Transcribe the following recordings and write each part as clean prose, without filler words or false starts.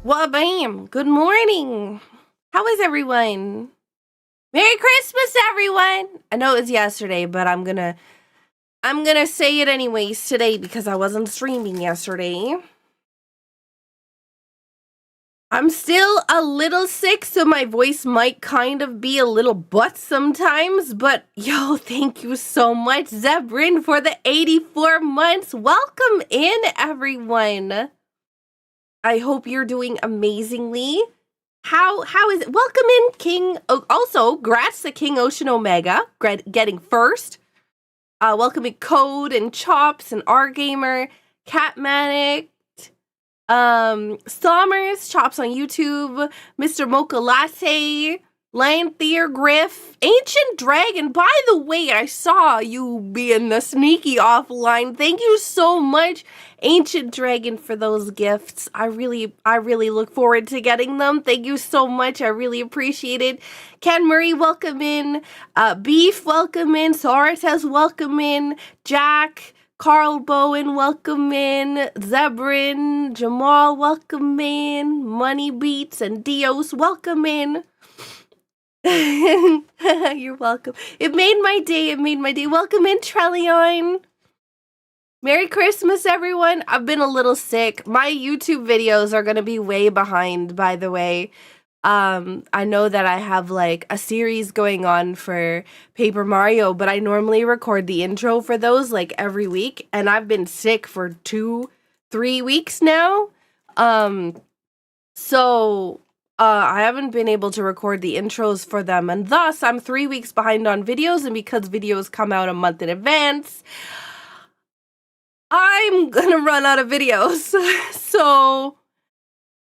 Well, bam. Good morning. How is everyone? Merry Christmas, everyone. I know it was yesterday, but I'm gonna say it anyways today because I wasn't streaming yesterday. I'm still a little sick, so my voice might kind of be a little butt sometimes, but yo, thank you so much, Zebrin, for the 84 months. Welcome in, everyone. I hope you're doing amazingly. How is it? Welcome in, King. Also, grats to King Ocean Omega getting first. Welcoming Code and Chops and R Gamer, Catmanic, Sommers, Chops on YouTube, Mr. Mocha Latte, Lanthier Griff, Ancient Dragon. By the way, I saw you being the sneaky offline. Thank you so much, Ancient Dragon, for those gifts. I really look forward to getting them. Thank you so much. I really appreciate it. Ken Murray, welcome in. Beef, welcome in. SakuraTsubasa, welcome in. Jack, Carl Bowen, welcome in. Zebrin, Jamal, welcome in. Money Beats and Dios, welcome in. You're welcome. It made my day. Welcome in, Trellion. Merry Christmas, everyone. I've been a little sick. My YouTube videos are going to be way behind, by the way. I know that I have like a series going on for Paper Mario, but I normally record the intro for those like every week, and I've been sick for 2-3 weeks now. So I haven't been able to record the intros for them, and thus I'm 3 weeks behind on videos, and because videos come out a month in advance, I'm gonna run out of videos. So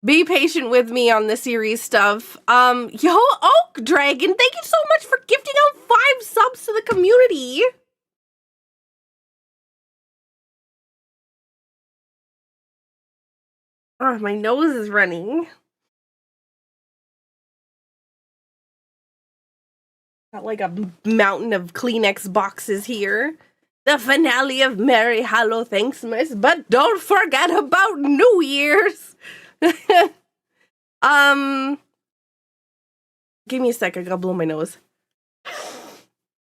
be patient with me on the series stuff. Yo, Oak Dragon, thank you so much for gifting out 5 subs to the community. Oh, my nose is running. Got like a mountain of Kleenex boxes here. The finale of Merry Hallow Thanksmas, but don't forget about New Year's. Give me a sec, I gotta blow my nose.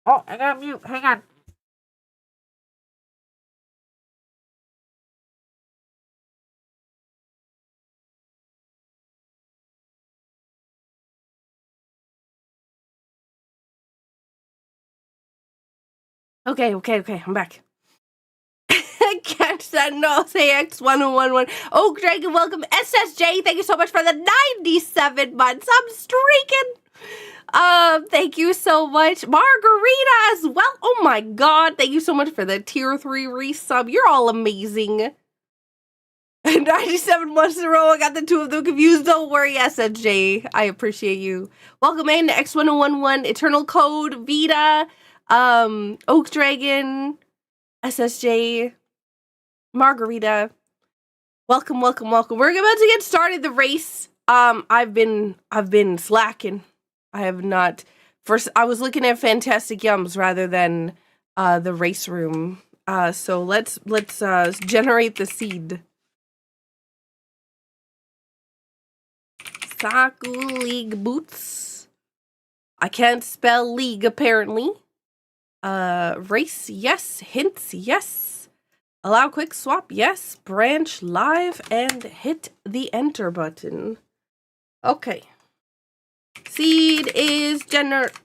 Oh, I gotta mute, hang on. Okay, I'm back. Catch that nose, AX1011. Oak Dragon, welcome. SSJ, thank you so much for the 97 months. I'm streaking. Thank you so much. Margarita as well. Oh my god, thank you so much for the tier 3 resub. You're all amazing. 97 months in a row, I got the two of them confused. Don't worry, SSJ. I appreciate you. Welcome in to X1011, Eternal Code, Vita, Oak Dragon, SSJ, Margarita. Welcome. We're about to get started the race. I've been slacking. I have not. First, I was looking at Fantastic Yums rather than the race room. So let's generate the seed. Saku League boots. I can't spell league apparently. Race, yes. Hints, yes. Allow quick swap, yes. Branch live and hit the enter button. Okay. Seed is generated.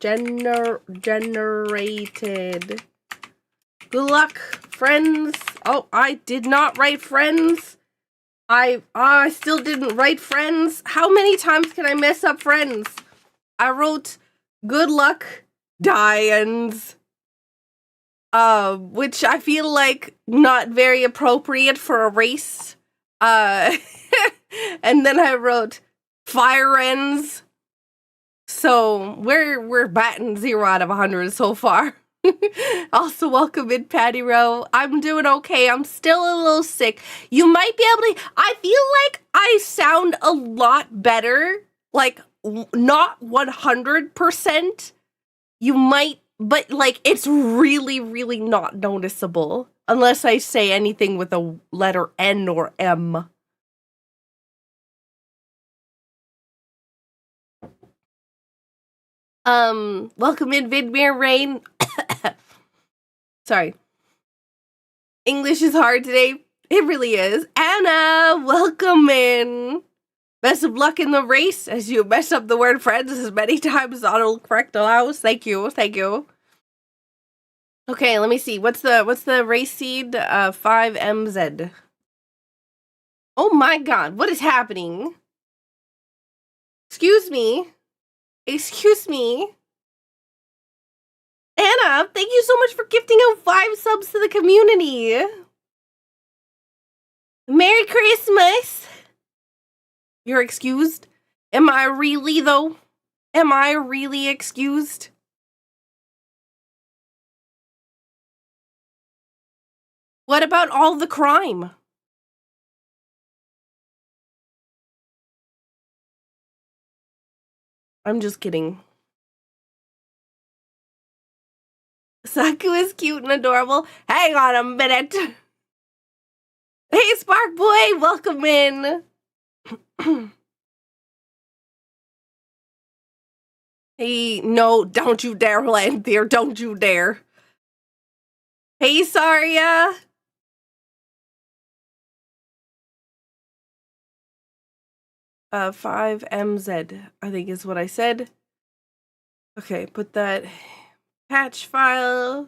Good luck, friends. Oh, I did not write friends. I still didn't write friends. How many times can I mess up friends? I wrote good luck, Dians. Which I feel like not very appropriate for a race. And then I wrote fire ends. So we're batting 0 out of 100 so far. Also, welcome in, Patty Rowe. I'm doing okay. I'm still a little sick. You might be able to. I feel like I sound a lot better. Like, not 100%. You might, but like, it's really not noticeable. Unless I say anything with a letter N or M. Welcome in Vidmere Rain. Sorry. English is hard today. It really is. Anna, welcome in. Best of luck in the race as you mess up the word friends as many times as autocorrect allows. Thank you. Thank you. Okay, let me see. What's the race seed? 5MZ. Oh my god, what is happening? Excuse me. Excuse me. Anna, thank you so much for gifting out 5 subs to the community. Merry Christmas. You're excused? Am I really, though? Am I really excused? What about all the crime? I'm just kidding. Saku is cute and adorable. Hang on a minute. Hey, Spark Boy, welcome in. Hey, no, don't you dare land there. Don't you dare. Hey, Saria. Uh, 5MZ, I think is what I said. Okay, put that patch file.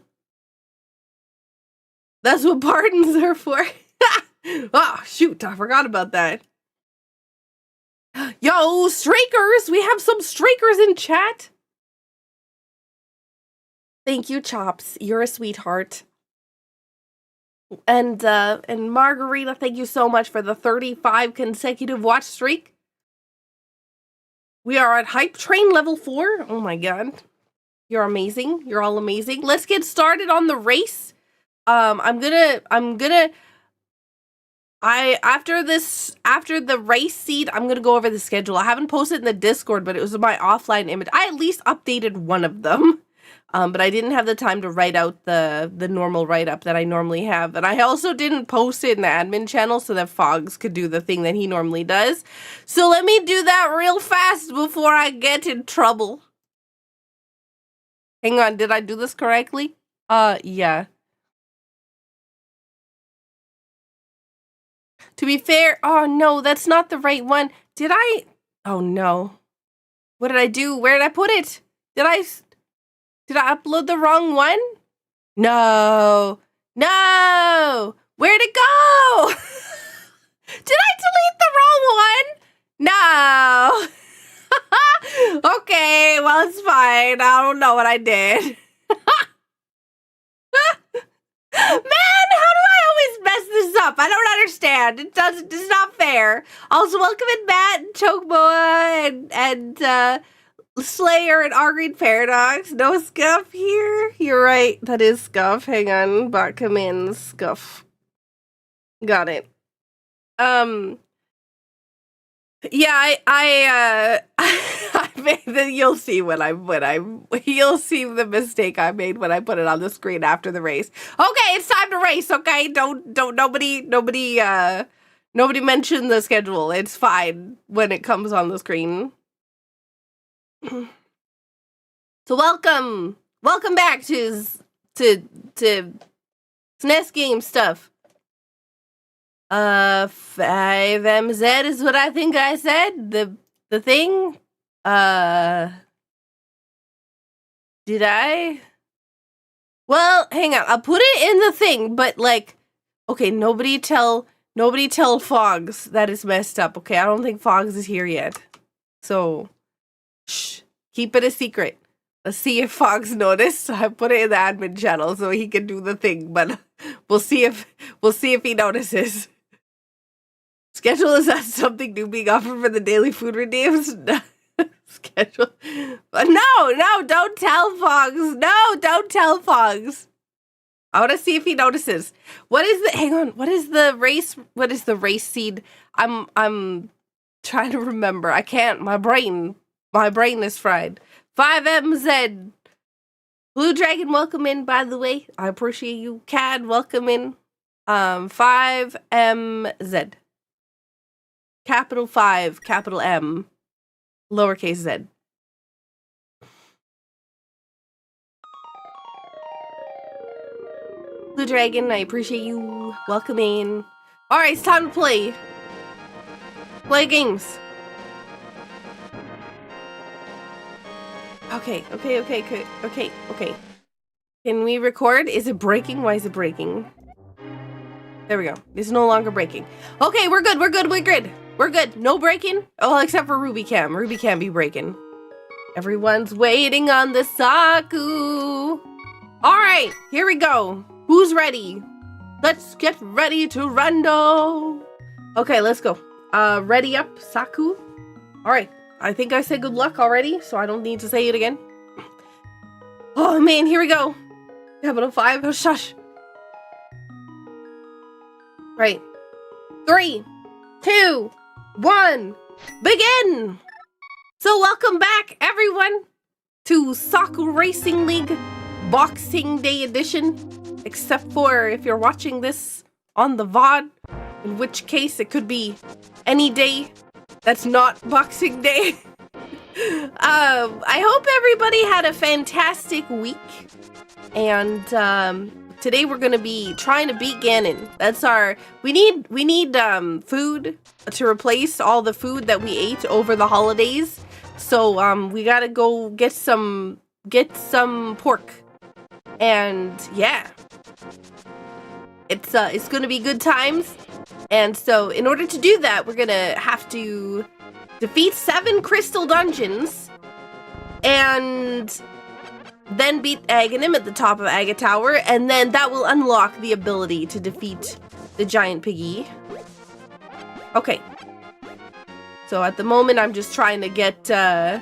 That's what pardons are for. Oh, shoot, I forgot about that. Yo, streakers! We have some streakers in chat. Thank you, Chops. You're a sweetheart. And Margarita, thank you so much for the 35 consecutive watch streak. We are at Hype Train level 4. Oh my god. You're amazing. You're all amazing. Let's get started on the race. After the race seed, I'm gonna go over the schedule. I haven't posted in the Discord, but it was my offline image. I at least updated one of them. But I didn't have the time to write out the normal write-up that I normally have. And I also didn't post it in the admin channel so that Fogs could do the thing that he normally does. So let me do that real fast before I get in trouble. Hang on, did I do this correctly? Yeah. To be fair, oh no, that's not the right one. Did I? Oh no. What did I do? Where did I put it? Did I upload the wrong one? No. No. Where'd it go? Did I delete the wrong one? No. Okay, well, it's fine. I don't know what I did. Man, how do I always mess this up? I don't understand. It's not fair. Also, welcome in Matt and Chokeboa and Slayer and Argreen Paradox. No Scuff here. You're right. That is Scuff. Hang on. Bot command Scuff. Got it. Yeah, I made the, you'll see you'll see the mistake I made when I put it on the screen after the race. Okay, it's time to race, okay? Nobody mention the schedule. It's fine when it comes on the screen. So welcome back to SNES game stuff. 5MZ is what I think I said. The thing. Did I? Well, hang on. I'll put it in the thing, but like, okay, nobody tell Fogs that is messed up. Okay, I don't think Fogs is here yet. So, shh, keep it a secret. Let's see if Fogs noticed. I put it in the admin channel so he can do the thing, but we'll see if he notices. Schedule is that something new being offered for the daily food redeems? Schedule. But no, don't tell Fogs. No, don't tell Fogs. I want to see if he notices. What is the, hang on, what is the race seed? I'm trying to remember. I can't, my brain is fried. 5MZ. Blue Dragon, welcome in, by the way. I appreciate you. Cad, welcome in. 5MZ. Capital 5, capital M, lowercase z. Blue Dragon, I appreciate you. Welcome in. Alright, it's time to play. Play games. Okay. Can we record? Is it breaking? Why is it breaking? There we go. It's no longer breaking. Okay, we're good. We're good. No breaking? Oh, except for Ruby Cam. Ruby Cam be breaking. Everyone's waiting on the Saku. Alright, here we go. Who's ready? Let's get ready to rando. Okay, let's go. Ready up, Saku. Alright, I think I said good luck already, so I don't need to say it again. Oh man, here we go. Capital 5, oh, shush. Right. 3, 2, 1, begin! So welcome back, everyone, to Sakura Racing League Boxing Day Edition. Except for if you're watching this on the VOD, in which case it could be any day that's not Boxing Day. I hope everybody had a fantastic week. And today we're gonna be trying to beat Ganon. That's our we need food to replace all the food that we ate over the holidays. So we gotta go get some pork. And yeah. It's gonna be good times. And so in order to do that, we're gonna have to defeat 7 crystal dungeons and then beat Aghanim at the top of Aga Tower, and then that will unlock the ability to defeat the giant piggy. Okay. So at the moment I'm just trying to get as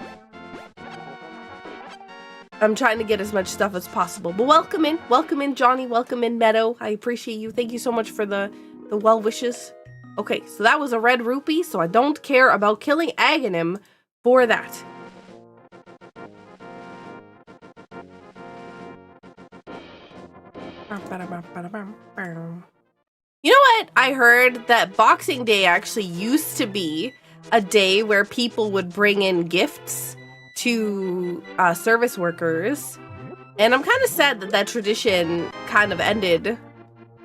much stuff as possible. But welcome in Johnny, welcome in Meadow. I appreciate you. Thank you so much for the well wishes. Okay, so that was a red rupee, so I don't care about killing Aghanim for that. You know what? I heard that Boxing Day actually used to be a day where people would bring in gifts to service workers, and I'm kind of sad that tradition kind of ended,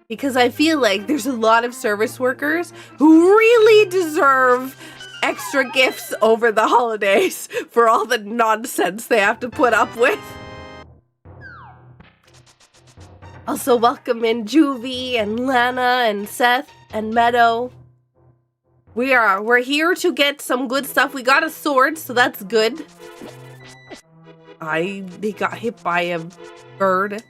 because I feel like there's a lot of service workers who really deserve extra gifts over the holidays for all the nonsense they have to put up with. Also, welcome in Juvie and Lana and Seth and Meadow. We're here to get some good stuff. We got a sword, so that's good. They got hit by a bird.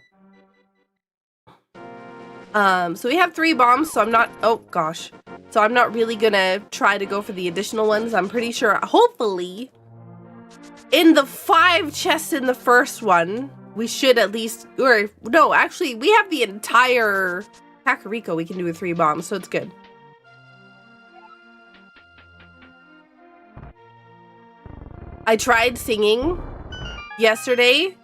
So we have 3 bombs, so I'm not, oh gosh. So I'm not really gonna try to go for the additional ones. I'm pretty sure, hopefully, in the 5 chests in the first one, we should at least, or no, actually, we have the entire Kakariko we can do with 3 bombs, so it's good. I tried singing yesterday,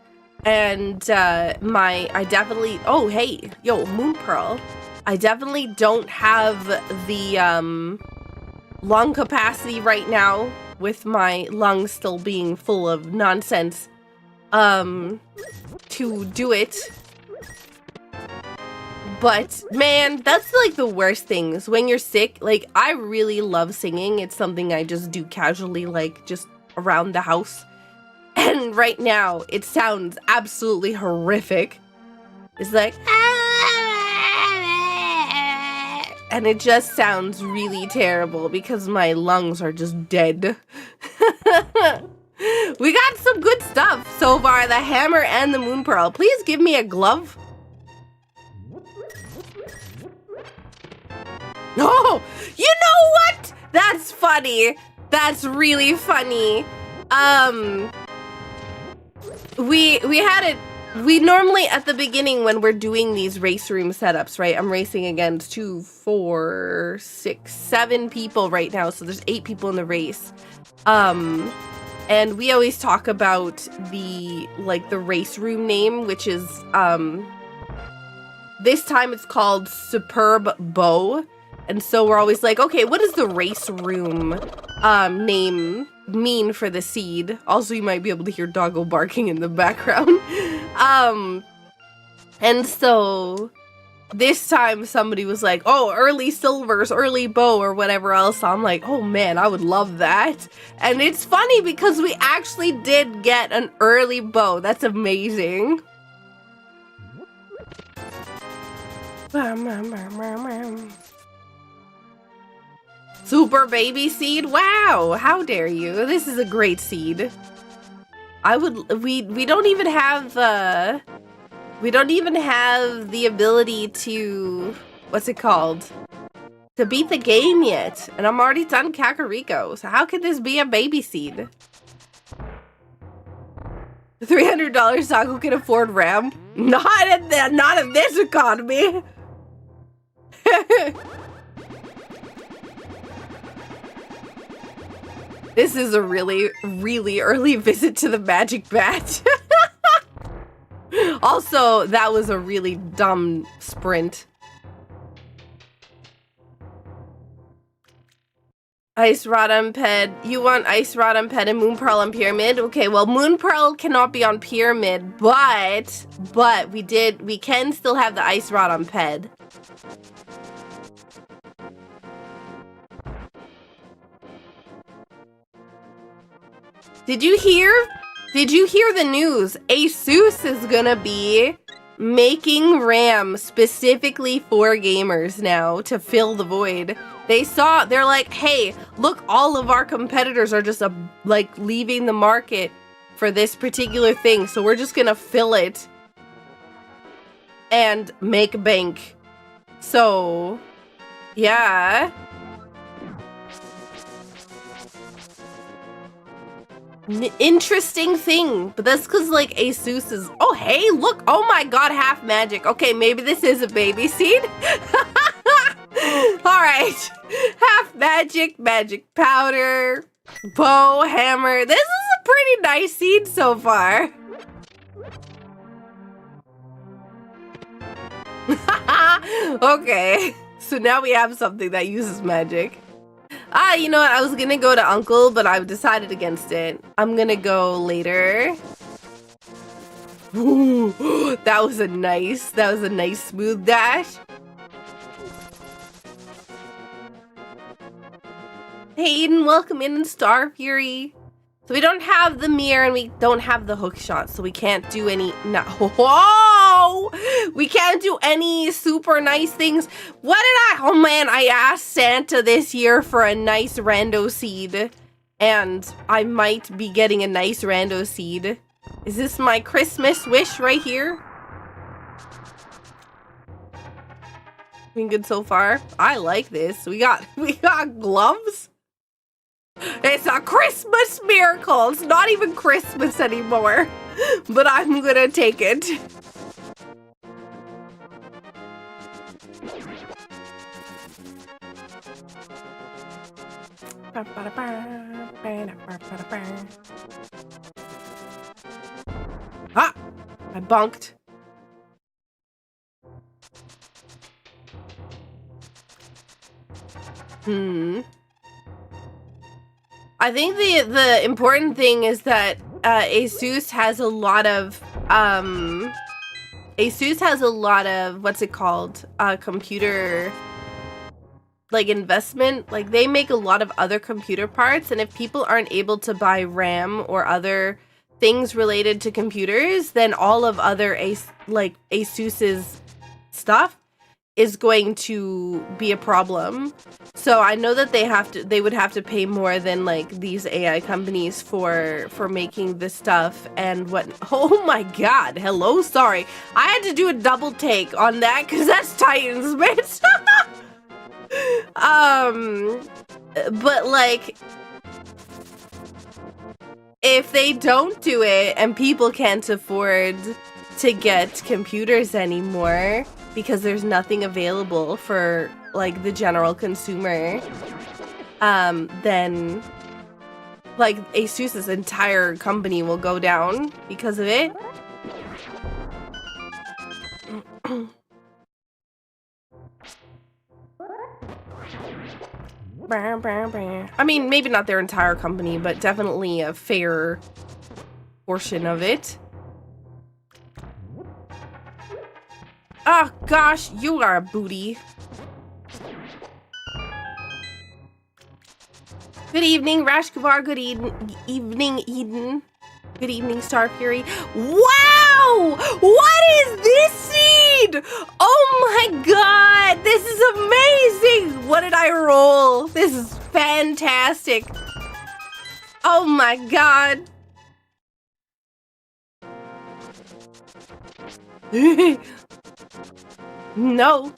and I definitely, oh hey, yo, Moon Pearl, I definitely don't have the lung capacity right now, with my lungs still being full of nonsense, to do it. But man, that's like the worst things when you're sick. Like, I really love singing. It's something I just do casually, like just around the house. And right now, it sounds absolutely horrific. It's like, and it just sounds really terrible because my lungs are just dead. We got some good stuff so far, the hammer and the Moon Pearl. Please give me a glove. No, you know what? That's funny. That's really funny. We normally at the beginning when we're doing these race room setups, right? I'm racing against 2, 4, 6, 7 people right now, so there's 8 people in the race. And we always talk about the race room name, which is this time it's called Superb Bow. And so we're always like, okay, what does the race room name mean for the seed? Also, you might be able to hear doggo barking in the background. And so this time somebody was like, oh, early silvers, early bow, or whatever else. So I'm like, oh man, I would love that. And it's funny because we actually did get an early bow. That's amazing. Super baby seed? Wow, how dare you? This is a great seed. We don't even have the ability to, what's it called? To beat the game yet. And I'm already done Kakariko. So how could this be a baby seed? $300 Saku can afford RAM? Not in this economy. This is a really, really early visit to the magic bat. Also, that was a really dumb sprint. Ice Rod on Ped. You want Ice Rod on Ped and Moon Pearl on Pyramid? Okay, well, Moon Pearl cannot be on Pyramid, but we can still have the Ice Rod on Ped. Did you hear the news? Asus is gonna be making RAM specifically for gamers now to fill the void. They're like, hey, look, all of our competitors are just like leaving the market for this particular thing, so we're just gonna fill it and make bank. So, yeah. Interesting thing, but that's because like Asus is, oh hey, look, oh my god, half magic. Okay, maybe this is a baby seed. Alright, half magic, magic powder, bow, hammer. This is a pretty nice seed so far. Okay, so now we have something that uses magic. You know what? I was gonna go to Uncle, but I've decided against it. I'm gonna go later. Ooh, that was a nice smooth dash. Hayden, welcome in Star Fury. So we don't have the mirror and we don't have the hook shot, so we can't do any, whoa! We can't do any super nice things. Oh man, I asked Santa this year for a nice rando seed, and I might be getting a nice rando seed. Is this my Christmas wish right here? Been good so far. I like this. We got gloves. It's a Christmas miracle. It's not even Christmas anymore, but I'm gonna take it. Ah! I bunked. I think the important thing is that Asus has a lot of what's it called? Computer like investment. Like they make a lot of other computer parts, and if people aren't able to buy RAM or other things related to computers, then all of other Asus's stuff is going to be a problem. So I know that they would have to pay more than like these AI companies for making this stuff and what. Oh my god, hello, sorry. I had to do a double take on that because that's Titan's bits. But like, if they don't do it and people can't afford to get computers anymore because there's nothing available for like the general consumer, then like Asus's entire company will go down because of it. I mean, maybe not their entire company, but definitely a fair portion of it. Oh gosh, you are a booty. Good evening, Rash Kavar. Good evening, Eden. Good evening, Star Fury. Wow! What is this seed? Oh my god! This is amazing! What did I roll? This is fantastic. Oh my god. No.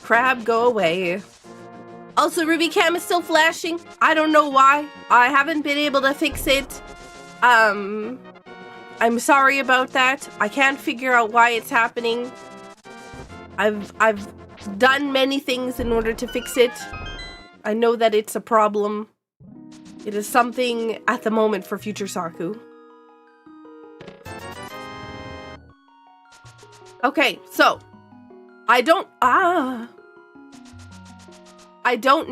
Crab, go away. Also, Ruby Cam is still flashing. I don't know why. I haven't been able to fix it. I'm sorry about that. I can't figure out why it's happening. I've done many things in order to fix it. I know that it's a problem. It is something at the moment for future Saku. Okay, so I don't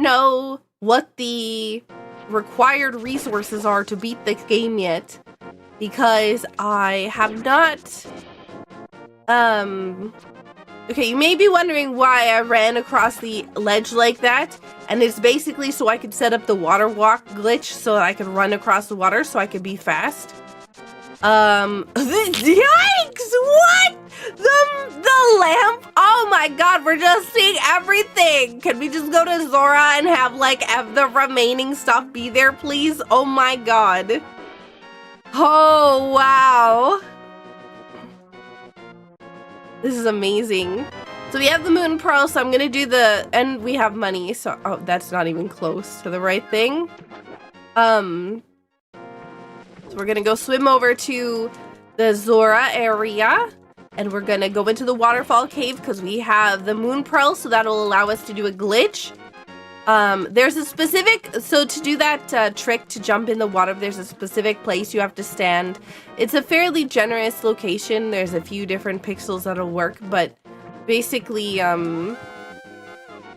know what the required resources are to beat this game yet, because I have not okay, you may be wondering why I ran across the ledge like that, and it's basically so I could set up the water walk glitch so that I could run across the water so I could be fast. Yikes! What? The lamp? Oh my god, we're just seeing everything! Can we just go to Zora and have, like, the remaining stuff be there, please? Oh my god. Oh, wow. This is amazing. So we have the Moon Pearl, so I'm gonna do and we have money, so, oh, that's not even close to the right thing. So we're gonna go swim over to the Zora area, and we're gonna go into the waterfall cave because we have the Moon Pearl, so that'll allow us to do a glitch. There's a specific, so to do that trick to jump in the water, there's a specific place you have to stand. It's a fairly generous location. There's a few different pixels that'll work, but basically,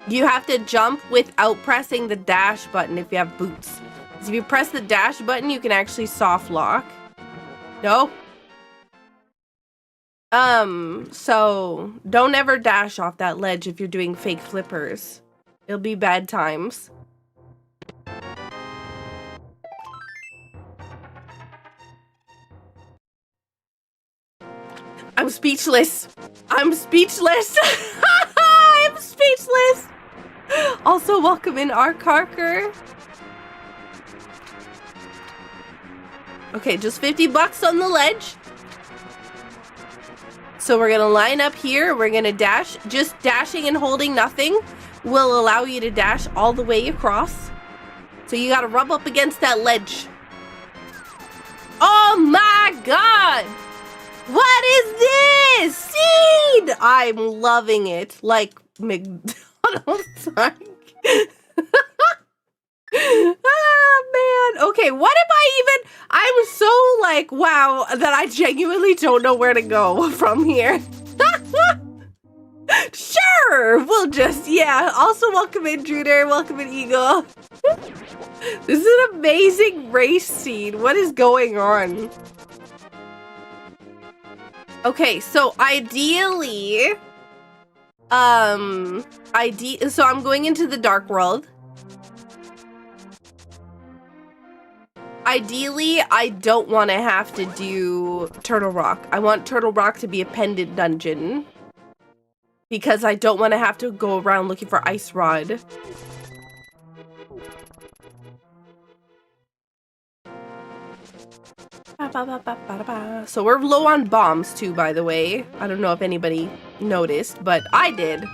you have to jump without pressing the dash button if you have boots. So if you press the dash button, you can actually soft lock. No? So don't ever dash off that ledge if you're doing fake flippers. It'll be bad times. I'm speechless. I'm speechless. I'm speechless. Also, welcome in, Ark Harker. Okay, just 50 bucks on the ledge. So we're gonna line up here. We're gonna dash. Just dashing and holding nothing will allow you to dash all the way across. So you gotta rub up against that ledge. Oh my god! What is this? Seed! I'm loving it. Like McDonald's. Ah, man. Okay, what am I even... I'm so, like, wow, that I genuinely don't know where to go from here. Sure! We'll just, yeah. Also, welcome in, Druder. Welcome in, Eagle. This is an amazing race scene. What is going on? Okay, so ideally... so I'm going into the dark world. Ideally, I don't want to have to do Turtle Rock. I want Turtle Rock to be a pendant dungeon. Because I don't want to have to go around looking for Ice Rod. So we're low on bombs too, by the way. I don't know if anybody noticed, but I did.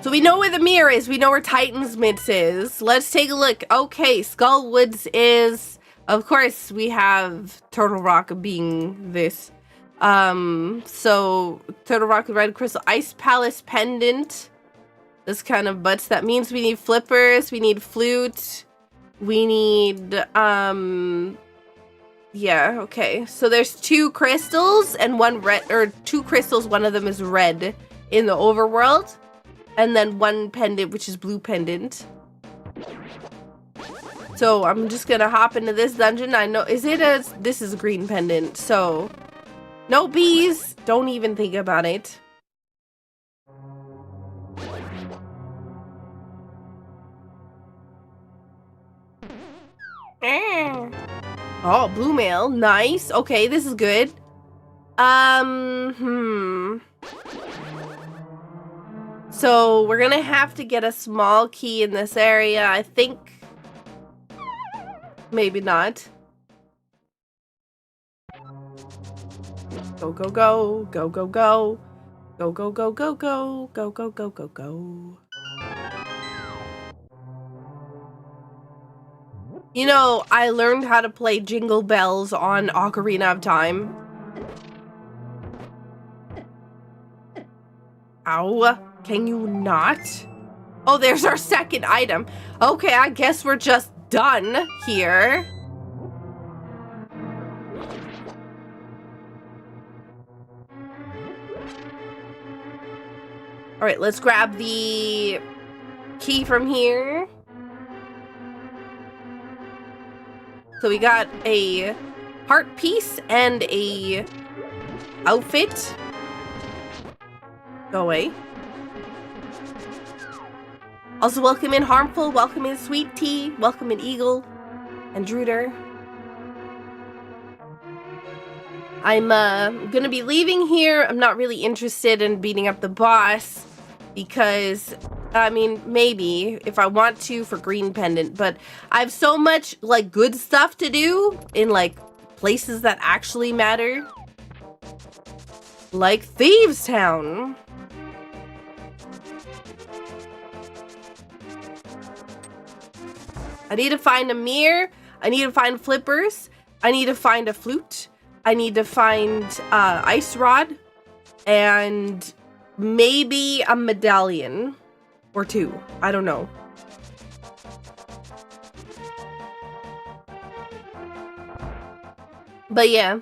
So we know where the mirror is. We know where Titan's Mitts is. Let's take a look. Okay, Skullwoods is... Of course, we have Turtle Rock being this. So Turtle Rock with Red Crystal Ice Palace Pendant. This kind of butts. That means we need flippers. We need flute. We need, yeah, okay. So there's 2 crystals and 1 red, or 2 crystals. One of them is red in the overworld. And then 1 pendant, which is blue pendant. So I'm just gonna hop into this dungeon. I know, this is a green pendant, so no bees. Don't even think about it. Oh, blue mail. Nice. Okay, this is good. So we're gonna have to get a small key in this area, I think. Maybe not. Go, go, go. Go, go, go. Go, go, go, go, go. Go, go, go, go, go. You know, I learned how to play Jingle Bells on Ocarina of Time. Ow. Can you not? Oh, there's our second item. Okay, I guess we're just done here. All right, let's grab the key from here. So we got a heart piece and a outfit. Go away. Also, welcome in Harmful, welcome in Sweet Tea, welcome in Eagle and Druder. I'm gonna be leaving here. I'm not really interested in beating up the boss because, I mean, maybe if I want to for Green Pendant, but I have so much like good stuff to do in like places that actually matter. Like Thieves Town. I need to find a mirror. I need to find flippers. I need to find a flute. I need to find ice rod and maybe a medallion or two. I don't know. But yeah.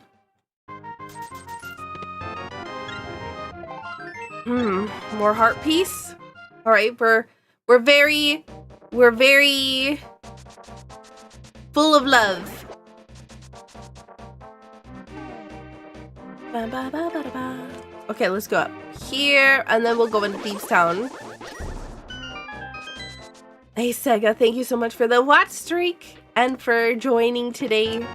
More heart piece. All right, we're very full of love. Okay, let's go up here, and then we'll go into Thieves Town. Hey, Sega, thank you so much for the watch streak and for joining today.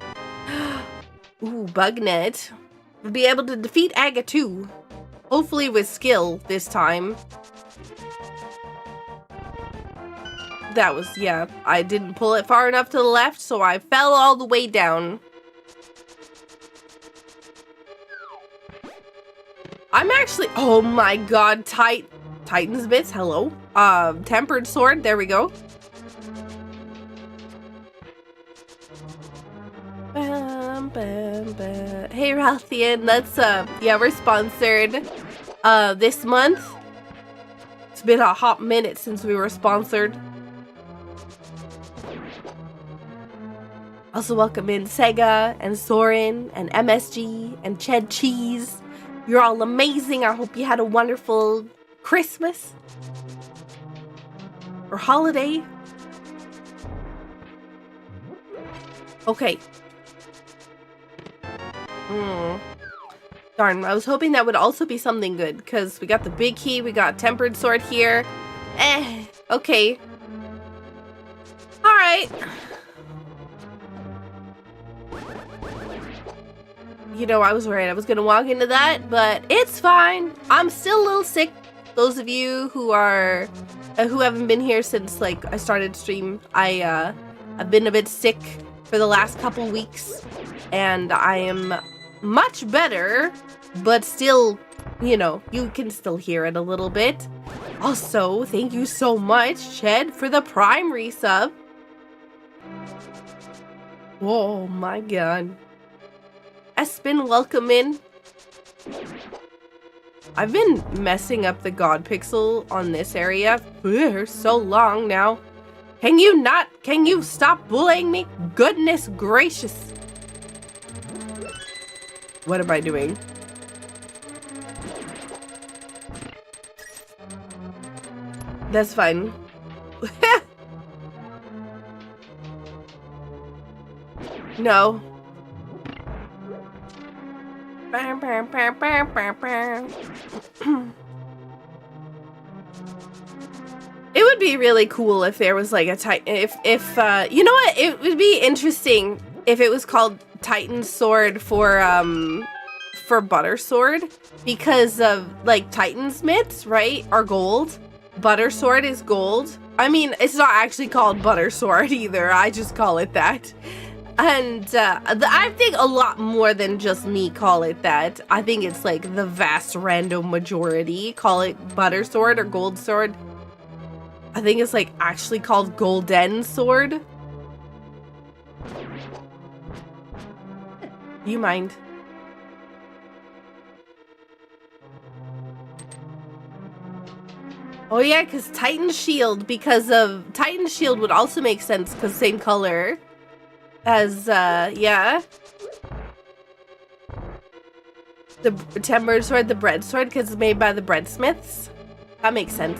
Ooh, Bugnet. We'll be able to defeat Aga too. Hopefully with skill this time. That was, yeah, I didn't pull it far enough to the left, so I fell all the way down. I'm actually, oh my god, Titan's Bits, hello. Tempered Sword, there we go. Bam, bam, bam. Hey, Ralphian, that's, yeah, we're sponsored, this month. It's been a hot minute since we were sponsored. Also welcome in Sega and Soren and MSG and Ched Cheese. You're all amazing. I hope you had a wonderful Christmas or holiday. Okay. Darn, I was hoping that would also be something good because we got the big key, we got Tempered Sword here. Okay. All right. You know, I was worried I was gonna walk into that, but it's fine. I'm still a little sick. Those of you who are who haven't been here since like I started stream, I've been a bit sick for the last couple weeks, and I am much better, but still, you know, you can still hear it a little bit. Also, thank you so much, Ched, for the Prime resub. Oh my god. Espin, welcome in. I've been messing up the God Pixel on this area for so long now. Can you stop bullying me? Goodness gracious. What am I doing? That's fine. It would be really cool if there was like a Titan. If you know what, it would be interesting if it was called Titan Sword for Butter Sword, because of like Titan's mitts, right, are gold. Butter Sword is gold. I mean, it's not actually called Butter Sword either. I just call it that. And I think a lot more than just me call it that. I think it's like the vast random majority call it Butter Sword or Gold Sword. I think it's like actually called Golden Sword. Do you mind? Oh yeah, because Titan Shield, Titan Shield would also make sense because same color as, yeah. The Timber Sword, the Bread Sword, because it's made by the Breadsmiths. That makes sense.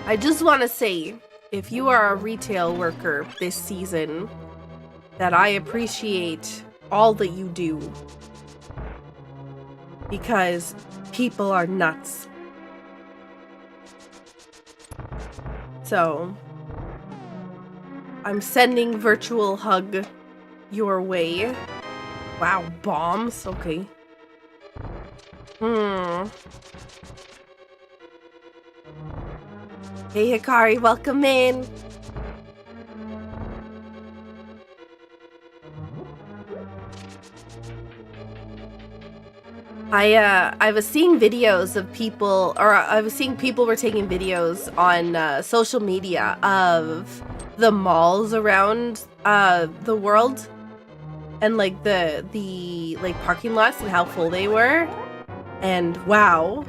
I just want to say, if you are a retail worker this season, that I appreciate all that you do. Because people are nuts. So, I'm sending virtual hug your way. Wow, bombs? Okay. Hey Hikari, welcome in. I was seeing videos of people, or I was seeing people were taking videos on social media of the malls around the world, and like the like parking lots and how full they were. And wow,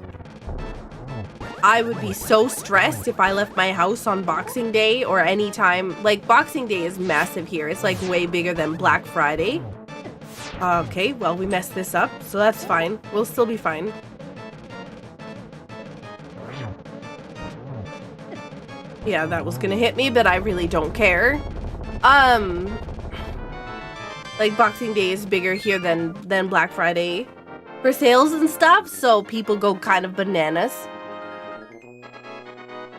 I would be so stressed if I left my house on Boxing Day or any time. Like Boxing Day is massive here. It's like way bigger than Black Friday. Okay, well, we messed this up, so that's fine. We'll still be fine. Yeah, that was gonna hit me, but I really don't care. Like Boxing Day is bigger here than Black Friday for sales and stuff, so people go kind of bananas.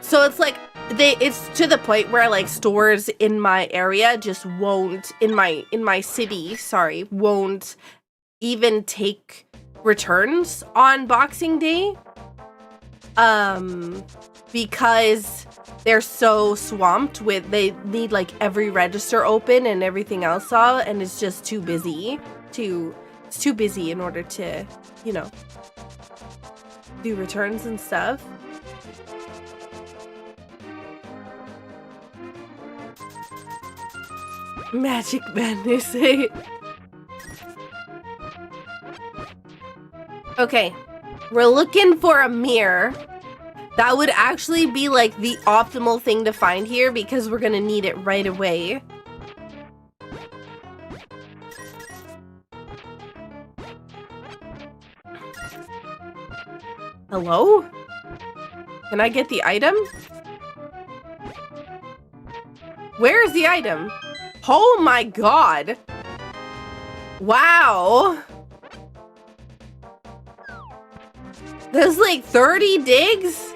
So it's like it's to the point where like stores in my area just won't in my city, sorry, won't even take returns on Boxing Day. Because they're so swamped with, they need like every register open and everything else all, and it's just too busy it's too busy in order to, you know, do returns and stuff. Magic Madness. Okay, we're looking for a mirror. That would actually be like the optimal thing to find here because we're gonna need it right away. Hello? Can I get the item? Where is the item? Oh my god. Wow. There's like 30 digs?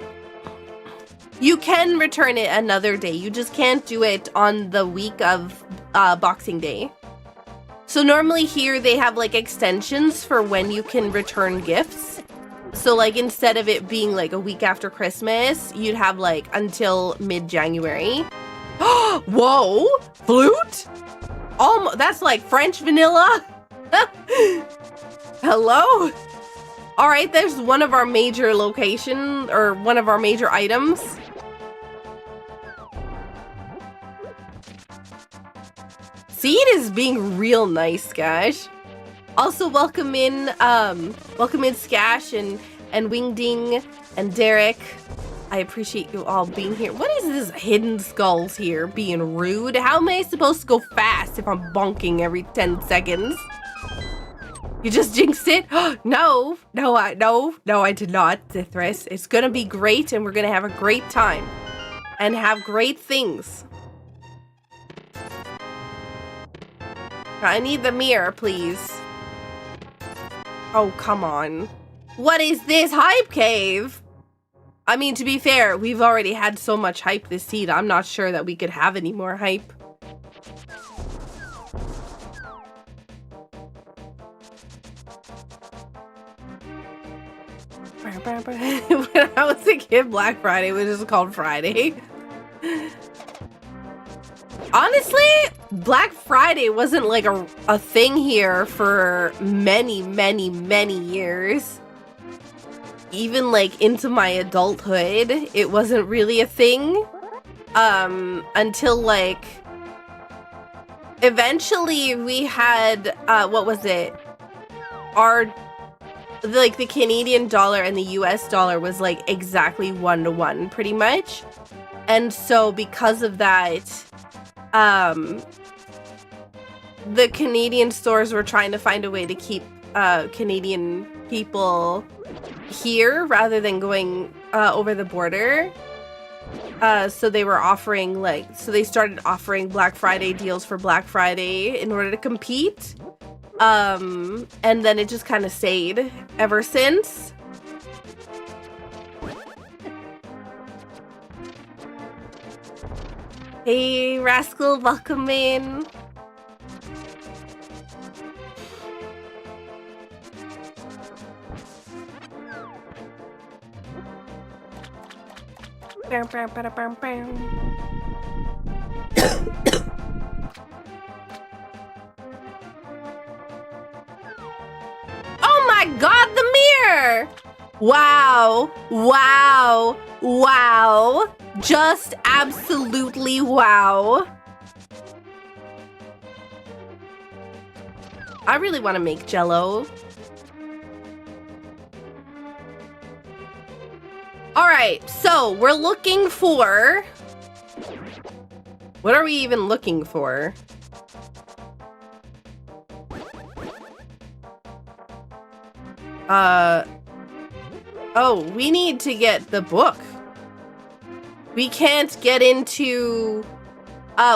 You can return it another day. You just can't do it on the week of Boxing Day. So normally here they have like extensions for when you can return gifts. So like instead of it being like a week after Christmas, you'd have like until mid-January. Whoa! Flute? That's like French vanilla? Hello? Alright, there's one of our major location, or one of our major items. Seed is being real nice, Skash. Also, welcome in Skash and Wingding and Derek. I appreciate you all being here. What is this hidden skulls here being rude? How am I supposed to go fast if I'm bonking every 10 seconds? You just jinxed it? No, I did not, Zithris. It's gonna be great and we're gonna have a great time. And have great things. I need the mirror, please. Oh, come on. What is this hype cave? I mean, to be fair, we've already had so much hype this seed. I'm not sure that we could have any more hype. When I was a kid, Black Friday was just called Friday. Honestly, Black Friday wasn't like a thing here for many years. Even like into my adulthood, it wasn't really a thing. Until like eventually we had what was it? Like the Canadian dollar and the US dollar was like exactly 1-to-1 pretty much. And so because of that, the Canadian stores were trying to find a way to keep Canadian people here rather than going over the border. So they were offering so they started offering Black Friday deals for Black Friday in order to compete. And then it just kind of stayed ever since. Hey, Rascal, welcome in. Oh my god, the mirror! Wow, wow, wow. Just absolutely wow. I really want to make Jell-O. Alright, so we're looking for... What are we even looking for? Oh, we need to get the book. We can't get into...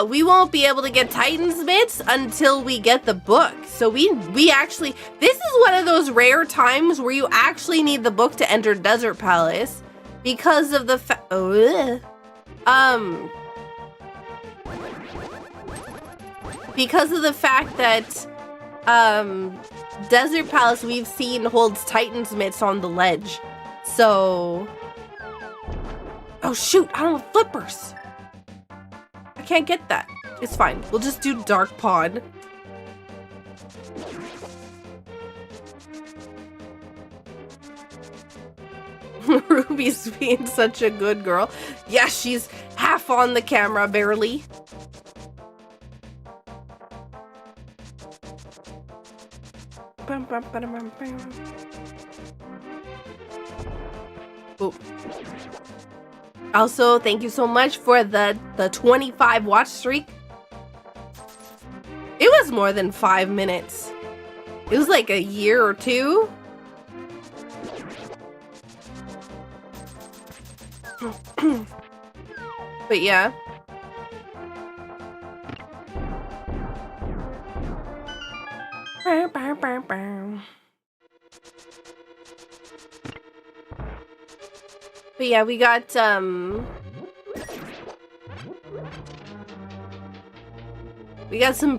we won't be able to get Titan's Mitts until we get the book. So we actually... This is one of those rare times where you actually need the book to enter Desert Palace. Because of the because of the fact that Desert Palace we've seen holds Titan's Mitts on the ledge. So oh shoot, I don't have flippers. I can't get that. It's fine. We'll just do Dark Pod. Ruby's being such a good girl. Yeah, she's half on the camera, barely. Oh. Also, thank you so much for the 25 watch streak. It was more than 5 minutes. It was like a year or two. But yeah. But yeah, we got some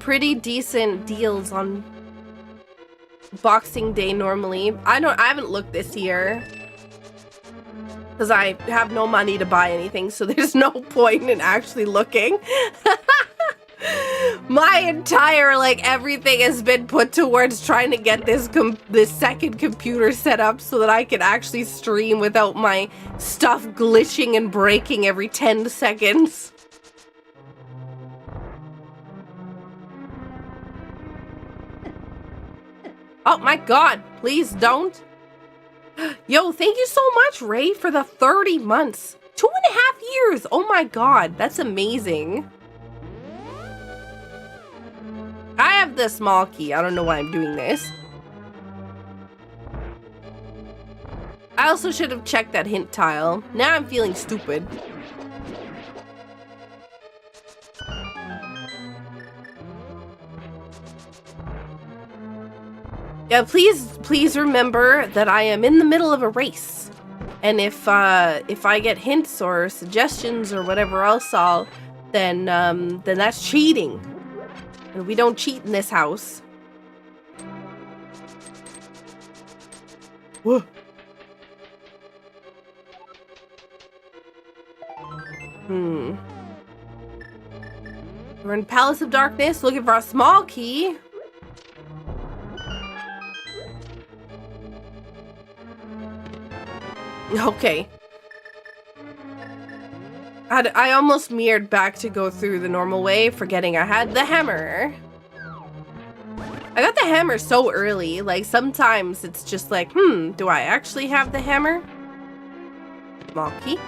pretty decent deals on Boxing Day normally. I haven't looked this year. Because I have no money to buy anything, so there's no point in actually looking. My entire, everything has been put towards trying to get this second computer set up so that I can actually stream without my stuff glitching and breaking every 10 seconds. Oh my god, please don't. Yo, thank you so much, Ray, for the 30 months. 2.5 years. Oh my god, that's amazing. I have the small key. I don't know why I'm doing this. I also should have checked that hint tile. Now I'm feeling stupid. Yeah, please remember that I am in the middle of a race. And if I get hints or suggestions or whatever else then that's cheating. And we don't cheat in this house. Whoa. We're in Palace of Darkness looking for a small key. Okay. I almost mirrored back to go through the normal way, forgetting I had the hammer. I got the hammer so early, like sometimes it's just like, do I actually have the hammer? Small key.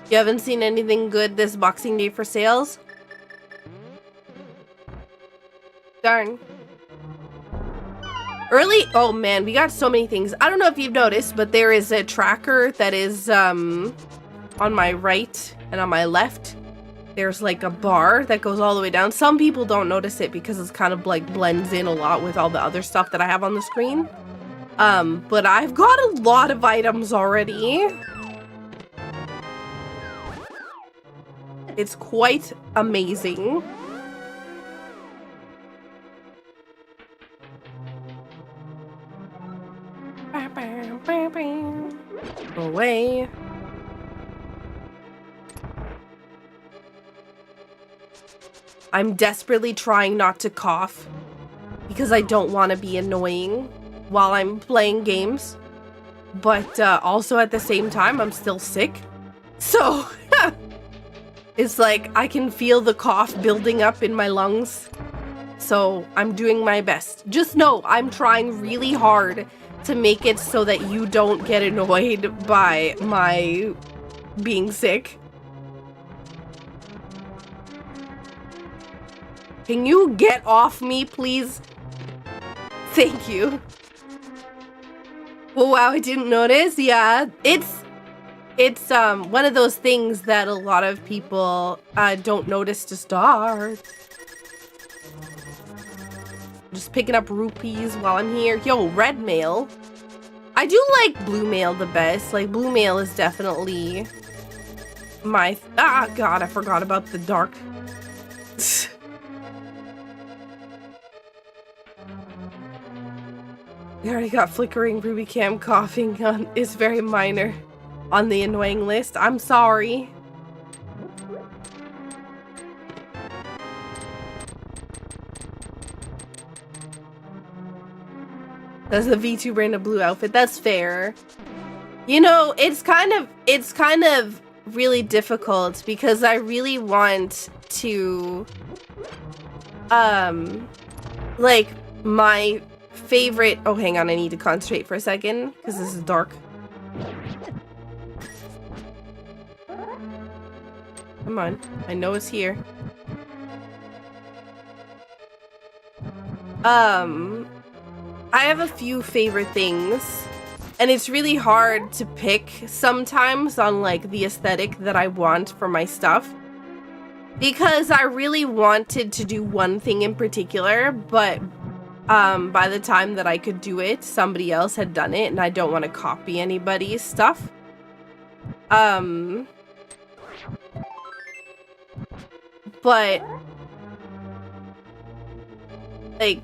You haven't seen anything good this Boxing Day for sales? Darn. Early, oh man, we got so many things. I don't know if you've noticed, but there is a tracker that is on my right and on my left. There's like a bar that goes all the way down. Some people don't notice it because it's kind of like blends in a lot with all the other stuff that I have on the screen. But I've got a lot of items already. It's quite amazing. Go away. I'm desperately trying not to cough because I don't want to be annoying while I'm playing games. But also at the same time, I'm still sick. So it's like I can feel the cough building up in my lungs. So I'm doing my best. Just know I'm trying really hard to make it so that you don't get annoyed by my being sick. Can you get off me, please? Thank you. Oh, wow, I didn't notice. Yeah, it's one of those things that a lot of people don't notice to start. Just picking up rupees while I'm here. Yo, red mail. I do like blue mail the best. Like, blue mail is definitely my... Ah, God, I forgot about the dark. I already got flickering ruby cam coughing on is very minor on the annoying list. I'm sorry. That's the VTuber in a blue outfit. That's fair. You know, it's kind of really difficult because I really want to like my favorite... Oh, hang on, I need to concentrate for a second because this is dark. Come on, I know it's here. I have a few favorite things, and it's really hard to pick sometimes on like the aesthetic that I want for my stuff, because I really wanted to do one thing in particular, but by the time that I could do it, somebody else had done it, and I don't want to copy anybody's stuff. But like,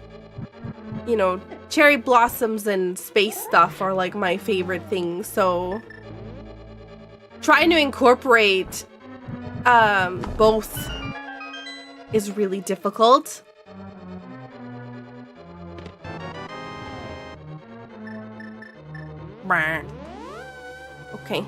you know, cherry blossoms and space stuff are like my favorite things, so trying to incorporate both is really difficult. Okay.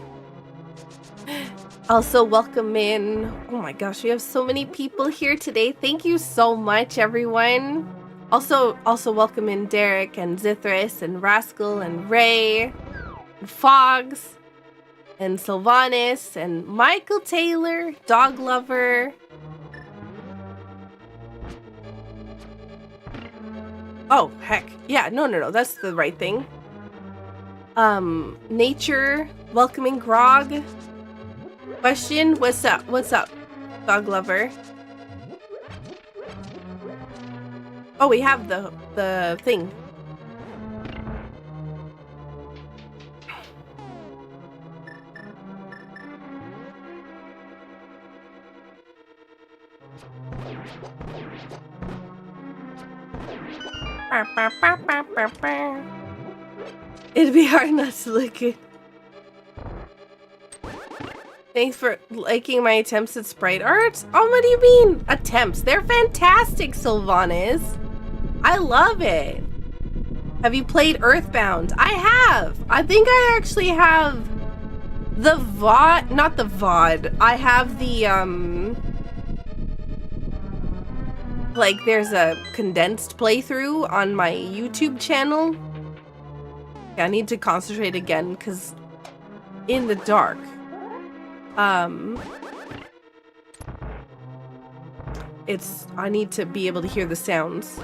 Also, welcome in. Oh my gosh, we have so many people here today. Thank you so much, everyone. Also welcome in Derek and Zithris and Rascal and Ray and Fogs and Sylvanas and Michael Taylor, Dog Lover. Oh, heck. Yeah, no, that's the right thing. Nature, welcoming grog. Question, what's up, dog lover? Oh, we have the thing. It'd be hard not to look good. Thanks for liking my attempts at sprite art. Oh, what do you mean? Attempts? They're fantastic, Sylvanas. I love it. Have you played Earthbound? I have. I think I actually have the VOD, not the VOD. I have the, like there's a condensed playthrough on my YouTube channel. Yeah, I need to concentrate again because in the dark. I need to be able to hear the sounds.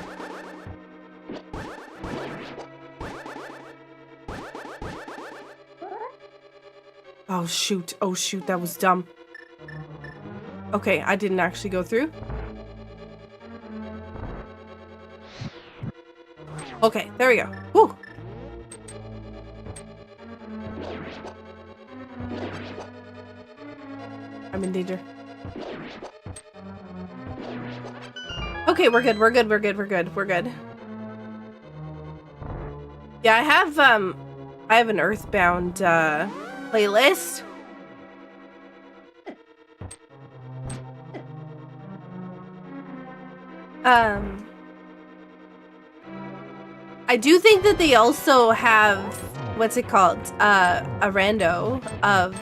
Oh shoot, that was dumb. Okay, I didn't actually go through. Okay, there we go. Woo! I'm in danger. Okay, we're good. Yeah, I have an Earthbound playlist. I do think that they also have, what's it called? A rando of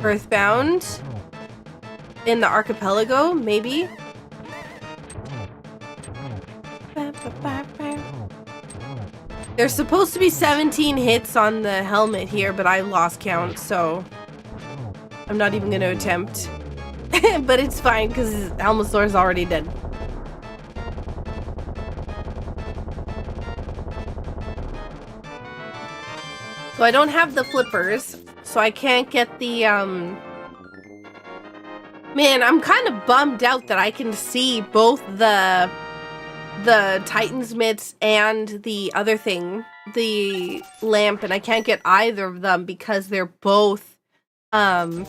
Earthbound in the archipelago, maybe? There's supposed to be 17 hits on the helmet here, but I lost count, so I'm not even gonna attempt. But it's fine, because Helmosaur's already dead. So I don't have the flippers, so I can't get the, Man, I'm kind of bummed out that I can see both the Titan's mitts and the other thing, the lamp, and I can't get either of them because they're both, in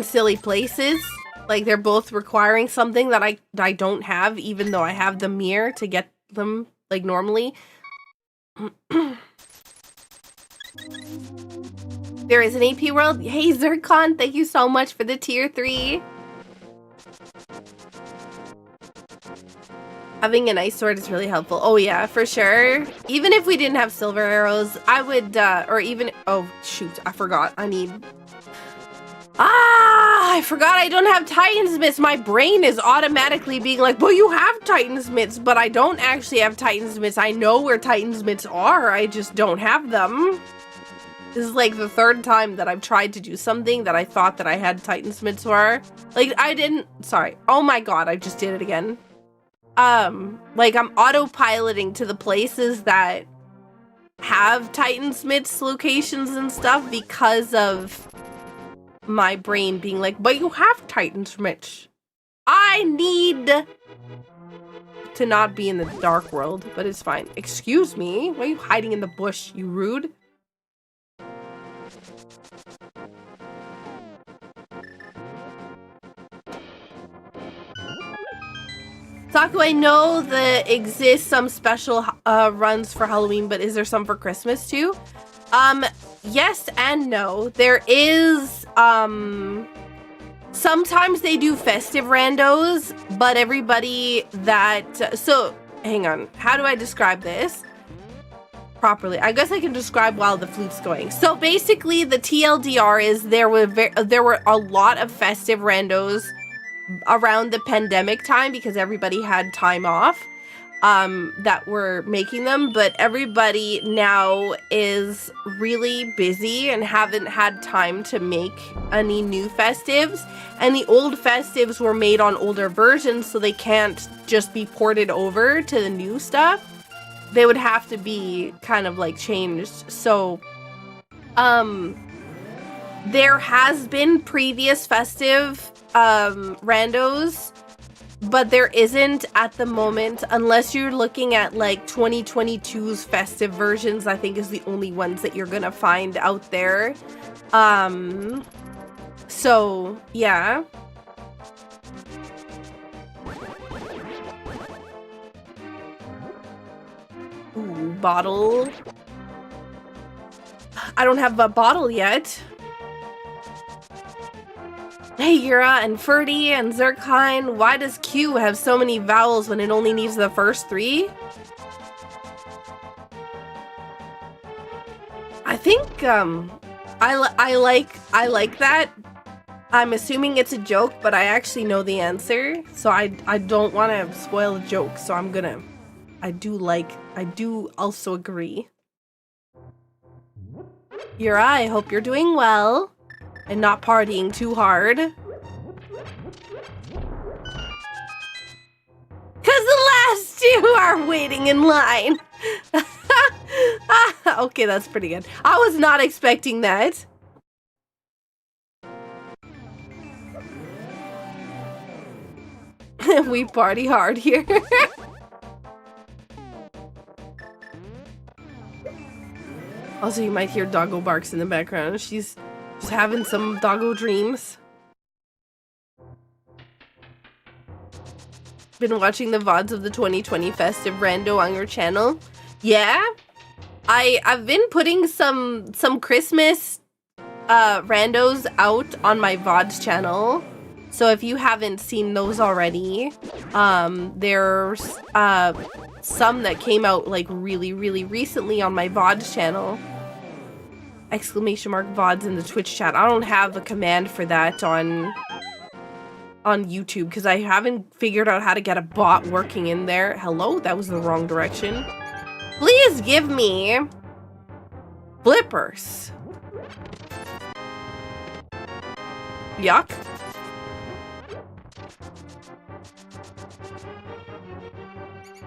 silly places. Like, they're both requiring something that I don't have, even though I have the mirror to get them, like, normally. There is an AP world. Hey, Zircon, thank you so much for the tier 3. Having an ice sword is really helpful. Oh yeah, for sure. Even if we didn't have silver arrows, I would, or even, oh shoot, I forgot. I forgot I don't have Titan's mitts. My brain is automatically being like, well, you have Titan's mitts, but I don't actually have Titan's mitts. I know where Titan's mitts are. I just don't have them. This is like the third time that I've tried to do something that I thought that I had Titan's mitts for. Like, I didn't, sorry. Oh my god, I just did it again. Like, I'm autopiloting to the places that have Titan's mitts locations and stuff because of my brain being like, but you have Titan's mitts. I need to not be in the dark world, but it's fine. Excuse me? Why are you hiding in the bush, you rude? Saku, I know that exists some special runs for Halloween, but is there some for Christmas too? Yes and no. There is, sometimes they do festive randos, but everybody that, so, hang on. How do I describe this properly? I guess I can describe while the flute's going. So basically the TLDR is there were a lot of festive randos around the pandemic time because everybody had time off. that were making them, but everybody now is really busy and haven't had time to make any new festives, and the old festives were made on older versions, so they can't just be ported over to the new stuff. They would have to be kind of like changed. So there has been previous festive randos, but there isn't at the moment, unless you're looking at like 2022's festive versions. I think is the only ones that you're gonna find out there. So yeah. Ooh, bottle. I don't have a bottle yet. Hey, Yura and Ferdy and Zurkine, why does Q have so many vowels when it only needs the first 3? I think, I like that. I'm assuming it's a joke, but I actually know the answer, so I don't want to spoil the joke, so I'm gonna... I do also agree. Yura, I hope you're doing well. And not partying too hard. Cause the last 2 are waiting in line. Okay, that's pretty good. I was not expecting that. We party hard here. Also, you might hear doggo barks in the background. She's just having some doggo dreams. Been watching the VODs of the 2020 festive rando on your channel? Yeah, I've been putting some Christmas randos out on my VODs channel. So if you haven't seen those already, there's some that came out like really recently on my VODs channel. Exclamation mark VODs in the Twitch chat. I don't have a command for that on YouTube because I haven't figured out how to get a bot working in there. Hello? That was the wrong direction. Please give me flippers. Yuck.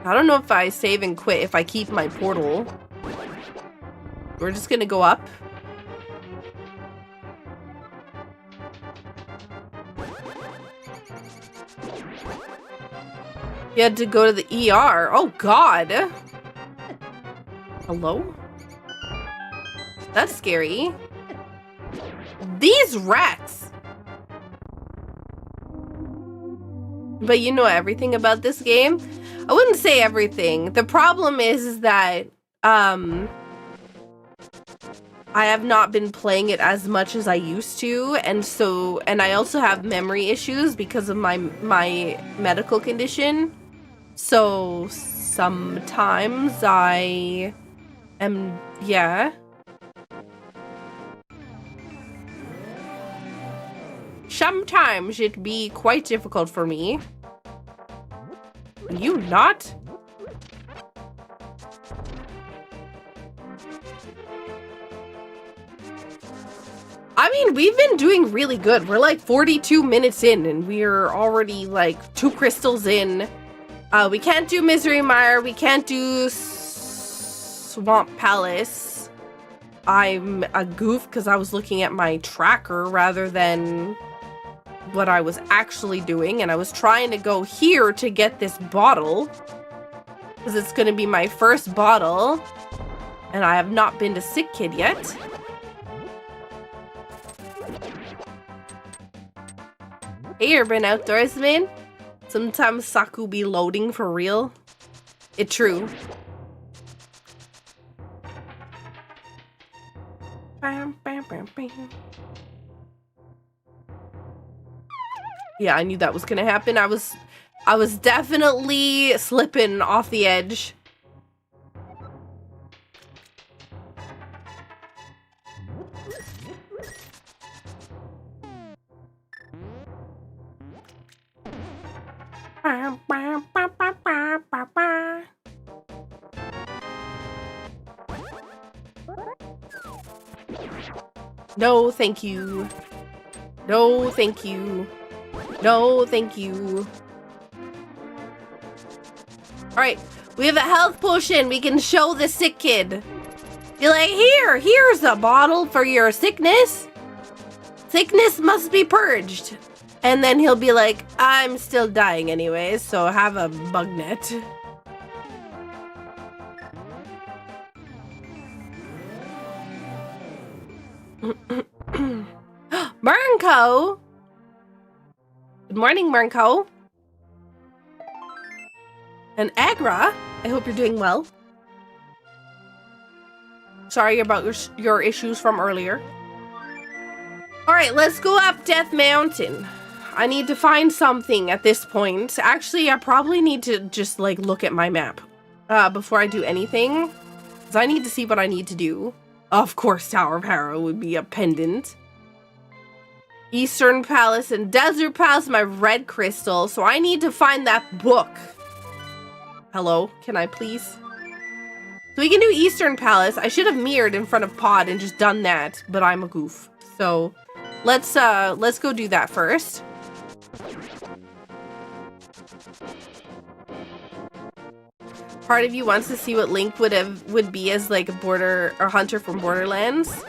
I don't know if I save and quit if I keep my portal. We're just gonna go up. You had to go to the ER. Oh, God. Hello? That's scary. These rats. But you know everything about this game? I wouldn't say everything. The problem is that, I have not been playing it as much as I used to, and I also have memory issues because of my medical condition. So sometimes I am, yeah. Sometimes it be quite difficult for me. You not? I mean, we've been doing really good. We're like 42 minutes in and we're already like 2 crystals in. We can't do Misery Mire. We can't do Swamp Palace. I'm a goof because I was looking at my tracker rather than what I was actually doing. And I was trying to go here to get this bottle because it's going to be my first bottle. And I have not been to Sick Kid yet. Hey, Urban Outdoorsman. Sometimes Saku be loading for real. It's true. Bam, bam, bam, bam. Yeah, I knew that was gonna happen. I was definitely slipping off the edge. No, thank you. No, thank you. No, thank you. Alright, we have a health potion. We can show the sick kid. Be like, here's a bottle for your sickness. Sickness must be purged. And then he'll be like, I'm still dying anyway, so have a bug net. Mernko! Good morning, Mernko. And Agra, I hope you're doing well. Sorry about your issues from earlier. Alright, let's go up Death Mountain. I need to find something at this point. Actually, I probably need to just, like, look at my map before I do anything. Because I need to see what I need to do. Of course, Tower of Harrow would be a pendant. Eastern Palace and Desert Palace, my red crystal. So I need to find that book. Hello, can I please? So we can do Eastern Palace. I should have mirrored in front of Pod and just done that, but I'm a goof. So let's go do that first. Part of you wants to see what Link would be as like a border or hunter from Borderlands.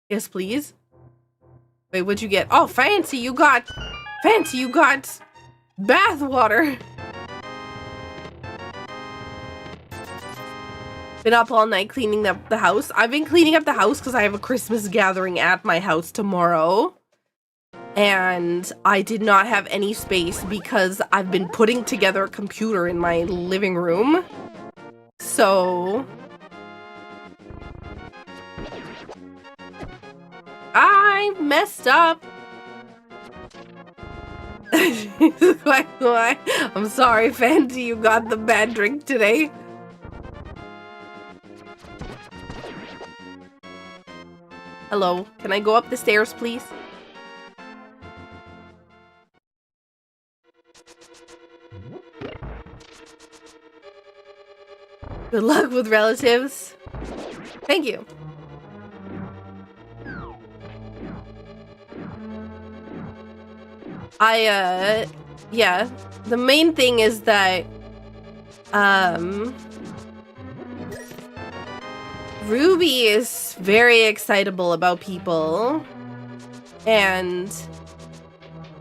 Yes, please. Wait, what'd you get? Oh, fancy, you got bath water. Been up all night cleaning up the house. I've been cleaning up the house because I have a Christmas gathering at my house tomorrow. And I did not have any space because I've been putting together a computer in my living room. So I messed up. I'm sorry, Fancy, you got the bad drink today. Hello, can I go up the stairs, please? Good luck with relatives. Thank you. Yeah, the main thing is that, Ruby is very excitable about people, and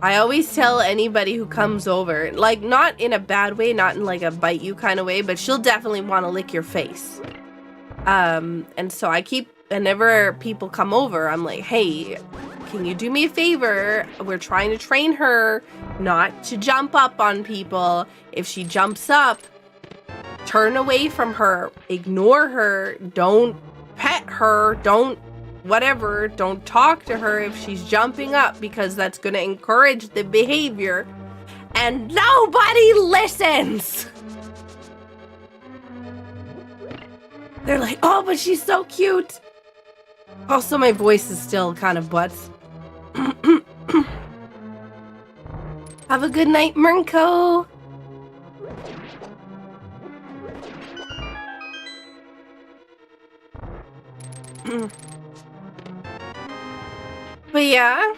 I always tell anybody who comes over, like, not in a bad way, not in like a bite you kind of way, but she'll definitely want to lick your face. And so I keep, whenever people come over, I'm like, hey, can you do me a favor? We're trying to train her not to jump up on people. If she jumps up, turn away from her, ignore her, don't pet her, don't whatever, don't talk to her if she's jumping up, because that's going to encourage the behavior. And nobody listens! They're like, oh, but she's so cute! Also, my voice is still kind of butts. Have a good night, Mernko! But yeah.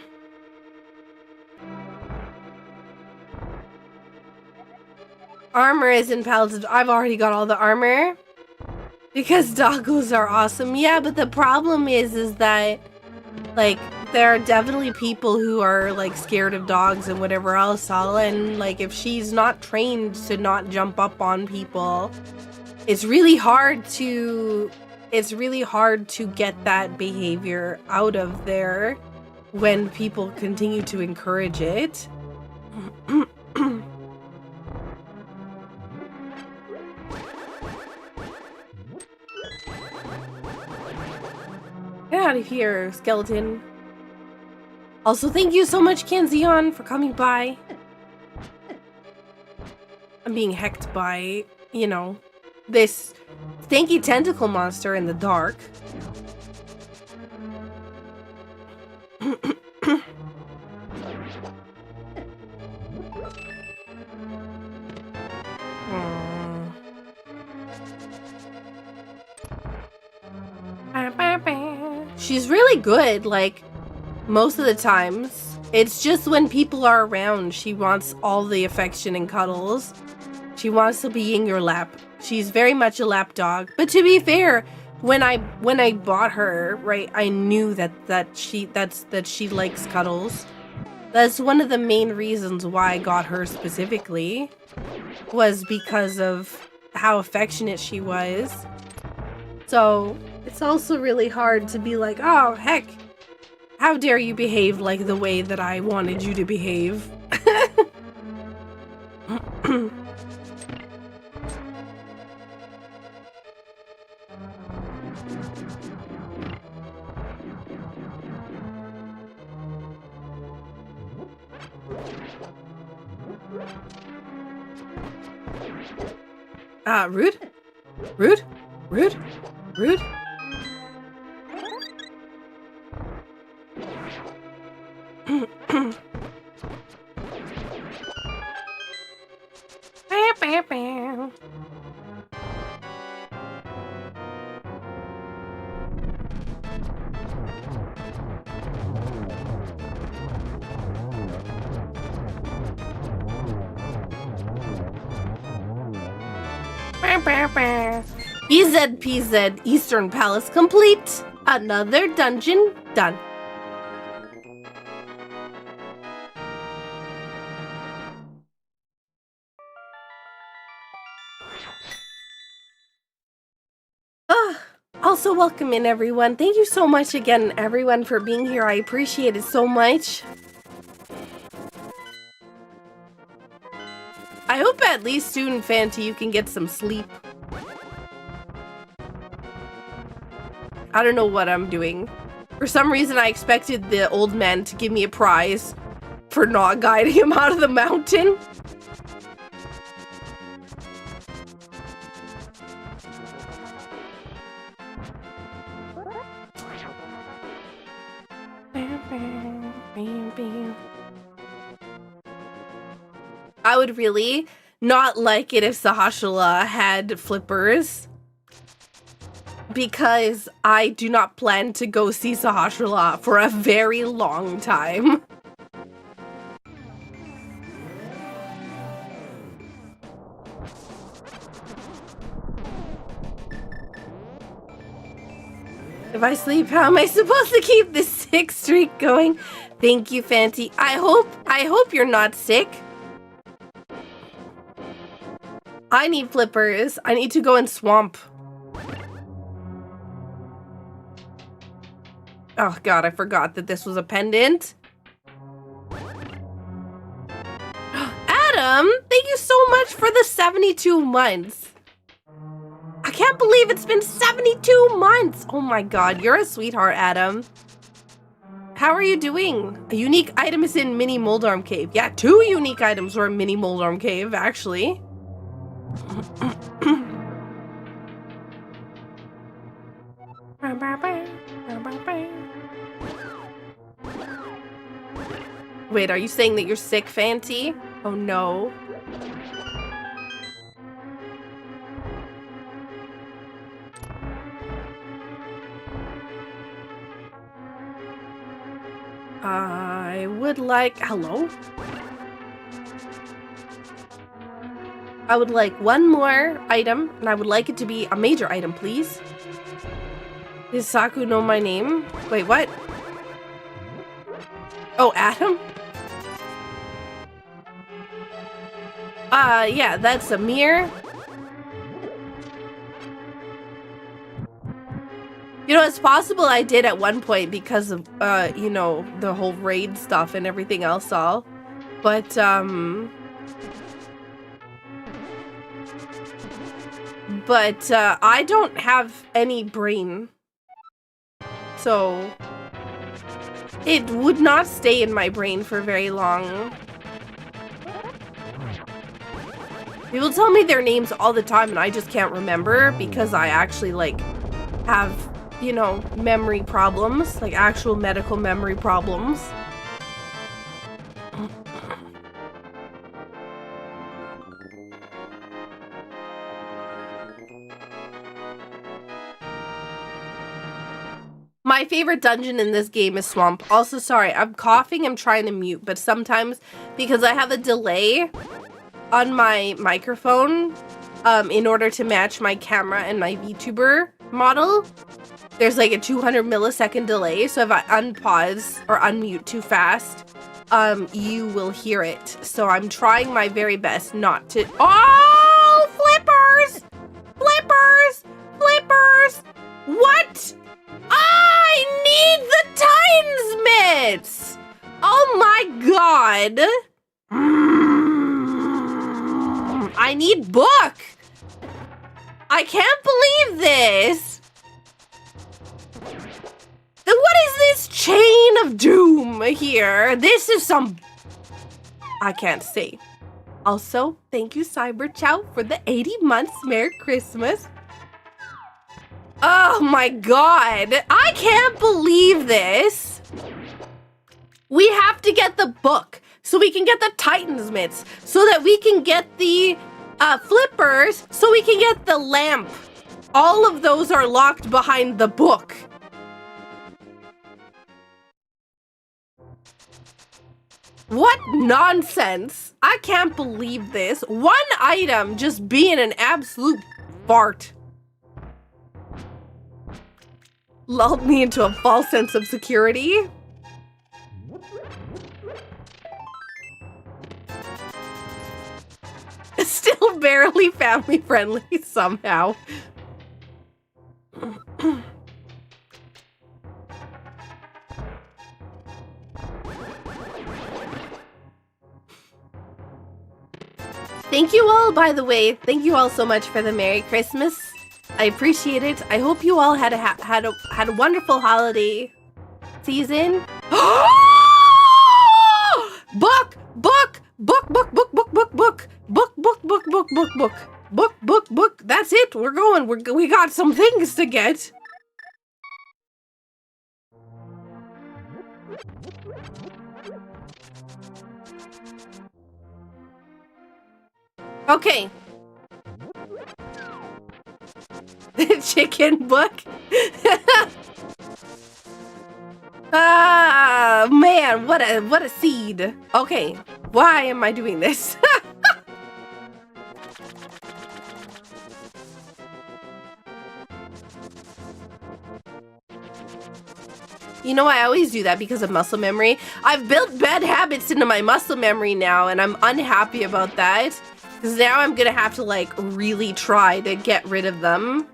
Armor is in pallets. I've already got all the armor. Because doggos are awesome. Yeah, but the problem is that, like, there are definitely people who are, like, scared of dogs and whatever else. And, like, if she's not trained to not jump up on people, it's really hard to get that behavior out of there when people continue to encourage it. Get out of here, skeleton. Also, thank you so much, Kanzion, for coming by. I'm being hecked by, you know, this stanky tentacle monster in the dark. She's really good, like, most of the times. It's just when people are around, she wants all the affection and cuddles. She wants to be in your lap. She's very much a lap dog. But to be fair, when I bought her, right, I knew that she likes cuddles. That's one of the main reasons why I got her specifically, was because of how affectionate she was. So it's also really hard to be like, oh, heck, how dare you behave like the way that I wanted you to behave. Rude? Rude? Rude? Rude? PZ, Eastern Palace complete. Another dungeon done. Also welcome in, everyone. Thank you so much again, everyone, for being here. I appreciate it so much. I hope at least soon, Fanty, you can get some sleep. I don't know what I'm doing. For some reason, I expected the old man to give me a prize for not guiding him out of the mountain. I would really not like it if Sahashala had flippers, because I do not plan to go see Sahashala for a very long time. If I sleep, how am I supposed to keep this sick streak going? Thank you, Fanty. I hope you're not sick. I need flippers. I need to go in swamp. Oh god, I forgot that this was a pendant. Adam, thank you so much for the 72 months. I can't believe it's been 72 months. Oh my god, you're a sweetheart, Adam. How are you doing? A unique item is in Mini Moldarm Cave. Yeah, 2 unique items were in Mini Moldarm Cave, actually. Wait, are you saying that you're sick, Fanty? Oh no. I would like... Hello? I would like one more item, and I would like it to be a major item, please. Does Saku know my name? Wait, what? Oh, Adam? Yeah, that's a mirror. You know, it's possible I did at one point because of, you know, the whole raid stuff and everything else all. But, I don't have any brain. So, it would not stay in my brain for very long. People tell me their names all the time and I just can't remember because I actually, like, have, you know, memory problems, like actual medical memory problems. My favorite dungeon in this game is Swamp. Also, sorry, I'm coughing. I'm trying to mute, but sometimes because I have a delay on my microphone in order to match my camera and my VTuber model, there's like a 200 millisecond delay. So if I unpause or unmute too fast, you will hear it. So I'm trying my very best not to. Oh, flippers! Flippers! Flippers! What? I need the Titans mitts! Oh my god! I need book! I can't believe this! Then what is this chain of doom here? This is some... I can't say. Also, thank you Cyber Chow for the 80 months. Merry Christmas. Oh my god! I can't believe this! We have to get the book so we can get the Titans mitts, so that we can get the flippers, so we can get the lamp. All of those are locked behind the book. What nonsense! I can't believe this. One item just being an absolute fart. Lulled me into a false sense of security. Still barely family friendly somehow. Thank you all, by the way. Thank you all so much for the Merry Christmas. I appreciate it. I hope you all had a wonderful holiday season. Book, book, book, book, book, book, book, book, book, book, book, book, book, book, book, book, book. That's it. We're going. We got some things to get. Okay. Chicken book. Ah, man, what a seed. Okay, why am I doing this? You know, I always do that because of muscle memory. I've built bad habits into my muscle memory now, and I'm unhappy about that. Because now I'm gonna have to, like, really try to get rid of them.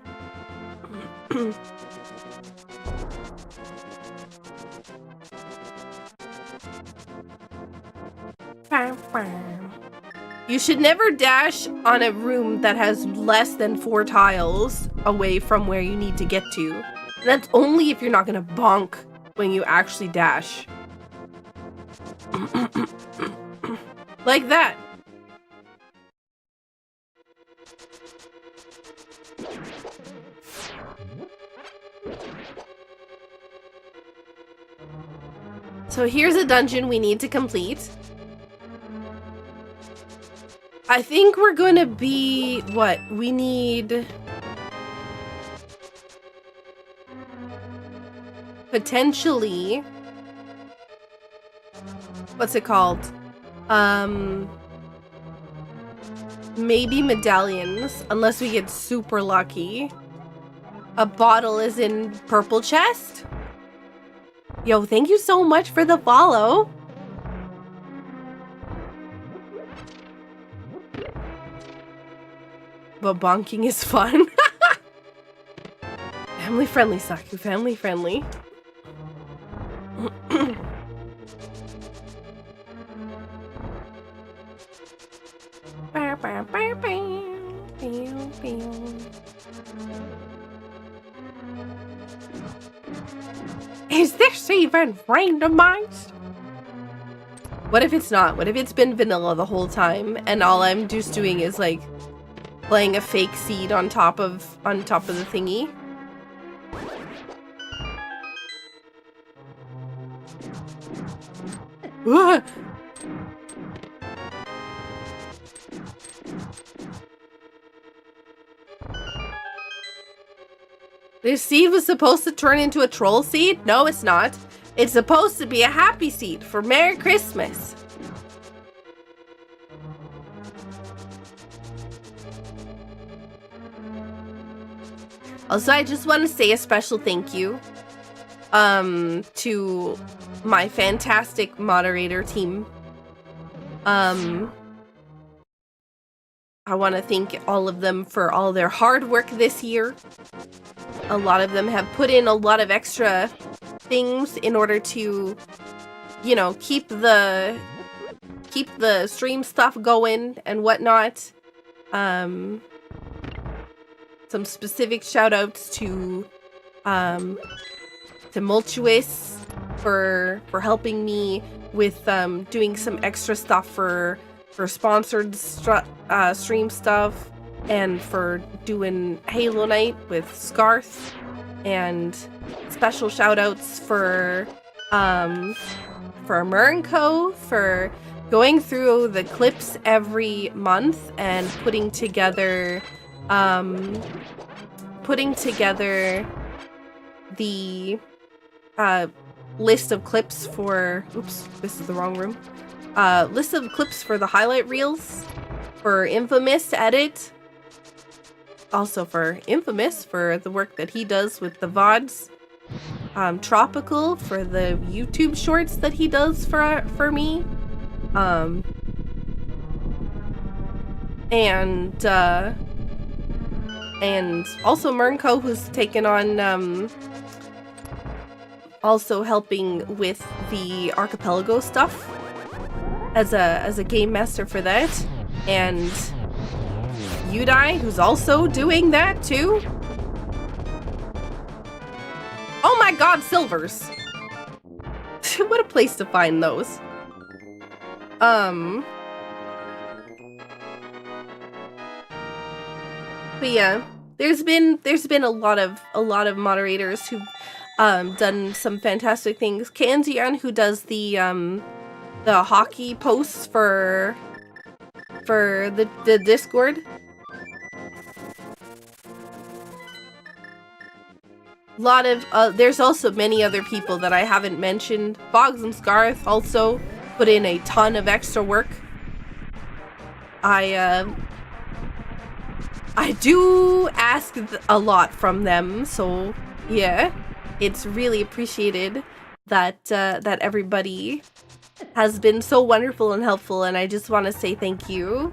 You should never dash on a room that has less than 4 tiles away from where you need to get to. And that's only if you're not gonna bonk when you actually dash. Like that. So here's a dungeon we need to complete. I think we're going to be... what? We need... potentially... what's it called? Maybe medallions, unless we get super lucky. A bottle is in purple chest. Yo, thank you so much for the follow. But bonking is fun. Family friendly, Saku. Family friendly. Is this even randomized? What if it's not? What if it's been vanilla the whole time and all I'm just doing is like playing a fake seed on top of the thingy? This seed was supposed to turn into a troll seed? No, it's not. It's supposed to be a happy seed for Merry Christmas. Also, I just want to say a special thank you to my fantastic moderator team. I want to thank all of them for all their hard work this year. A lot of them have put in a lot of extra things in order to, you know, keep the stream stuff going and whatnot. Some specific shout outs to Tumultuous for helping me with doing some extra stuff for sponsored stream stuff, and for doing Halo Night with Scarth, and special shout outs for Mernco for going through the clips every month and putting together the list of clips for, oops, this is the wrong room. List of clips for the highlight reels, for Infamous to edit. Also for Infamous for the work that he does with the VODs. Tropical for the YouTube shorts that he does for me. And also Mernco, who's taken on also helping with the Archipelago stuff as a game master for that, and Udai, who's also doing that too. Oh my god, silvers! What a place to find those. But yeah, there's been a lot of moderators who've done some fantastic things. Kanzian, who does the hockey posts for the Discord. Lot of there's also many other people that I haven't mentioned. Boggs and Scarth also put in a ton of extra work. I do ask a lot from them, so yeah, it's really appreciated that that everybody has been so wonderful and helpful, and I just want to say thank you.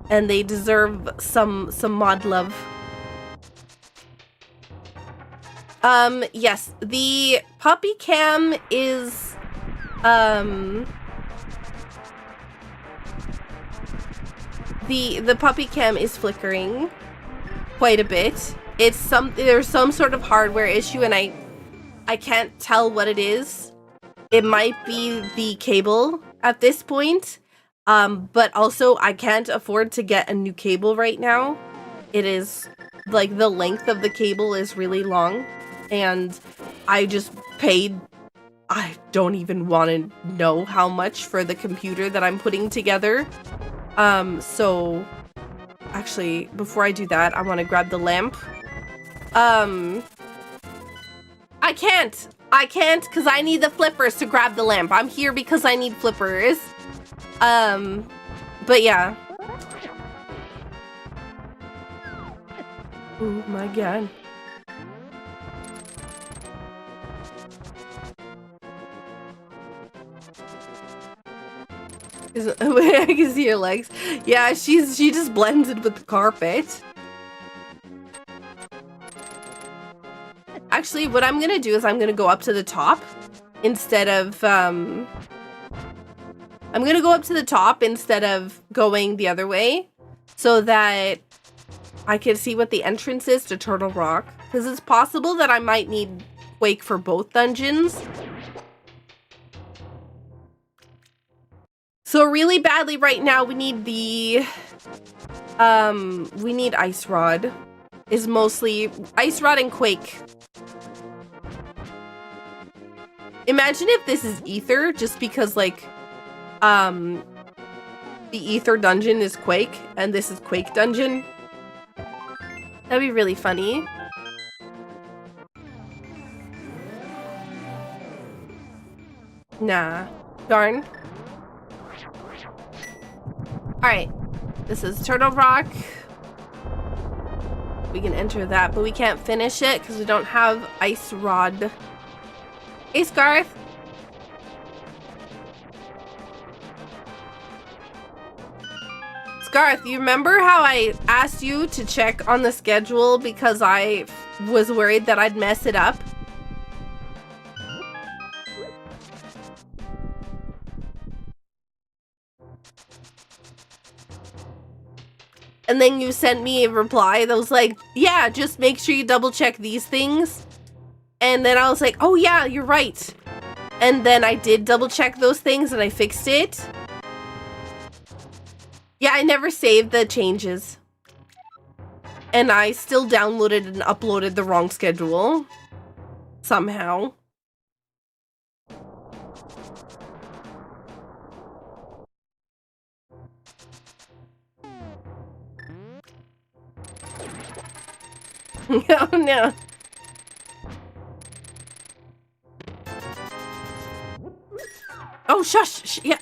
And they deserve some mod love. Yes, the puppy cam is the puppy cam is flickering quite a bit. There's some sort of hardware issue, and I can't tell what it is. It might be the cable at this point, but also I can't afford to get a new cable right now. It is like the length of the cable is really long, and I just paid, I don't even want to know how much for the computer that I'm putting together. So actually, before I do that, I want to grab the lamp. I can't because I need the flippers to grab the lamp. I'm here because I need flippers. But yeah. Oh my god. I can see her legs. Yeah, she just blended with the carpet. Actually, what I'm gonna do is I'm gonna go up to the top instead of I'm gonna go up to the top instead of going the other way, so that I can see what the entrance is to Turtle Rock, because it's possible that I might need Quake for both dungeons. So really badly right now we need the we need Ice Rod. Is mostly Ice Rod and Quake. Imagine if this is Ether, just because like the Ether dungeon is Quake and this is Quake dungeon. That'd be really funny. Nah. Darn. Alright. This is Turtle Rock. We can enter that, but we can't finish it because we don't have Ice Rod. Hey, Scarth. Scarth, you remember how I asked you to check on the schedule because I was worried that I'd mess it up? And then you sent me a reply that was like, yeah, just make sure you double check these things. And then I was like, oh yeah, you're right. And then I did double check those things and I fixed it. Yeah, I never saved the changes. And I still downloaded and uploaded the wrong schedule. Somehow. Oh no. Oh, shush. Yeah.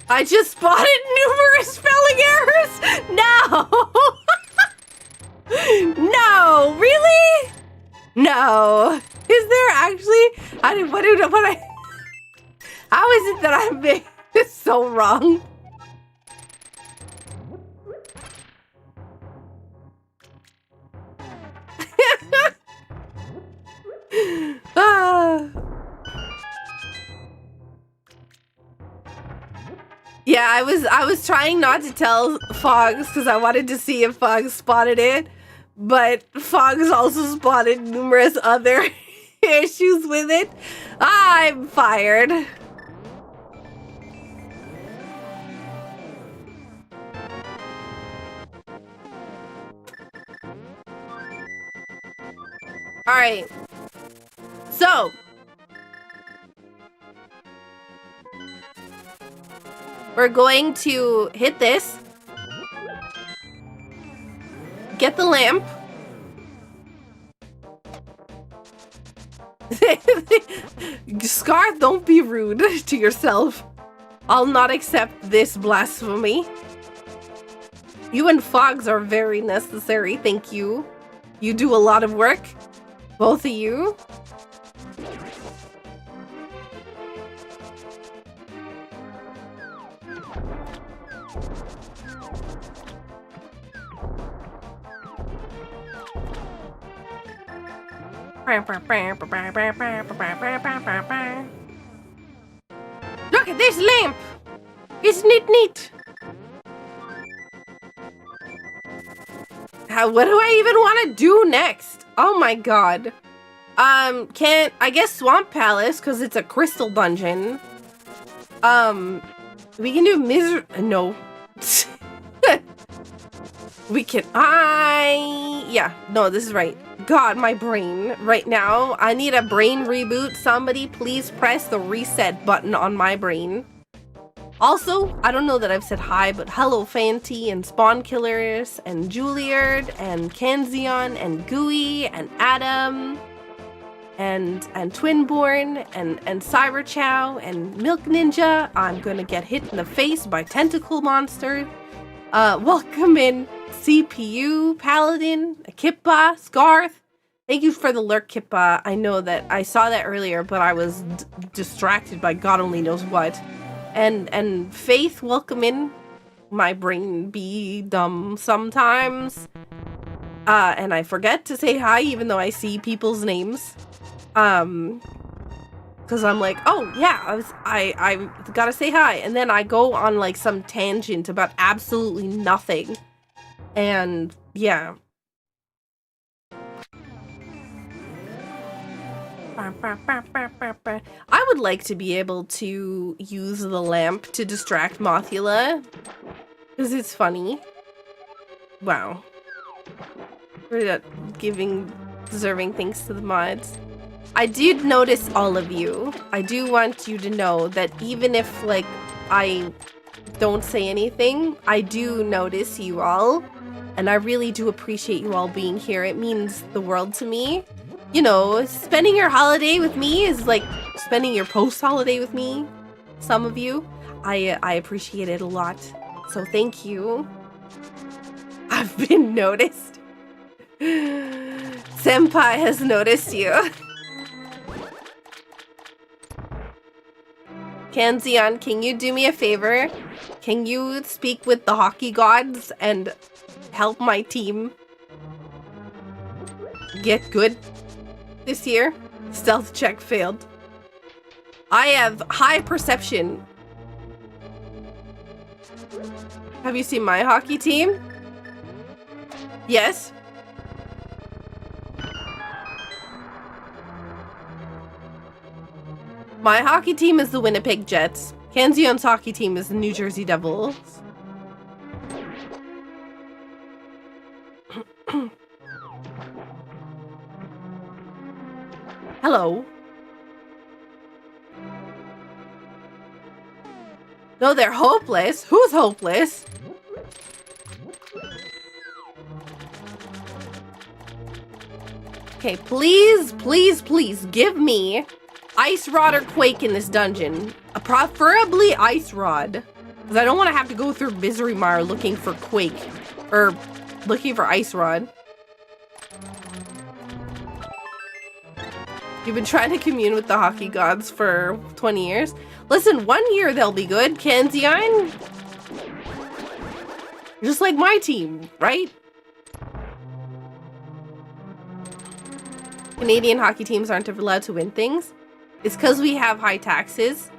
I just spotted numerous spelling errors. No. No, really? No. Is there actually? How is it that I'm being so wrong? Yeah, I was trying not to tell Fogs because I wanted to see if Fogs spotted it, but Fogs also spotted numerous other issues with it. I'm fired. All right. So, we're going to hit this, get the lamp. Scar, don't be rude to yourself. I'll not accept this blasphemy. You and Fogs are very necessary, thank you. You do a lot of work, both of you. Look at this lamp! Isn't it neat? What do I even want to do next? Oh my god. I guess Swamp Palace, because it's a crystal dungeon. We can do no. We can, yeah, no, this is right. God, my brain right now. I need a brain reboot. Somebody please press the reset button on my brain. Also, I don't know that I've said hi, but hello Fanty and Spawn Killers and Juilliard and Kanzion and Gooey and Adam and Twinborn and Cyberchow and Milk Ninja. I'm gonna get hit in the face by tentacle monster. Welcome in CPU, Paladin, Kippa, Scarth. Thank you for the lurk, Kippa. I know that I saw that earlier, but I was distracted by God only knows what. And Faith, welcome in. My brain be dumb sometimes. And I forget to say hi even though I see people's names. Cause I'm like, oh yeah, I gotta say hi. And then I go on like some tangent about absolutely nothing. And yeah. I would like to be able to use the lamp to distract Mothula. Because it's funny. Wow. We're deserving things to the mods. I did notice all of you. I do want you to know that even if, like, I don't say anything, I do notice you all. And I really do appreciate you all being here. It means the world to me. You know, spending your holiday with me is like spending your post-holiday with me. Some of you. I appreciate it a lot. So thank you. I've been noticed. Senpai has noticed you. Kanzion, can you do me a favor? Can you speak with the hockey gods and help my team get good this year? Stealth check failed. I have high perception. Have you seen my hockey team? Yes. My hockey team is the Winnipeg Jets. Kanzion's hockey team is the New Jersey Devils. Hello. No, they're hopeless. Who's hopeless? Okay, please, please, please give me Ice Rod or Quake in this dungeon. Preferably Ice Rod. Because I don't want to have to go through Misery Mire looking for Quake. Or looking for Ice Rod. You've been trying to commune with the hockey gods for 20 years. Listen, 1 year they'll be good. Kanzion. Just like my team, right? Canadian hockey teams aren't allowed to win things. It's because we have high taxes.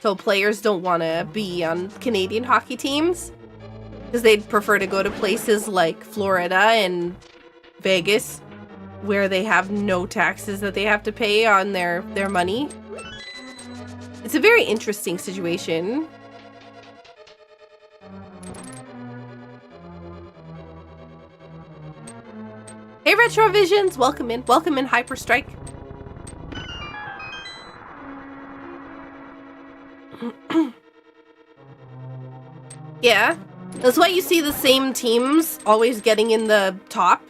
So players don't want to be on Canadian hockey teams. Because they'd prefer to go to places like Florida and Vegas, where they have no taxes that they have to pay on their money. It's a very interesting situation. Hey Retrovisions, welcome in Hyperstrike. Yeah, that's why you see the same teams always getting in the top.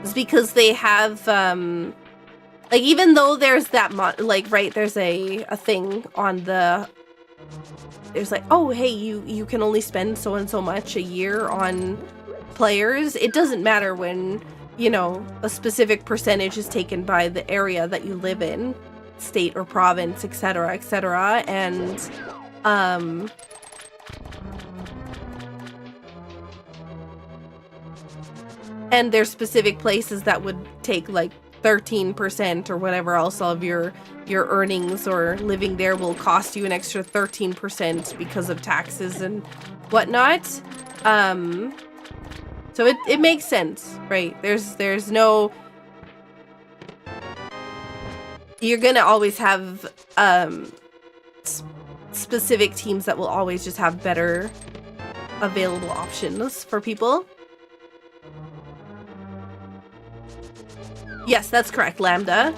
It's because they have, like, even though there's that, right, there's a thing on the, there's like, oh, hey, you can only spend so and so much a year on players. It doesn't matter when, you know, a specific percentage is taken by the area that you live in, state or province, etc., etc., and there's specific places that would take like 13% or whatever else of your earnings, or living there will cost you an extra 13% because of taxes and whatnot. So it makes sense, right? There's no... You're gonna always have specific teams that will always just have better available options for people. Yes, that's correct, Lambda.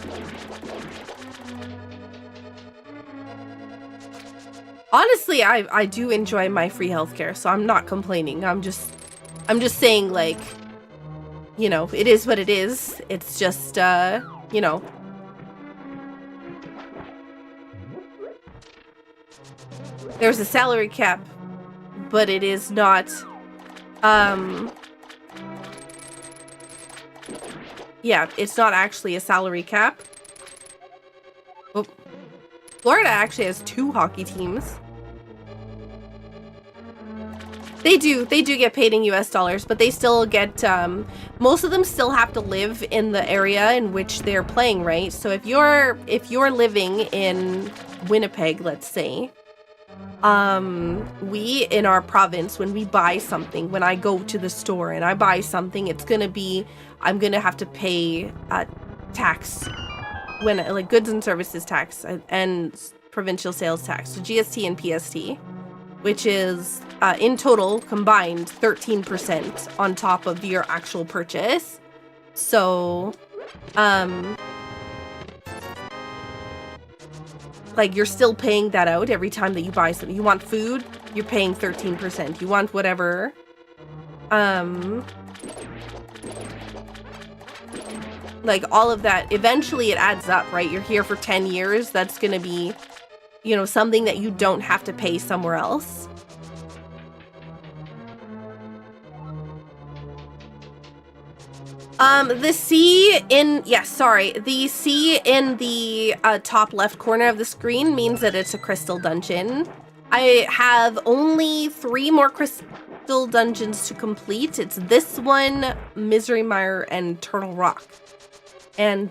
Honestly, I do enjoy my free healthcare, so I'm not complaining. I'm just saying, like, you know, it is what it is. It's just, you know. There's a salary cap, but it is not, yeah, it's not actually a salary cap. Oh. Florida actually has 2 hockey teams. They do get paid in US dollars, but they still get, most of them still have to live in the area in which they're playing, right? So if you're living in Winnipeg, let's say, we in our province, when we buy something, when I go to the store and I buy something, it's gonna be, I'm gonna have to pay tax, when, like, goods and services tax and provincial sales tax, so GST and PST, which is in total combined 13% on top of your actual purchase. So like, you're still paying that out every time that you buy something. You want food, you're paying 13%. You want whatever. Like all of that, eventually it adds up, right? You're here for 10 years. That's going to be, you know, something that you don't have to pay somewhere else. The C in, the C in the top left corner of the screen means that it's a crystal dungeon. I have only 3 more crystal dungeons to complete. It's this one, Misery Mire, and Turtle Rock. And,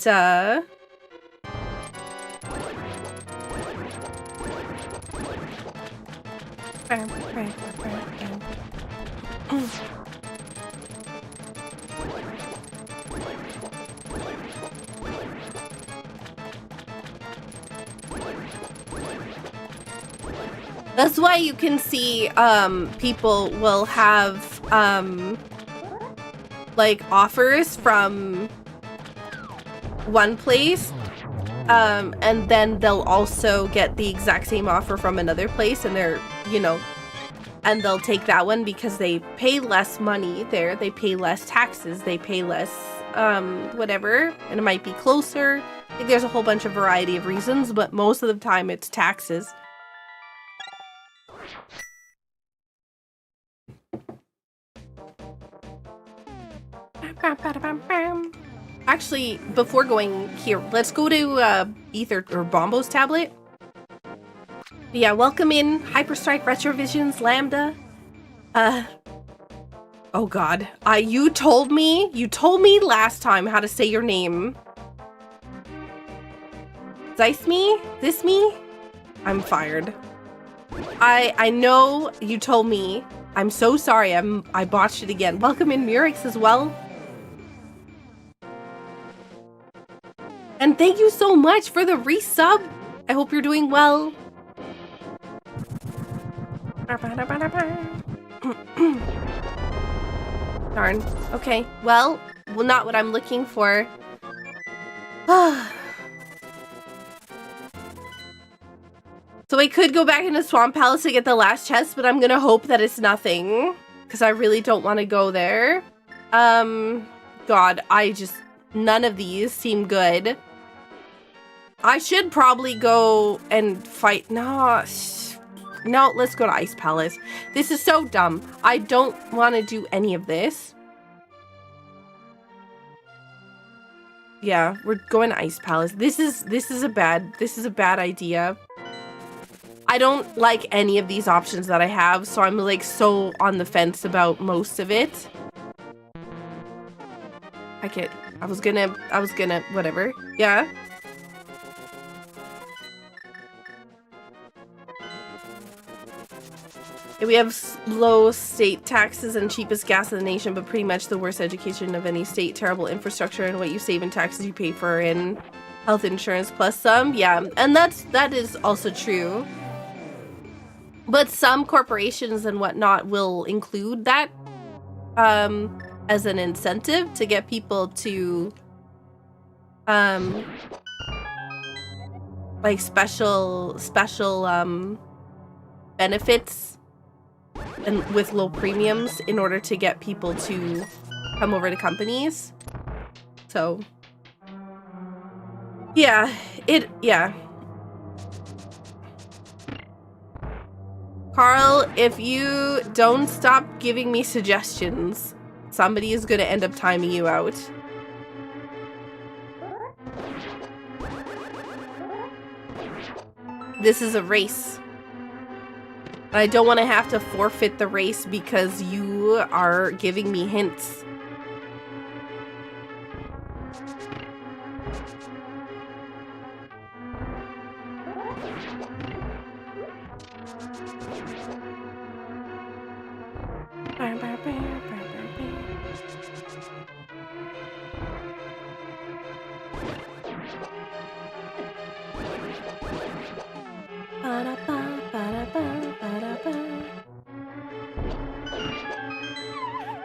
that's why you can see, people will have, like, offers from one place, and then they'll also get the exact same offer from another place, and they're, you know, and they'll take that one because they pay less money there, they pay less taxes, they pay less, whatever, and it might be closer. I think there's a whole bunch of variety of reasons, but most of the time it's taxes. Actually, before going here, let's go to Ether or Bombo's tablet. But yeah, welcome in Hyperstrike, Retrovisions, Lambda. Oh god, you told me last time how to say your name. Dice me? This me? I'm fired. I know you told me. I'm so sorry. I botched it again. Welcome in Murex as well. And thank you so much for the resub. I hope you're doing well. Darn. Okay. Well, not what I'm looking for. So I could go back into Swamp Palace to get the last chest, but I'm gonna hope that it's nothing, because I really don't want to go there. God, none of these seem good. I should probably go and fight. No, let's go to Ice Palace. This is so dumb. I don't want to do any of this. Yeah, we're going to Ice Palace. This is a bad idea. I don't like any of these options that I have, so I'm like so on the fence about most of it. I was gonna, whatever. Yeah. We have low state taxes and cheapest gas in the nation, but pretty much the worst education of any state, terrible infrastructure, and what you save in taxes you pay for in health insurance plus some. Yeah, and that is also true. But some corporations and whatnot will include that as an incentive to get people to like special benefits and with low premiums in order to get people to come over to companies. So yeah, Carl, if you don't stop giving me suggestions, somebody is going to end up timing you out. This is a race. I don't want to have to forfeit the race because you are giving me hints.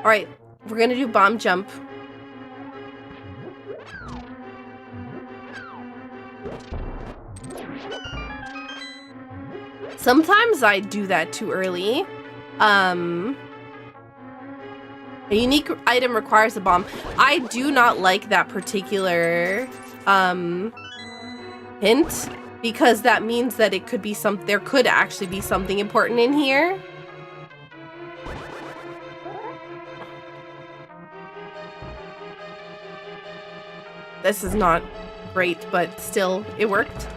All right, we're gonna do bomb jump. Sometimes I do that too early. A unique item requires a bomb. I do not like that particular hint, because that means that it could be there could actually be something important in here. This is not great, but still, it worked.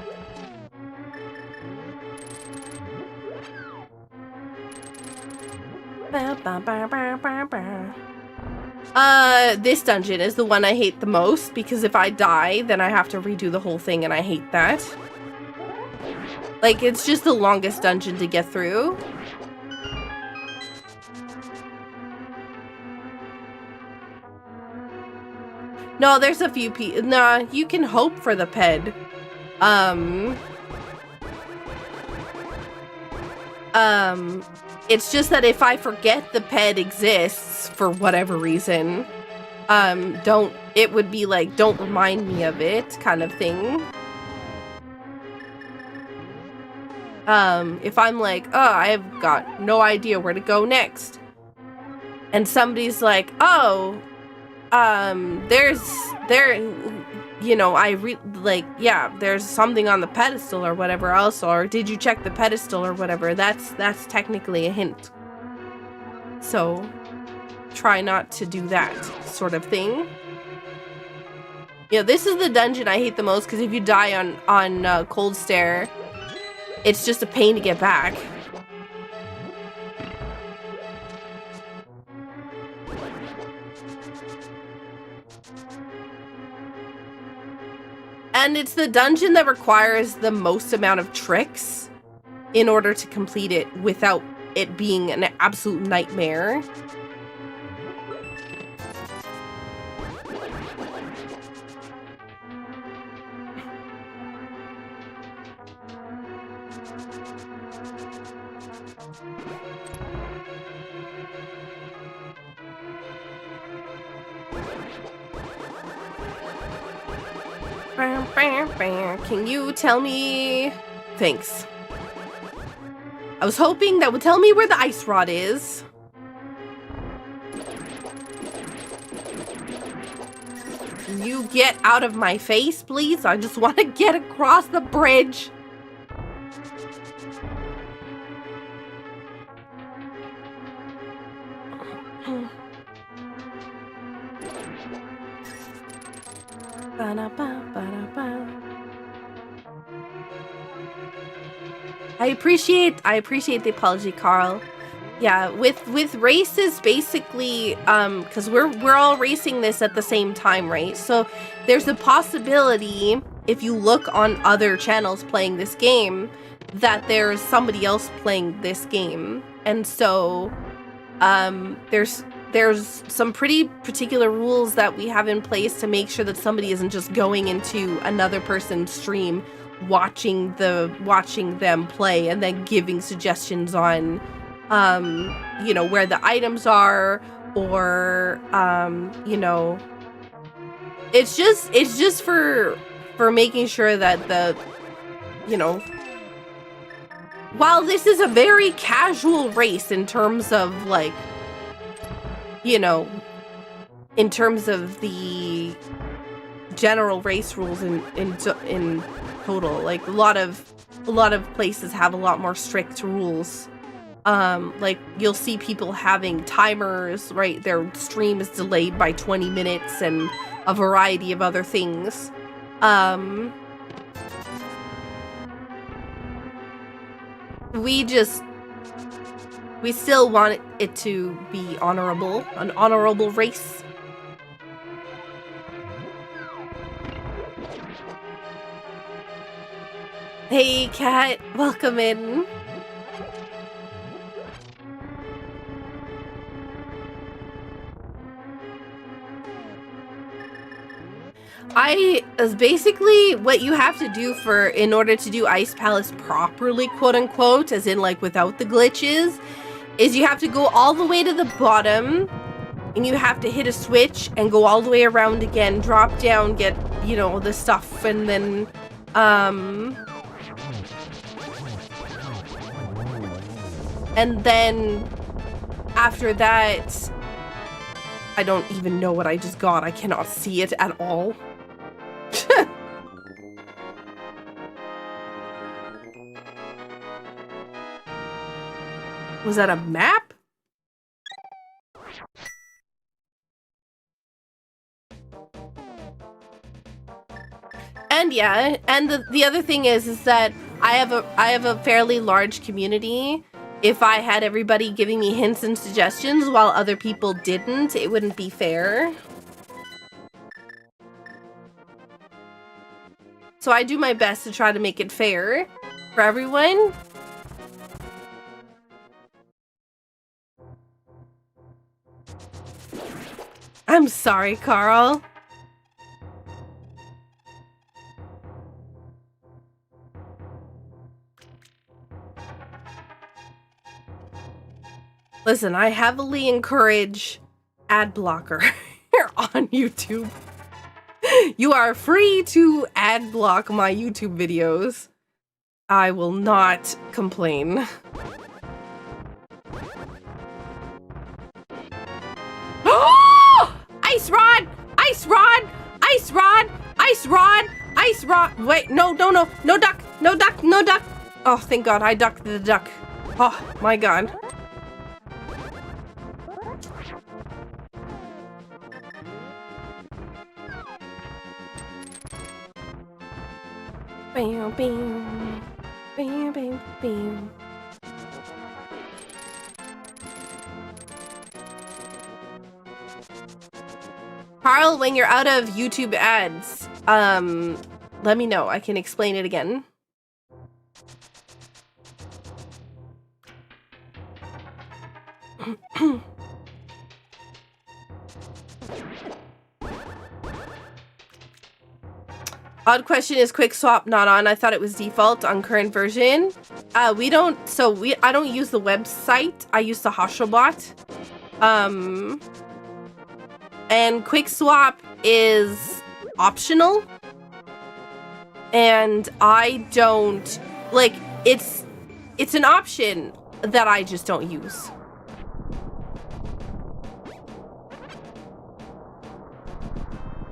This dungeon is the one I hate the most, because if I die, then I have to redo the whole thing, and I hate that. Like, it's just the longest dungeon to get through. No, there's a few nah, you can hope for the ped. It's just that if I forget the ped exists for whatever reason, it would be like, don't remind me of it kind of thing. If I'm like, oh, I've got no idea where to go next, and somebody's like, oh, there's something on the pedestal or whatever else, or did you check the pedestal or whatever, that's technically a hint. So try not to do that sort of thing. Yeah, this is the dungeon I hate the most, because if you die on Cold Stare, it's just a pain to get back. And it's the dungeon that requires the most amount of tricks in order to complete it without it being an absolute nightmare. Can you tell me? Thanks. I was hoping that would tell me where the ice rod is. Can you get out of my face, please? I just want to get across the bridge. I appreciate the apology, Carl. Yeah, with races, basically, because we're all racing this at the same time, right? So there's a possibility, if you look on other channels playing this game, that there's somebody else playing this game. And so there's some pretty particular rules that we have in place to make sure that somebody isn't just going into another person's stream, watching them play, and then giving suggestions on where the items are, or it's just for making sure that while this is a very casual race in terms of, like, in terms of the general race rules in total, like a lot of places have a lot more strict rules. Like, you'll see people having timers, right? Their stream is delayed by 20 minutes and a variety of other things. We still want it to be honorable, an honorable race. Hey, Kat, welcome in. Basically what you have to do in order to do Ice Palace properly, quote unquote, as in like without the glitches, is you have to go all the way to the bottom, and you have to hit a switch and go all the way around again, drop down, get, the stuff, and then, And then after that, I don't even know what I just got. I cannot see it at all. Was that a map? And yeah, and the other thing is that I have a fairly large community. If I had everybody giving me hints and suggestions while other people didn't, it wouldn't be fair. So I do my best to try to make it fair for everyone. I'm sorry, Carl. Listen, I heavily encourage ad blocker here on YouTube. You are free to ad block my YouTube videos. I will not complain. Oh! Ice rod! Ice rod! Ice rod! Ice rod! Ice rod! Wait, no, no, no, no duck! No duck! No duck! Oh, thank God, I ducked the duck. Oh, my God. Bam, bam, bam, bam, bam. Carl, when you're out of YouTube ads, let me know. I can explain it again. Odd question, is quick swap not on? I thought it was default on current version. I don't use the website. I use the Hasselbot. And quick swap is optional. And I don't, like, it's an option that I just don't use.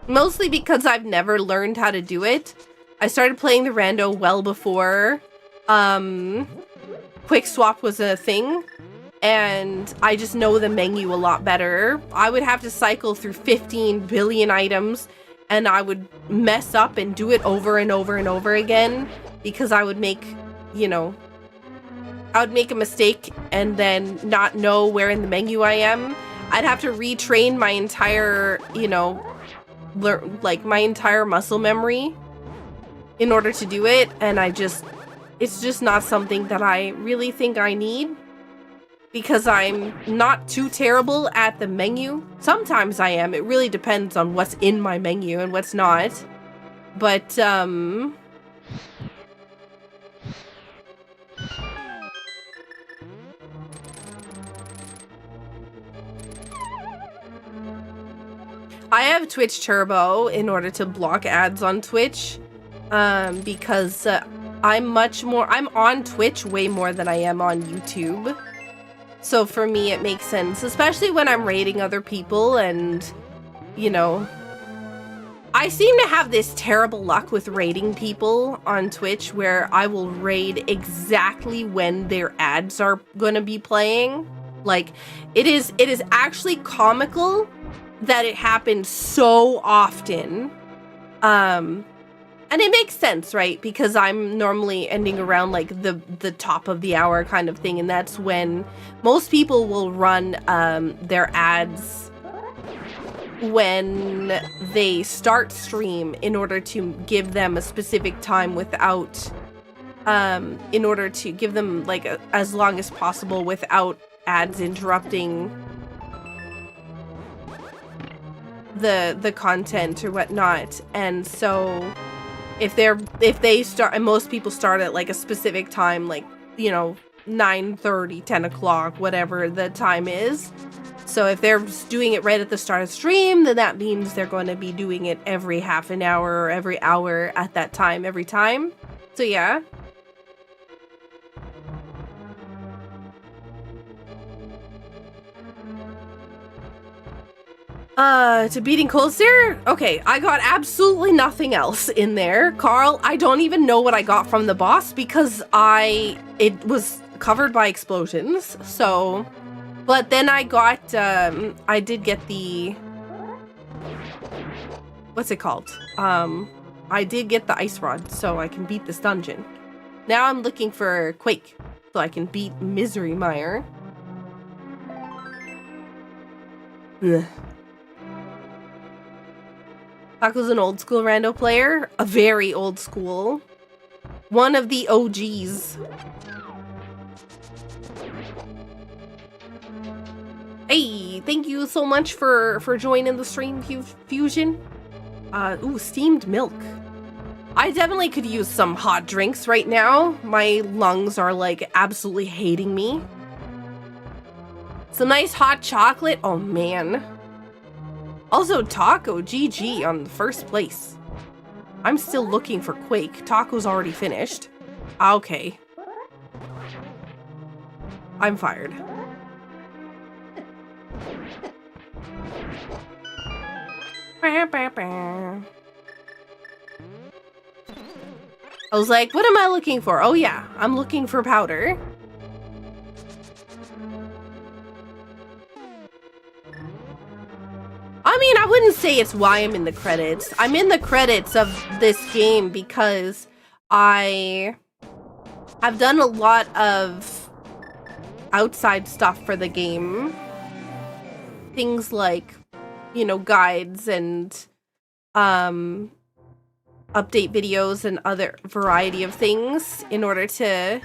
Mostly because I've never learned how to do it. I started playing the rando well before quick swap was a thing, and I just know the menu a lot better. I would have to cycle through 15 billion items, and I would mess up and do it over and over and over again because I would make, you know, I would make a mistake and then not know where in the menu I am. I'd have to retrain my entire, you know, like my entire muscle memory in order to do it, and it's just not something that I really think I need because I'm not too terrible at the menu. Sometimes I am. It really depends on what's in my menu and what's not. But I have Twitch Turbo in order to block ads on Twitch, because I'm on Twitch way more than I am on YouTube. So for me, it makes sense, especially when I'm raiding other people and, you know, I seem to have this terrible luck with raiding people on Twitch where I will raid exactly when their ads are gonna be playing. Like, it is actually comical that it happens so often. And it makes sense, right? Because I'm normally ending around like the top of the hour kind of thing, and that's when most people will run their ads when they start stream in order to give them a specific time without in order to give them like as long as possible without ads interrupting the content or whatnot. And so if they start, and most people start at like a specific time, like, you know, 9:30, 10 o'clock, whatever the time is. So if they're doing it right at the start of stream, then that means they're going to be doing it every half an hour or every hour at that time, every time. So yeah. To beating Coldsteer? Okay, I got absolutely nothing else in there. Carl, I don't even know what I got from the boss because it was covered by explosions, so... But then I got, I did get the... What's it called? I did get the ice rod, so I can beat this dungeon. Now I'm looking for Quake, so I can beat Misery Mire. Ugh. Taco's an old school rando player. A very old school. One of the OGs. Hey, thank you so much for joining the stream, Fusion. Ooh, steamed milk. I definitely could use some hot drinks right now. My lungs are like absolutely hating me. Some nice hot chocolate. Oh man. Also, Taco, GG on the first place. I'm still looking for Quake. Taco's already finished. Okay. I'm fired. I was like, what am I looking for? Oh yeah, I'm looking for powder. I mean, I wouldn't say it's why I'm in the credits. I'm in the credits of this game because I have done a lot of outside stuff for the game. Things like, you know, guides and update videos and other variety of things in order to,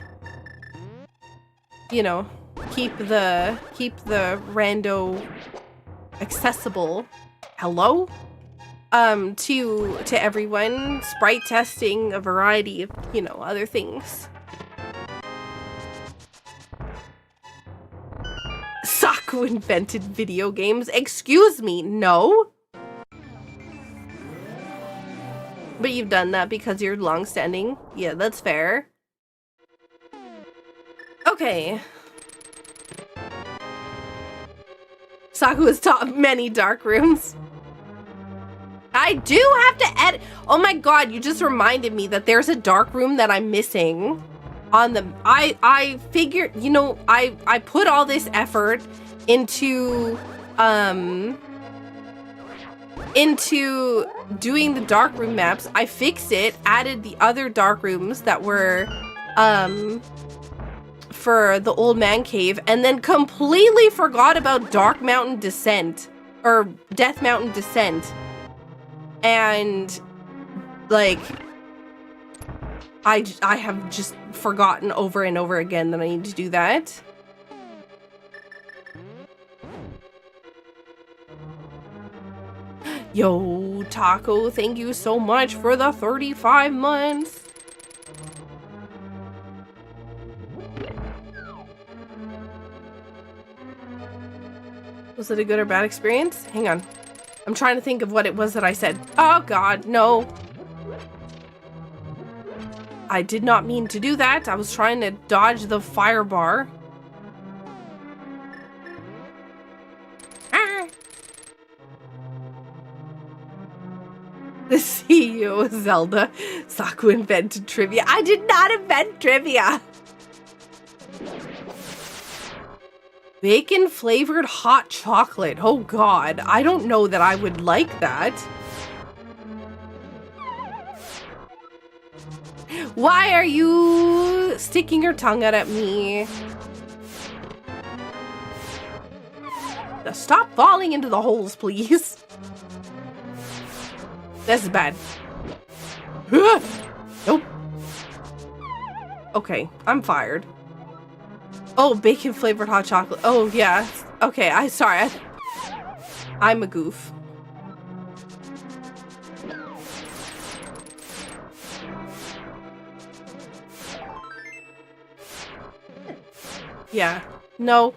you know, keep the rando accessible. Hello? To everyone. Sprite testing, a variety of, you know, other things. Saku invented video games. Excuse me, no? But you've done that because you're long-standing. Yeah, that's fair. Okay. Saku has taught many dark rooms. I do have to edit. Oh my god, you just reminded me that there's a dark room that I'm missing on the... I figured, you know, I put all this effort into doing the dark room maps. I fixed it, added the other dark rooms that were for the old man cave, and then completely forgot about Dark Mountain Descent or Death Mountain Descent. And like I have just forgotten over and over again that I need to do that. Yo, Taco, thank you so much for the 35 months. Was it a good or bad experience? Hang on. I'm trying to think of what it was that I said. Oh god, no. I did not mean to do that. I was trying to dodge the fire bar. Ah. The CEO of Zelda. Saku invented trivia. I did not invent trivia. Bacon flavored hot chocolate. Oh god, I don't know that I would like that. Why are you sticking your tongue out at me? Stop falling into the holes, please. This is bad. Nope. Okay, I'm fired. Oh, bacon flavored hot chocolate. Oh, yeah. Okay, I'm a goof. Yeah. No.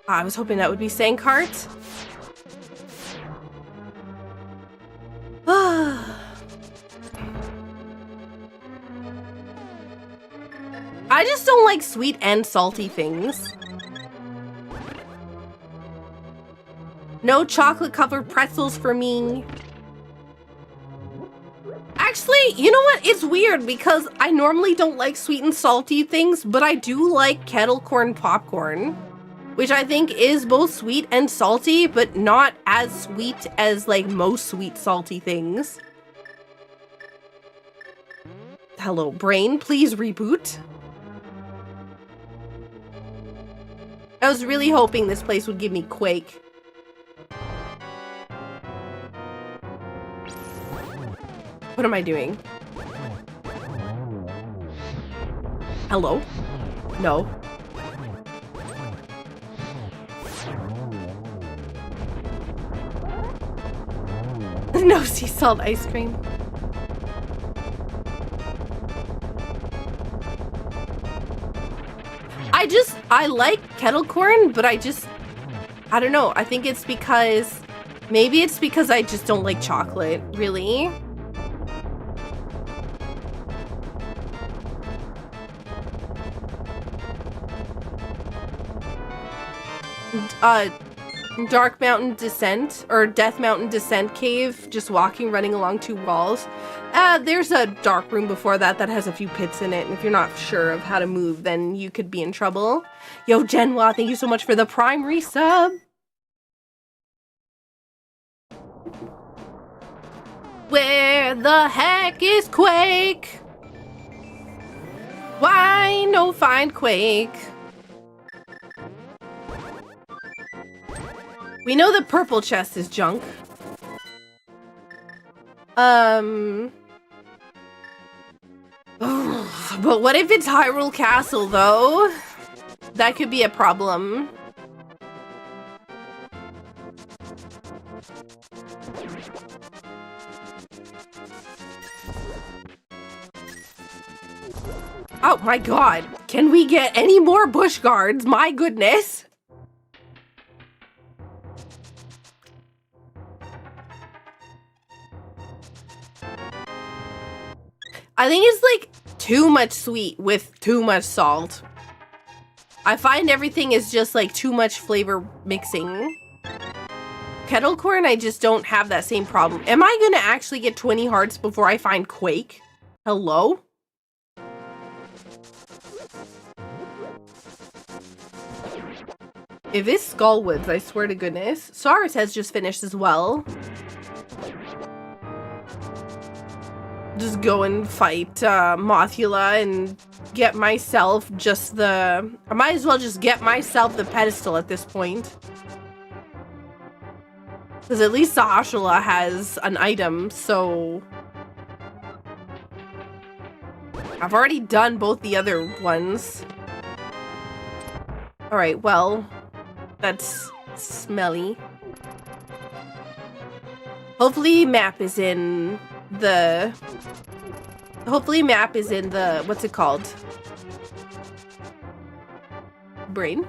I was hoping that would be Sandcart. I just don't like sweet and salty things. No chocolate-covered pretzels for me. Actually, you know what? It's weird because I normally don't like sweet and salty things, but I do like kettle corn popcorn, which I think is both sweet and salty, but not as sweet as like most sweet salty things. Hello, brain, please reboot. I was really hoping this place would give me Quake. What am I doing? Hello? No. No sea salt ice cream. I like kettle corn, but I don't know. I think it's because, maybe it's because I just don't like chocolate, really. Dark Mountain Descent, or Death Mountain Descent cave, just walking, running along 2 walls. There's a dark room before that that has a few pits in it, and if you're not sure of how to move, then you could be in trouble. Yo, Genwa, thank you so much for the Prime resub! Where the heck is Quake? Why no find Quake? We know the purple chest is junk. But what if it's Hyrule Castle, though? That could be a problem. Oh my god. Can we get any more bush guards? My goodness. I think it's like too much sweet with too much salt. I find everything is just like too much flavor mixing. Kettle corn, I just don't have that same problem. Am I gonna actually get 20 hearts before I find Quake? Hello? If it's Skullwoods, I swear to goodness. Saurus has just finished as well. Just go and fight Mothula and get myself just the... I might as well just get myself the pedestal at this point. Because at least Sahashala has an item, so... I've already done both the other ones. Alright, well... That's smelly. Hopefully map is in the... Hopefully map is in the... What's it called? Brain.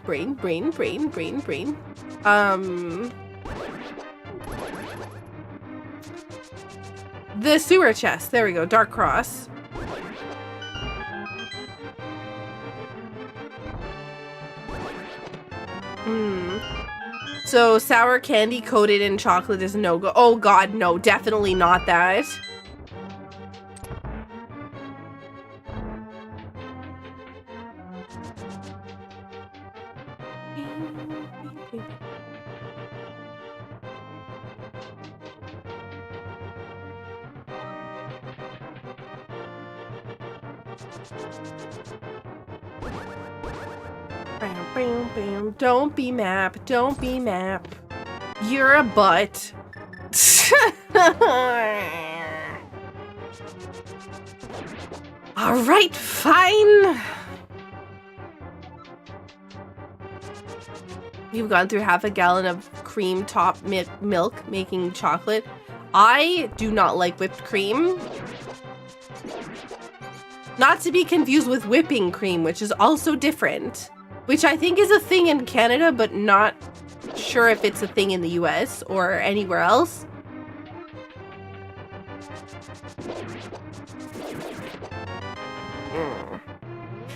The sewer chest. There we go. Dark Cross. So sour candy coated in chocolate is no-go. Oh god, no. Definitely not that. Don't be map. Don't be map. You're a butt. Alright, fine. You've gone through half a gallon of cream top milk making chocolate. I do not like whipped cream. Not to be confused with whipping cream, which is also different. Which I think is a thing in Canada, but not sure if it's a thing in the US or anywhere else.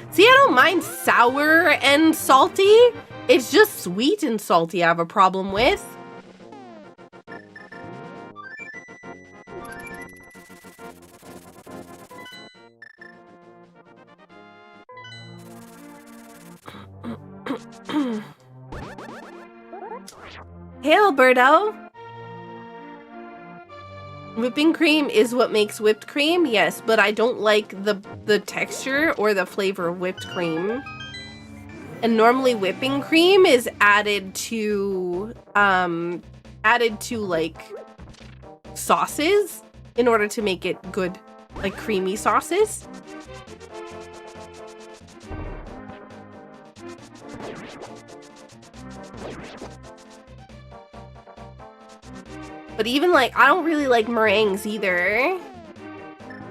See, I don't mind sour and salty. It's just sweet and salty I have a problem with. Hey, Alberto. Whipping cream is what makes whipped cream, yes, but I don't like the texture or the flavor of whipped cream. And normally whipping cream is added to like sauces in order to make it good, like creamy sauces. But even like, I don't really like meringues either.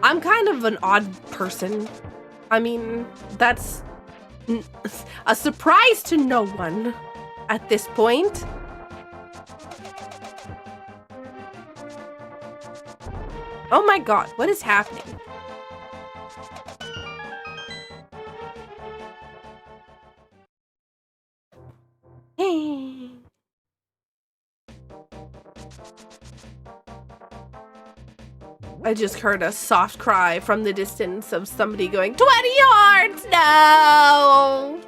I'm kind of an odd person. I mean, that's a surprise to no one at this point. Oh my god, what is happening? Hey. I just heard a soft cry from the distance of somebody going, 20 yards! No!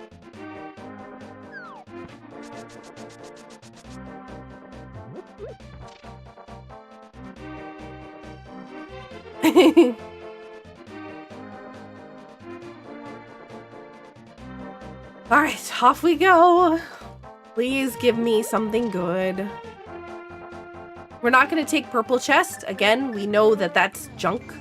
Alright, off we go. Please give me something good. We're not going to take purple chest. Again, we know that that's junk.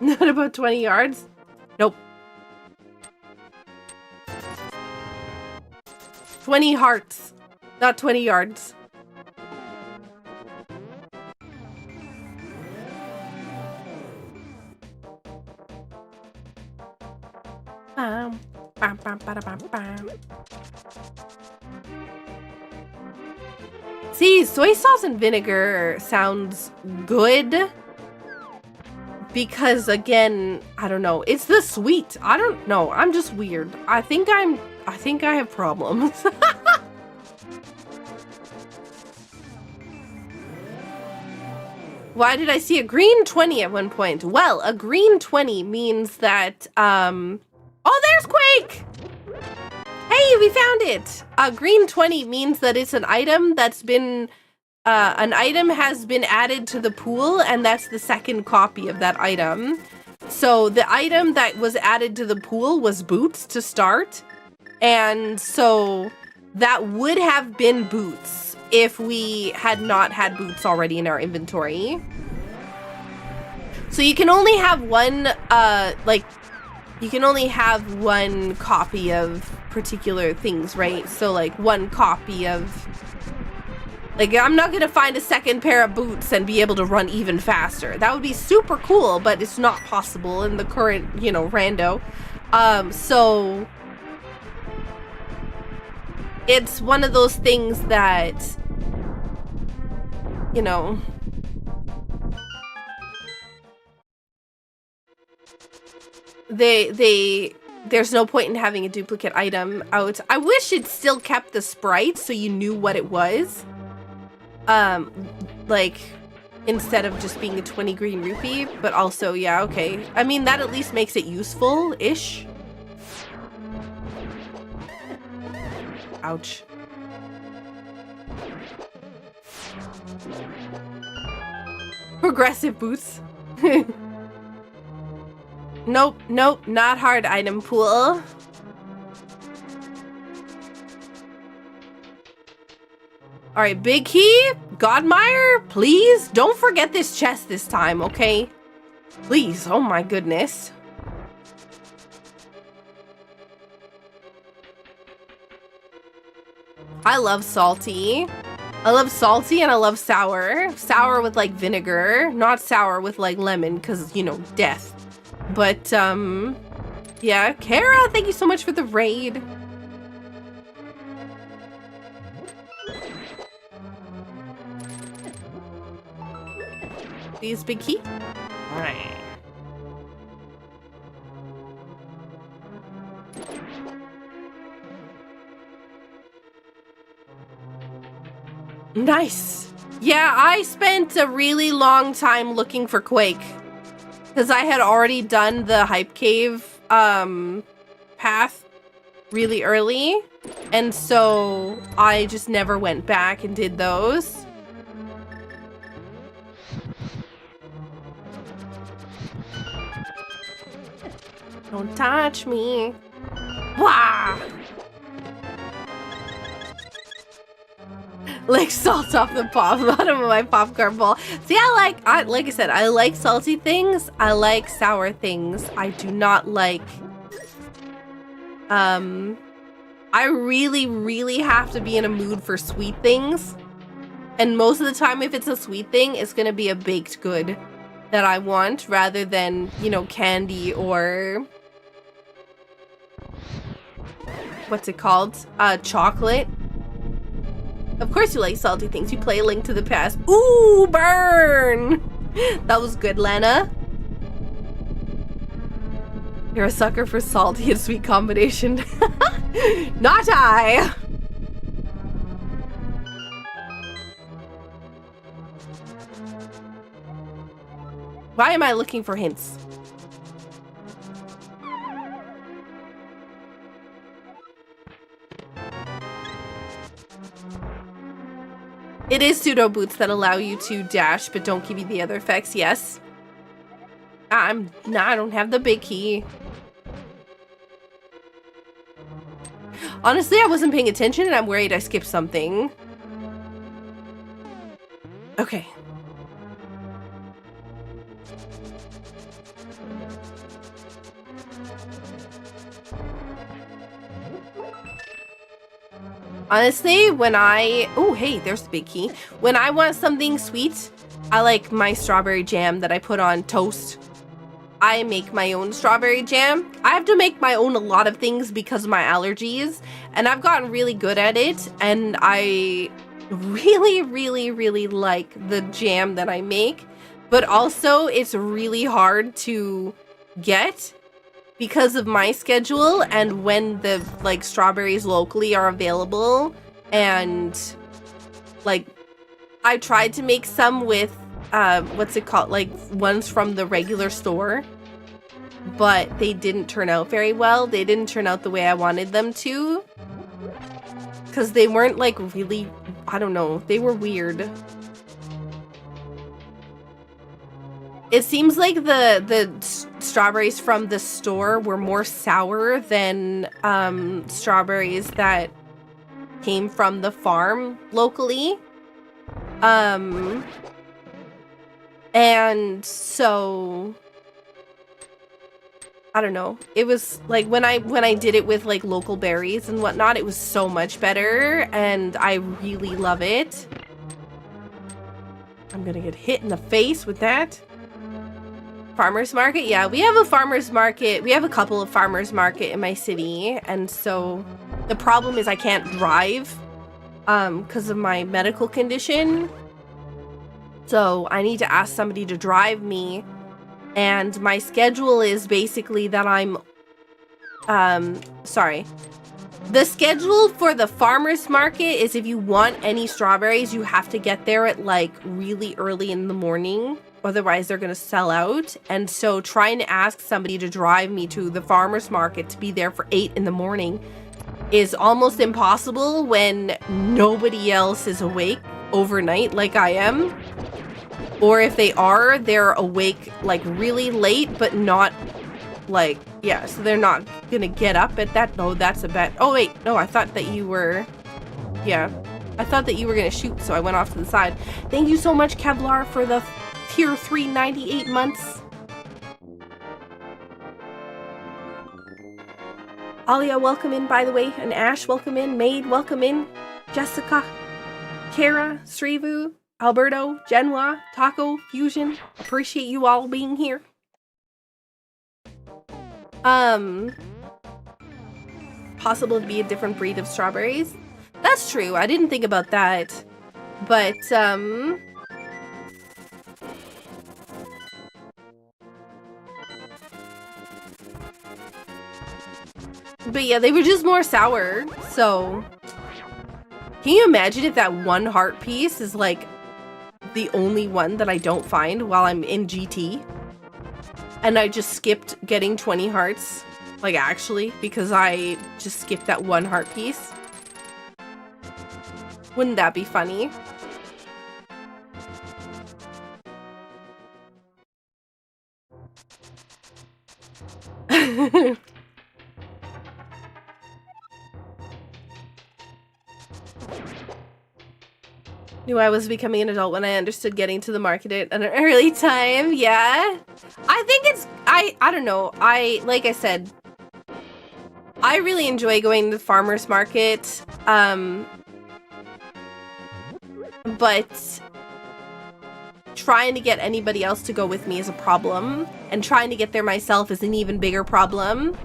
Not about 20 yards? Nope. 20 hearts, not 20 yards. See, soy sauce and vinegar sounds good because, again, I don't know. It's the sweet. I don't know. I'm just weird. I think I have problems. Why did I see a green 20 at one point? Well, a green 20 means that, oh, there's Quake! Hey, we found it! A green 20 means that it's an item that's been, an item has been added to the pool, and that's the second copy of that item. So the item that was added to the pool was boots to start, and so that would have been boots if we had not had boots already in our inventory. So you can only have one, you can only have one copy of particular things, right? So like one copy of, like, I'm not gonna find a second pair of boots and be able to run even faster. That would be super cool, but it's not possible in the current, you know, rando. So it's one of those things that, you know, there's no point in having a duplicate item out. I wish it still kept the sprite so you knew what it was. Like, instead of just being a 20 green rupee, but also, yeah, okay. I mean, that at least makes it useful-ish. Ouch. Progressive boots. Nope, nope, not hard item pool. Alright, Big Key, Godmire, please don't forget this chest this time, okay? Please, oh my goodness. I love salty. I love salty and I love sour. Sour with like vinegar, not sour with like lemon, because, you know, death. But, yeah, Kara, thank you so much for the raid. These Big Key? Alright. Nice. Yeah, I spent a really long time looking for Quake. Because I had already done the Hype Cave path really early. And so I just never went back and did those. Don't touch me. Wah! Like salt off the bottom of my popcorn bowl. See, like I said, I like salty things. I like sour things. I do not like, I really, really have to be in a mood for sweet things. And most of the time, if it's a sweet thing, it's gonna be a baked good that I want rather than, you know, candy or what's it called? Chocolate. Of course you like salty things. You play A Link to the Past. Ooh, burn! That was good, Lana. You're a sucker for salty and sweet combination. Not I! Why am I looking for hints? It is pseudo boots that allow you to dash, but don't give you the other effects. Yes. I don't have the big key. Honestly, I wasn't paying attention and I'm worried I skipped something. Okay. Honestly, when oh, hey, there's the big key. When I want something sweet, I like my strawberry jam that I put on toast. I make my own strawberry jam. I have to make my own a lot of things because of my allergies, and I've gotten really good at it, and I really, really, really like the jam that I make, but also it's really hard to get because of my schedule and when the like strawberries locally are available. And like I tried to make some with what's it called, like ones from the regular store, but they didn't turn out very well. They didn't turn out the way I wanted them to because they weren't like really, I don't know, they were weird. It seems like the strawberries from the store were more sour than strawberries that came from the farm locally. And so I don't know. It was like when I did it with like local berries and whatnot, it was so much better, and I really love it. I'm gonna get hit in the face with that. Farmer's market? Yeah, we have a farmer's market. We have a couple of farmer's market in my city, and so the problem is I can't drive because of my medical condition. So I need to ask somebody to drive me, and my schedule is basically that I'm sorry. The schedule for the farmer's market is if you want any strawberries, you have to get there at like really early in the morning. Otherwise, they're going to sell out. And so trying to ask somebody to drive me to the farmer's market to be there for 8 in the morning is almost impossible when nobody else is awake overnight like I am. Or if they are, they're awake like really late, but not like, yeah, so they're not going to get up at that. Oh, that's a bet. Oh, wait, no, I thought that you were, yeah, I thought that you were going to shoot, so I went off to the side. Thank you so much, Kevlar, for the Tier 3 98 months. Alia, welcome in, by the way. And Ash, welcome in. Maid, welcome in. Jessica, Kara, Srivu, Alberto, Genoa, Taco, Fusion. Appreciate you all being here. Possible to be a different breed of strawberries. That's true. I didn't think about that. But, yeah, they were just more sour, so... Can you imagine if that one heart piece is, like, the only one that I don't find while I'm in GT? and I just skipped getting 20 hearts. Like, actually, because I just skipped that one heart piece. Wouldn't that be funny? Knew I was becoming an adult when I understood getting to the market at an early time. Yeah. I think it's, I don't know. Like I said, I really enjoy going to the farmer's market. But trying to get anybody else to go with me is a problem. And trying to get there myself is an even bigger problem.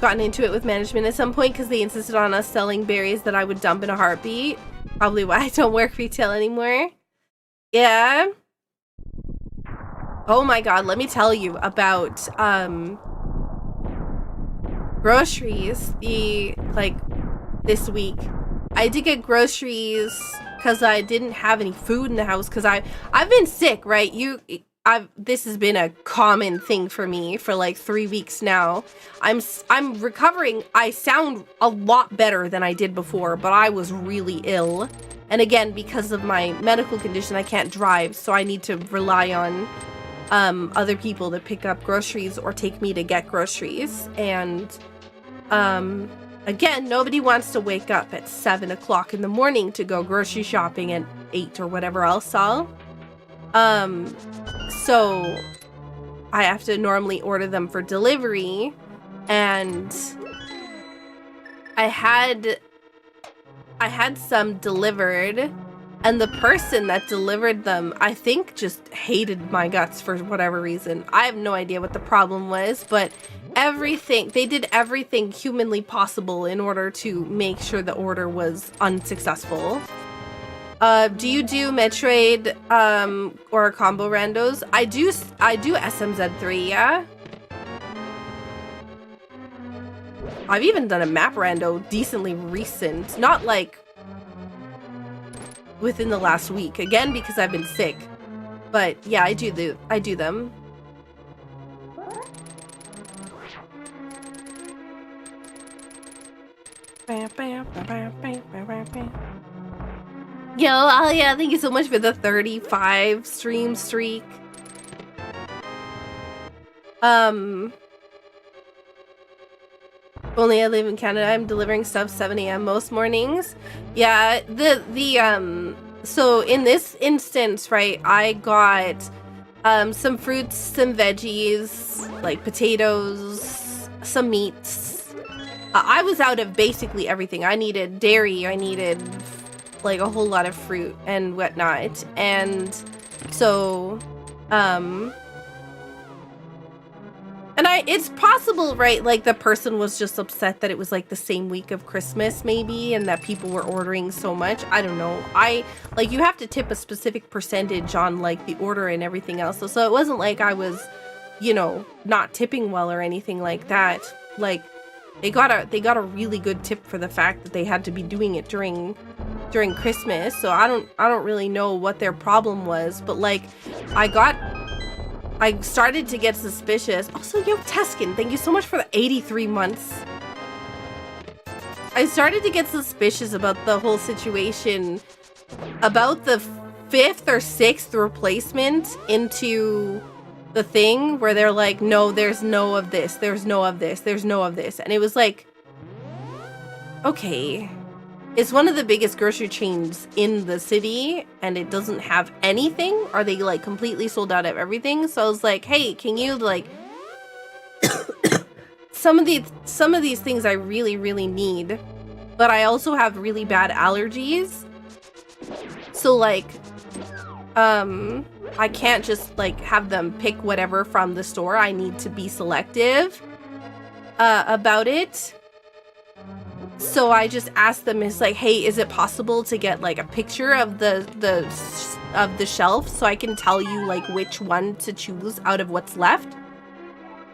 Gotten into it with management at some point because they insisted on us selling berries that I would dump in a heartbeat. Probably why I don't work retail anymore. Yeah. Oh my god, let me tell you about groceries this week. I did get groceries because I didn't have any food in the house because I've been sick, right? This has been a common thing for me for like 3 weeks now. I'm recovering. I sound a lot better than I did before, but I was really ill. And again, because of my medical condition, I can't drive, so I need to rely on other people to pick up groceries or take me to get groceries. And again, nobody wants to wake up at 7 o'clock in the morning to go grocery shopping at 8 or whatever else all. So I have to normally order them for delivery, and I had some delivered, and the person that delivered them, I think, just hated my guts for whatever reason. I have no idea what the problem was, but they did everything humanly possible in order to make sure the order was unsuccessful. Do you do Metroid, or combo randos? I do SMZ3, yeah? I've even done a map rando decently recent. Not like within the last week. Again, because I've been sick. But yeah, I do them. Yo, Alia, thank you so much for the 35 stream streak. Only I live in Canada, I'm delivering stuff 7 a.m. most mornings. Yeah, so in this instance, right, I got some fruits, some veggies, like potatoes, some meats. I was out of basically everything. I needed dairy, I needed like a whole lot of fruit and whatnot. And so, it's possible, right? Like the person was just upset that it was like the same week of Christmas maybe, and that people were ordering so much. I don't know. You have to tip a specific percentage on like the order and everything else. So it wasn't like I was, you know, not tipping well or anything like that. Like they got a really good tip for the fact that they had to be doing it during Christmas. So I don't really know what their problem was, but like I started to get suspicious. Also, yo, Teskin, thank you so much for the 83 months. I started to get suspicious about the whole situation, about the 5th or 6th replacement into the thing where they're like, no, there's no of this, there's no of this, there's no of this. And it was like, okay. It's one of the biggest grocery chains in the city, and it doesn't have anything. Are they like completely sold out of everything? So I was like, hey, can you like some of these things I really, really need, but I also have really bad allergies. So like, I can't just like have them pick whatever from the store. I need to be selective about it. So I just asked them, it's like, hey, is it possible to get like a picture of the shelf so I can tell you like which one to choose out of what's left?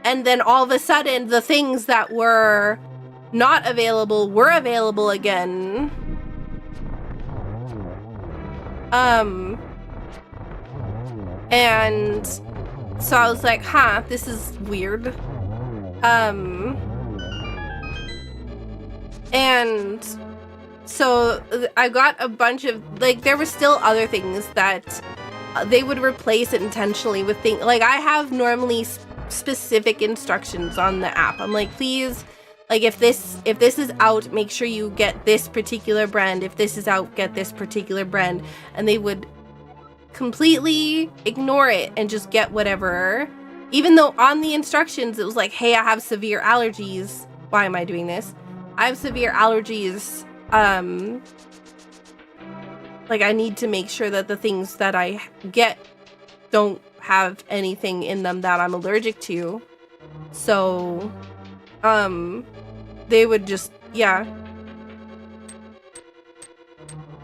And then all of a sudden the things that were not available were available again. And so I was like, huh, this is weird. And so I got a bunch of, like, there were still other things that they would replace it intentionally with things. Like, I have normally specific instructions on the app. I'm like, please, like, if this is out, make sure you get this particular brand. If this is out, get this particular brand. And they would completely ignore it and just get whatever. Even though on the instructions, it was like, hey, I have severe allergies. Why am I doing this? I have severe allergies. Like, I need to make sure that the things that I get don't have anything in them that I'm allergic to. So, they would just, yeah,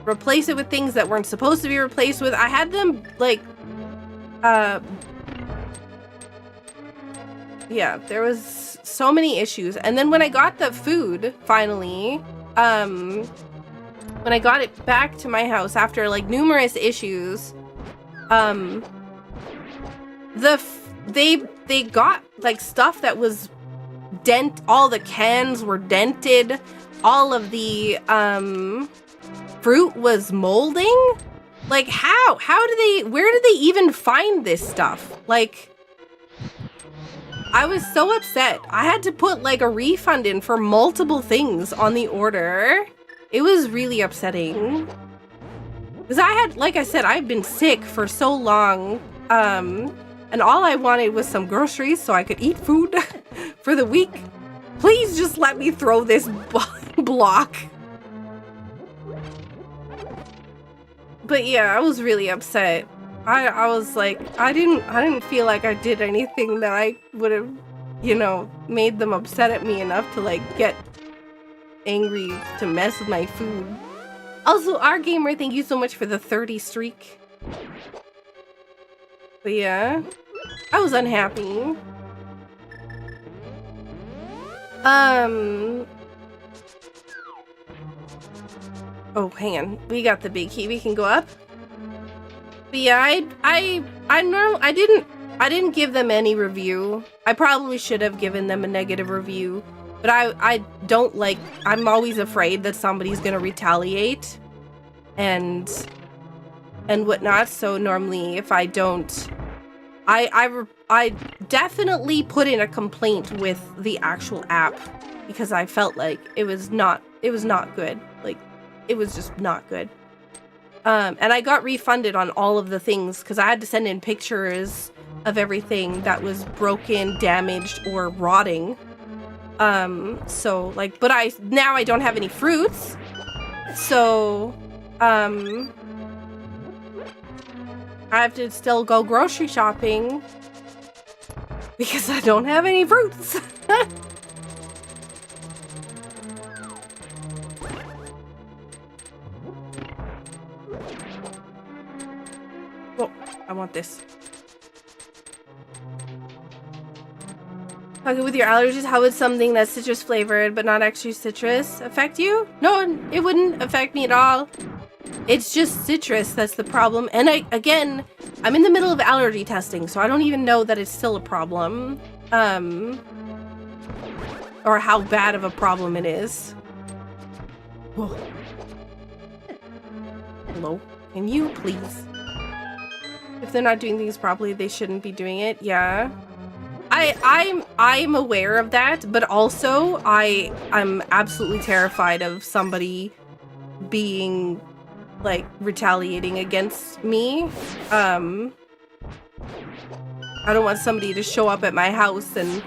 replace it with things that weren't supposed to be replaced with. I had them, like, yeah, there was so many issues. And then when I got the food, finally, when I got it back to my house after, like, numerous issues, they got, like, stuff that was all the cans were dented, all of the, fruit was molding. Like, where did they even find this stuff? Like, I was so upset. I had to put, like, a refund in for multiple things on the order. It was really upsetting. Because I had, like I said, I've been sick for so long. And all I wanted was some groceries so I could eat food for the week. Please just let me throw this block. But yeah, I was really upset. I was like, I didn't feel like I did anything that I would have, you know, made them upset at me enough to, like, get angry to mess with my food. Also, our gamer, thank you so much for the 30 streak. But yeah, I was unhappy. Oh, hang on. We got the big key. We can go up. But yeah, I didn't give them any review. I probably should have given them a negative review. But I don't like, I'm always afraid that somebody's gonna retaliate and whatnot. So normally if I don't, I definitely put in a complaint with the actual app because I felt like it was not good. Like, it was just not good. And I got refunded on all of the things because I had to send in pictures of everything that was broken, damaged, or rotting. So, like, but now I don't have any fruits. So, I have to still go grocery shopping because I don't have any fruits. Oh, I want this. Okay, with your allergies, how would something that's citrus flavored but not actually citrus affect you? No, it wouldn't affect me at all. It's just citrus that's the problem. And I'm in the middle of allergy testing, so I don't even know that it's still a problem. Or how bad of a problem it is. Whoa. Hello? Can you please? If they're not doing things properly, they shouldn't be doing it. Yeah. I'm aware of that, but also I'm absolutely terrified of somebody being, like, retaliating against me. I don't want somebody to show up at my house and,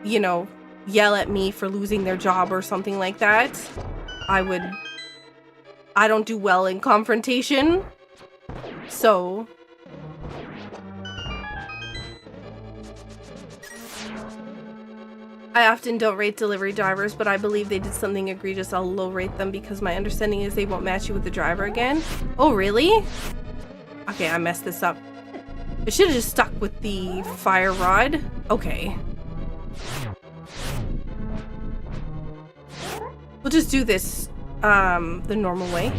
you know, yell at me for losing their job or something like that. I don't do well in confrontation. So I often don't rate delivery drivers, but I believe they did something egregious. I'll low rate them because my understanding is they won't match you with the driver again. Oh, really? Okay, I messed this up. I should have just stuck with the fire rod. Okay. We'll just do this the normal way.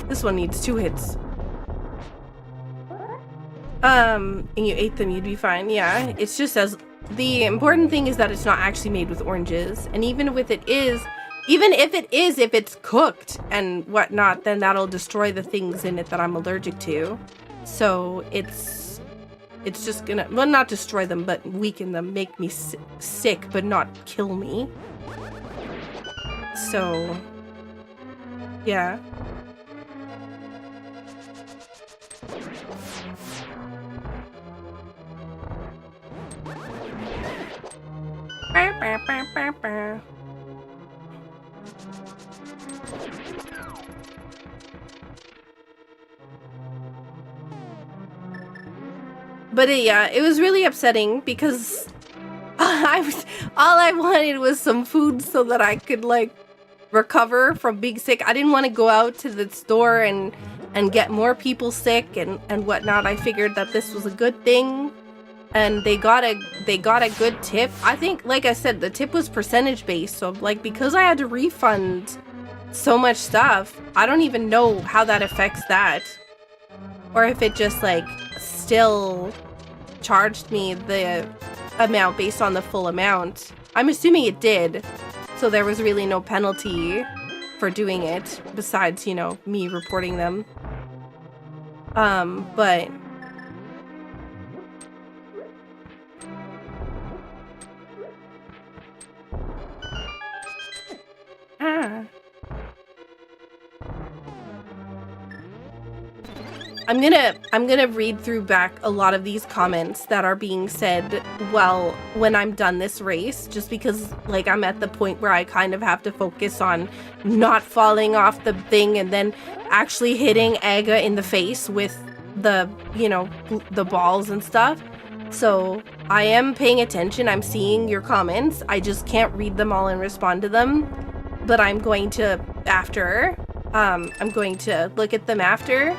This one needs 2 hits. And you ate them, you'd be fine. Yeah, it's just as the important thing is that it's not actually made with oranges. And even if it is, if it's cooked and whatnot, then that'll destroy the things in it that I'm allergic to. So it's just gonna, well, not destroy them, but weaken them, make me sick, but not kill me. So, yeah. But yeah, it was really upsetting because all I wanted was some food so that I could like recover from being sick. I didn't want to go out to the store and get more people sick and whatnot. I figured that this was a good thing. And they got a good tip. I think, like I said, the tip was percentage based. So like, because I had to refund so much stuff, I don't even know how that affects that. Or if it just like still charged me the amount based on the full amount. I'm assuming it did. So there was really no penalty for doing it besides, you know, me reporting them. But I'm gonna read through back a lot of these comments that are being said well when I'm done this race, just because like I'm at the point where I kind of have to focus on not falling off the thing and then actually hitting Aga in the face with the, you know, the balls and stuff. So I am paying attention. I'm seeing your comments. I just can't read them all and respond to them, but I'm going to after. I'm going to look at them after.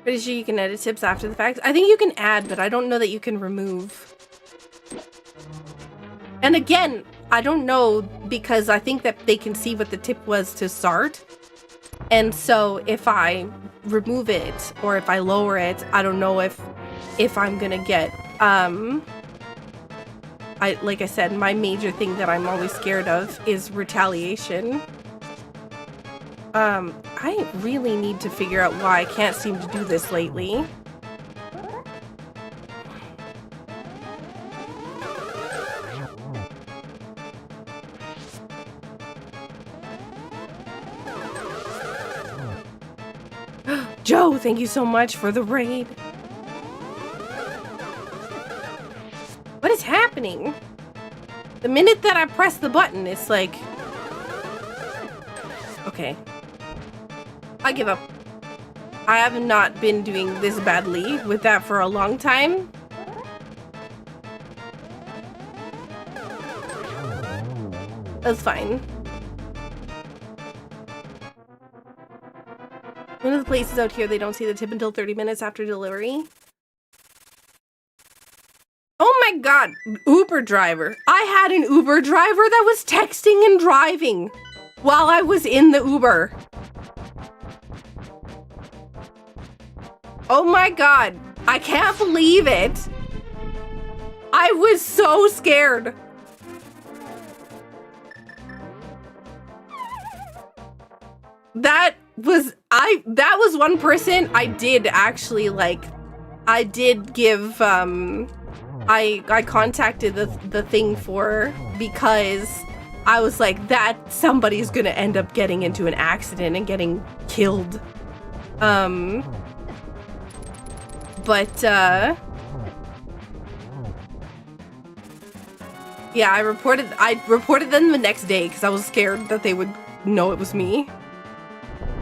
Pretty sure you can edit tips after the fact. I think you can add, but I don't know that you can remove. And again, I don't know because I think that they can see what the tip was to start. And so if I remove it or if I lower it, I don't know if I'm gonna get like I said, my major thing that I'm always scared of is retaliation. I really need to figure out why I can't seem to do this lately. Joe, thank you so much for the raid. What is happening? The minute that I press the button, it's like... Okay. I give up. I have not been doing this badly with that for a long time. That's fine. One of the places out here, they don't see the tip until 30 minutes after delivery. Oh my god, Uber driver. I had an Uber driver that was texting and driving while I was in the Uber. Oh my god, I can't believe it. I was so scared. That was one person I did actually like. I did give I contacted the thing for, because I was like, that somebody's gonna end up getting into an accident and getting killed. Yeah, I reported them the next day because I was scared that they would know it was me.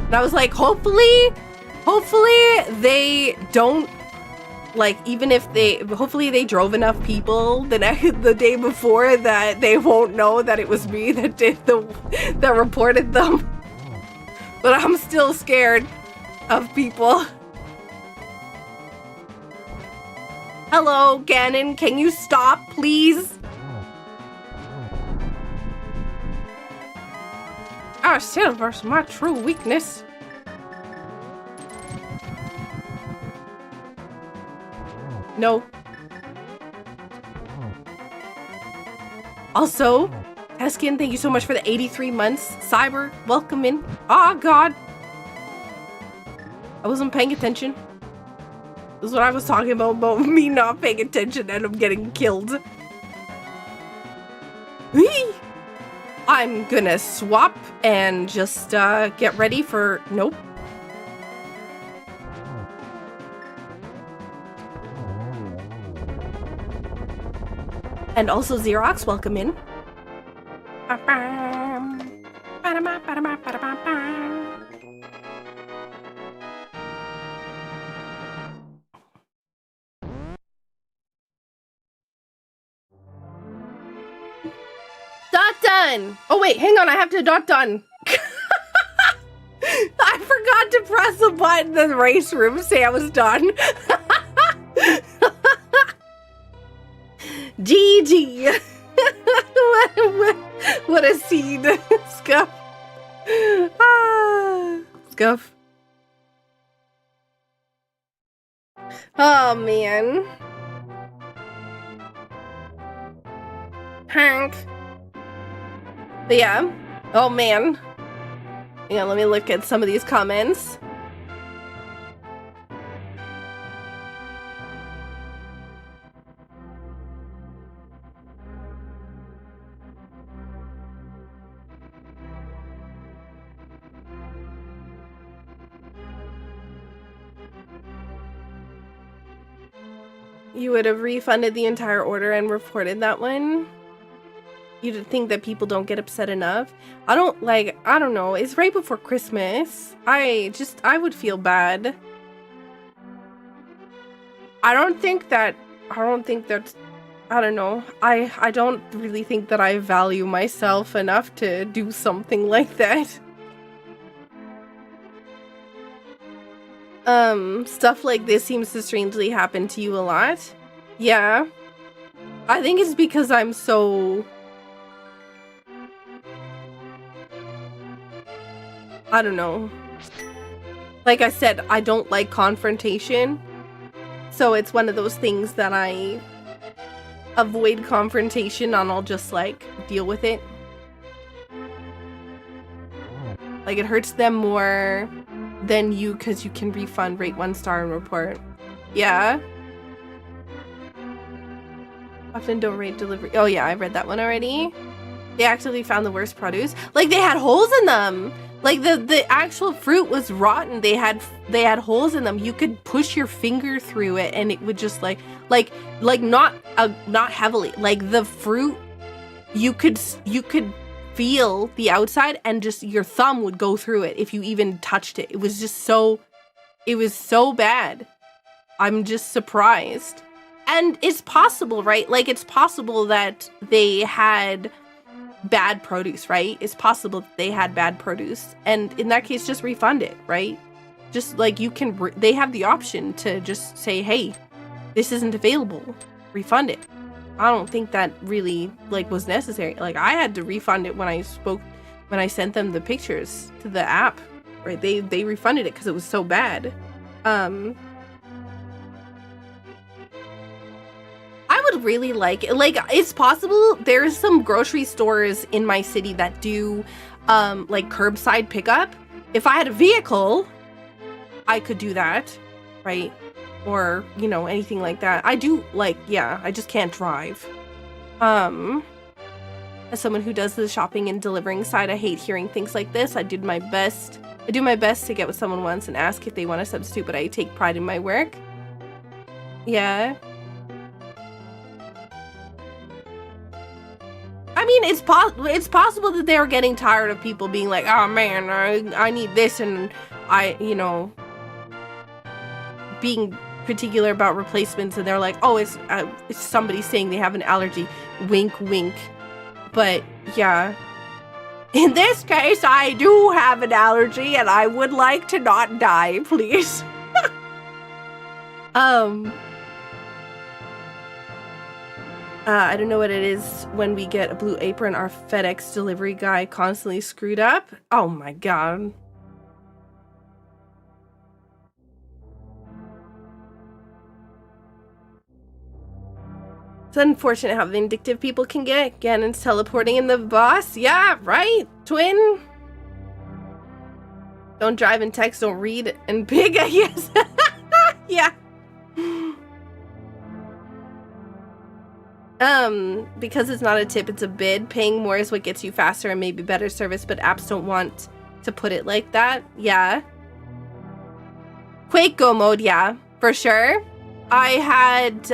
And I was like, hopefully they don't, like, even if hopefully they drove enough people the day before that they won't know that it was me that reported them. But I'm still scared of people. Hello, Ganon, can you stop, please? Ah, Silver's my true weakness. No. Also, Teskin, thank you so much for the 83 months. Cyber, welcome in. Oh, God. I wasn't paying attention. This is what I was talking about me not paying attention and I'm getting killed. Whee! I'm gonna swap and just get ready for... Nope. And also Xerox, welcome in. Dot done! Oh wait, hang on, I have to dot done. I forgot to press the button in the race room, say I was done. GG! what a scene. Scuff. Scuff. Oh man. Hank. But yeah. Oh man. Yeah, let me look at some of these comments. You would have refunded the entire order and reported that one? You'd think that people don't get upset enough? I don't know. It's right before Christmas. I would feel bad. I don't know. I don't really think that I value myself enough to do something like that. Stuff like this seems to strangely happen to you a lot. Yeah. I think it's because I'm so... I don't know. Like I said, I don't like confrontation. So it's one of those things that I avoid confrontation and I'll just like deal with it. Like it hurts them more than you because you can refund, rate 1 star and report. Yeah. Often don't rate delivery. Oh yeah, I read that one already. They actively found the worst produce. Like they had holes in them. Like the actual fruit was rotten. They had holes in them. You could push your finger through it and it would just like not heavily. Like the fruit, you could feel the outside and just your thumb would go through it if you even touched it. It was so bad. I'm just surprised. And it's possible, right? Like it's possible that they had bad produce, right? It's possible that they had bad produce, and in that case just refund it, right? Just like you can they have the option to just say, hey, this isn't available, refund it. I don't think that really like was necessary. Like I had to refund it when I sent them the pictures to the app, right? They refunded it because it was so bad. I would really like it's possible there's some grocery stores in my city that do like curbside pickup. If I had a vehicle, I could do that, right? Or, you know, anything like that. I do I just can't drive. As someone who does the shopping and delivering side, I hate hearing things like this. I do my best to get with someone once and ask if they want to substitute, but I take pride in my work. Yeah. I mean, it's possible that they were getting tired of people being like, oh man, I need this, and being particular about replacements, and they're like, oh, it's somebody saying they have an allergy, wink wink. But yeah, in this case I do have an allergy and I would like to not die, please. I don't know what it is when we get a blue apron. Our FedEx delivery guy constantly screwed up. Oh my god. It's unfortunate how vindictive people can get. Ganon's teleporting in the boss. Yeah, right, twin. Don't drive and text, don't read and pig, I guess. Yeah. Because it's not a tip, it's a bid. Paying more is what gets you faster and maybe better service, but apps don't want to put it like that. Yeah. Quake Go mode, yeah, for sure. I had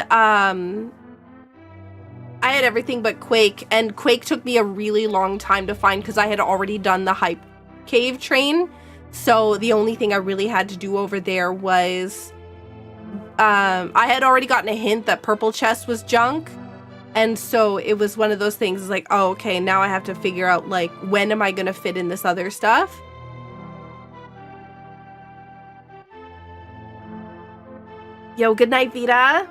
everything but Quake, and Quake took me a really long time to find because I had already done the hype cave train. So the only thing I really had to do over there was I had already gotten a hint that purple chest was junk. And so it was one of those things, it's like, oh, okay, now I have to figure out, like, when am I going to fit in this other stuff? Yo, good night, Vita.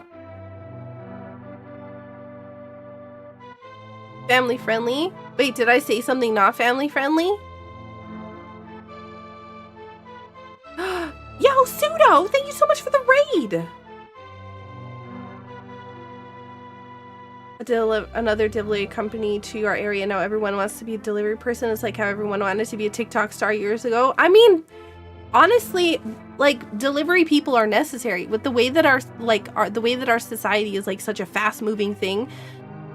Family friendly? Wait, did I say something not family friendly? Yo, Pseudo, thank you so much for the raid. Another delivery company to our area. Now everyone wants to be a delivery person. It's like how everyone wanted to be a TikTok star years ago. I mean, honestly, like, delivery people are necessary with the way that our society is like such a fast moving thing.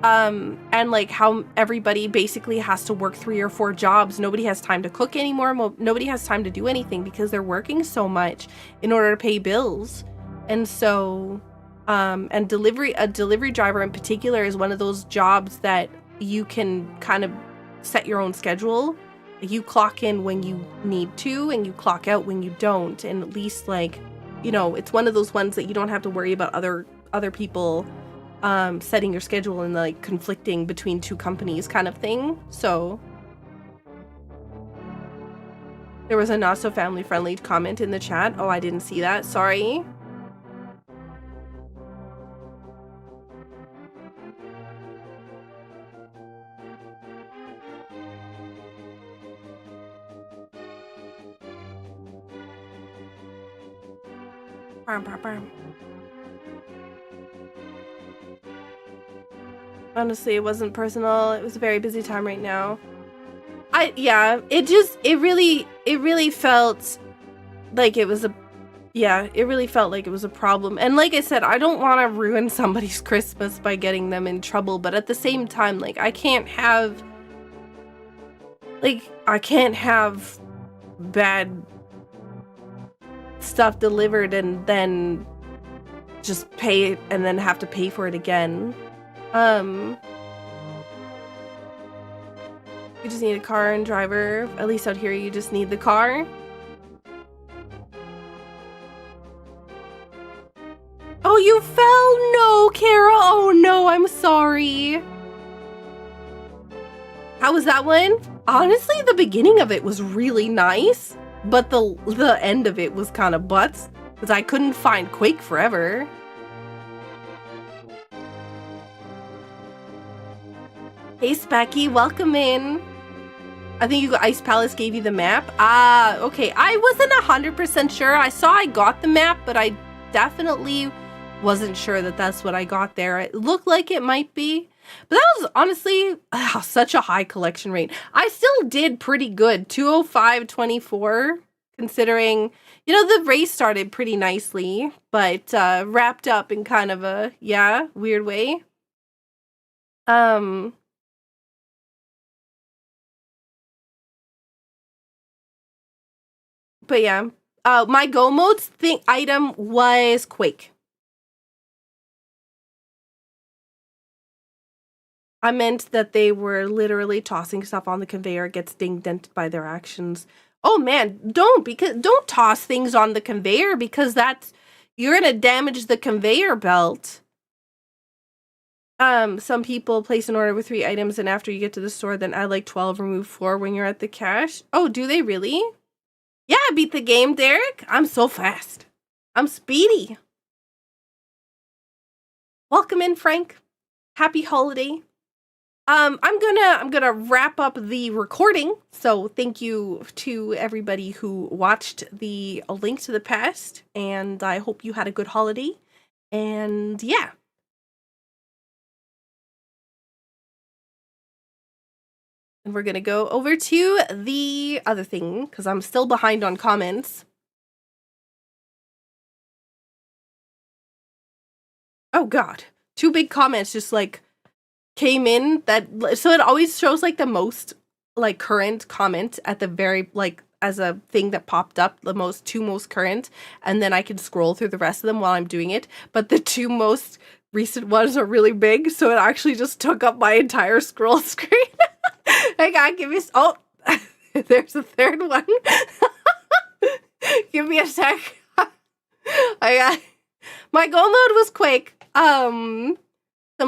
And like how everybody basically has to work 3 or 4 jobs. Nobody has time to cook anymore. Nobody has time to do anything because they're working so much in order to pay bills. And so and a delivery driver in particular is one of those jobs that you can kind of set your own schedule. You clock in when you need to and you clock out when you don't. And at least, like, you know, it's one of those ones that you don't have to worry about other people setting your schedule and like conflicting between 2 companies kind of thing. So there was a not so family friendly comment in the chat. Oh, I didn't see that. Sorry. Honestly, it wasn't personal. It was a very busy time right now. It really felt like it was a problem. And like I said, I don't want to ruin somebody's Christmas by getting them in trouble, but at the same time, like, I can't have bad stuff delivered and then just pay it and then have to pay for it again. You just need a car and driver. At least out here you just need the car. Oh, you fell? No, Kara. Oh no, I'm sorry. How was that one? Honestly, the beginning of it was really nice, but the end of it was kind of butts because I couldn't find Quake forever. Hey, Specky, welcome in. I think Ice Palace gave you the map. Ah, okay. I wasn't 100% sure. I saw I got the map, but I definitely wasn't sure that that's what I got there. It looked like it might be. But that was honestly such a high collection rate. I still did pretty good. 205.24, considering, you know, the race started pretty nicely, but wrapped up in kind of a, weird way. But yeah, my go modes item was Quake. I meant that they were literally tossing stuff on the conveyor, gets dented by their actions. Oh man, don't toss things on the conveyor because you're gonna damage the conveyor belt. Some people place an order with 3 items and after you get to the store, then add like 12, remove 4 when you're at the cash. Oh, do they really? Yeah, I beat the game, Derek. I'm so fast. I'm speedy. Welcome in, Frank. Happy holiday. I'm gonna wrap up the recording. So thank you to everybody who watched the A Link to the Past, and I hope you had a good holiday. And yeah. And we're gonna go over to the other thing, because I'm still behind on comments. Oh god. 2 big comments just like came in that, so it always shows like the most like current comment at the very like as a thing that popped up, the 2 most current, and then I can scroll through the rest of them while I'm doing it. But the 2 most recent ones are really big, so it actually just took up my entire scroll screen. Hang on, give me oh there's a third one. Give me a sec. I got my goal mode was quick. Some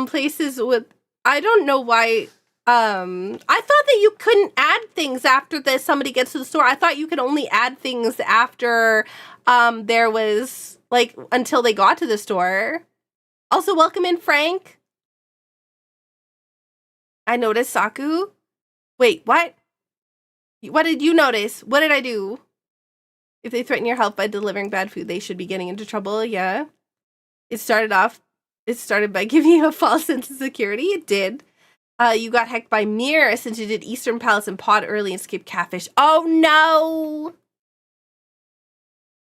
places with, I don't know why. I thought that you couldn't add things after somebody gets to the store. I thought you could only add things after there was like until they got to the store. Also, welcome in, Frank. I noticed Saku. Wait, what? What did you notice? What did I do? If they threaten your health by delivering bad food, they should be getting into trouble. Yeah. It started by giving you a false sense of security. It did. You got hacked by Mir since you did Eastern Palace and Pod early and skipped Catfish. Oh no!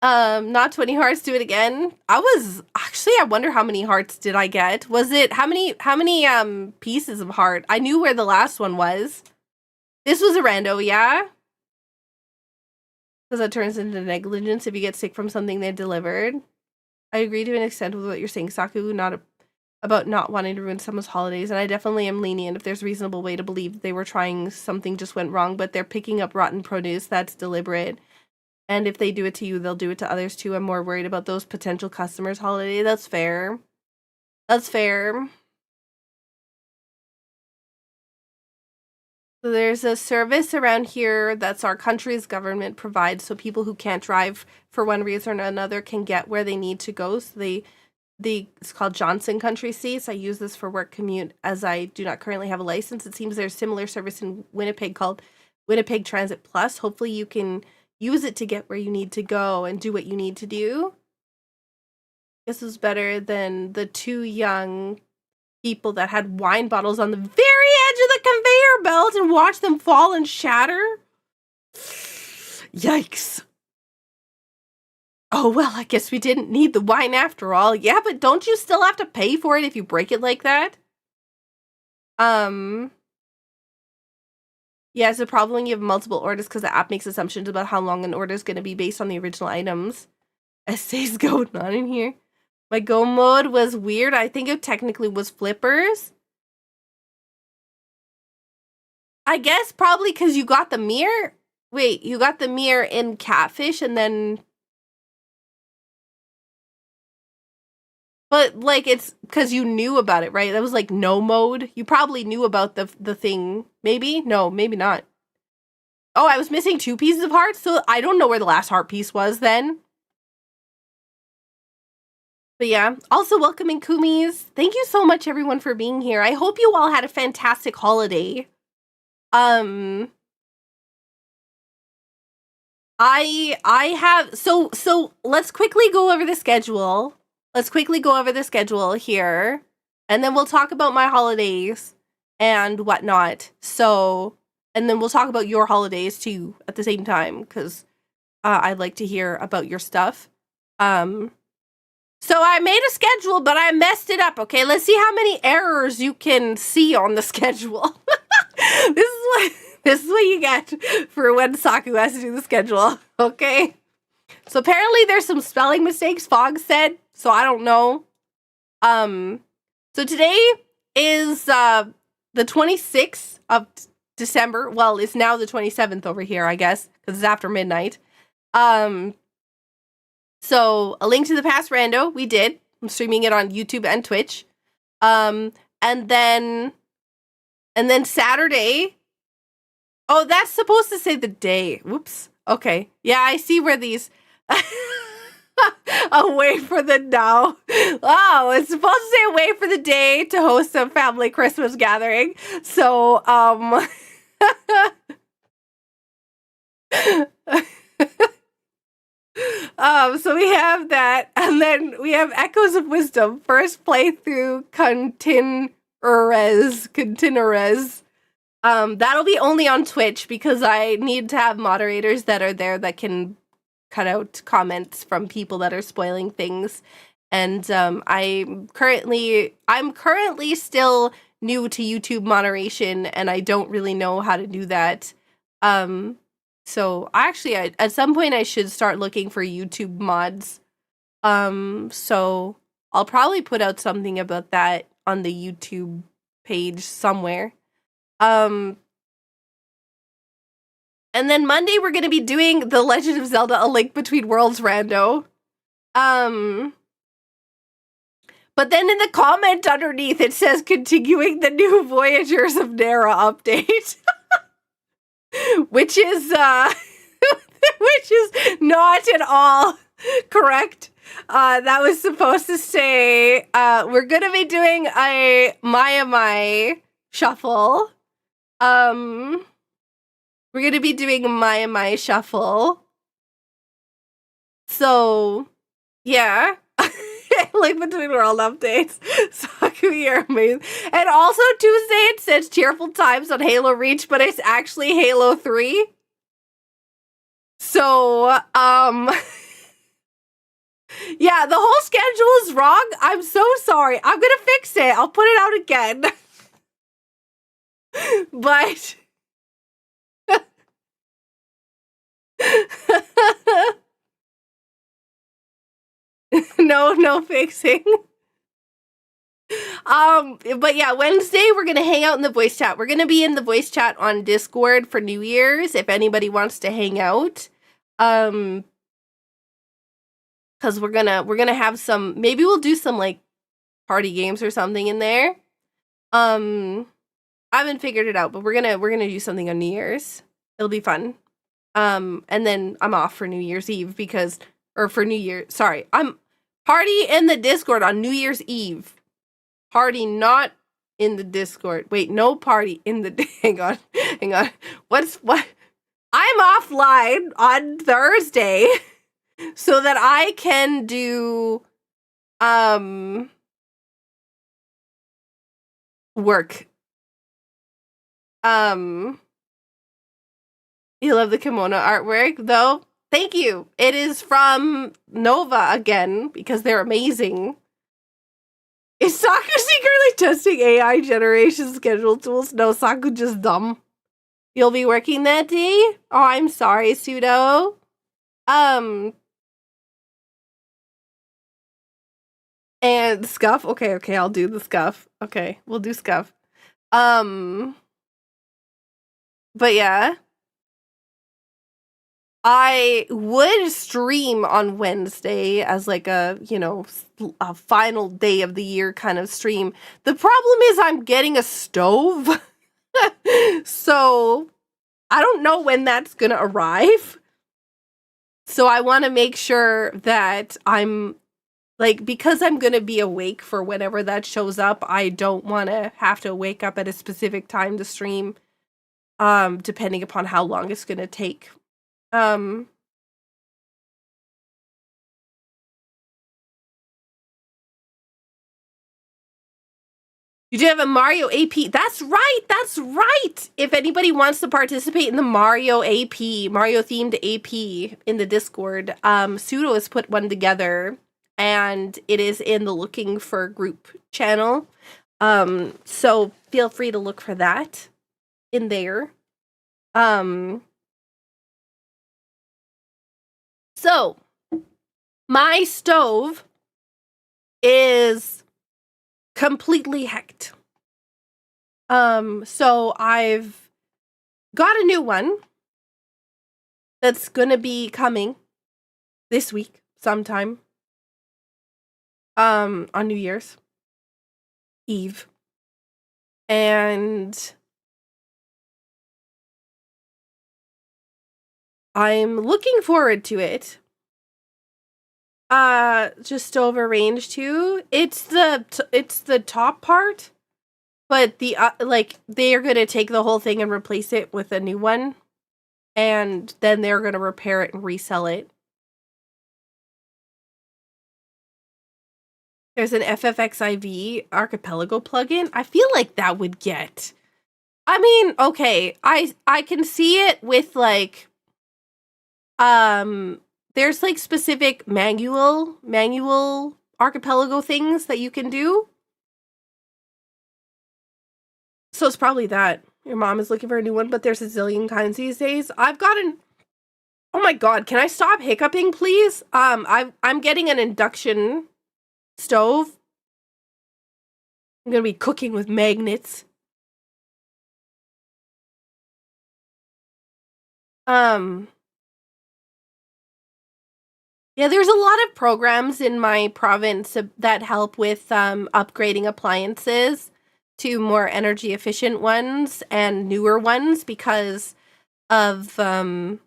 Not 20 hearts, do it again. I wonder how many hearts did I get? Was it, how many pieces of heart? I knew where the last one was. This was a rando, yeah? Because that turns into negligence if you get sick from something they delivered. I agree to an extent with what you're saying, Saku, about not wanting to ruin someone's holidays, and I definitely am lenient if there's a reasonable way to believe they were trying something just went wrong, but they're picking up rotten produce, that's deliberate. And if they do it to you, they'll do it to others too. I'm more worried about those potential customers' holiday. That's fair. That's fair. So there's a service around here that's our country's government provides, so people who can't drive for one reason or another can get where they need to go. So it's called Johnson Country Seats. I use this for work commute as I do not currently have a license. It seems there's similar service in Winnipeg called Winnipeg Transit Plus. Hopefully you can use it to get where you need to go and do what you need to do. This is better than the 2 young people that had wine bottles on the very edge of the conveyor belt and watched them fall and shatter. Yikes. Oh, well, I guess we didn't need the wine after all. Yeah, but don't you still have to pay for it if you break it like that? Yeah, it's a problem when you have multiple orders because the app makes assumptions about how long an order is going to be based on the original items. Essays going on in here. My go mode was weird. I think it technically was flippers. I guess probably because you got the mirror. Wait, you got the mirror in Catfish and then... But, like, it's because you knew about it, right? That was, like, no mode. You probably knew about the thing. Maybe? No, maybe not. Oh, I was missing 2 pieces of hearts? So I don't know where the last heart piece was then. But yeah, also welcoming Kumis. Thank you so much, everyone, for being here. I hope you all had a fantastic holiday. I have... So let's quickly go over the schedule. Let's quickly go over the schedule here, and then we'll talk about my holidays and whatnot. So, and then we'll talk about your holidays too at the same time, because I'd like to hear about your stuff. So I made a schedule, but I messed it up. Okay, let's see how many errors you can see on the schedule. This is what you get for when Saku has to do the schedule. Okay. So apparently there's some spelling mistakes, Fogg said. So I don't know. So today is the 26th of December. Well, it's now the 27th over here, I guess, because it's after midnight. So A Link to the Past rando, we did. I'm streaming it on YouTube and Twitch. And then Saturday. Oh, that's supposed to say the day. Whoops. Okay. Yeah, I see where these... Away for the now. Oh, it's supposed to say away for the day to host a family Christmas gathering. So, so we have that, and then we have Echoes of Wisdom, first playthrough continuerez. That'll be only on Twitch because I need to have moderators that are there that can cut out comments from people that are spoiling things. And I'm currently still new to YouTube moderation, and I don't really know how to do that. So actually, at some point I should start looking for YouTube mods. So I'll probably put out something about that on the YouTube page somewhere. And then Monday we're going to be doing the Legend of Zelda: A Link Between Worlds rando. But then in the comment underneath it says continuing the new Voyagers of Nara update. which is not at all correct. That was supposed to say we're going to be doing a Mai shuffle. We're going to be doing a Mai shuffle. So, yeah. Like between world updates. Saku, you're amazing. And also Tuesday it says cheerful times on Halo Reach, but it's actually Halo 3. So, yeah, the whole schedule is wrong. I'm so sorry. I'm gonna fix it. I'll put it out again. But no fixing. But yeah, Wednesday we're gonna hang out in the voice chat. We're gonna be in the voice chat on Discord for New Year's if anybody wants to hang out. Because we're gonna have some. Maybe we'll do some like party games or something in there. I haven't figured it out, but we're gonna do something on New Year's. It'll be fun. And then I'm off for New Year's Eve I'm party in the Discord on New Year's Eve. Party not in the Discord. Wait, no party in the... Hang on. What? I'm offline on Thursday so that I can do work. You love the kimono artwork, though? Thank you. It is from Nova again, because they're amazing. Is Saku secretly testing AI generation schedule tools? No, Saku just dumb. You'll be working that day? Oh, I'm sorry, Pseudo. And Scuff? Okay, I'll do the Scuff. Okay, we'll do Scuff. But yeah. I would stream on Wednesday as like a final day of the year kind of stream. The problem is I'm getting a stove. So I don't know when that's going to arrive. So I want to make sure that I'm because I'm going to be awake for whenever that shows up, I don't want to have to wake up at a specific time to stream, depending upon how long it's going to take. You do have a Mario AP. That's right. If anybody wants to participate in the Mario themed AP in the Discord, Pseudo has put one together and it is in the looking for group channel. So feel free to look for that in there. So, my stove is completely hecked. So I've got a new one that's gonna be coming this week sometime. On New Year's Eve. And I'm looking forward to it. just over range 2. It's the top part, but the like they are gonna take the whole thing and replace it with a new one, and then they're gonna repair it and resell it. There's an FFXIV Archipelago plugin. I feel like that would get. I mean, okay, I can see it with like there's like specific manual Archipelago things that you can do. So it's probably that. Your mom is looking for a new one, but there's a zillion kinds these days. I've gotten. Oh my god, can I stop hiccuping, please? I'm getting an induction stove. I'm gonna be cooking with magnets. Yeah, there's a lot of programs in my province that help with upgrading appliances to more energy efficient ones and newer ones because of you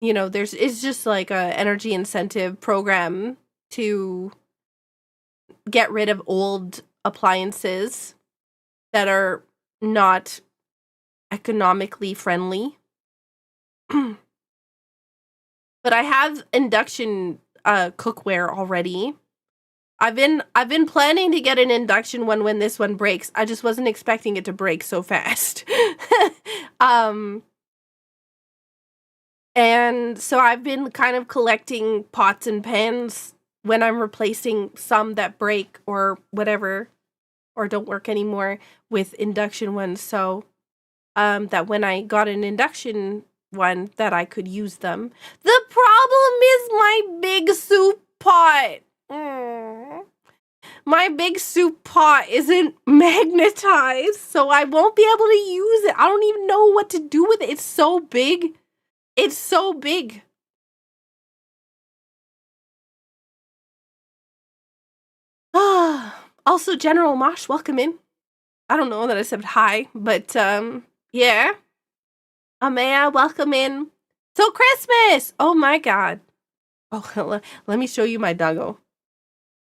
know, it's just like a energy incentive program to get rid of old appliances that are not economically friendly. But I have induction cookware already. I've been planning to get an induction one when this one breaks. I just wasn't expecting it to break so fast. And so I've been kind of collecting pots and pans when I'm replacing some that break or whatever or don't work anymore with induction ones, so that when I got an induction one that I could use them. The problem is my big soup pot. My big soup pot isn't magnetized, so I won't be able to use it. I don't even know what to do with it. It's so big. It's so big. Also, General Mosh, welcome in. I don't know that I said hi, but yeah. Amaya, welcome in. So Christmas! Oh my god. Oh, let me show you my doggo.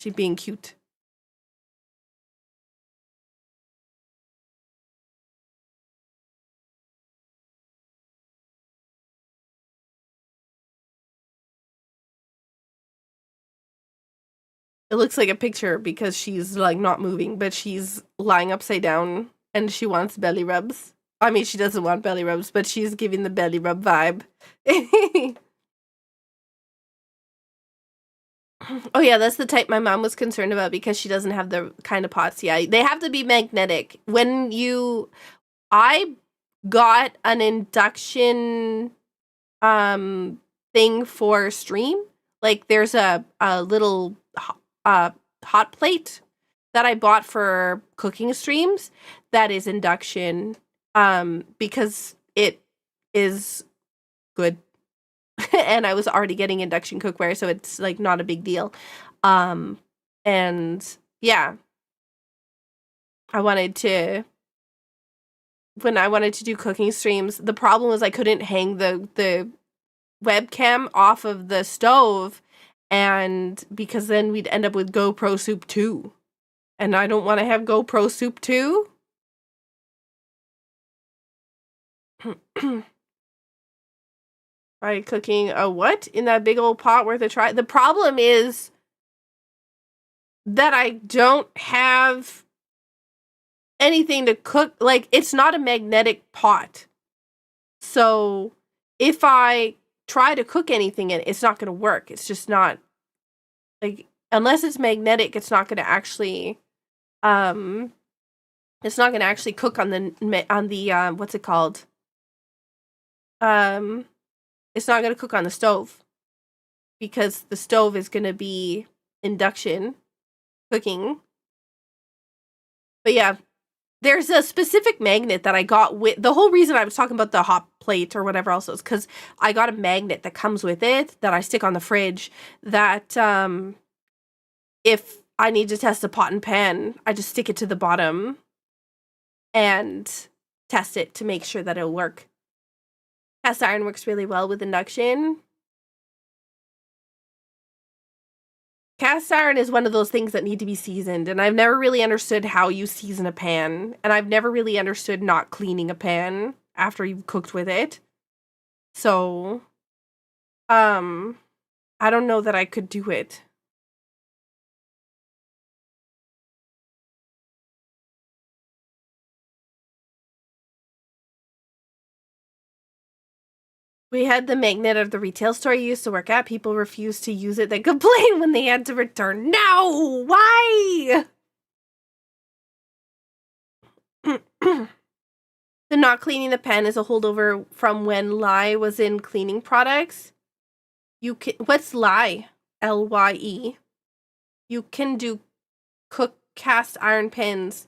She's being cute. It looks like a picture because she's like not moving, but she's lying upside down and she wants belly rubs. I mean, she doesn't want belly rubs, but she's giving the belly rub vibe. Oh yeah, that's the type my mom was concerned about because she doesn't have the kind of pots. Yeah, they have to be magnetic. I got an induction thing for stream. Like there's a little hot plate that I bought for cooking streams that is induction because it is good. And I was already getting induction cookware, so it's like not a big deal. And yeah, when I wanted to do cooking streams, the problem was I couldn't hang the webcam off of the stove, and because then we'd end up with GoPro Soup 2. And I don't want to have GoPro Soup 2. By cooking a what? In that big old pot worth of try? The problem is that I don't have anything to cook. Like, it's not a magnetic pot. So if I try to cook anything in it, it's not going to work. It's just not, like, unless it's magnetic, it's not going to actually, it's not going to actually cook on the, what's it called? It's not going to cook on the stove because the stove is going to be induction cooking. But yeah, there's a specific magnet that I got with the whole reason I was talking about the hot plate or whatever else is because I got a magnet that comes with it that I stick on the fridge that if I need to test a pot and pan, I just stick it to the bottom and test it to make sure that it'll work. Cast iron works really well with induction. Cast iron is one of those things that need to be seasoned, and I've never really understood how you season a pan, and I've never really understood not cleaning a pan after you've cooked with it. So, I don't know that I could do it. We had the magnet of the retail store I used to work at. People refused to use it. They complained when they had to return. No! Why? The not cleaning the pen is a holdover from when lye was in cleaning products. You can, what's lye? Lye. You can do cook cast iron pans.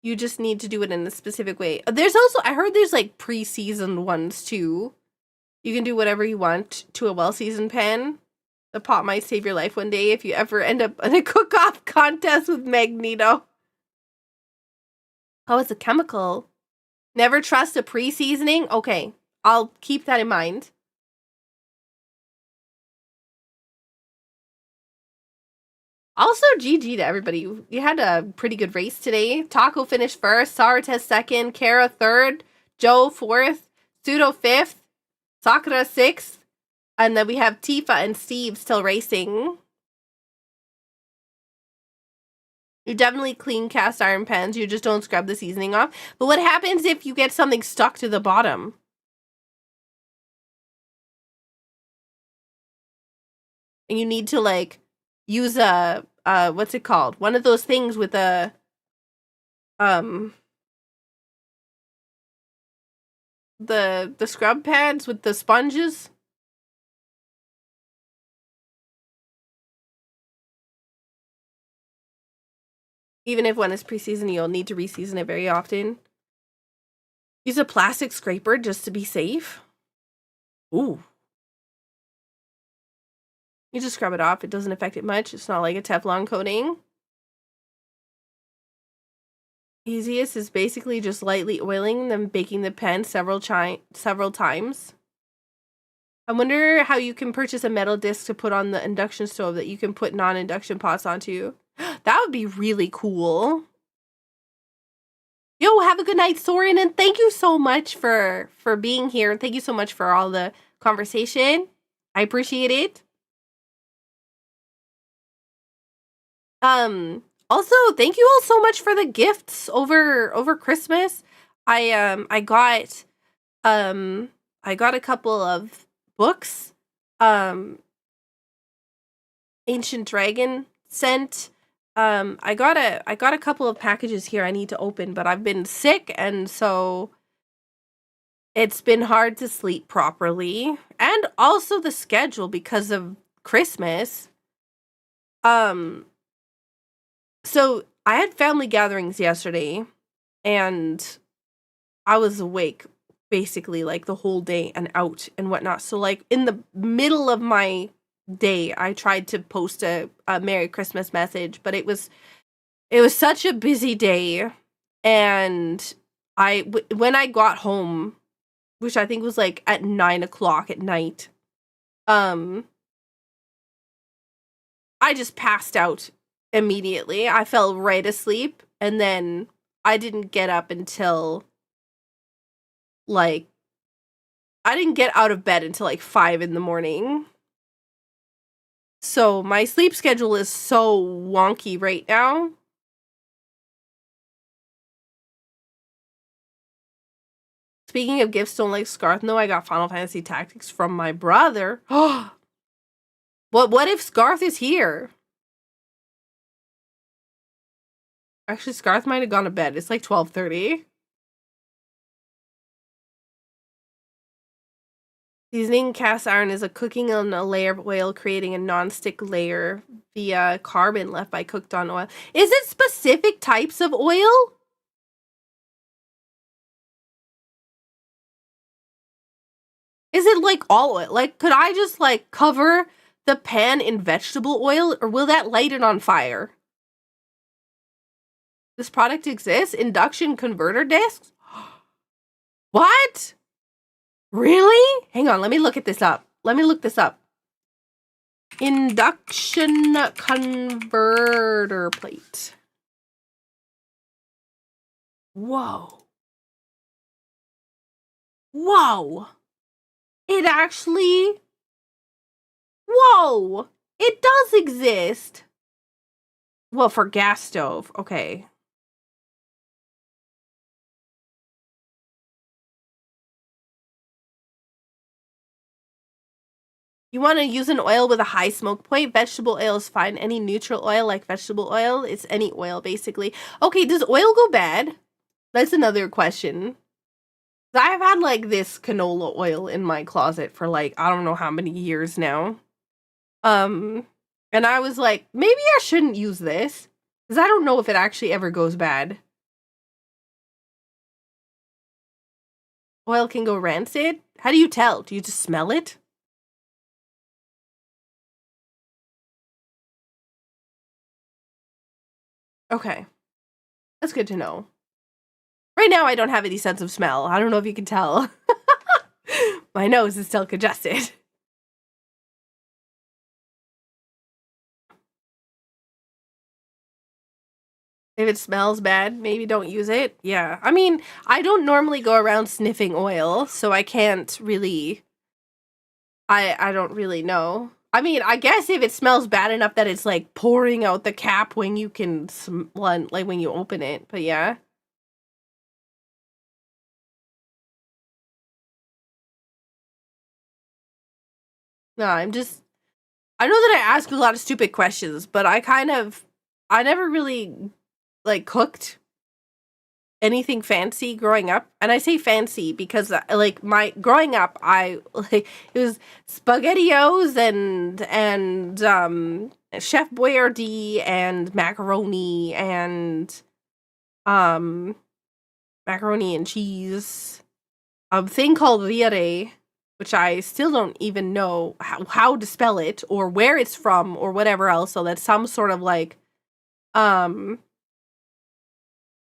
You just need to do it in a specific way. There's also, I heard there's like pre-seasoned ones too. You can do whatever you want to a well-seasoned pan. The pot might save your life one day if you ever end up in a cook-off contest with Magneto. Oh, it's a chemical. Never trust a pre-seasoning? Okay, I'll keep that in mind. Also, GG to everybody. You had a pretty good race today. Taco finished first, SakuraTsubasa second, Kara third, Joe fourth, Pseudo fifth, Sakura sixth, and then we have Tifa and Steve still racing. You definitely clean cast iron pans. You just don't scrub the seasoning off. But what happens if you get something stuck to the bottom? And you need to like use a what's it called? One of those things with a the scrub pads with the sponges. Even if one is pre-seasoned, you'll need to re-season it very often. Use a plastic scraper just to be safe. Ooh. You just scrub it off. It doesn't affect it much. It's not like a Teflon coating. Easiest is basically just lightly oiling, then baking the pan several times. I wonder how you can purchase a metal disc to put on the induction stove that you can put non-induction pots onto. That would be really cool. Yo, have a good night, Soren, and thank you so much for being here. Thank you so much for all the conversation. I appreciate it. Also, thank you all so much for the gifts over Christmas. I got a couple of books. Ancient Dragon sent. I got a couple of packages here I need to open, but I've been sick, and so it's been hard to sleep properly, and also the schedule because of Christmas. So I had family gatherings yesterday, and I was awake basically like the whole day and out and whatnot. So like in the middle of my day, I tried to post a Merry Christmas message, but it was such a busy day, and when I got home, which I think was like at 9 o'clock at night, I just passed out immediately. I fell right asleep, and then I didn't get up until like I didn't get out of bed until like 5 in the morning. So my sleep schedule is so wonky right now. Speaking of gifts, don't like Scarth. No, I got Final Fantasy Tactics from my brother. What if Scarth is here? Actually, Scarth might have gone to bed. It's like 12:30. Seasoning cast iron is a cooking on a layer of oil, creating a non-stick layer via carbon left by cooked on oil. Is it specific types of oil? Is it like all oil? Like, could I just like cover the pan in vegetable oil, or will that light it on fire? This product exists? Induction converter discs? What? Really? Hang on, let me look this up. Induction converter plate. Whoa. Whoa. It actually... Whoa. It does exist. Well, for gas stove. Okay. You want to use an oil with a high smoke point? Vegetable oil is fine. Any neutral oil like vegetable oil, it's any oil basically. Okay, does oil go bad? That's another question. I've had like this canola oil in my closet for like I don't know how many years now. And I was like, maybe I shouldn't use this because I don't know if it actually ever goes bad. Oil can go rancid? How do you tell? Do you just smell it? Okay. That's good to know. Right now, I don't have any sense of smell. I don't know if you can tell. My nose is still congested. If it smells bad, maybe don't use it. Yeah. I mean, I don't normally go around sniffing oil, so I can't really... I don't really know. I mean, I guess if it smells bad enough that it's like pouring out the cap when you can, like when you open it, but yeah. No, I know that I ask a lot of stupid questions, but I never really like cooked anything fancy growing up. And I say fancy because like my growing up, I like it was SpaghettiOs and Chef Boyardee and macaroni and cheese. A thing called rire, which I still don't even know how to spell it or where it's from or whatever else. So that's some sort of like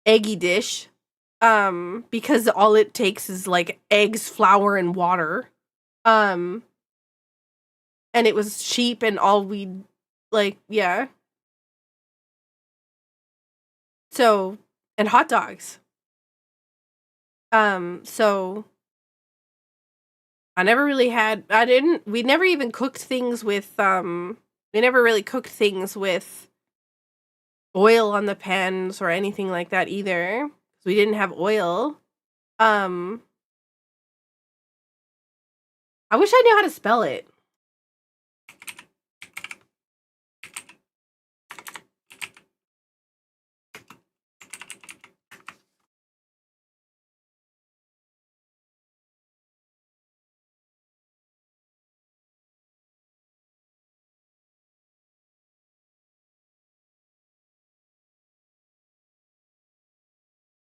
eggy dish. Because all it takes is like eggs, flour, and water. And it was cheap and all we like, yeah. So, and hot dogs. So I never really had, we never even cooked things with, we never really cooked things with oil on the pans or anything like that either. We didn't have oil. I wish I knew how to spell it.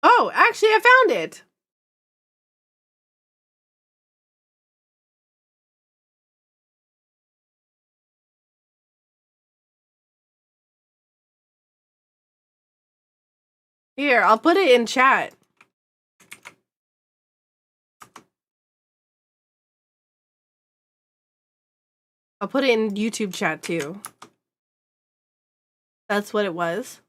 Oh, actually, I found it. Here, I'll put it in chat. I'll put it in YouTube chat too. That's what it was.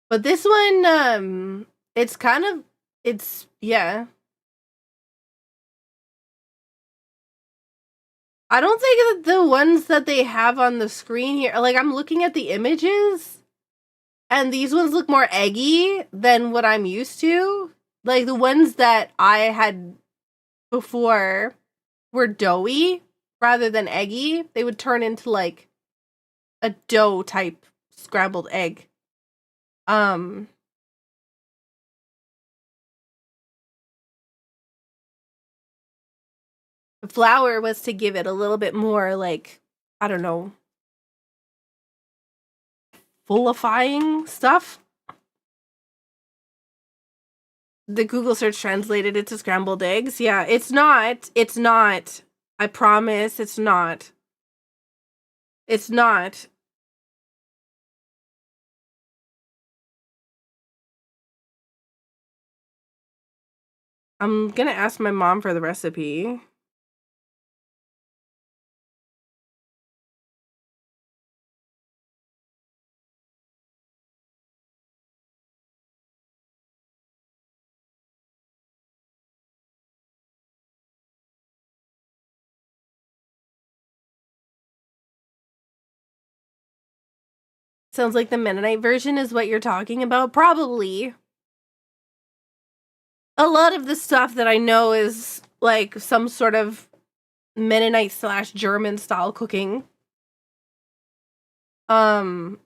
But this one, it's kind of, yeah. I don't think that the ones that they have on the screen here, like I'm looking at the images, and these ones look more eggy than what I'm used to. Like the ones that I had before were doughy rather than eggy. They would turn into like a dough type scrambled egg. The flour was to give it a little bit more like, I don't know, fullifying stuff. The Google search translated it to scrambled eggs. Yeah, it's not. It's not. I promise it's not. It's not. I'm gonna ask my mom for the recipe. Sounds like the Mennonite version is what you're talking about. Probably. A lot of the stuff that I know is like some sort of Mennonite / German style cooking. Like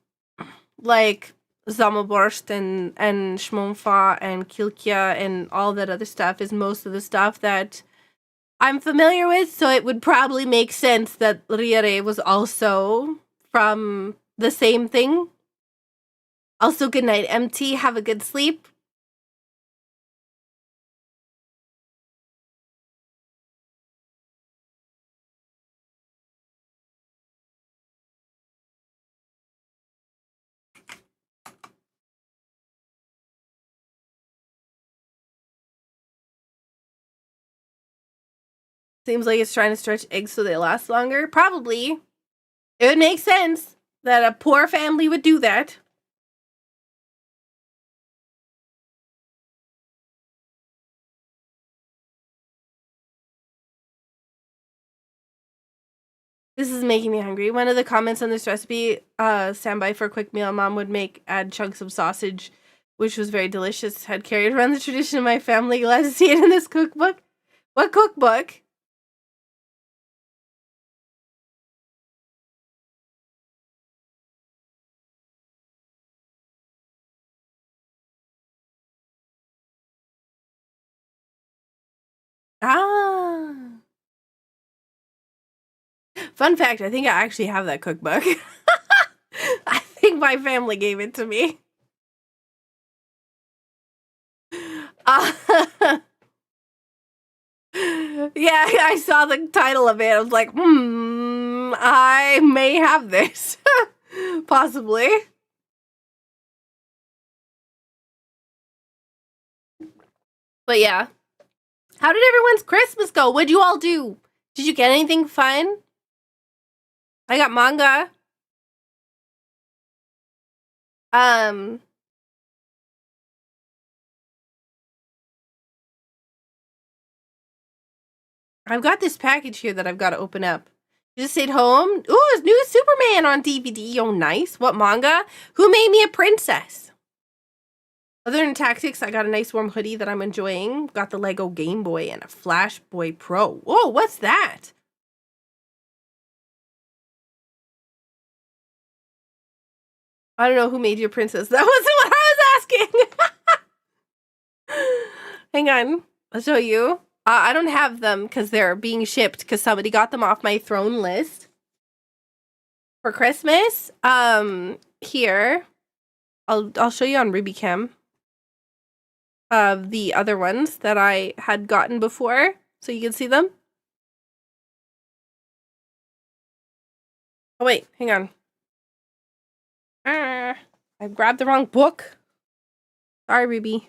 Sommerborst and Schmonfa and Kilkia and all that other stuff is most of the stuff that I'm familiar with, so it would probably make sense that Riere was also from the same thing. Also, good night, MT. Have a good sleep. Seems like it's trying to stretch eggs so they last longer. Probably. It would make sense that a poor family would do that. This is making me hungry. One of the comments on this recipe, standby for a quick meal, Mom would add chunks of sausage, which was very delicious. Had carried around the tradition of my family. Glad to see it in this cookbook. What cookbook? Ah. Fun fact, I think I actually have that cookbook. I think my family gave it to me. Yeah, I saw the title of it. I was like, I may have this. Possibly. But yeah. How did everyone's Christmas go? What'd you all do? Did you get anything fun? I got manga. I've got this package here that I've got to open up. You just stayed home? Ooh, it's new Superman on DVD. Oh, nice. What manga? Who Made Me a Princess? Other than tactics, I got a nice warm hoodie that I'm enjoying. Got the Lego Game Boy and a Flash Boy Pro. Whoa, what's that? I don't know who made you a princess. That wasn't what I was asking. Hang on. I'll show you. I don't have them because they're being shipped because somebody got them off my throne list for Christmas. Here. I'll show you on RubyCam. Of the other ones that I had gotten before, so you can see them. Oh wait, hang on. I grabbed the wrong book. Sorry, Ruby.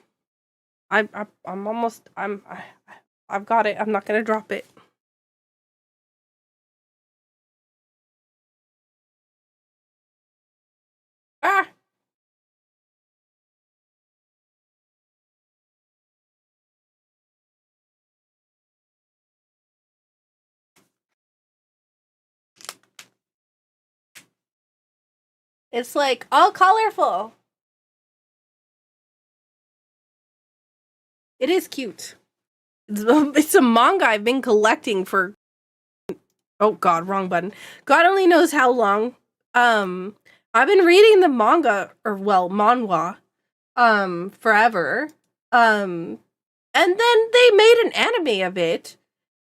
I'm almost. I've got it. I'm not gonna drop it. Ah. It's like all colorful. It is cute. It's a manga I've been collecting for. Oh God, wrong button. God only knows how long. I've been reading the manga, or well, manhwa, forever. And then they made an anime of it.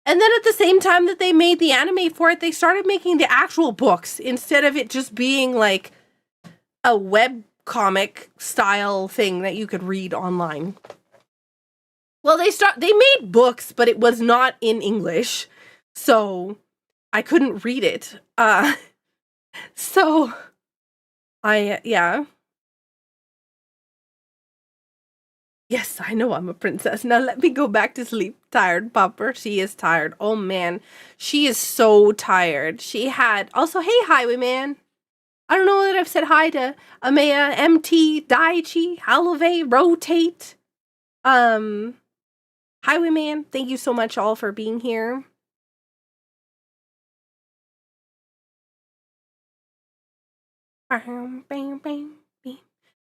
And then at the same time that they made the anime for it, they started making the actual books instead of it just being like a web comic style thing that you could read online. Well, they made books, but it was not in English. So I couldn't read it. So yeah. Yes, I know I'm a princess. Now let me go back to sleep. Tired, Popper. She is tired. Oh man, she is so tired. She had also, hey, Highwayman. I don't know that I've said hi to Amaya, MT, Daichi, Halove, Rotate. Highwayman, thank you so much all for being here.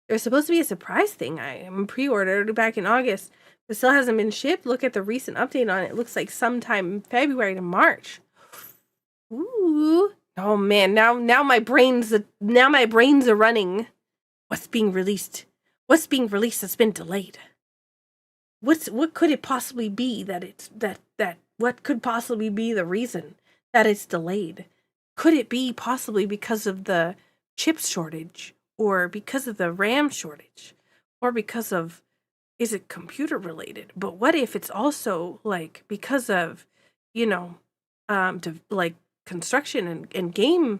There's supposed to be a surprise thing I am pre-ordered back in August, but still hasn't been shipped. Look at the recent update on it. It looks like sometime in February to March. Ooh. Oh man, now my brains are running. What's being released? What's being released that's been delayed? What could it possibly be what could possibly be the reason that it's delayed? Could it be possibly because of the chip shortage, or because of the RAM shortage, or because of, is it computer related? But what if it's also like because of, like construction and game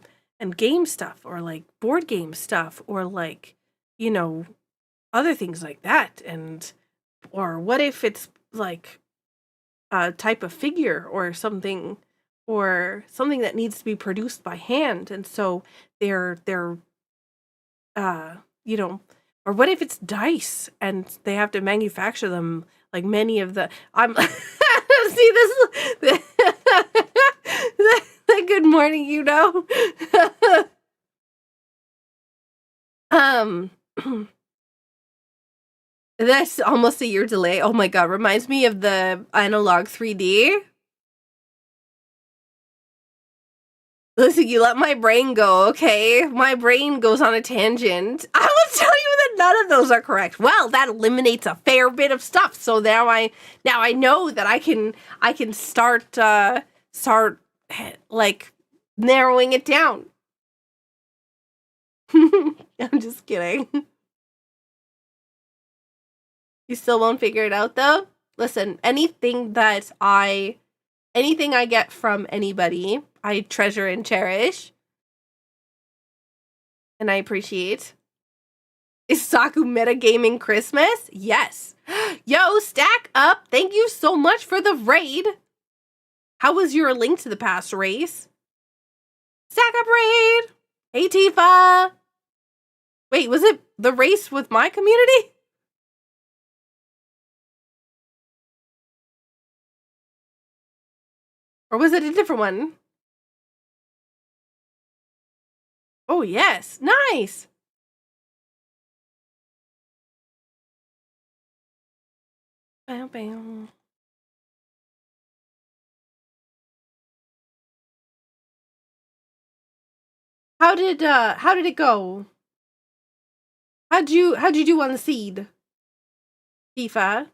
stuff, or like board game stuff, or like, other things like that, or what if it's like a type of figure or something that needs to be produced by hand, and so they're or what if it's dice and they have to manufacture them, like many of the I'm see this good morning, that's almost a year delay. Oh my god, reminds me of the analog 3D. Listen, you let my brain go, okay? My brain goes on a tangent. I will tell you that none of those are correct. Well, that eliminates a fair bit of stuff. So now I know that I can start like narrowing it down. I'm just kidding. You still won't figure it out though? Listen, anything I get from anybody, I treasure and cherish. And I appreciate. Is Saku metagaming Christmas? Yes. Yo, Stack Up, thank you so much for the raid. How was your Link to the Past race? Stack Up raid. Hey, Tifa. Wait, was it the race with my community? Or was it a different one? Oh, yes. Nice. Bam, bam. How did it go? How'd you do on the seed? Tifa?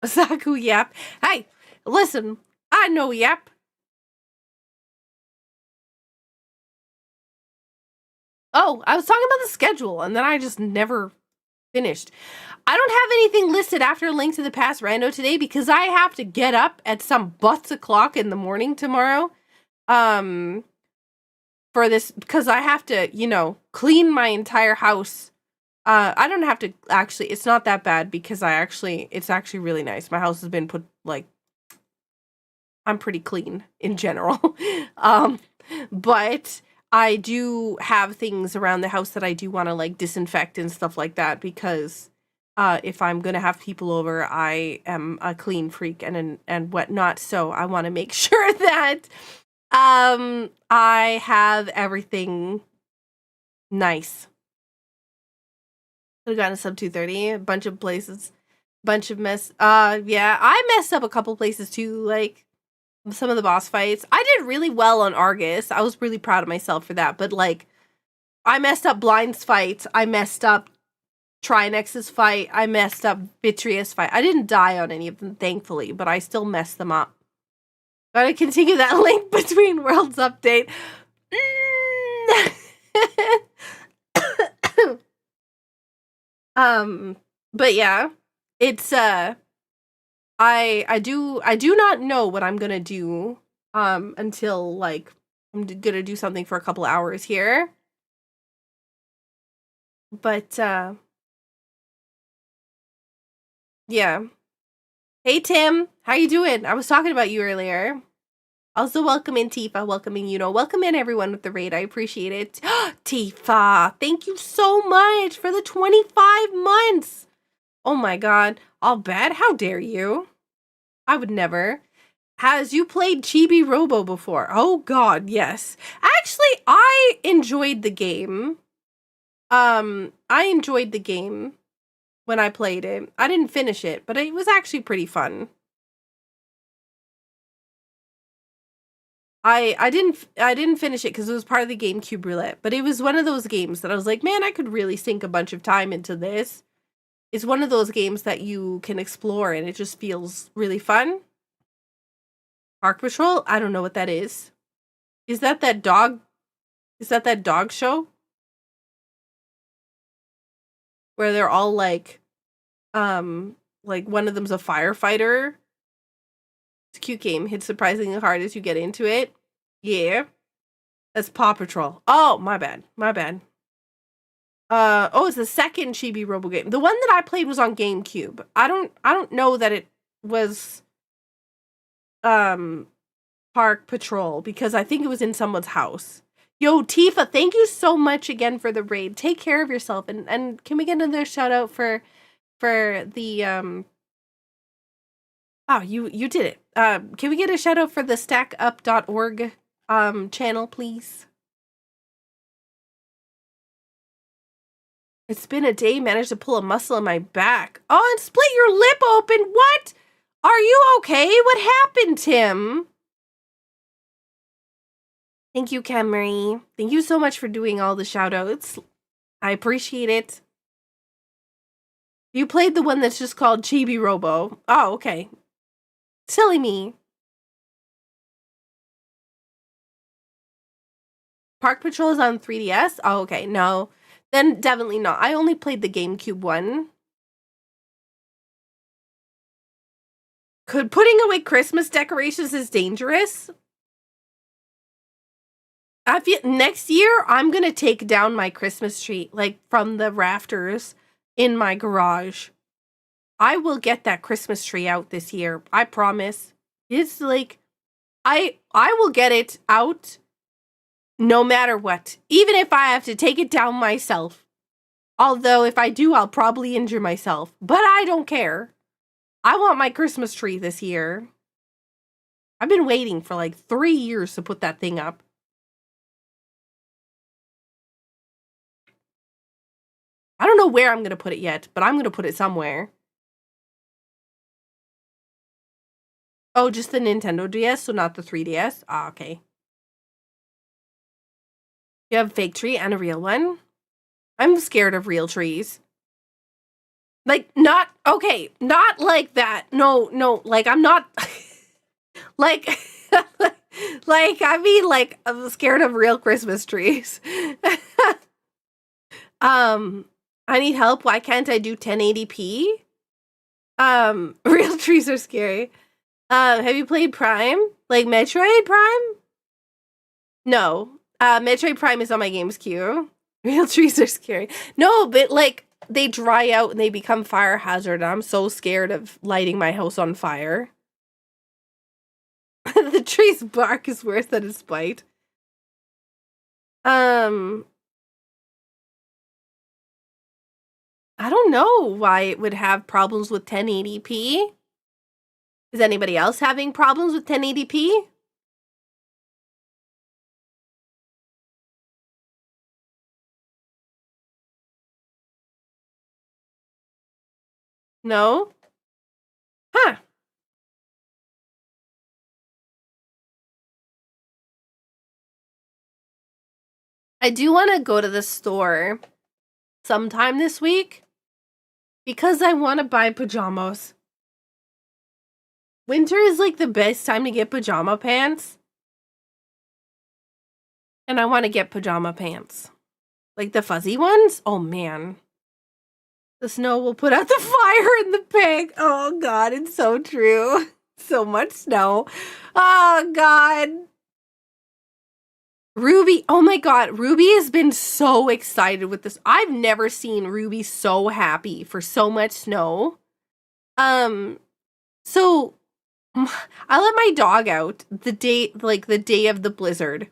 Saku Yap. Hey, listen, I know Yap. Oh, I was talking about the schedule, and then I just never finished. I don't have anything listed after Link to the Past Rando today because I have to get up at some butts o'clock in the morning tomorrow. For this, because I have to, clean my entire house. I don't have to actually, it's not that bad because it's actually really nice. My house has been put, like, I'm pretty clean in general. But I do have things around the house that I do want to, like, disinfect and stuff like that because if I'm gonna have people over, I am a clean freak and whatnot. So I want to make sure that I have everything nice. Could have gotten a sub 230, a bunch of places, bunch of mess. Yeah, I messed up a couple places too, like some of the boss fights. I did really well on Argus. I was really proud of myself for that. But like, I messed up Blind's fight. I messed up Trinex's fight. I messed up Vitreous fight. I didn't die on any of them, thankfully, but I still messed them up. Gotta continue that Link Between Worlds update. But yeah, it's I do not know what I'm gonna do until like I'm gonna do something for a couple hours here. But Yeah. Hey, Tim. How you doing? I was talking about you earlier. Also, welcome in, Tifa. Welcoming you know. Welcome in, everyone, with the raid. I appreciate it. Tifa, thank you so much for the 25 months. Oh, my God. I'll bet. How dare you? I would never. Has you played Chibi Robo before? Oh, God, yes. Actually, I enjoyed the game. I enjoyed the game when I played it. I didn't finish it, but it was actually pretty fun. I didn't finish it because it was part of the GameCube roulette, but it was one of those games that I was like, man, I could really sink a bunch of time into this. It's one of those games that you can explore and it just feels really fun. Park Patrol? I don't know what that is. Is that dog? Is that dog show? Where they're all like one of them's a firefighter. It's a cute game. Hits surprisingly hard as you get into it. Yeah. That's Paw Patrol. Oh, my bad. My bad. It's the second Chibi Robo game. The one that I played was on GameCube. I don't know that it was Park Patrol because I think it was in someone's house. Yo, Tifa, thank you so much again for the raid. Take care of yourself and can we get another shout out for the Oh, you did it. Can we get a shout out for the stackup.org channel, please? It's been a day, managed to pull a muscle in my back. Oh, and split your lip open. What? Are you okay? What happened, Tim? Thank you, Camry. Thank you so much for doing all the shout outs. I appreciate it. You played the one that's just called Chibi Robo. Oh, okay. Silly me. Park Patrol is on 3DS? Oh, okay. No. Then definitely not. I only played the GameCube one. Could putting away Christmas decorations is dangerous? I feel next year I'm gonna take down my Christmas tree, like from the rafters in my garage. I will get that Christmas tree out this year. I promise. It's like I will get it out no matter what. Even if I have to take it down myself. Although if I do, I'll probably injure myself. But I don't care. I want my Christmas tree this year. I've been waiting for like 3 years to put that thing up. I don't know where I'm going to put it yet, but I'm going to put it somewhere. Oh, just the Nintendo DS, so not the 3DS? Ah, okay. You have a fake tree and a real one? I'm scared of real trees. Like, not, okay, not like that. No, like, I'm not, like, I mean, like, I'm scared of real Christmas trees. I need help. Why can't I do 1080p? Real trees are scary. Have you played Prime? Like Metroid Prime? No. Metroid Prime is on my games queue. Real trees are scary. No, but like they dry out and they become fire hazard. I'm so scared of lighting my house on fire. The tree's bark is worse than its bite. I don't know why it would have problems with 1080p. Is anybody else having problems with 1080p? No? Huh. I do want to go to the store sometime this week because I want to buy pajamas. Winter is like the best time to get pajama pants. And I want to get pajama pants. Like the fuzzy ones? Oh man. The snow will put out the fire in the pig. Oh god, it's so true. So much snow. Oh god. Ruby, oh my god, Ruby has been so excited with this. I've never seen Ruby so happy for so much snow. So I let my dog out the day of the blizzard.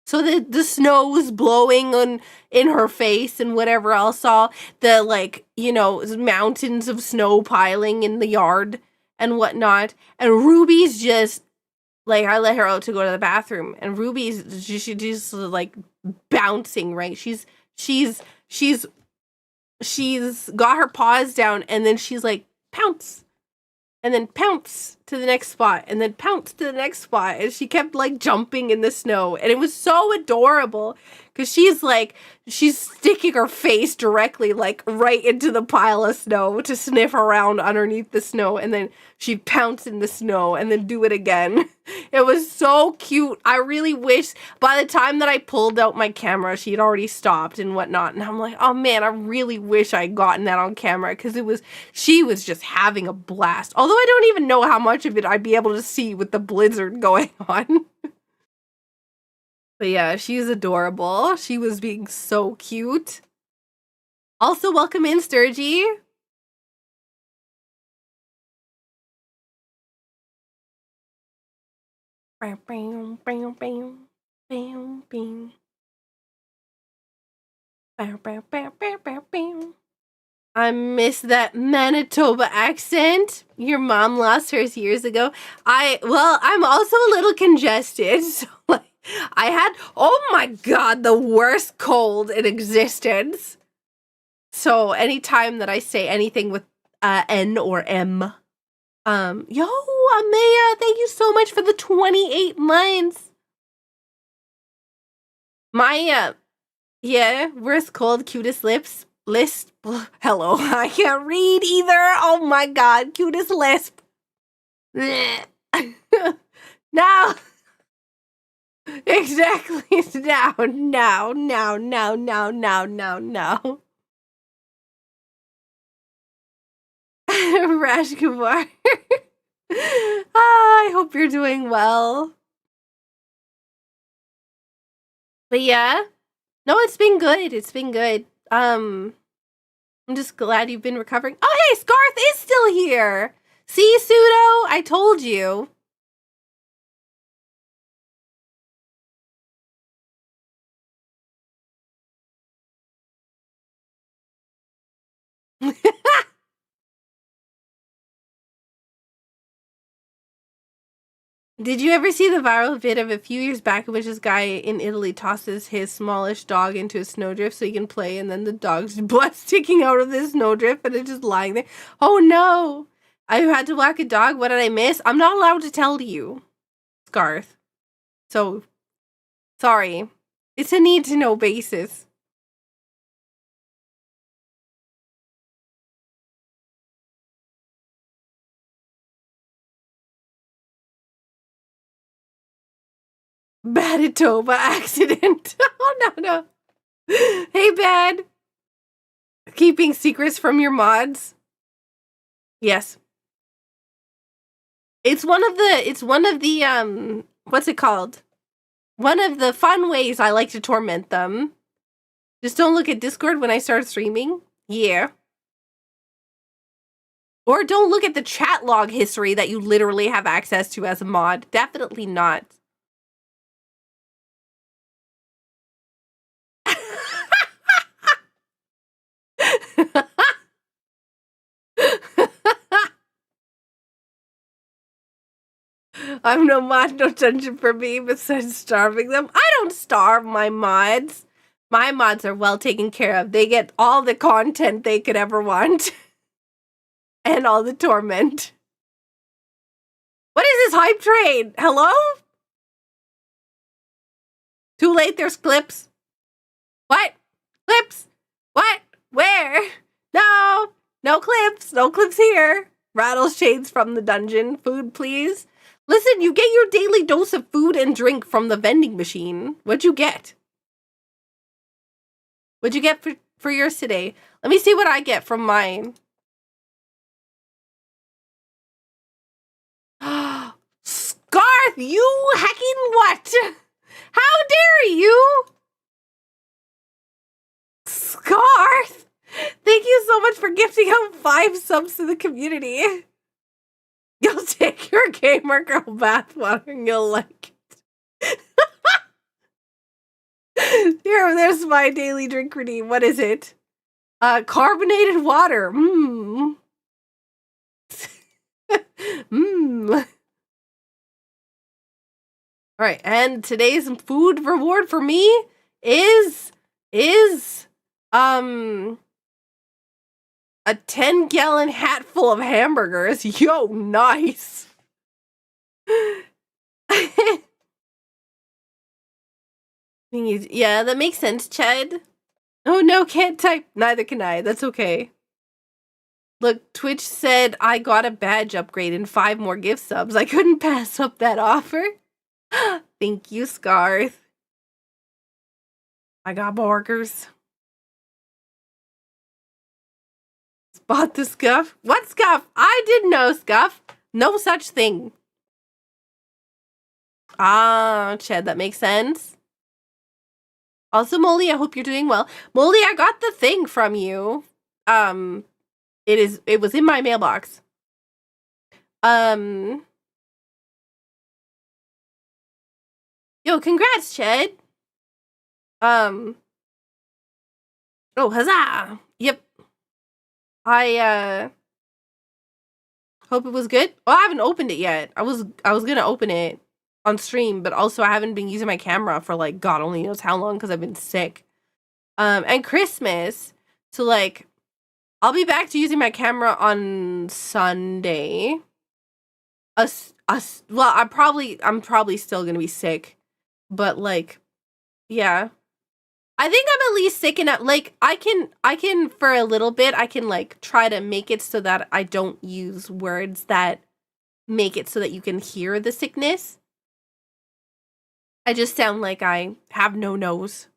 So the snow was blowing in her face and whatever else. Saw the mountains of snow piling in the yard and whatnot. And Ruby's just I let her out to go to the bathroom, and Ruby's she's like bouncing, right? She's got her paws down, and then she's like pounce, and then pounce to the next spot, and then pounce to the next spot, and she kept like jumping in the snow, and it was so adorable because she's sticking her face directly like right into the pile of snow to sniff around underneath the snow, and then she'd pounce in the snow and then do it again. It was so cute. I really wish by the time that I pulled out my camera, she'd already stopped and whatnot. And I'm like, oh man, I really wish I'd gotten that on camera because she was just having a blast. Although I don't even know how much of it I'd be able to see with the blizzard going on. But yeah, she's adorable. She was being so cute. Also, welcome in, Sturgy. Bam, bam, bam, bam, bam, bam. Bam, bam, bam, bam, bam, bam. I miss that Manitoba accent. Your mom lost hers years ago. I'm also a little congested. So I had, oh my god, the worst cold in existence. So anytime that I say anything with N or M, yo, Amaya, thank you so much for the 28 months. My, worst cold, cutest lips, lisp. Hello, I can't read either. Oh my god, cutest lisp. No. Exactly. No. Rash Kumar. I hope you're doing well. But yeah. No, it's been good. I'm just glad you've been recovering. Oh, hey, Scarth is still here. See, Pseudo? I told you. Did you ever see the viral vid of a few years back in which this guy in Italy tosses his smallish dog into a snowdrift so he can play, and then the dog's blood sticking out of the snowdrift and it's just lying there? Oh no! I had to whack a dog. What did I miss? I'm not allowed to tell you, Scarth. So, sorry. It's a need-to-know basis. Manitoba accident. Oh, no. Hey, Bad. Keeping secrets from your mods? Yes. It's one of the, what's it called? One of the fun ways I like to torment them. Just don't look at Discord when I start streaming. Yeah. Or don't look at the chat log history that you literally have access to as a mod. Definitely not. I'm no mod, no dungeon for me besides starving them. I don't starve my mods. My mods are well taken care of. They get all the content they could ever want. And all the torment. What is this hype train? Hello? Too late, there's clips. What? Clips? What? Where? No! No clips! No clips here! Rattles shades from the dungeon. Food, please. Listen, you get your daily dose of food and drink from the vending machine. What'd you get? What'd you get for yours today? Let me see what I get from mine. Scarth, you hacking what? How dare you? Scarth! Thank you so much for gifting out 5 subs to the community. You'll take your gamer girl bathwater and you'll like it. Here, there's my daily drink routine. What is it? Carbonated water. Mmm. Mmm. All right, and today's food reward for me is a 10-gallon hat full of hamburgers. Yo, nice. Yeah, that makes sense, Chad. Oh no, can't type. Neither can I. That's okay. Look, Twitch said I got a badge upgrade and 5 more gift subs. I couldn't pass up that offer. Thank you, Scarth. I got burgers. Spot the scuff. What scuff? I didn't know scuff. No such thing. Ah, Chad, that makes sense. Also, Molly, I hope you're doing well. Molly, I got the thing from you. It was in my mailbox. Yo, congrats, Chad. Oh, huzzah. Yep. I hope it was good. Oh, I haven't opened it yet. I was gonna open it on stream, but also I haven't been using my camera for like God only knows how long because I've been sick. And Christmas. So like I'll be back to using my camera on Sunday. Well, I'm probably still gonna be sick. But like, yeah. I think I'm at least sick enough. Like, I can for a little bit, I can like try to make it so that I don't use words that make it so that you can hear the sickness. I just sound like I have no nose.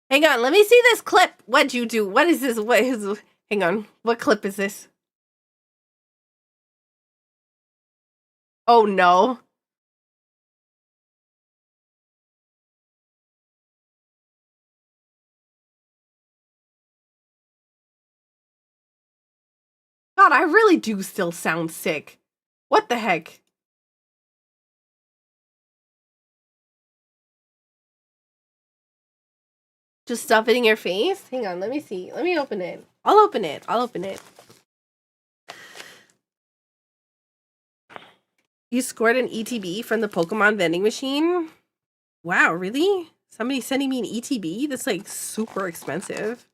Hang on, let me see this clip. What'd you do? What is this? Hang on. What clip is this? Oh no. God, I really do still sound sick. What the heck? Just stuff it in your face? Hang on, let me see. Let me open it. I'll open it. You scored an ETB from the Pokemon vending machine? Wow, really? Somebody's sending me an ETB? That's like super expensive.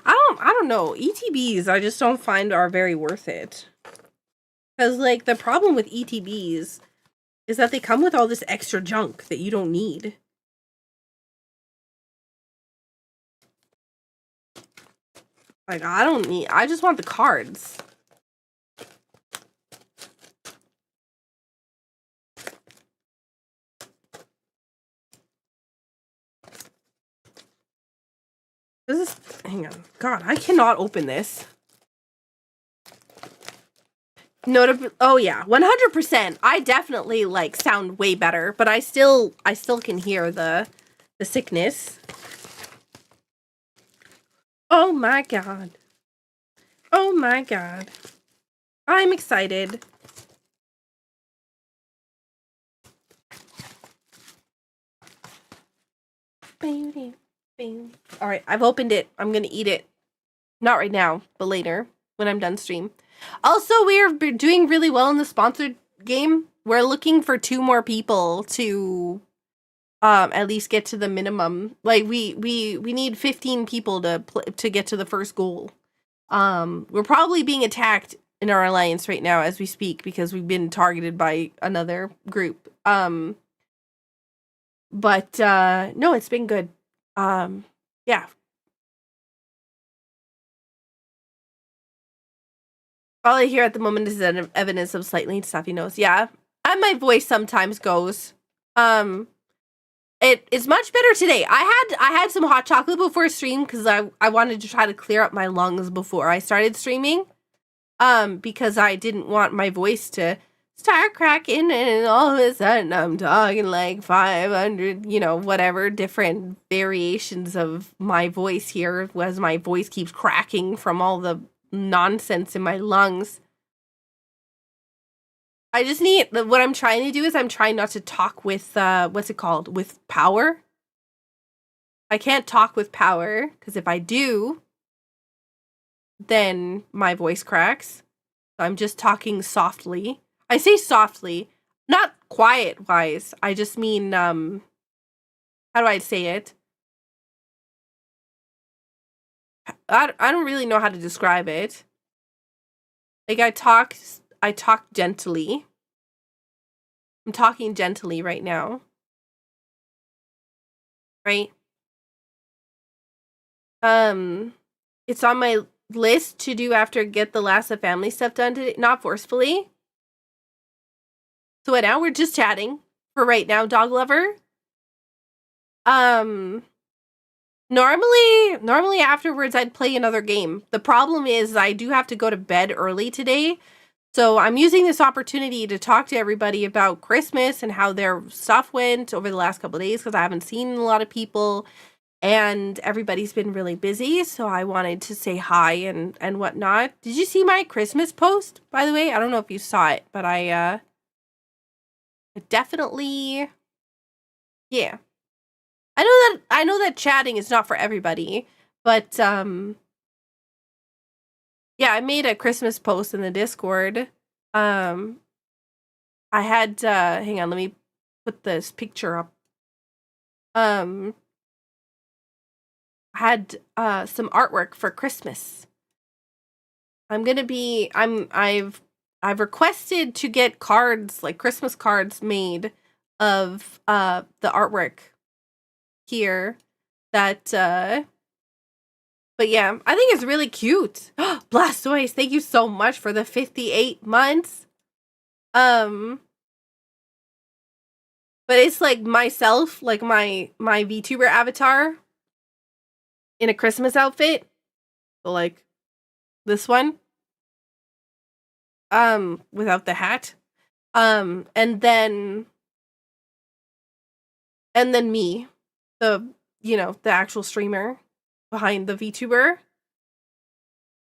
I don't know. ETBs I just don't find are very worth it. Because like the problem with ETBs is that they come with all this extra junk that you don't need. Like I just want the cards. Hang on. God, I cannot open this. Oh yeah, 100%. I definitely like sound way better, but I still can hear the sickness. Oh my god. Oh my god. I'm excited. All right, I've opened it. I'm gonna eat it. Not right now, but later when I'm done stream. Also, we're doing really well in the sponsored game. We're looking for 2 more people to at least get to the minimum. Like we need 15 people to get to the first goal. We're probably being attacked in our alliance right now as we speak because we've been targeted by another group. But no, it's been good. Yeah. All I hear at the moment is evidence of slightly stuffy nose. Yeah. And my voice sometimes goes. It is much better today. I had some hot chocolate before stream because I wanted to try to clear up my lungs before I started streaming. Because I didn't want my voice to start cracking, and all of a sudden I'm talking like 500, whatever different variations of my voice here as my voice keeps cracking from all the nonsense in my lungs. I just need, what I'm trying to do is I'm trying not to talk with, what's it called? With power. I can't talk with power, because if I do, then my voice cracks. So I'm just talking softly. I say softly, not quiet-wise. I just mean, how do I say it? I don't really know how to describe it. Like, I talk gently. I'm talking gently right now. Right? It's on my list to do after get the last of family stuff done today. Not forcefully. So what now? We're just chatting for right now, dog lover. Normally afterwards I'd play another game. The problem is I do have to go to bed early today. So I'm using this opportunity to talk to everybody about Christmas and how their stuff went over the last couple of days, because I haven't seen a lot of people and everybody's been really busy. So I wanted to say hi and whatnot. Did you see my Christmas post, by the way? I don't know if you saw it, but I definitely, yeah. I know that chatting is not for everybody, but yeah, I made a Christmas post in the Discord. I had hang on, let me put this picture up. I had some artwork for Christmas. I've requested to get cards, like Christmas cards made of the artwork here that but yeah, I think it's really cute. Blastoise, thank you so much for the 58 months. But it's like myself, like my VTuber avatar in a Christmas outfit. So like this one. Without the hat. And then me, the actual streamer behind the VTuber.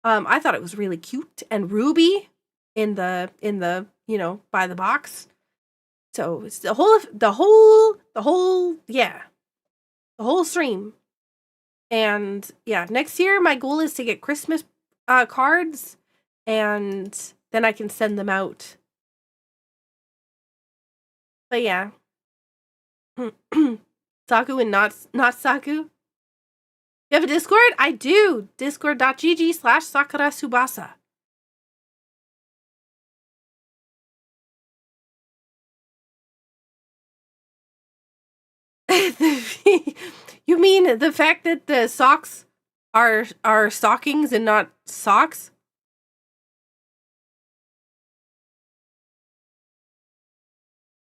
I thought it was really cute, and Ruby in the by the box. So it's the whole stream. And yeah, next year my goal is to get Christmas cards, and then I can send them out. But yeah. Saku and not Saku. You have a Discord? I do. Discord.gg/SakuraTsubasa. You mean the fact that the socks are stockings and not socks?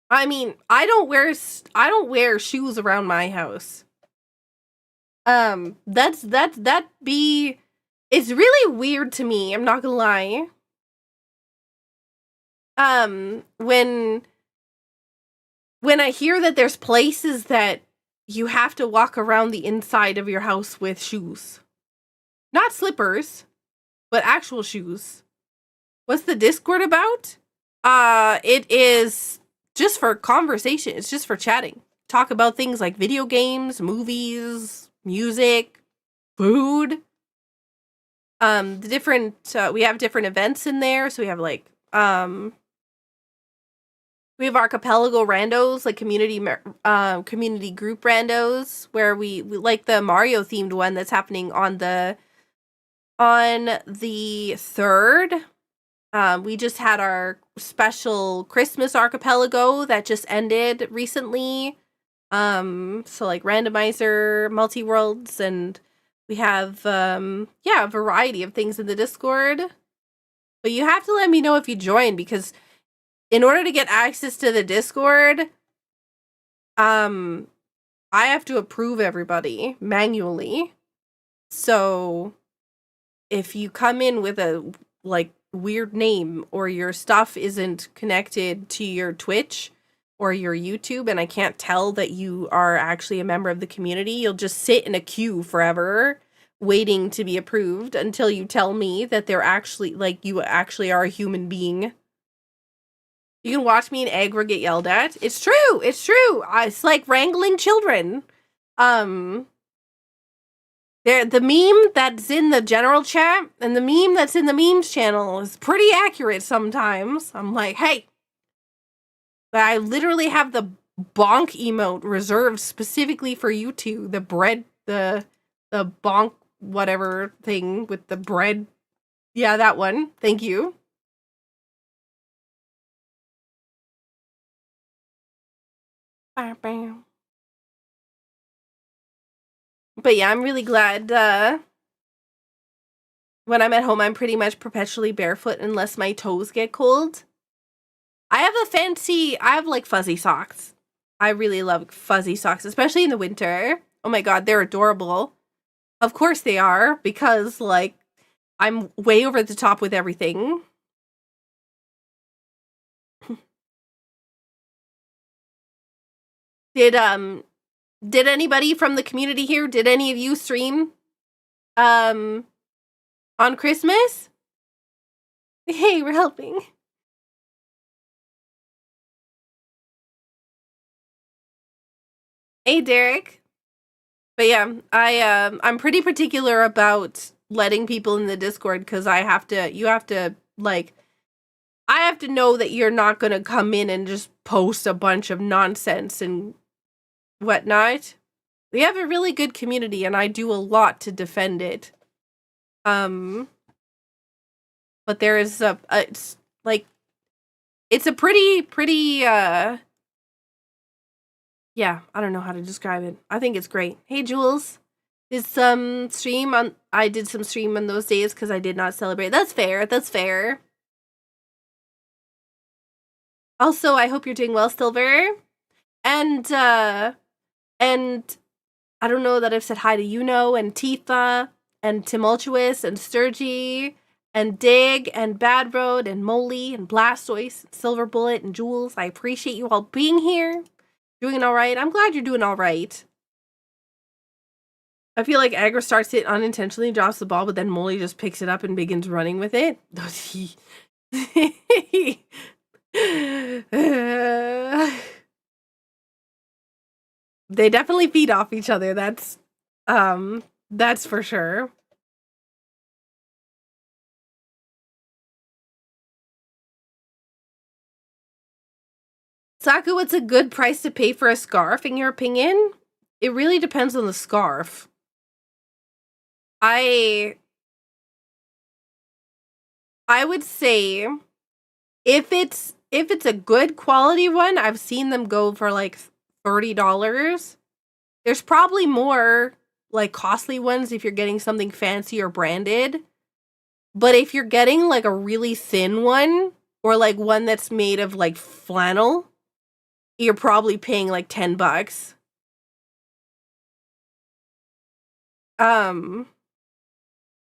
I mean, I don't wear shoes around my house. It's really weird to me, I'm not gonna lie. When I hear that there's places that you have to walk around the inside of your house with shoes. Not slippers, but actual shoes. What's the Discord about? It is just for conversation. It's just for chatting. Talk about things like video games, movies, music, food. The different we have different events in there. So we have like we have archipelago randos, like community group randos, where we like the Mario themed one that's happening on the 3rd. We just had our special Christmas archipelago that just ended recently. So like Randomizer, multi-worlds, and we have a variety of things in the Discord. But you have to let me know if you join, because in order to get access to the Discord, I have to approve everybody manually. So if you come in with a like weird name or your stuff isn't connected to your Twitch or your YouTube and I can't tell that you are actually a member of the community, you'll just sit in a queue forever waiting to be approved until you tell me that they're actually, like, you actually are a human being. You can watch me in aggro get yelled at. It's true. It's true. It's like wrangling children. The meme that's in the general chat and the meme that's in the memes channel is pretty accurate sometimes. I'm like, hey, but I literally have the bonk emote reserved specifically for you two. The bread, the bonk whatever thing with the bread. Yeah, that one. Thank you. But yeah, I'm really glad when I'm at home, I'm pretty much perpetually barefoot unless my toes get cold. I have like fuzzy socks. I really love fuzzy socks, especially in the winter. Oh my god, they're adorable. Of course they are, because like I'm way over the top with everything. Did anybody from the community here, did any of you stream on Christmas? Hey, we're helping. Hey, Derek. But yeah, I'm pretty particular about letting people in the Discord because I have to know that you're not going to come in and just post a bunch of nonsense and whatnot. We have a really good community and I do a lot to defend it. But there is it's a pretty yeah, I don't know how to describe it. I think it's great. Hey, Jules. Did some stream on... I did some stream on those days because I did not celebrate. That's fair. That's fair. Also, I hope you're doing well, Silver. And I don't know that I've said hi to Yuno and Tifa and Tumultuous and Sturgy and Dig and Bad Road and Molly and Blastoise and Silver Bullet and Jules. I appreciate you all being here. Doing all right? I'm glad you're doing all right. I feel like Agra starts it unintentionally, drops the ball, but then Molly just picks it up and begins running with it. They definitely feed off each other. That's for sure. Saku, what's a good price to pay for a scarf, in your opinion? It really depends on the scarf. I would say if it's a good quality one, I've seen them go for like $30. There's probably more like costly ones if you're getting something fancy or branded. But if you're getting like a really thin one or like one that's made of like flannel, you're probably paying like $10.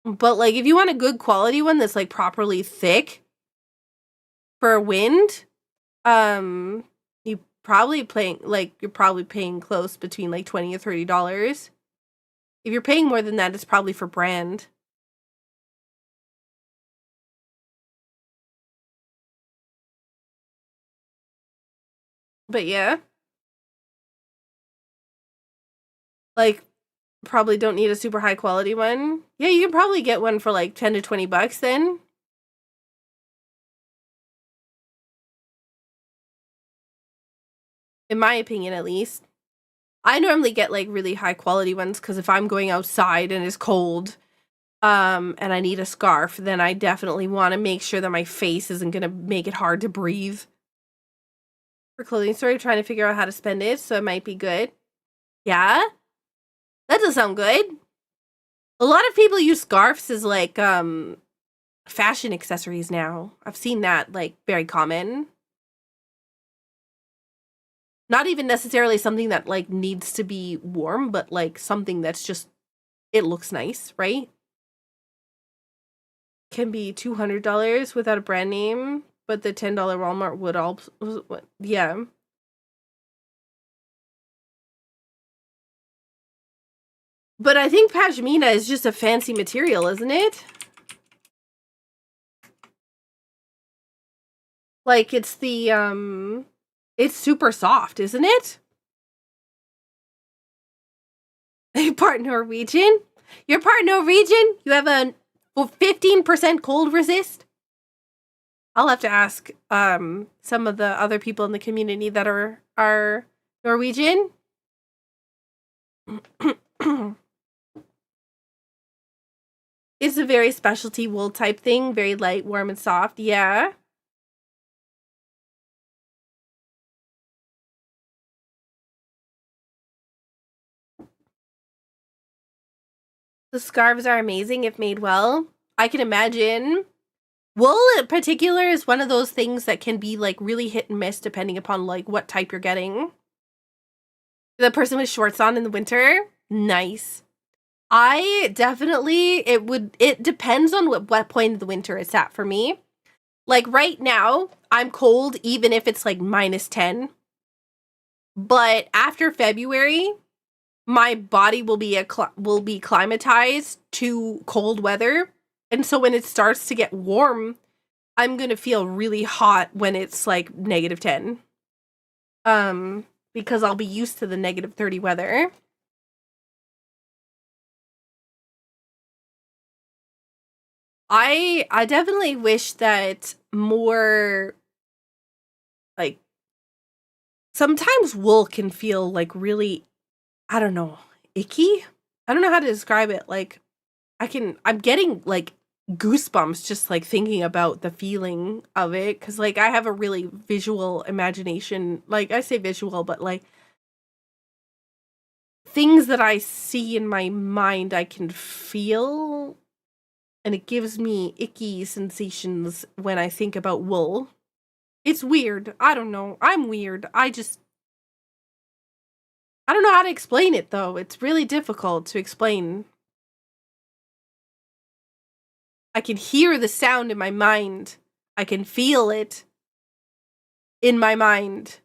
But like if you want a good quality one that's like properly thick for wind, you're probably paying close between like $20 or $30. If you're paying more than that, it's probably for brand. But yeah. Like, probably don't need a super high quality one. Yeah, you can probably get one for like $10 to $20 then. In my opinion, at least. I normally get like really high quality ones because if I'm going outside and it's cold, and I need a scarf, then I definitely want to make sure that my face isn't going to make it hard to breathe. For clothing store, trying to figure out how to spend it, so it might be good. Yeah? That does sound good. A lot of people use scarves as like fashion accessories now. I've seen that like very common. Not even necessarily something that like needs to be warm, but like something that's just, it looks nice, right? can be $200 without a brand name, but the $10 Walmart would all, yeah. But I think pashmina is just a fancy material, isn't it? Like, it's the, it's super soft, isn't it? Part Norwegian? You're part Norwegian? You have a 15% cold resist? I'll have to ask some of the other people in the community that are Norwegian. It's a very specialty wool type thing, very light, warm, and soft. Yeah. The scarves are amazing if made well. I can imagine. Wool in particular is one of those things that can be like really hit and miss depending upon like what type you're getting. The person with shorts on in the winter, nice. I definitely, it depends on what point of the winter it's at for me. Like right now, I'm cold even if it's like -10. But after February, my body will be climatized to cold weather. And so when it starts to get warm, I'm going to feel really hot when it's like -10. Because I'll be used to the -30 weather. I definitely wish that more, like, sometimes wool can feel like really, I don't know, icky? I don't know how to describe it. Like, I'm getting like goosebumps just like thinking about the feeling of it. Cause like I have a really visual imagination. Like I say visual, but like things that I see in my mind, I can feel. And it gives me icky sensations when I think about wool. It's weird. I don't know. I'm weird. I don't know how to explain it, though. It's really difficult to explain. I can hear the sound in my mind. I can feel it in my mind.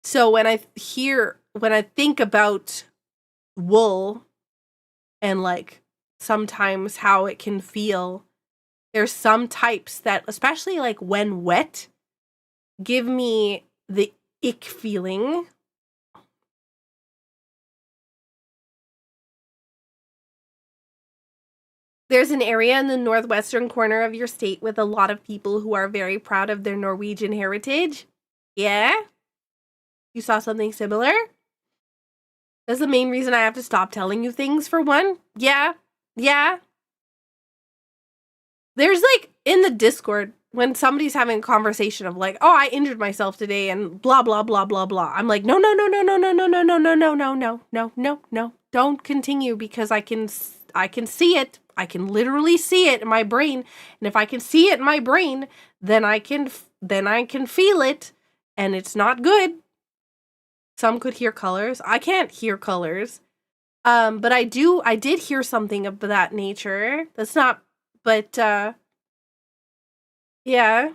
So when I think about wool and like sometimes how it can feel, there's some types that, especially like when wet, give me the ick feeling. There's an area in the northwestern corner of your state with a lot of people who are very proud of their Norwegian heritage. Yeah? You saw something similar? That's the main reason I have to stop telling you things, for one. Yeah. Yeah. There's like in the Discord, when somebody's having a conversation of like, oh, I injured myself today and blah, blah, blah, blah, blah. I'm like, no, no, no, no, no, no, no, no, no, no, no, no, no, no, no, no. Don't continue because I can see it. I can literally see it in my brain. And if I can see it in my brain, then I can feel it, and it's not good. Some could hear colors. I can't hear colors. But I did hear something of that nature. That's not, but, yeah.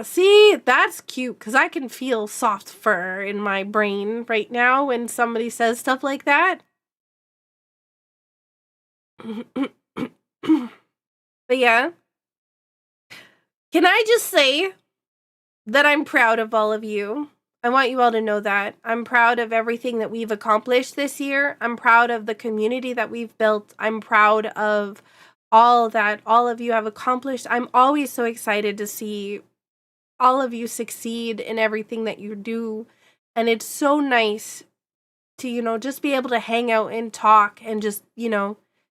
See, that's cute, because I can feel soft fur in my brain right now when somebody says stuff like that. But yeah. Can I just say that I'm proud of all of you? I want you all to know that. I'm proud of everything that we've accomplished this year. I'm proud of the community that we've built. I'm proud of all that all of you have accomplished. I'm always so excited to see all of you succeed in everything that you do. And it's so nice to, just be able to hang out and talk and just,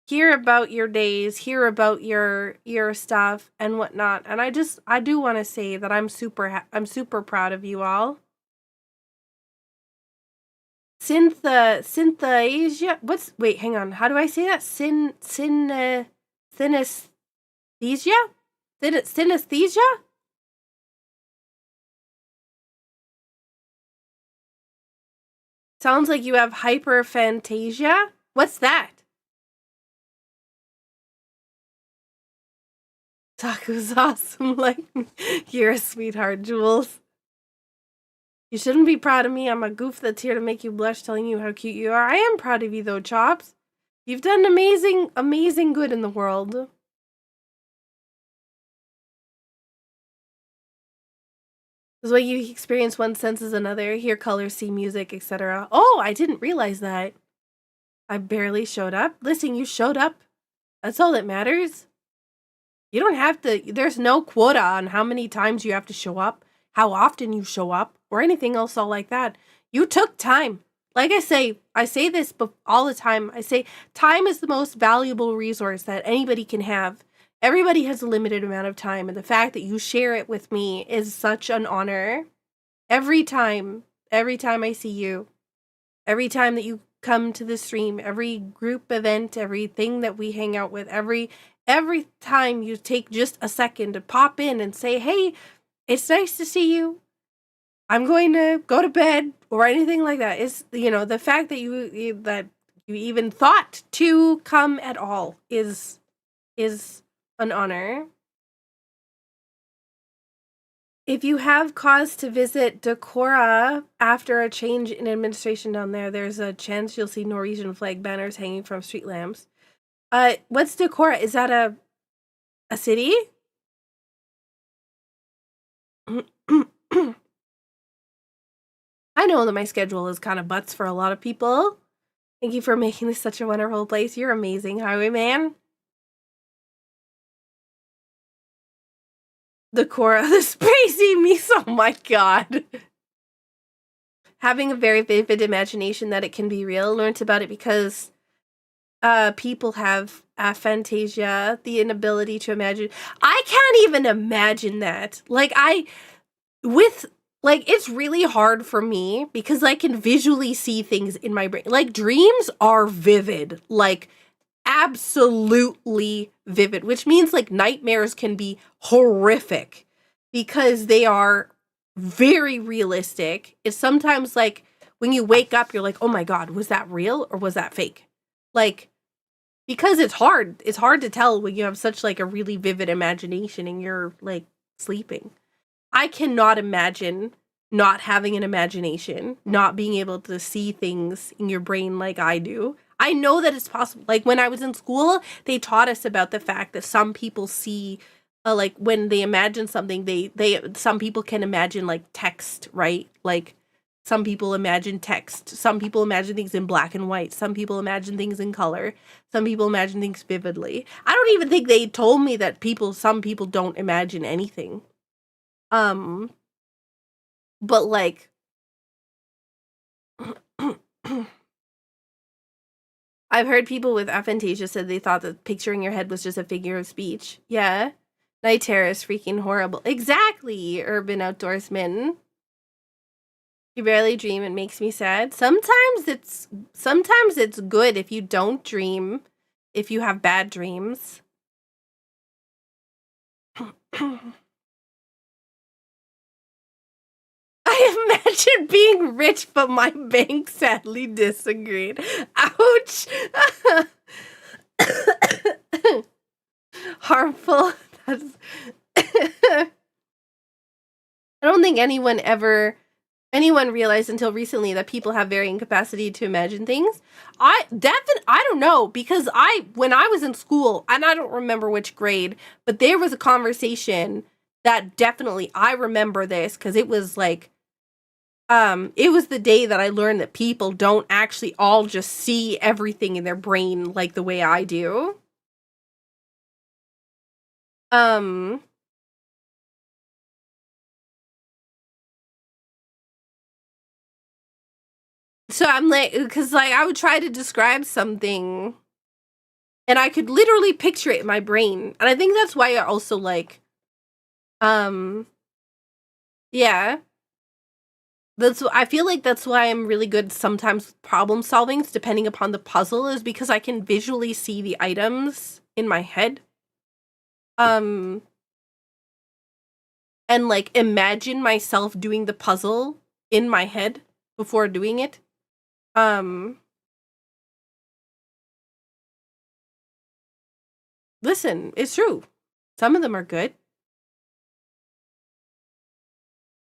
hear about your days, hear about your stuff and whatnot. And I do want to say that I'm super proud of you all. Synesthesia? Wait, hang on. How do I say that? Synesthesia? Synesthesia? Sounds like you have hyperphantasia. What's that? Taco's awesome. Like, you're a sweetheart, Jules. You shouldn't be proud of me. I'm a goof that's here to make you blush, telling you how cute you are. I am proud of you, though, Chops. You've done amazing, amazing good in the world. This is what you experience one sense is another. Hear colors, see music, etc. Oh, I didn't realize that. I barely showed up. Listen, you showed up. That's all that matters. You don't have to, there's no quota on how many times you have to show up, how often you show up, or anything else all like that. You took time. Like I say this all the time. I say time is the most valuable resource that anybody can have. Everybody has a limited amount of time, and the fact that you share it with me is such an honor. Every time I see you, every time that you come to the stream, every group event, everything that we hang out with, every time you take just a second to pop in and say, hey, it's nice to see you. I'm going to go to bed or anything like that. Is, you know, the fact that you even thought to come at all is an honor. If you have cause to visit Decorah after a change in administration down there, there's a chance you'll see Norwegian flag banners hanging from street lamps. What's Decorah? Is that a city? I know that my schedule is kind of butts for a lot of people. Thank you for making this such a wonderful place. You're amazing, Highwayman. Decorah, the spacey meese. Oh my god. Having a very vivid imagination that it can be real. Learned about it because people have aphantasia, the inability to imagine. I can't even imagine that. It's really hard for me because I can visually see things in my brain. Like, dreams are vivid, like absolutely vivid, which means like nightmares can be horrific because they are very realistic. It's sometimes like when you wake up, you're like, oh my God, was that real or was that fake? Like, because it's hard to tell when you have such like a really vivid imagination and you're like sleeping. I cannot imagine not having an imagination, not being able to see things in your brain like I do. I know that it's possible. Like when I was in school, they taught us about the fact that some people see, like when they imagine something, some people can imagine like text, right? Like some people imagine text. Some people imagine things in black and white. Some people imagine things in color. Some people imagine things vividly. I don't even think they told me that some people don't imagine anything. But like, I've heard people with aphantasia said they thought that picturing your head was just a figure of speech. Yeah. Night terror is freaking horrible. Exactly, urban outdoorsman. You barely dream, it makes me sad. Sometimes it's good if you don't dream, if you have bad dreams. I imagine being rich, but my bank sadly disagreed. Ouch! Harmful. That's I don't think anyone realized until recently that people have varying capacity to imagine things. I don't know, because when I was in school, and I don't remember which grade, but there was a conversation that definitely, I remember this because it was like, it was the day that I learned that people don't actually all just see everything in their brain like the way I do. So I'm like, because like I would try to describe something and I could literally picture it in my brain. And I think that's why I also like, yeah. I feel like that's why I'm really good sometimes with problem solving, depending upon the puzzle, is because I can visually see the items in my head. And like imagine myself doing the puzzle in my head before doing it. Listen, it's true. Some of them are good.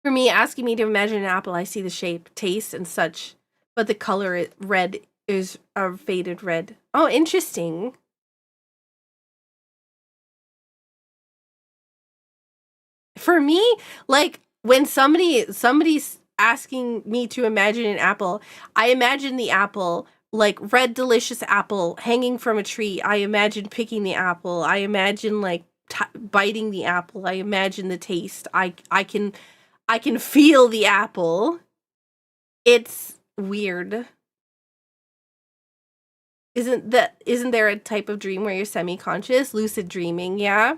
For me, asking me to imagine an apple, I see the shape, taste, and such, but the color red is a faded red. Oh, interesting. For me, like when somebody's asking me to imagine an apple, I imagine the apple, like red delicious apple hanging from a tree. I imagine picking the apple. I imagine like biting the apple. I imagine the taste. I can feel the apple. It's weird. Isn't there a type of dream where you're semi-conscious? Lucid dreaming, yeah?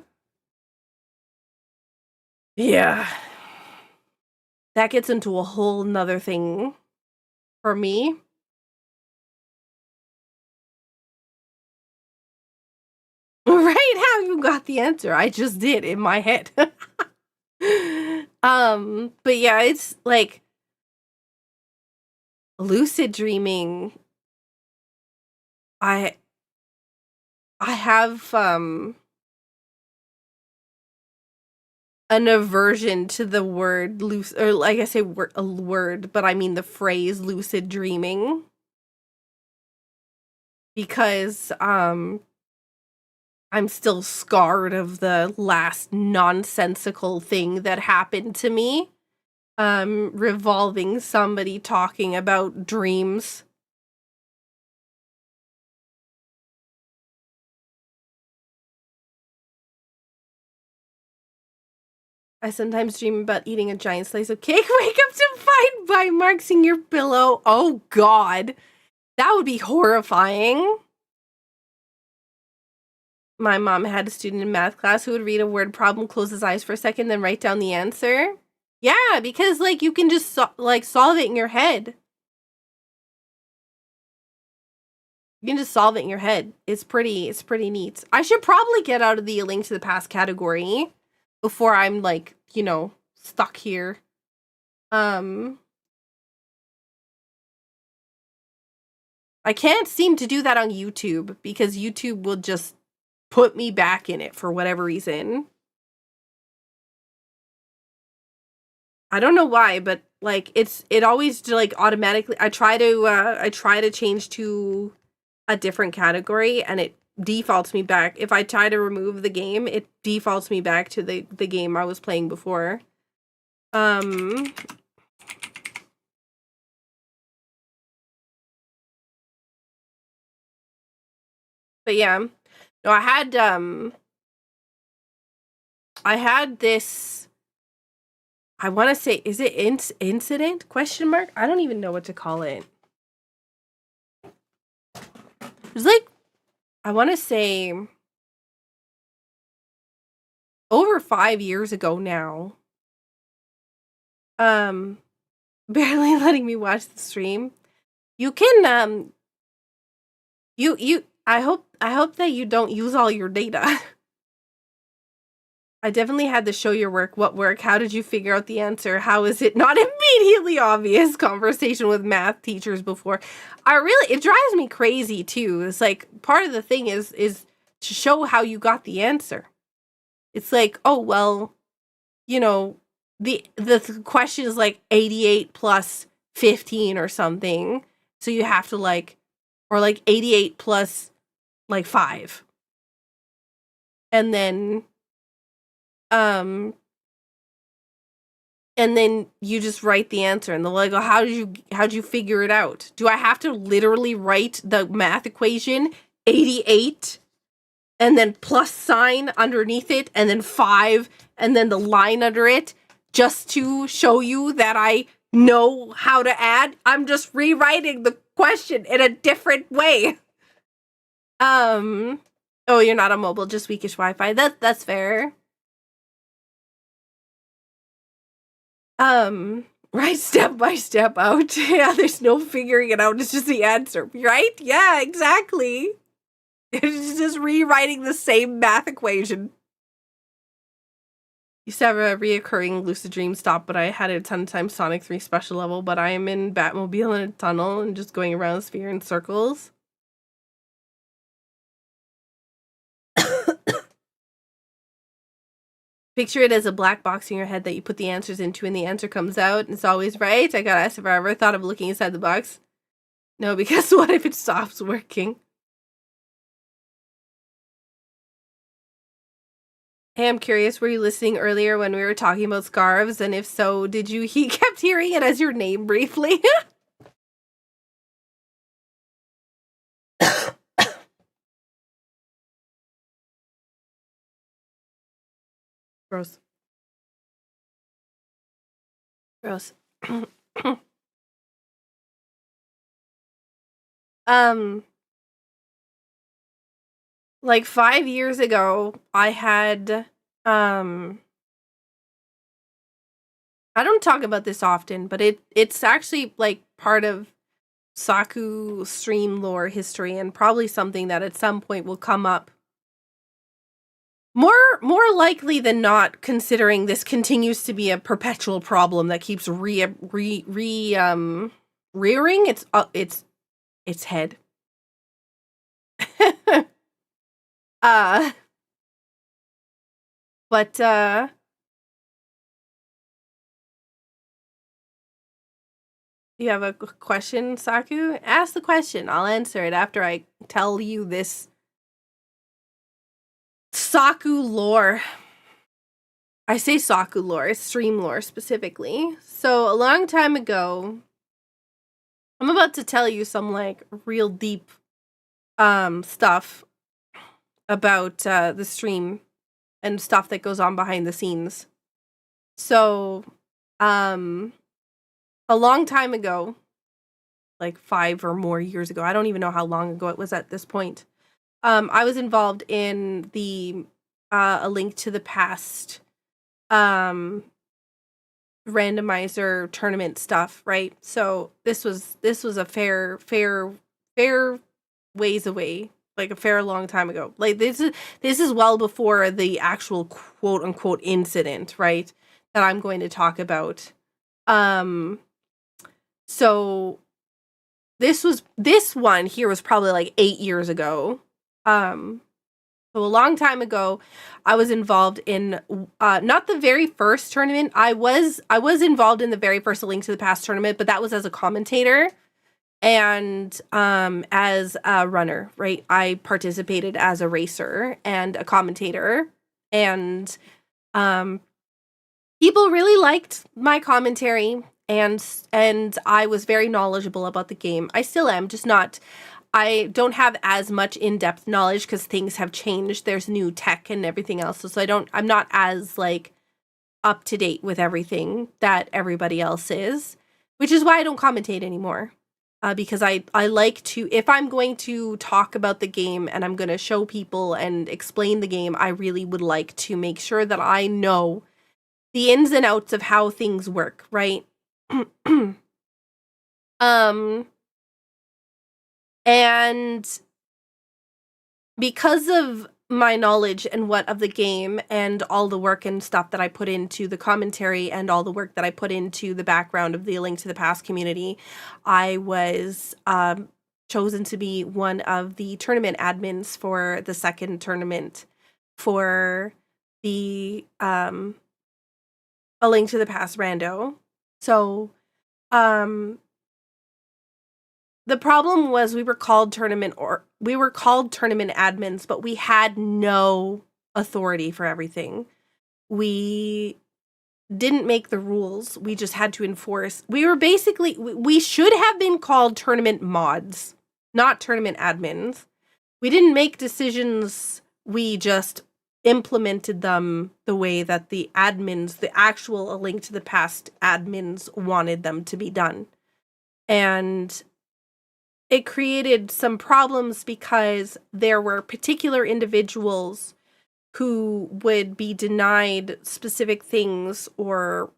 Yeah. That gets into a whole nother thing for me. Right? How you got the answer? I just did in my head. But yeah, it's like lucid dreaming. I have an aversion to the word lucid, or like I say a word, but I mean the phrase lucid dreaming, because I'm still scarred of the last nonsensical thing that happened to me, revolving somebody talking about dreams. I sometimes dream about eating a giant slice of cake. Wake up to find bite marks in your pillow. Oh God, that would be horrifying. My mom had a student in math class who would read a word problem, close his eyes for a second, then write down the answer. Yeah, because like you can just solve it in your head. You can just solve it in your head. It's pretty neat. I should probably get out of the Link to the Past category before I'm like, stuck here. I can't seem to do that on YouTube because YouTube will just put me back in it for whatever reason. I don't know why, but like it always like automatically. I try to change to a different category and it defaults me back. If I try to remove the game, it defaults me back to the game I was playing before. But yeah. No, I had this, I want to say, is it incident? Question mark? I don't even know what to call it. It was like, I want to say over 5 years ago now. Barely letting me watch the stream. You can I hope that you don't use all your data. I definitely had to show your work. What work? How did you figure out the answer? How is it not immediately obvious? Conversation with math teachers before. It drives me crazy too. It's like part of the thing is to show how you got the answer. It's like, oh well, the question is like 88 plus 15 or something. So you have to or like 88 plus like 5. And then you just write the answer and they're like, oh, how'd you figure it out? Do I have to literally write the math equation 88 and then plus sign underneath it and then 5 and then the line under it just to show you that I know how to add? I'm just rewriting the question in a different way. Oh, you're not on mobile, just weakish Wi-Fi. That's fair. Right, step by step out. Yeah, there's no figuring it out. It's just the answer, right? Yeah, exactly. It's just rewriting the same math equation. Used to have a reoccurring lucid dream stop, but I had it a ton of times Sonic 3 special level, but I am in Batmobile in a tunnel and just going around the sphere in circles. Picture it as a black box in your head that you put the answers into and the answer comes out and it's always right. I got asked if I ever thought of looking inside the box. No, because what if it stops working? Hey, I'm curious, were you listening earlier when we were talking about scarves? And if so, did you he kept hearing it as your name briefly? Gross. Gross. Like 5 years ago, I had, I don't talk about this often, but it's actually like part of Saku stream lore history and probably something that at some point will come up. More likely than not, considering this continues to be a perpetual problem that keeps rearing its head. But you have a question, Saku? Ask the question. I'll answer it after I tell you this Saku lore. I say Saku lore, it's stream lore specifically. So a long time ago, I'm about to tell you some like real deep stuff about the stream and stuff that goes on behind the scenes. So a long time ago, like 5 or more years ago, I don't even know how long ago it was at this point, I was involved in the A Link to the Past randomizer tournament stuff, right? So this was a fair ways away, like a fair long time ago. Like this is well before the actual quote unquote incident, right? That I'm going to talk about. So this one here was probably like 8 years ago. So a long time ago, I was involved in not the very first tournament. I was involved in the very first A Link to the Past tournament, but that was as a commentator and as a runner, right? I participated as a racer and a commentator, and people really liked my commentary, and I was very knowledgeable about the game. I still am, just not. I don't have as much in-depth knowledge because things have changed. There's new tech and everything else. So I'm not as like up to date with everything that everybody else is, which is why I don't commentate anymore. Because I like to, if I'm going to talk about the game and I'm going to show people and explain the game, I really would like to make sure that I know the ins and outs of how things work, right? And because of my knowledge and what of the game and all the work and stuff that I put into the commentary and all the work that I put into the background of the A Link to the Past community, I was chosen to be one of the tournament admins for the second tournament for the A Link to the Past rando. So the problem was we were called tournament admins, but we had no authority for everything. We didn't make the rules. We just had to enforce. We should have been called tournament mods, not tournament admins. We didn't make decisions. We just implemented them the way that the admins, the actual A Link to the Past admins, wanted them to be done. And it created some problems because there were particular individuals who would be denied specific things or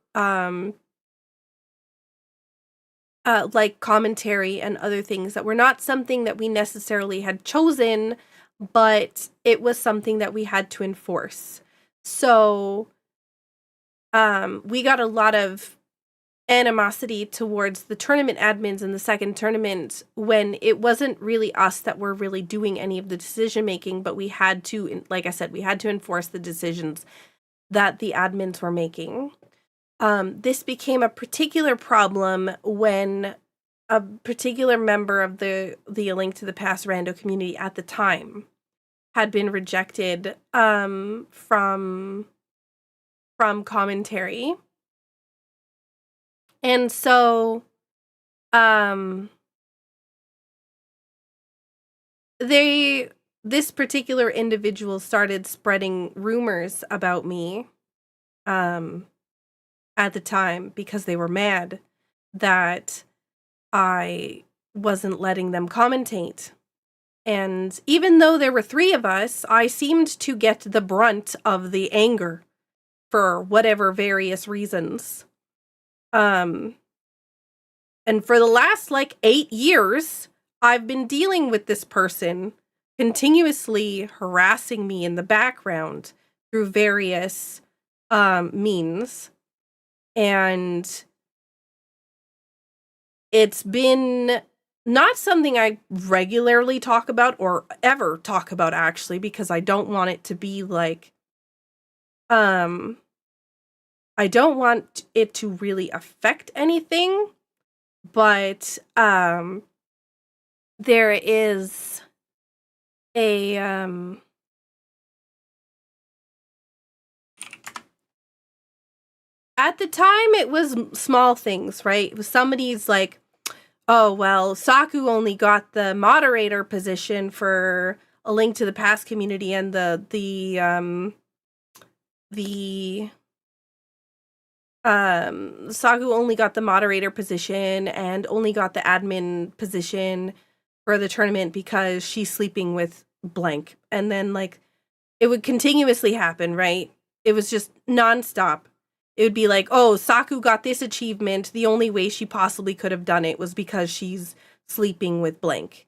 like commentary and other things that were not something that we necessarily had chosen, but it was something that we had to enforce. So we got a lot of animosity towards the tournament admins in the second tournament when it wasn't really us that were really doing any of the decision making, but we had to, like I said, we had to enforce the decisions that the admins were making. This became a particular problem when a particular member of the Link to the Past rando community at the time had been rejected from commentary. And so this particular individual started spreading rumors about me at the time because they were mad that I wasn't letting them commentate. And even though there were 3 of us, I seemed to get the brunt of the anger for whatever various reasons. And for the last 8 years, I've been dealing with this person continuously harassing me in the background through various means. And it's been not something I regularly talk about or ever talk about, actually, because I don't want it to be I don't want it to really affect anything, but there is a at the time it was small things, right? It was somebody's oh, well, Saku only got the moderator position for A Link to the Past community, and Saku only got the moderator position and only got the admin position for the tournament because she's sleeping with blank. And then it would continuously happen, right? It was just nonstop. It would be oh, Saku got this achievement. The only way she possibly could have done it was because she's sleeping with blank.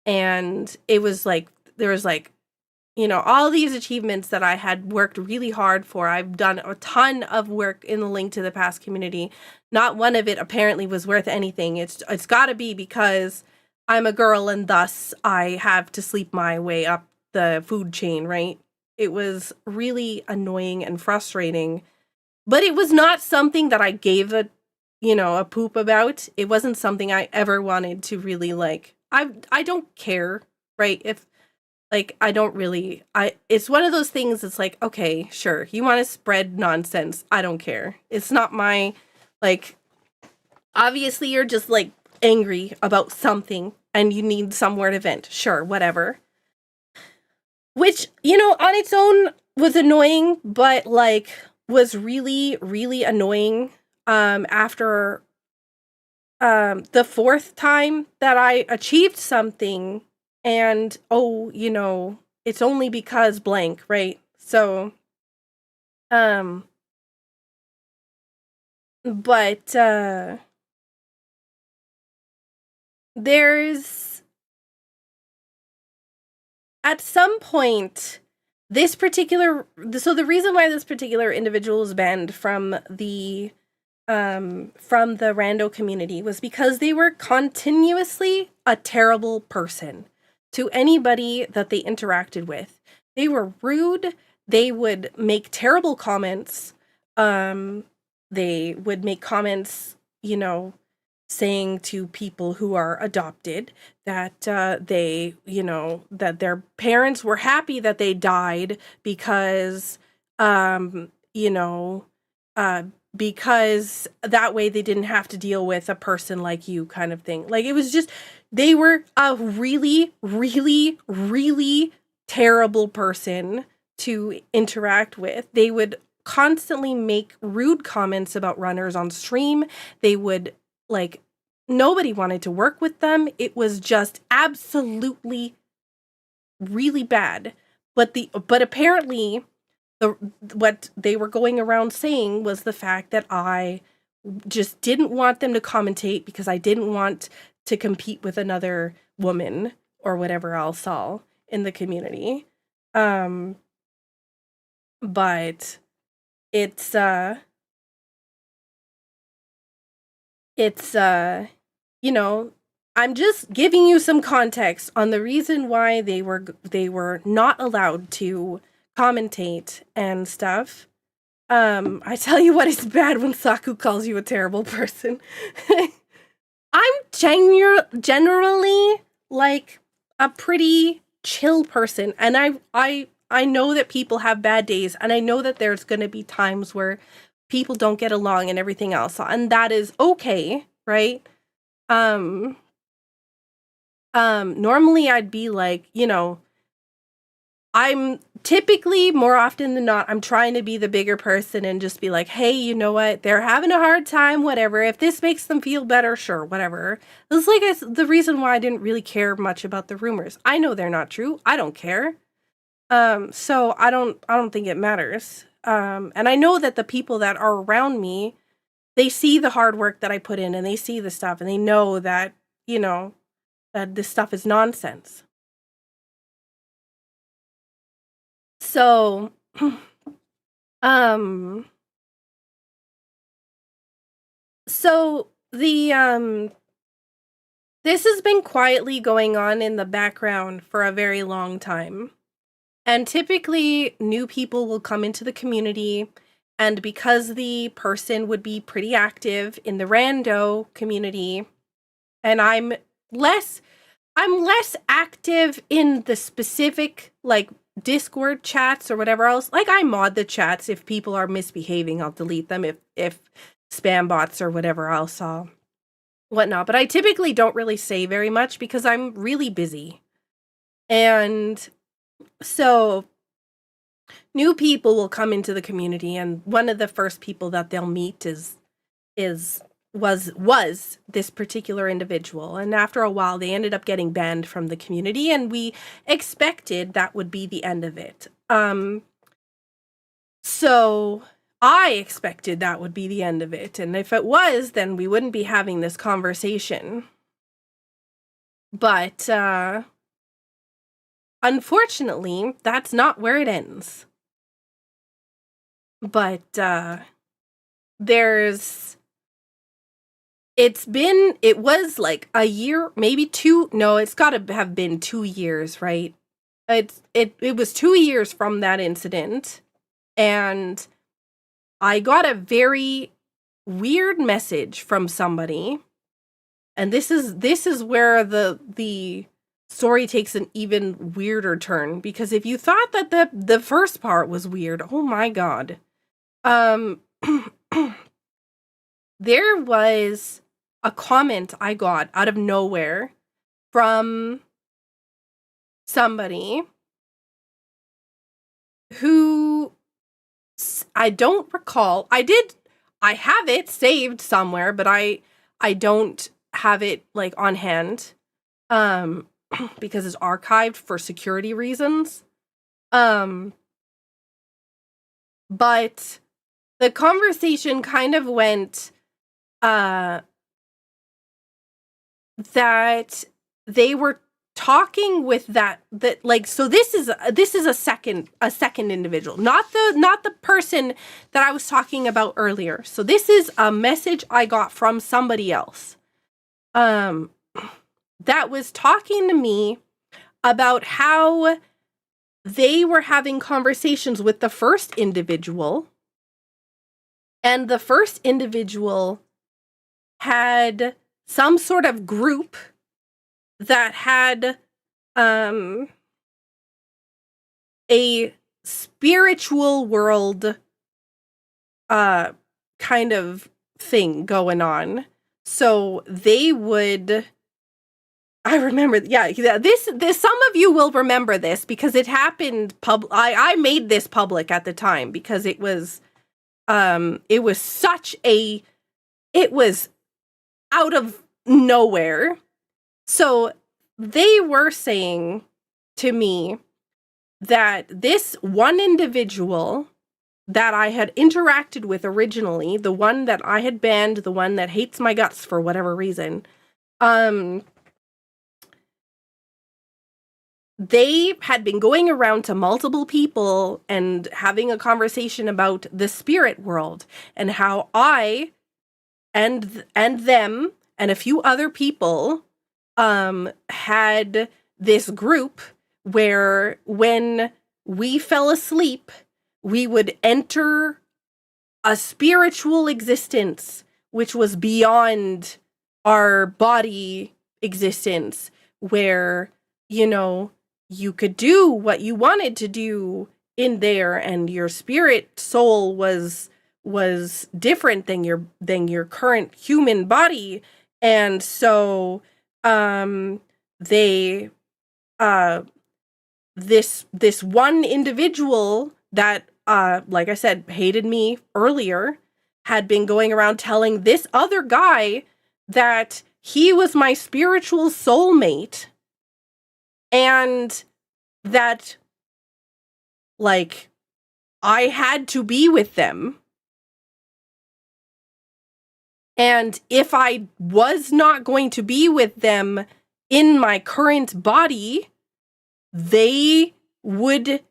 And it was there was all these achievements that I had worked really hard for. I've done a ton of work in the Link to the Past community. Not one of it apparently was worth anything. It's got to be because I'm a girl and thus I have to sleep my way up the food chain, right? It was really annoying and frustrating. But it was not something that I gave a poop about. It wasn't something I ever wanted to really I don't care, right? If I don't really, it's one of those things. It's okay, sure. You want to spread nonsense. I don't care. It's not my, obviously you're just angry about something and you need somewhere to vent. Sure, whatever. Which, on its own was annoying, but was really, really annoying after the 4th time that I achieved something. And, oh, it's only because blank, right? So, but, there's, at some point, so the reason why this particular individual was banned from the rando community was because they were continuously a terrible person to anybody that they interacted with. They were rude. They would make terrible comments. They would make comments, saying to people who are adopted that they, that their parents were happy that they died because, because that way they didn't have to deal with a person like you, kind of thing. It was just, they were a really, really, really terrible person to interact with. They would constantly make rude comments about runners on stream. They would, nobody wanted to work with them. It was just absolutely really bad. But apparently what they were going around saying was the fact that I just didn't want them to commentate because I didn't want to compete with another woman or whatever else all in the community. But it's I'm just giving you some context on the reason why they were not allowed to commentate and stuff. I tell you what, it's bad when Saku calls you a terrible person. I'm generally like a pretty chill person, and I know that people have bad days, and I know that there's going to be times where people don't get along and everything else, and that is okay, right? Normally I'd be like, I'm typically, more often than not, I'm trying to be the bigger person and just be like, hey, you know what? They're having a hard time, whatever. If this makes them feel better, sure, whatever. It's like the reason why I didn't really care much about the rumors. I know they're not true. I don't care. So I don't think it matters. And I know that the people that are around me, they see the hard work that I put in, and they see the stuff, and they know that, that this stuff is nonsense. So, so this has been quietly going on in the background for a very long time. And typically new people will come into the community, and because the person would be pretty active in the rando community, and I'm less active in the specific, like, Discord chats or whatever else. Like, I mod the chats. If people are misbehaving, I'll delete them. If spam bots or whatever else, I'll whatnot. But I typically don't really say very much because I'm really busy. And so new people will come into the community, and one of the first people that they'll meet was this particular individual. And after a while, they ended up getting banned from the community, and we expected that would be the end of it. So I expected that would be the end of it. And if it was, then we wouldn't be having this conversation. But, unfortunately, that's not where it ends. But, it was like a year, maybe two. No, it's got to have been 2 years, right? It was 2 years from that incident, and I got a very weird message from somebody, and this is where the story takes an even weirder turn, because if you thought that the first part was weird, oh my god. There was a comment I got out of nowhere from somebody who I don't recall. I have it saved somewhere, but I don't have it like on hand, because it's archived for security reasons. But the conversation kind of went, that they were talking with that like, so this is a second individual, not the person that I was talking about earlier. So this is a message I got from somebody else, that was talking to me about how they were having conversations with the first individual, and the first individual had some sort of group that had a spiritual world kind of thing going on. So they would, I remember, this some of you will remember this because it happened I made this public at the time because it was out of nowhere. So they were saying to me that this one individual that I had interacted with originally, the one that I had banned, the one that hates my guts for whatever reason, they had been going around to multiple people and having a conversation about the spirit world and how I and them and a few other people had this group where when we fell asleep, we would enter a spiritual existence, which was beyond our body existence, where, you know, you could do what you wanted to do in there, and your spirit soul was different than your current human body. And so they this one individual that like I said, hated me earlier, had been going around telling this other guy that he was my spiritual soulmate, and that, like, I had to be with them. And if I was not going to be with them in my current body, they would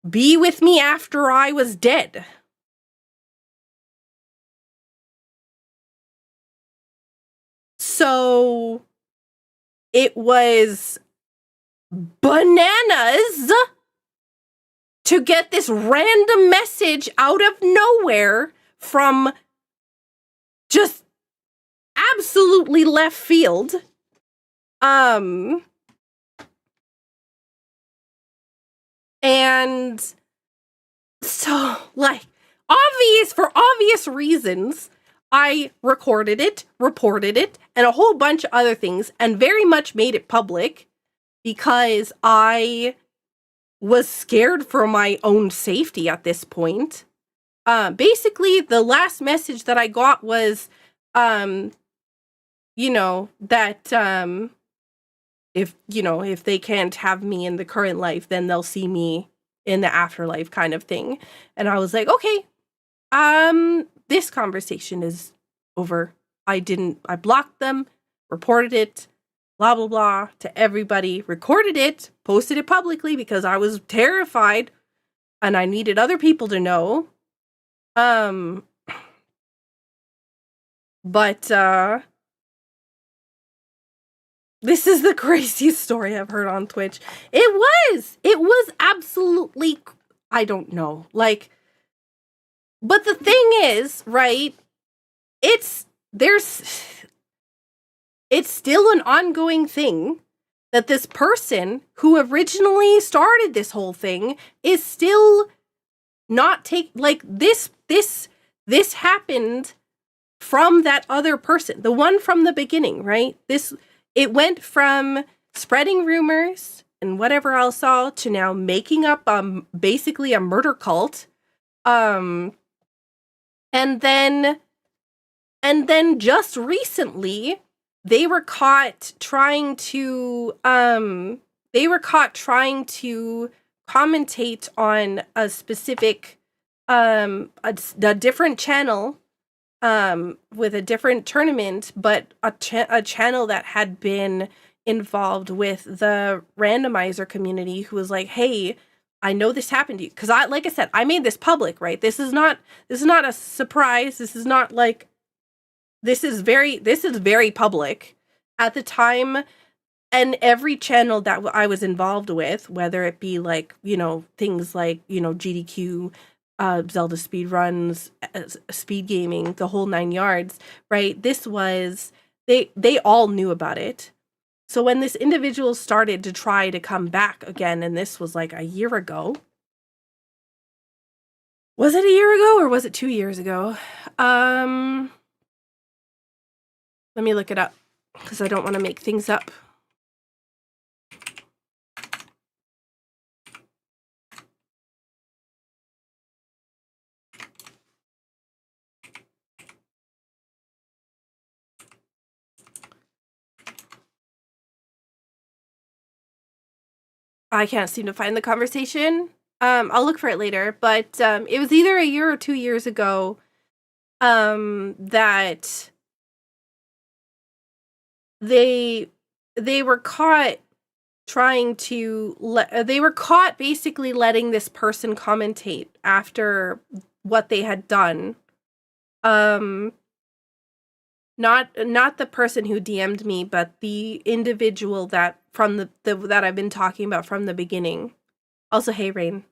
be with me after I was dead. So it was bananas to get this random message out of nowhere from just absolutely left field. And so, like, for obvious reasons, I recorded it, reported it, and a whole bunch of other things, and very much made it public because I was scared for my own safety at this point. Basically, the last message that I got was, you know, that, if they can't have me in the current life, then they'll see me in the afterlife, kind of thing. And I was like, okay, this conversation is over. I blocked them, reported it, blah, blah, blah, to everybody, recorded it, posted it publicly because I was terrified and I needed other people to know. But this is the craziest story I've heard on Twitch. It was absolutely, I don't know, like, but the thing is, right, it's still an ongoing thing that this person who originally started this whole thing is still not like this happened from that other person, the one from the beginning, right? It went from spreading rumors and whatever else all to now making up basically a murder cult. And then just recently they were caught trying to commentate on a specific a different channel with a different tournament, but a channel that had been involved with the Randomizer community, who was like, hey, I know this happened to you. Because like I said, I made this public, right? This is not a surprise. This is not like, this is very public at the time. And every channel that I was involved with, whether it be like, things like, GDQ, Zelda speedruns, speed gaming, the whole 9 yards, right? This was, they all knew about it. So when this individual started to try to come back again, and this was like a year ago. Was it a year ago or was it 2 years ago? Let me look it up because I don't want to make things up. I can't seem to find the conversation. I'll look for it later, but it was either a year or 2 years ago that they were caught basically letting this person commentate after what they had done. Not the person who DM'd me, but the individual that from that I've been talking about from the beginning. Also, hey, Rain.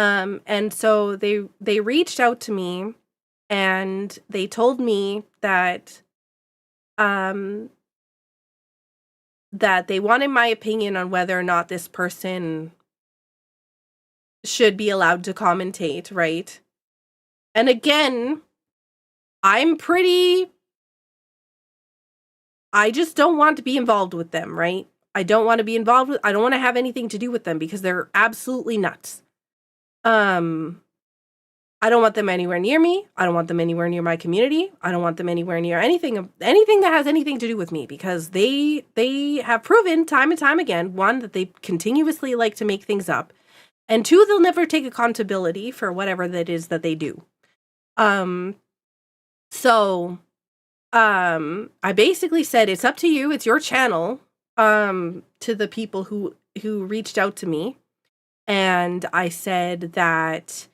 And so they reached out to me and they told me that that they wanted my opinion on whether or not this person should be allowed to commentate, right? And again, I just don't want to be involved with them, right? I don't want to have anything to do with them because they're absolutely nuts. I don't want them anywhere near me. I don't want them anywhere near my community. I don't want them anywhere near anything that has anything to do with me, because they have proven time and time again, one, that they continuously like to make things up, and two, they'll never take accountability for whatever that is that they do. So I basically said, it's up to you. It's your channel, to the people who reached out to me. And I said that,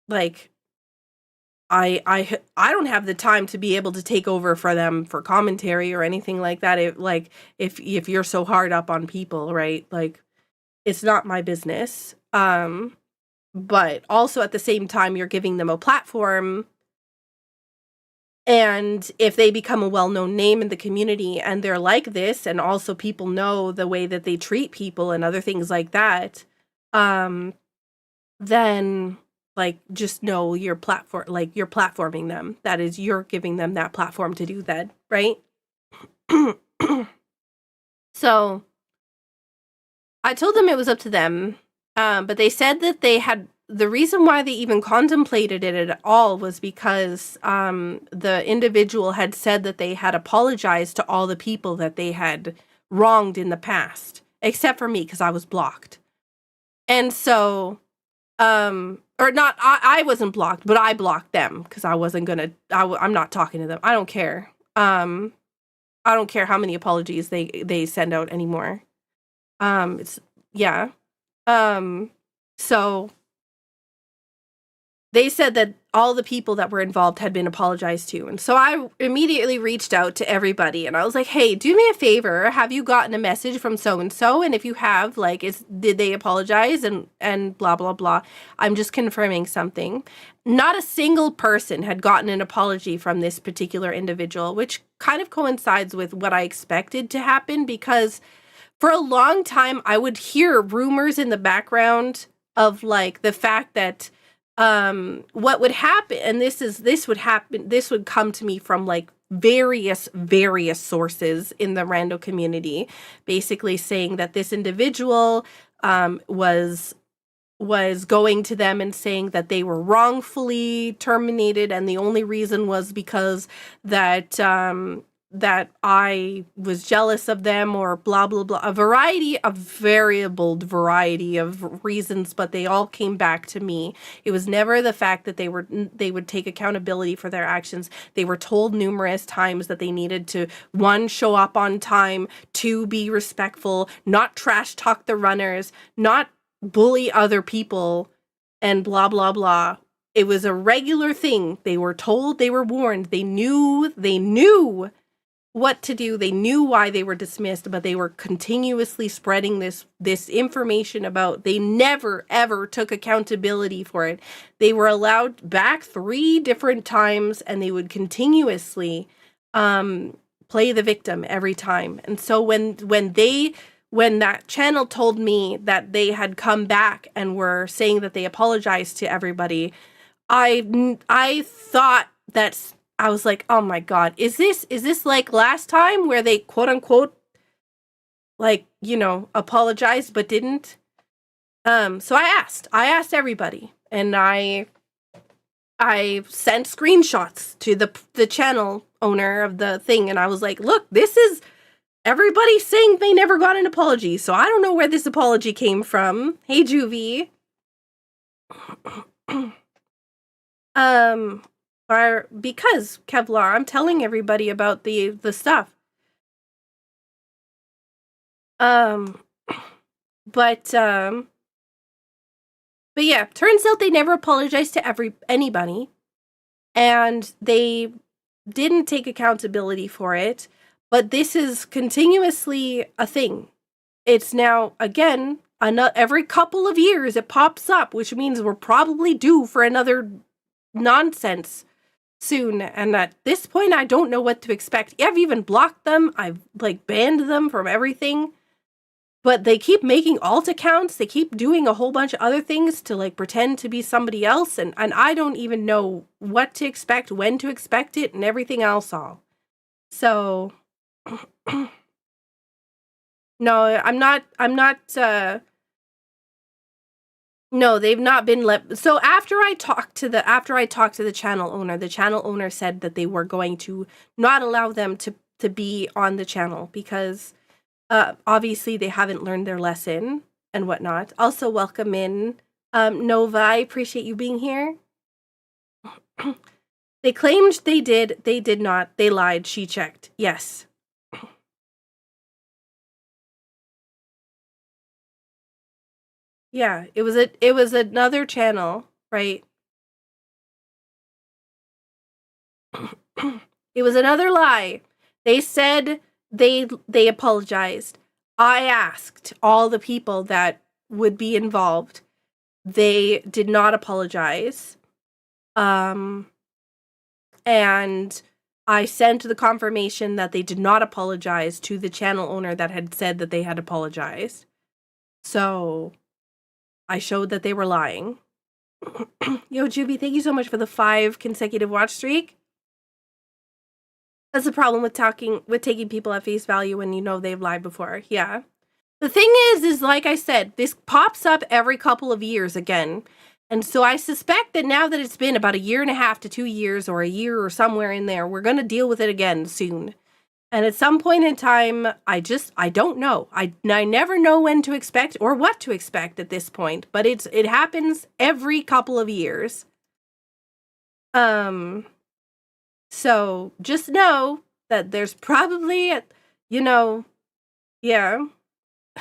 like, I don't have the time to be able to take over for them for commentary or anything like that. If you're so hard up on people, right? Like, it's not my business. But also at the same time, you're giving them a platform. And if they become a well-known name in the community and they're like this, and also people know the way that they treat people and other things like that, then, like, just know you're platforming them. That is, you're giving them that platform to do that, right? So I told them it was up to them, but they said that the reason why they even contemplated it at all was because the individual had said that they had apologized to all the people that they had wronged in the past, except for me, because I was blocked. And so, or not, I wasn't blocked, but I blocked them because I wasn't gonna, I'm not talking to them. I don't care. I don't care how many apologies they send out anymore. So they said that all the people that were involved had been apologized to. And so I immediately reached out to everybody and I was like, hey, do me a favor. Have you gotten a message from so-and-so? And if you have, like, did they apologize and blah, blah, blah. I'm just confirming something. Not a single person had gotten an apology from this particular individual, which kind of coincides with what I expected to happen, because for a long time I would hear rumors in the background of, like, the fact that what would happen, and this would come to me from, like, various sources in the rando community, basically saying that this individual was going to them and saying that they were wrongfully terminated, and the only reason was because that I was jealous of them, or blah, blah, blah, a variety of reasons, but they all came back to me. It was never the fact that they would take accountability for their actions. They were told numerous times that they needed to, 1, show up on time, 2, be respectful, not trash talk the runners, not bully other people, and blah, blah, blah. It was a regular thing. They were told, they were warned, they knew what to do. They knew why they were dismissed, but they were continuously spreading this information about, they never ever took accountability for it. They were allowed back 3 different times, and they would continuously play the victim every time. And so when that channel told me that they had come back and were saying that they apologized to everybody, I thought that's, I was like, oh my God, is this like last time where they quote unquote, like, you know, apologized but didn't? So I asked everybody, and I sent screenshots to the channel owner of the thing, and I was like, look, this is everybody saying they never got an apology, so I don't know where this apology came from. Hey, Juvie. Because Kevlar, I'm telling everybody about the stuff. But yeah, turns out they never apologized to anybody, and they didn't take accountability for it. But this is continuously a thing. It's now, again, every couple of years it pops up, which means we're probably due for another nonsense soon. And at this point, I don't know what to expect. I've even blocked them. I've like banned them from everything. But they keep making alt accounts. They keep doing a whole bunch of other things to like pretend to be somebody else. And I don't even know what to expect, when to expect it, and everything else all. So no, I'm not no, they've not been let. So after I talked to the channel owner said that they were going to not allow them to be on the channel because obviously they haven't learned their lesson and whatnot. Also, welcome in Nova. I appreciate you being here. They claimed they did. They did not. They lied. She checked. Yes. Yeah, it was another channel, right? It was another lie. They said they apologized. I asked all the people that would be involved. They did not apologize. And I sent the confirmation that they did not apologize to the channel owner that had said that they had apologized. So I showed that they were lying. Yo, Juby, thank you so much for the 5 consecutive watch streak. That's the problem with taking people at face value when you know they've lied before. Yeah. The thing is like I said, this pops up every couple of years again. And so I suspect that now that it's been about 1.5 to 2 years or a year or somewhere in there, we're going to deal with it again soon. And at some point in time, I don't know. I never know when to expect or what to expect at this point, but it happens every couple of years. So just know that there's probably, yeah.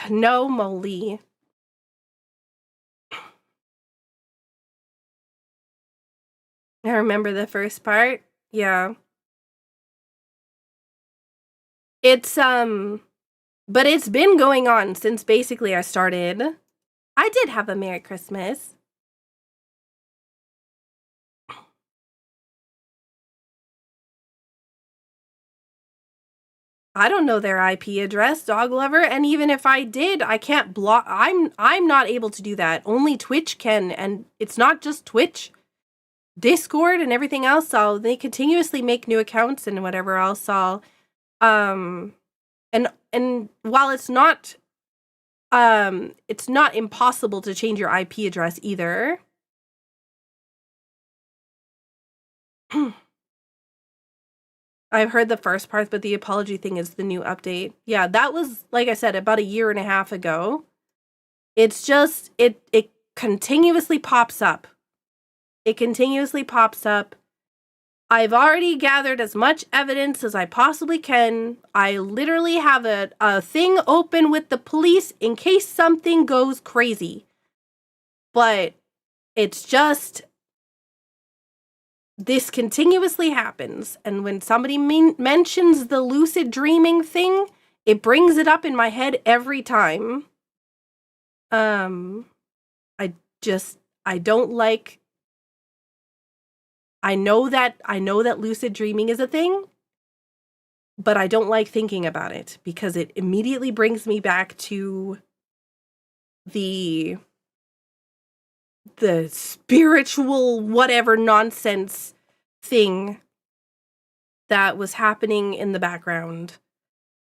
No, Molly. I remember the first part. Yeah. It's, but it's been going on since basically I started. I did have a Merry Christmas. I don't know their IP address, dog lover, and even if I did, I can't block. I'm not able to do that. Only Twitch can, and it's not just Twitch. Discord and everything else, they continuously make new accounts and whatever else. And while it's not impossible to change your IP address either. I've heard the first part, but the apology thing is the new update. Yeah, that was, like I said, about 1.5 years ago. It's just, it continuously pops up. It continuously pops up. I've already gathered as much evidence as I possibly can. I literally have a thing open with the police in case something goes crazy. But it's just, this continuously happens. And when somebody mentions the lucid dreaming thing, it brings it up in my head every time. I don't like... I know that lucid dreaming is a thing, but I don't like thinking about it because it immediately brings me back to the spiritual whatever nonsense thing that was happening in the background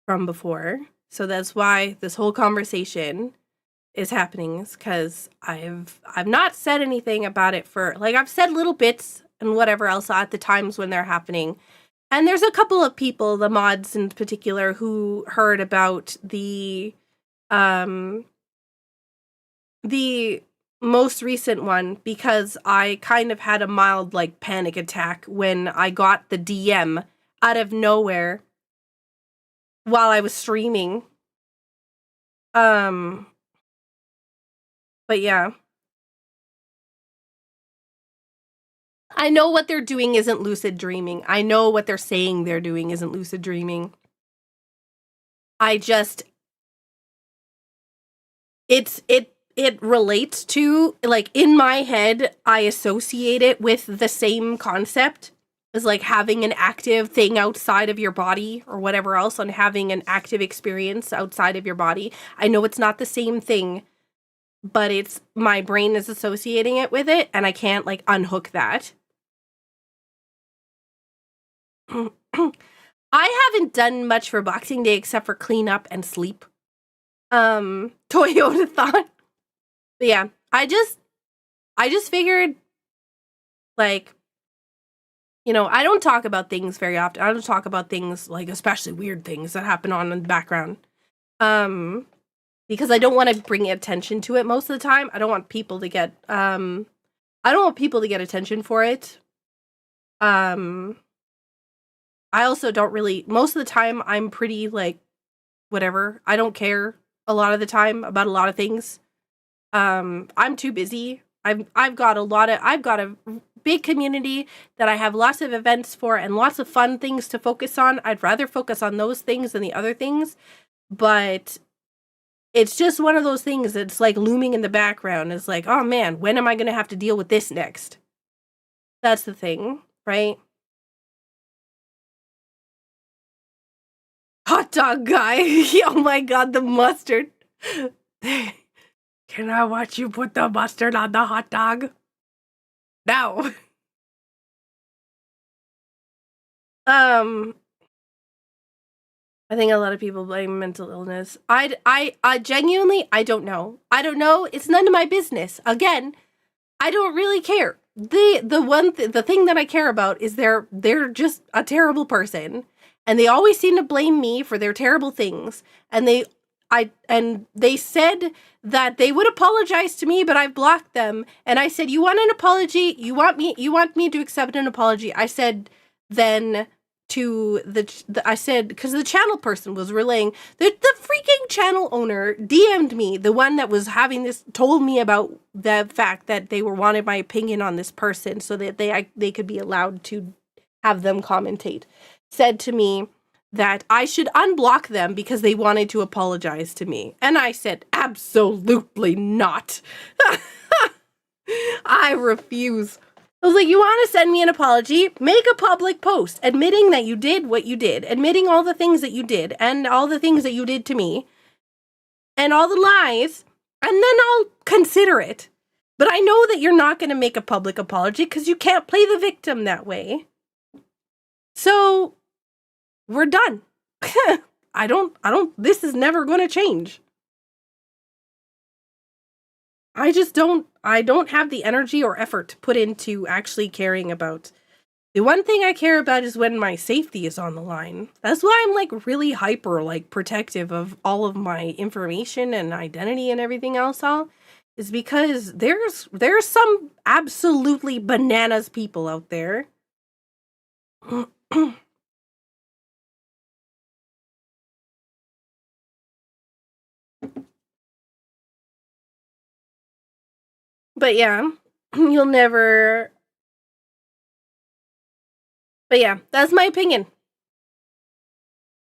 from before. So that's why this whole conversation is happening, is because I've not said anything about it for, like, I've said little bits and whatever else at the times when they're happening. And there's a couple of people, the mods in particular, who heard about the most recent one because I kind of had a mild, like, panic attack when I got the DM out of nowhere while I was streaming. But yeah. I know what they're doing isn't lucid dreaming. I know what they're saying they're doing isn't lucid dreaming. it relates to, like, in my head, I associate it with the same concept as, like, having an active thing outside of your body or whatever else, on having an active experience outside of your body. I know it's not the same thing, but it's, my brain is associating it with it, and I can't, like, unhook that. I haven't done much for Boxing Day except for clean up and sleep. Toyota thought. But yeah, I just figured, like, you know, I don't talk about things very often. I don't talk about things, like, especially weird things that happen on in the background. Because I don't want to bring attention to it most of the time. I don't want people to get, attention for it. I also don't really, most of the time, I'm pretty, like, whatever. I don't care a lot of the time about a lot of things. I'm too busy. I've got a big community that I have lots of events for and lots of fun things to focus on. I'd rather focus on those things than the other things, but it's just one of those things that's, like, looming in the background. It's like, oh man, when am I going to have to deal with this next? That's the thing, right? Hot dog guy. Oh my god, the mustard. Can I watch you put the mustard on the hot dog? No. I think a lot of people blame mental illness. I genuinely, I don't know. I don't know. It's none of my business. Again, I don't really care. The thing that I care about is they're just a terrible person, and they always seem to blame me for their terrible things. And they said that they would apologize to me, but I've blocked them. And I said, "You want an apology? You want me to accept an apology?" I said then to I said, because the channel person was relaying, the freaking channel owner DM'd me, the one that was having this, told me about the fact that they wanted my opinion on this person so that they could be allowed to have them commentate, said to me that I should unblock them because they wanted to apologize to me. And I said, absolutely not. I refuse. I was like, you want to send me an apology? Make a public post admitting that you did what you did, admitting all the things that you did, and all the things that you did to me, and all the lies, and then I'll consider it. But I know that you're not going to make a public apology because you can't play the victim that way. So, we're done. This is never going to change. I don't have the energy or effort to put into actually caring about. The one thing I care about is when my safety is on the line. That's why I'm, like, really hyper, like, protective of all of my information and identity and everything else is because there's some absolutely bananas people out there. But yeah, you'll never. But yeah, that's my opinion.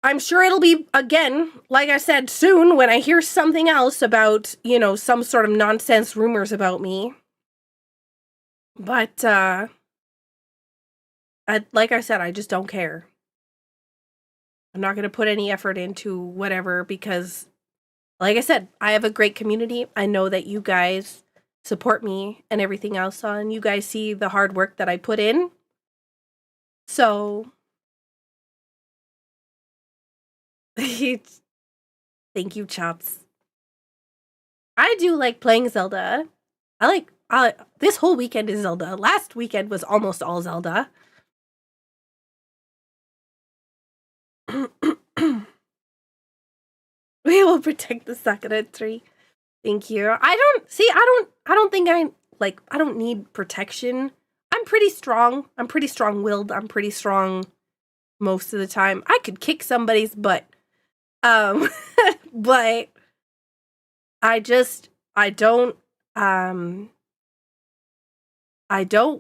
I'm sure it'll be, again, like I said, soon when I hear something else about, you know, some sort of nonsense rumors about me. But, like I said, I just don't care. I'm not going to put any effort into whatever because, like I said, I have a great community. I know that you guys support me and everything else, and you guys see the hard work that I put in. So, thank you, Chops. I do like playing Zelda. This whole weekend is Zelda. Last weekend was almost all Zelda. We will protect the Sakura tree. Thank you. I don't need protection. I'm pretty strong. I'm pretty strong-willed. I'm pretty strong most of the time. I could kick somebody's butt. But I don't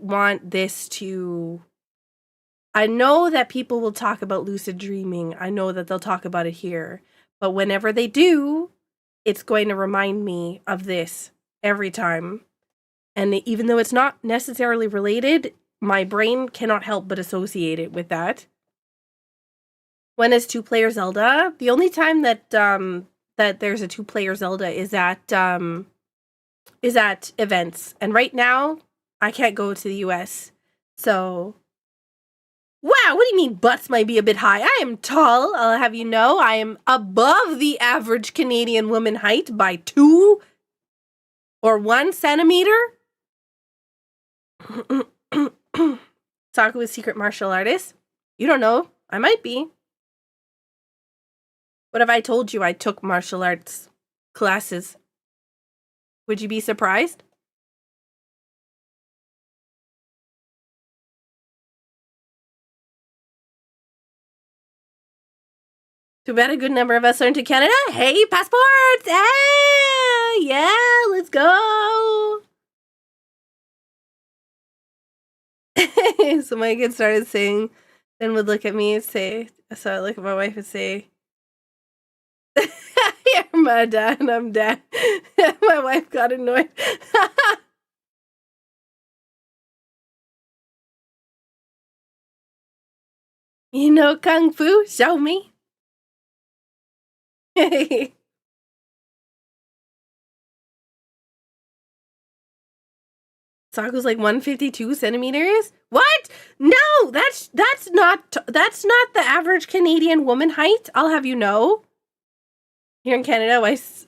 want this to. I know that people will talk about lucid dreaming. I know that they'll talk about it here. But whenever they do, it's going to remind me of this every time. And even though it's not necessarily related, my brain cannot help but associate it with that. When is 2-player Zelda? The only time that that there's a 2-player Zelda is at events. And right now, I can't go to the US. So, wow, what do you mean butts might be a bit high? I am tall, I'll have you know. I am above the average Canadian woman height by 2 or 1 centimeter. Saku is secret martial artist. You don't know. I might be. What if I told you I took martial arts classes? Would you be surprised? Too bad a good number of us are into Canada. Hey, passports! Hey! Yeah, let's go! So my kid started saying, then would look at me and say, so I look at my wife and say, you're my dad and I'm dad. My wife got annoyed. You know Kung Fu? Show me. Saku's like 152 centimeters? What? No, that's not the average Canadian woman height. I'll have you know. You're in Canada, wife's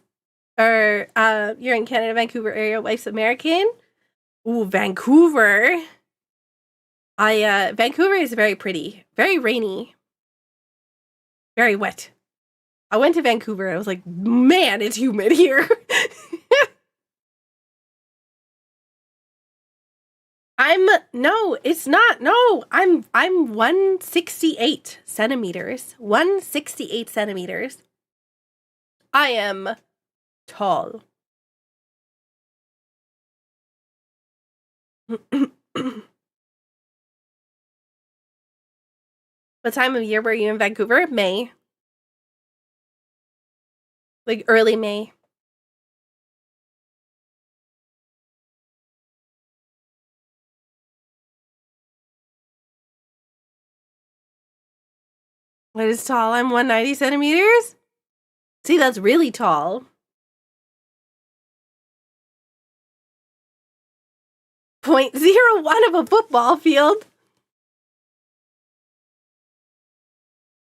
you're in Canada, Vancouver area, wife's American. Ooh, Vancouver. Vancouver is very pretty, very rainy, very wet. I went to Vancouver and I was like, man, it's humid here. No, it's not. No, I'm 168 centimeters. 168 centimeters. I am tall. What time of year were you in Vancouver? May. Like early May. What is tall? I'm 190 centimeters? See, that's really tall. 0.01 of a football field.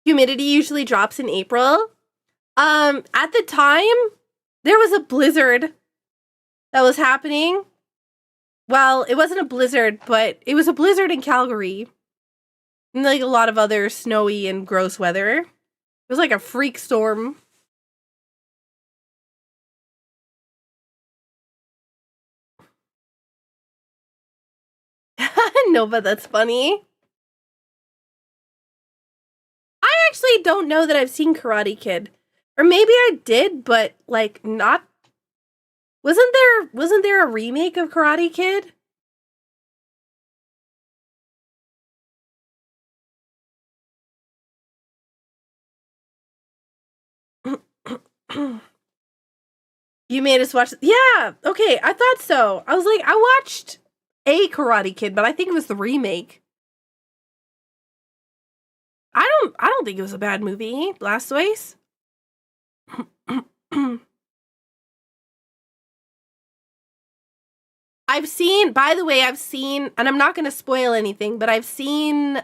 Humidity usually drops in April. At the time, there was a blizzard that was happening. Well, it wasn't a blizzard, but it was a blizzard in Calgary. And like a lot of other snowy and gross weather. It was like a freak storm. No, but that's funny. I actually don't know that I've seen Karate Kid. Or maybe I did, but like not. Wasn't there a remake of Karate Kid? You made us watch. Yeah, okay, I thought so. I was like, I watched a Karate Kid, but I think it was the remake. I don't think it was a bad movie, Blastoise. I've seen, by the way, and I'm not going to spoil anything, but I've seen,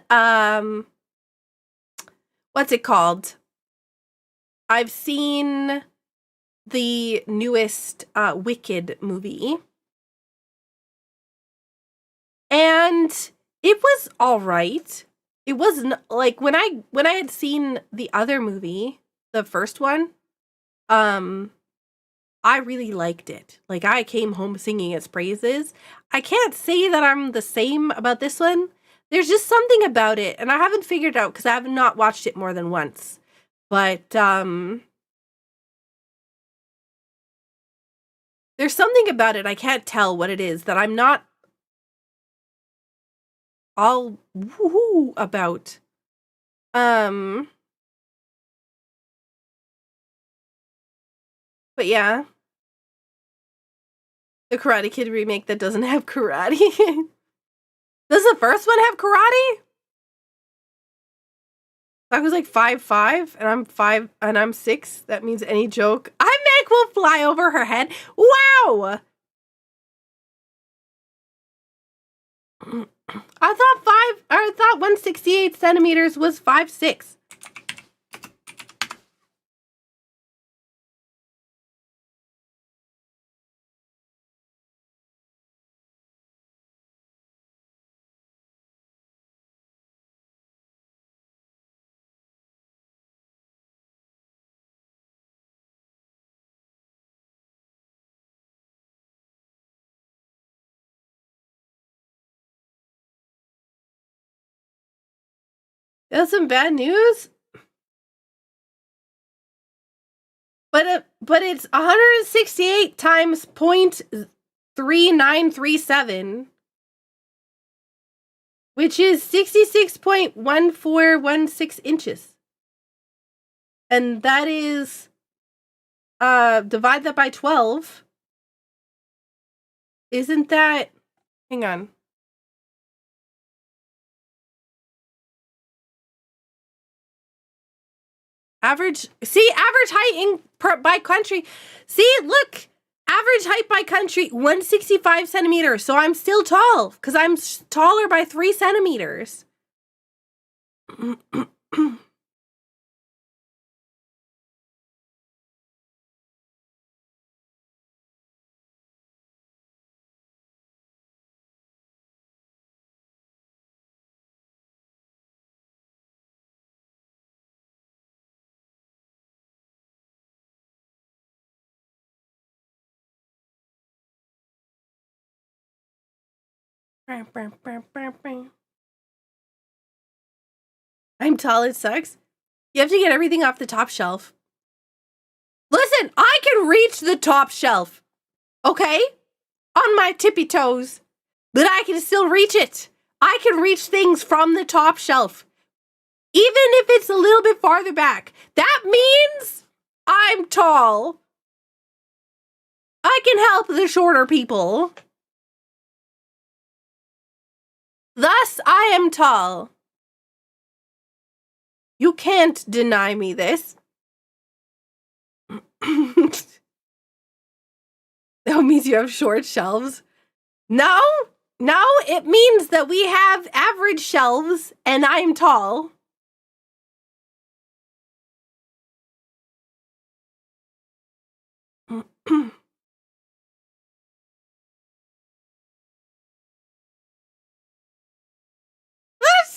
what's it called? I've seen the newest Wicked movie. And it was all right. It wasn't like when I had seen the other movie, the first one, I really liked it. Like I came home singing its praises. I can't say that I'm the same about this one. There's just something about it, and I haven't figured out because I have not watched it more than once. But there's something about it, I can't tell what it is, that I'm not all woohoo about. But but yeah. The Karate Kid remake that doesn't have karate. Does the first one have karate? I was like 5'5", and I'm 5, and I'm 6. That means any joke I make will fly over her head. Wow! I thought 168 centimeters was 5'6". That's some bad news. But it's 168 times 0.3937, which is 66.1416 inches. And that is divide that by 12. Isn't that, hang on. Average height by country. See, look, average height by country, 165 centimeters. So I'm still tall because I'm taller by 3 centimeters. I'm tall, it sucks. You have to get everything off the top shelf. Listen, I can reach the top shelf, okay? On my tippy toes, but I can still reach it. I can reach things from the top shelf, even if it's a little bit farther back. That means I'm tall. I can help the shorter people. Thus, I am tall. You can't deny me this. That means you have short shelves. No, it means that we have average shelves and I'm tall.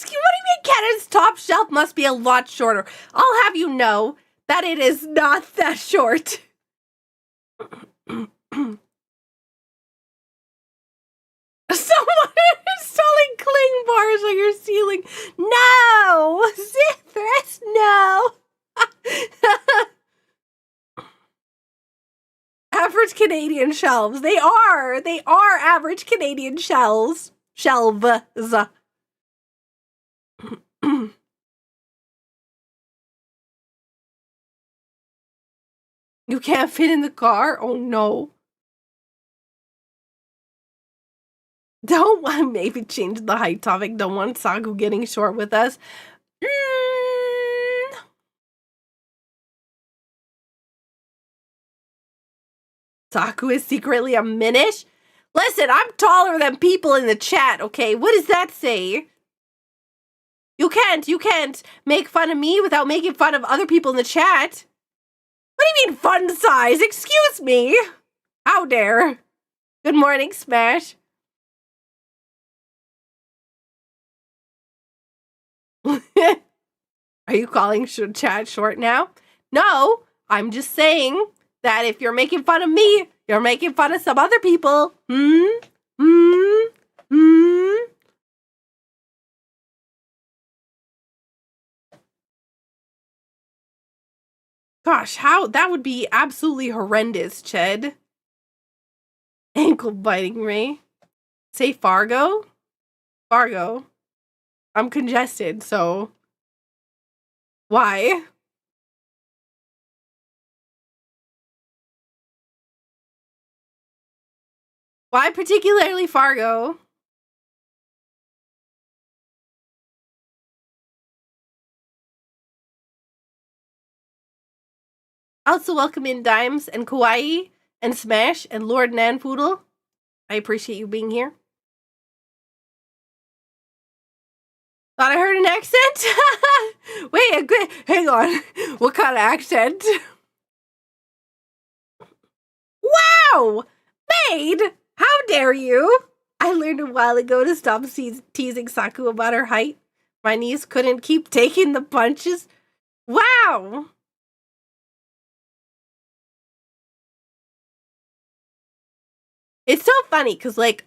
What do you mean Canada's top shelf must be a lot shorter? I'll have you know that it is not that short. Someone is installing cling bars on your ceiling. No! Zithris, no! Average Canadian shelves. They are average Canadian shelves. Shelves. You can't fit in the car? Oh no. Don't want maybe change the height topic. Don't want Saku getting short with us. Saku is secretly a minish? Listen, I'm taller than people in the chat, okay? What does that say? You can't make fun of me without making fun of other people in the chat. What do you mean fun size? Excuse me. How dare. Good morning, Smash. Are you calling chat short now? No, I'm just saying that if you're making fun of me, you're making fun of some other people. Gosh, how that would be absolutely horrendous, Ched. Ankle biting me. Say Fargo? Fargo. I'm congested, so why? Why particularly Fargo? Also welcome in Dimes and Kawaii and Smash and Lord Nanpoodle. I appreciate you being here. Thought I heard an accent? Wait, hang on. What kind of accent? Wow! Maid! How dare you? I learned a while ago to stop teasing Saku about her height. My niece couldn't keep taking the punches. Wow! It's so funny because, like,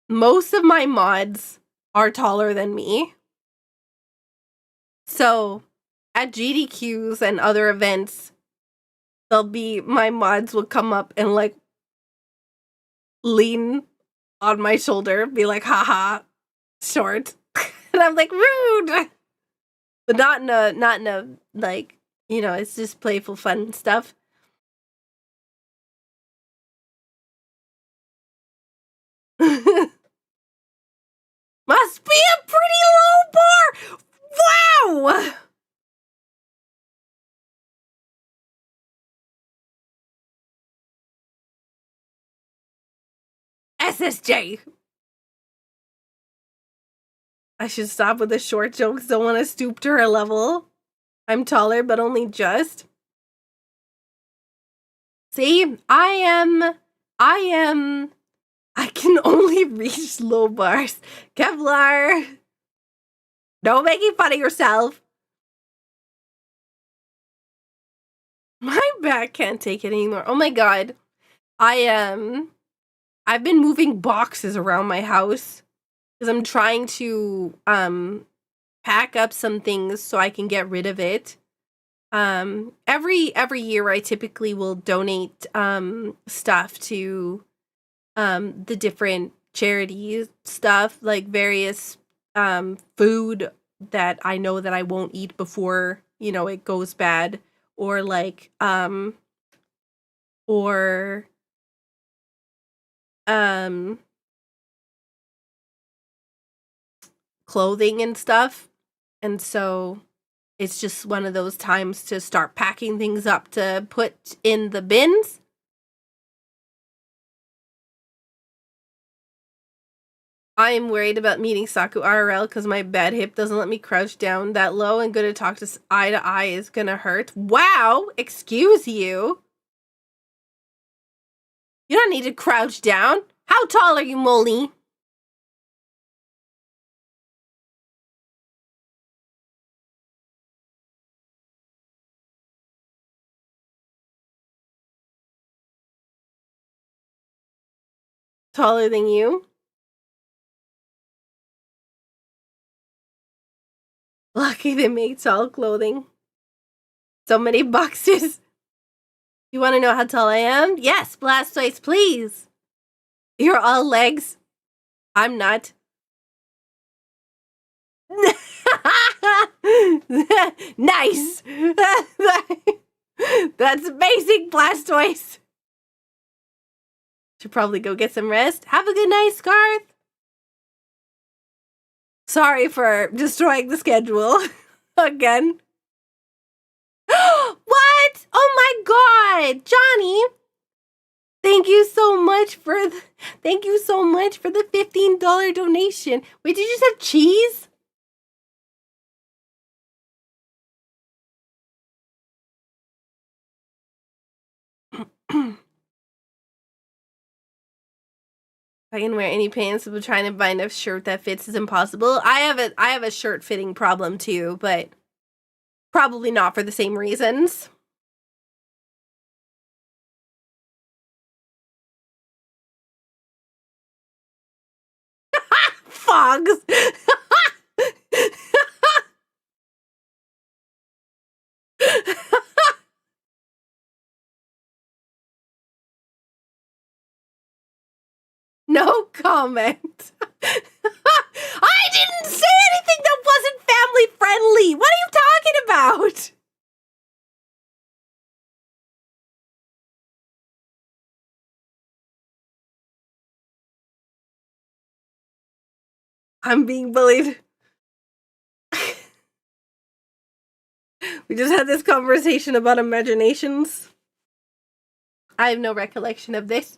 most of my mods are taller than me. So, at GDQs and other events, my mods will come up and, like, lean on my shoulder, be like, haha, short. And I'm like, rude! But not in a, like, you know, it's just playful, fun stuff. Must be a pretty low bar! Wow! SSJ! I should stop with the short jokes. Don't want to stoop to her level. I'm taller, but only just. See, I can only reach low bars. Kevlar! Don't make fun of yourself. My back can't take it anymore. Oh my god. I've been moving boxes around my house because I'm trying to pack up some things so I can get rid of it. Every year I typically will donate stuff to the different charity stuff, like various food that I know that I won't eat before, you know, it goes bad, or like clothing and stuff. And so it's just one of those times to start packing things up to put in the bins. I am worried about meeting Saku IRL because my bad hip doesn't let me crouch down that low, and gonna talk to eye is gonna hurt. Wow! Excuse you? You don't need to crouch down. How tall are you, Molly? Taller than you? Lucky they make tall clothing. So many boxes. You want to know how tall I am? Yes, Blastoise, please. You're all legs. I'm not. Nice. That's basic, Blastoise. Should probably go get some rest. Have a good night, Scarth. Sorry for destroying the schedule again. What? Oh my god, Johnny! Thank you so much for the $15 donation. Wait, did you just have cheese? I can wear any pants, but trying to find a shirt that fits is impossible. I have a shirt fitting problem too, but probably not for the same reasons. Fogs. No comment. I didn't say anything that wasn't family friendly. What are you talking about? I'm being bullied. We just had this conversation about imaginations. I have no recollection of this.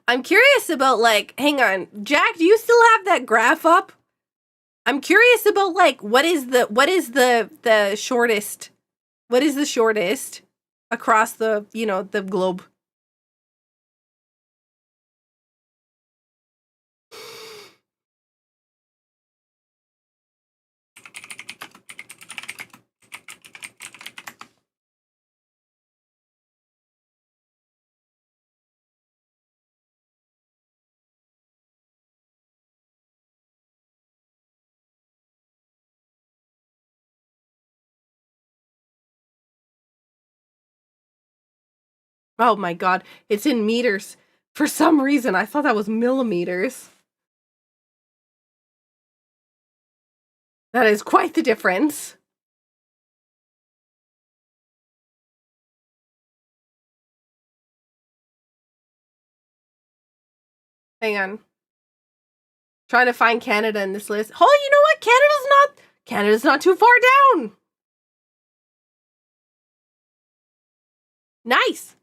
I'm curious about, like, hang on, Jack, do you still have that graph up? I'm curious about, like, what is the shortest? What is the shortest across the, you know, the globe? Oh my god, it's in meters. For some reason, I thought that was millimeters. That is quite the difference. Hang on. Trying to find Canada in this list. Oh, you know what? Canada's not too far down. Nice.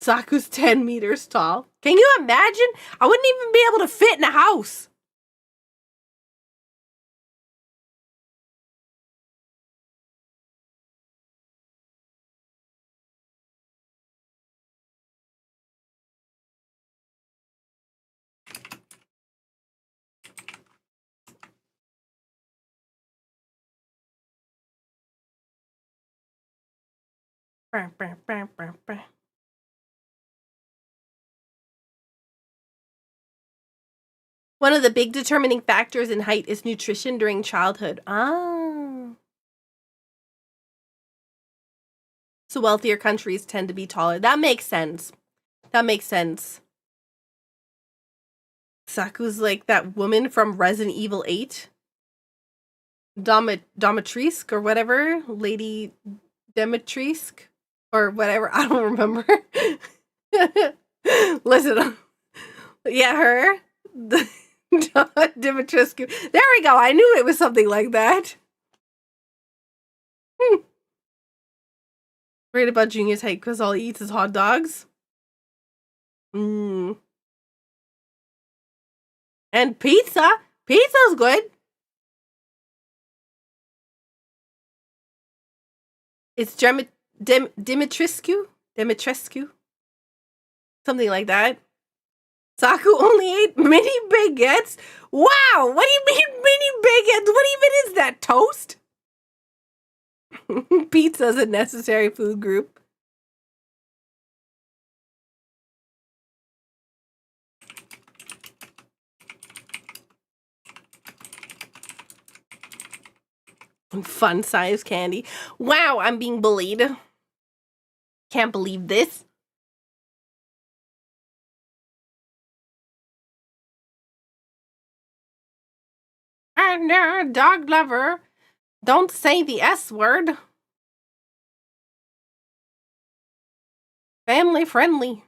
Saku's 10 meters tall. Can you imagine? I wouldn't even be able to fit in a house. One of the big determining factors in height is nutrition during childhood. Ah. So wealthier countries tend to be taller. That makes sense. That makes sense. Saku's like that woman from Resident Evil 8. Domitrisk or whatever. Lady Demetrisk or whatever. I don't remember. Listen. Yeah, her. Dimitrescu. There we go. I knew it was something like that. Worried about Junior's height because all he eats is hot dogs. And pizza. Pizza's good. It's Dimitrescu? Dimitrescu? Something like that. Saku only ate mini baguettes? Wow! What do you mean mini baguettes? What even is that? Toast? Pizza's a necessary food group. Fun size candy. Wow, I'm being bullied. Can't believe this. And dog lover. Don't say the S word. Family friendly.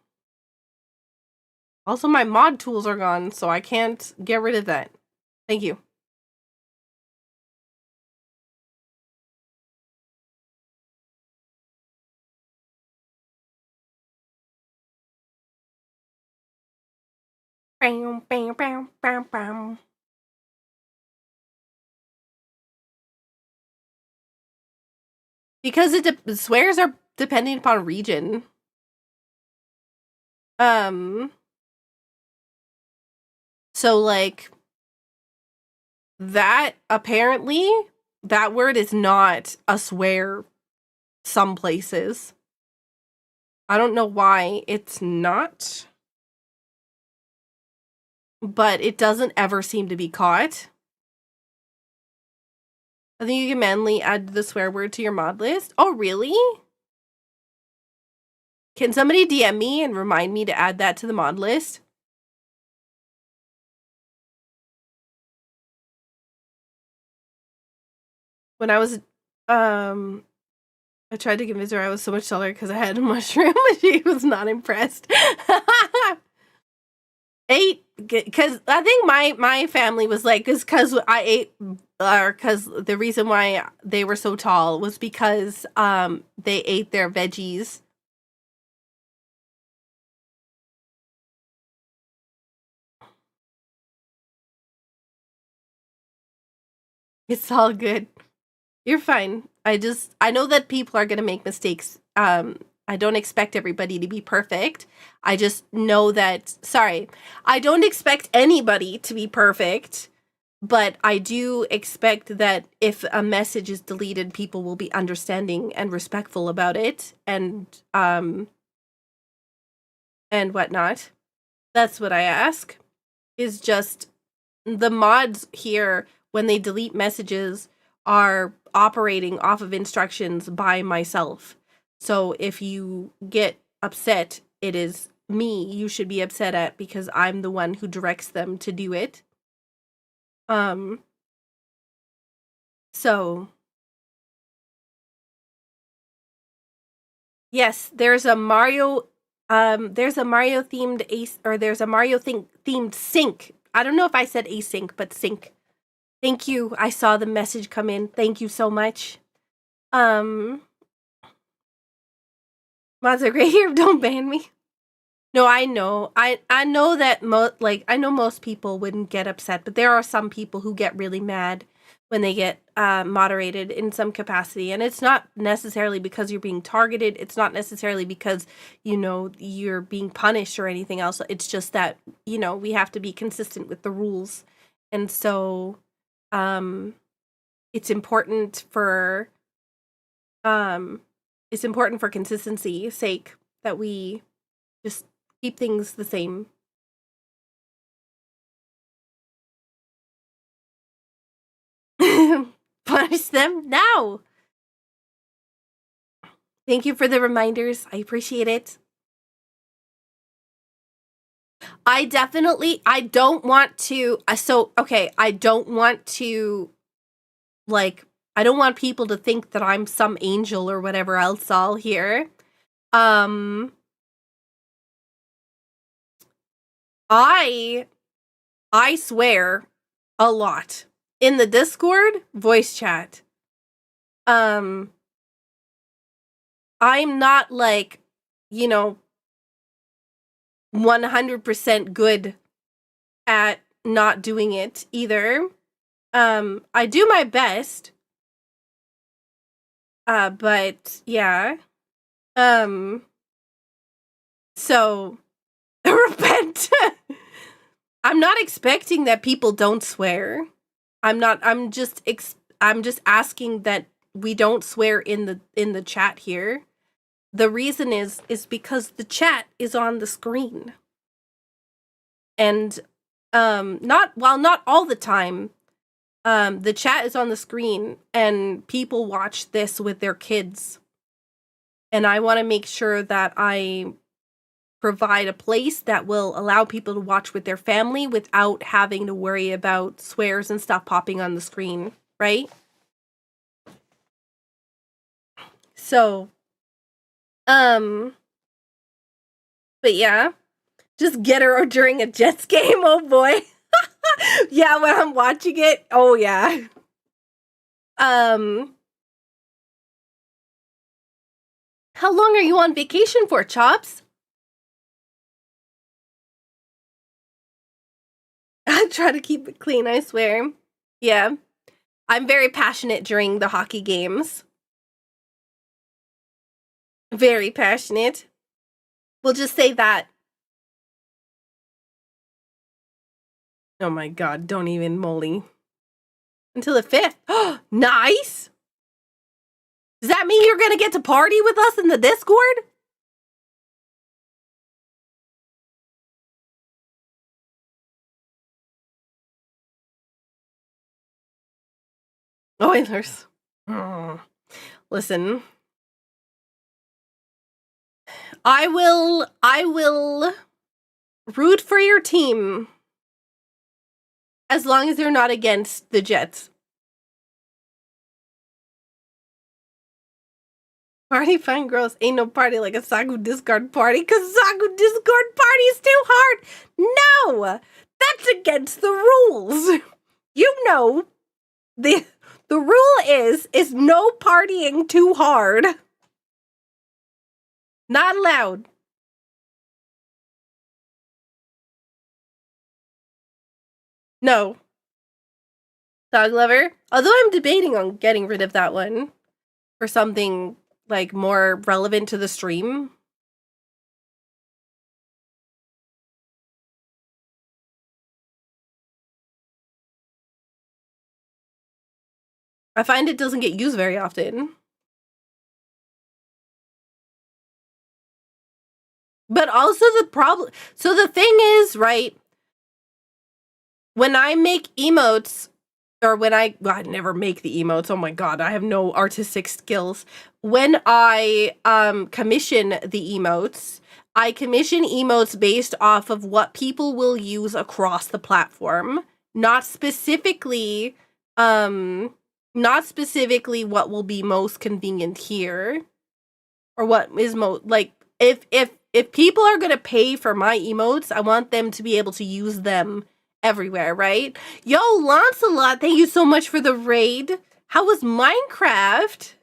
Also, my mod tools are gone, so I can't get rid of that. Thank you. Bam, bam, bam, bam, bam. Because swears are depending upon region. So like that apparently that word is not a swear some places. I don't know why it's not. But it doesn't ever seem to be caught. I think you can manually add the swear word to your mod list. Oh, really? Can somebody DM me and remind me to add that to the mod list? When I was, I tried to convince her I was so much taller because I had a mushroom. She was not impressed. 8, because I think my family was like, it's because I ate, or because the reason why they were so tall was because they ate their veggies. It's all good. You're fine. I know that people are gonna make mistakes. I don't expect everybody to be perfect. I just know that, sorry, I don't expect anybody to be perfect, but I do expect that if a message is deleted, people will be understanding and respectful about it and whatnot. That's what I ask. Is just the mods here, when they delete messages, are operating off of instructions by myself. So if you get upset, it is me you should be upset at because I'm the one who directs them to do it. So yes, there's a Mario themed ace, or there's a Mario themed sync. I don't know if I said async, but sync. Thank you. I saw the message come in. Thank you so much. Mods are great here. Don't ban me. No, I know. I know that I know most people wouldn't get upset, but there are some people who get really mad when they get moderated in some capacity, and it's not necessarily because you're being targeted. It's not necessarily because you're being punished or anything else. It's just that we have to be consistent with the rules, and so it's important for consistency's sake that we just keep things the same. Punish them now. Thank you for the reminders. I appreciate it. I don't want to, I don't want to, I don't want people to think that I'm some angel or whatever else all here. I swear a lot in the Discord voice chat. I'm not 100% good at not doing it either. I do my best. But yeah. So repent. I'm not expecting that people don't swear. I'm just asking that we don't swear in the chat here. The reason is because the chat is on the screen. And not all the time. The chat is on the screen and people watch this with their kids. And I want to make sure that I provide a place that will allow people to watch with their family without having to worry about swears and stuff popping on the screen, right? So, but yeah, just get her during a Jets game, oh boy. Yeah, when I'm watching it, oh yeah. How long are you on vacation for, Chops? I try to keep it clean, I swear. Yeah. I'm very passionate during the hockey games. Very passionate. We'll just say that. Oh my god, don't even, Molly. Until the 5th. Oh, nice! Does that mean you're gonna get to party with us in the Discord? Oilers. Oh. Listen. I will root for your team as long as they're not against the Jets. Party fine girls ain't no party like a Saku discard party, cause Saku discard party is too hard. No! That's against the rules. You know, the rule is no partying too hard. Not allowed. No. Dog lover. Although I'm debating on getting rid of that one for something like more relevant to the stream. I find it doesn't get used very often. But also the problem, so the thing is, right, when I make emotes, or when I never make the emotes, oh my god, I have no artistic skills. When I commission the emotes, I commission emotes based off of what people will use across the platform, not specifically what will be most convenient here, or what is most, like, if people are going to pay for my emotes, I want them to be able to use them everywhere, right? Yo, Lancelot, thank you so much for the raid. How was Minecraft?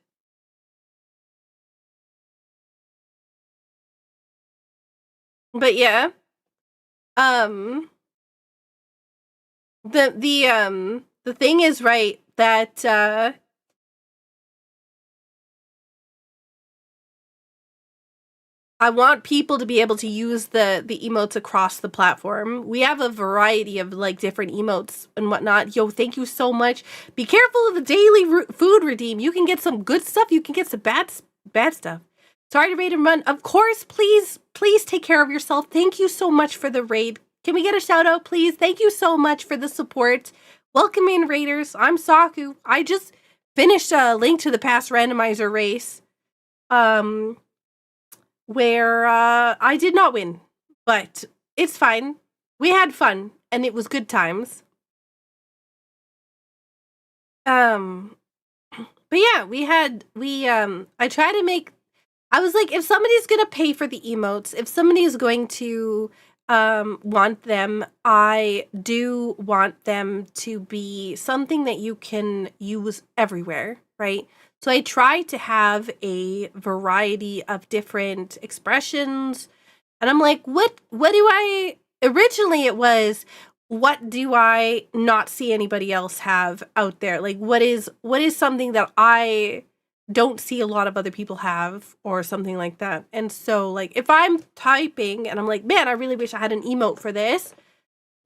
But yeah. The thing is, right, that I want people to be able to use the emotes across the platform. We have a variety of like different emotes and whatnot. Yo, thank you so much. Be careful of the daily food redeem. You can get some good stuff. You can get some bad stuff. Sorry to raid and run. Of course, please take care of yourself. Thank you so much for the raid. Can we get a shout out, please? Thank you so much for the support. Welcome in, raiders. I'm Saku. I just finished a Link to the Past randomizer race. Where I did not win, but it's fine. We had fun, and it was good times. But yeah, I try to make, I was like, if somebody's gonna pay for the emotes, if somebody's going to want them, I do want them to be something that you can use everywhere, right? So I try to have a variety of different expressions. And I'm like, what do I, originally it was, what do I not see anybody else have out there? Like, what is something that I don't see a lot of other people have, or something like that. And so, like, if I'm typing and I'm like, man, I really wish I had an emote for this,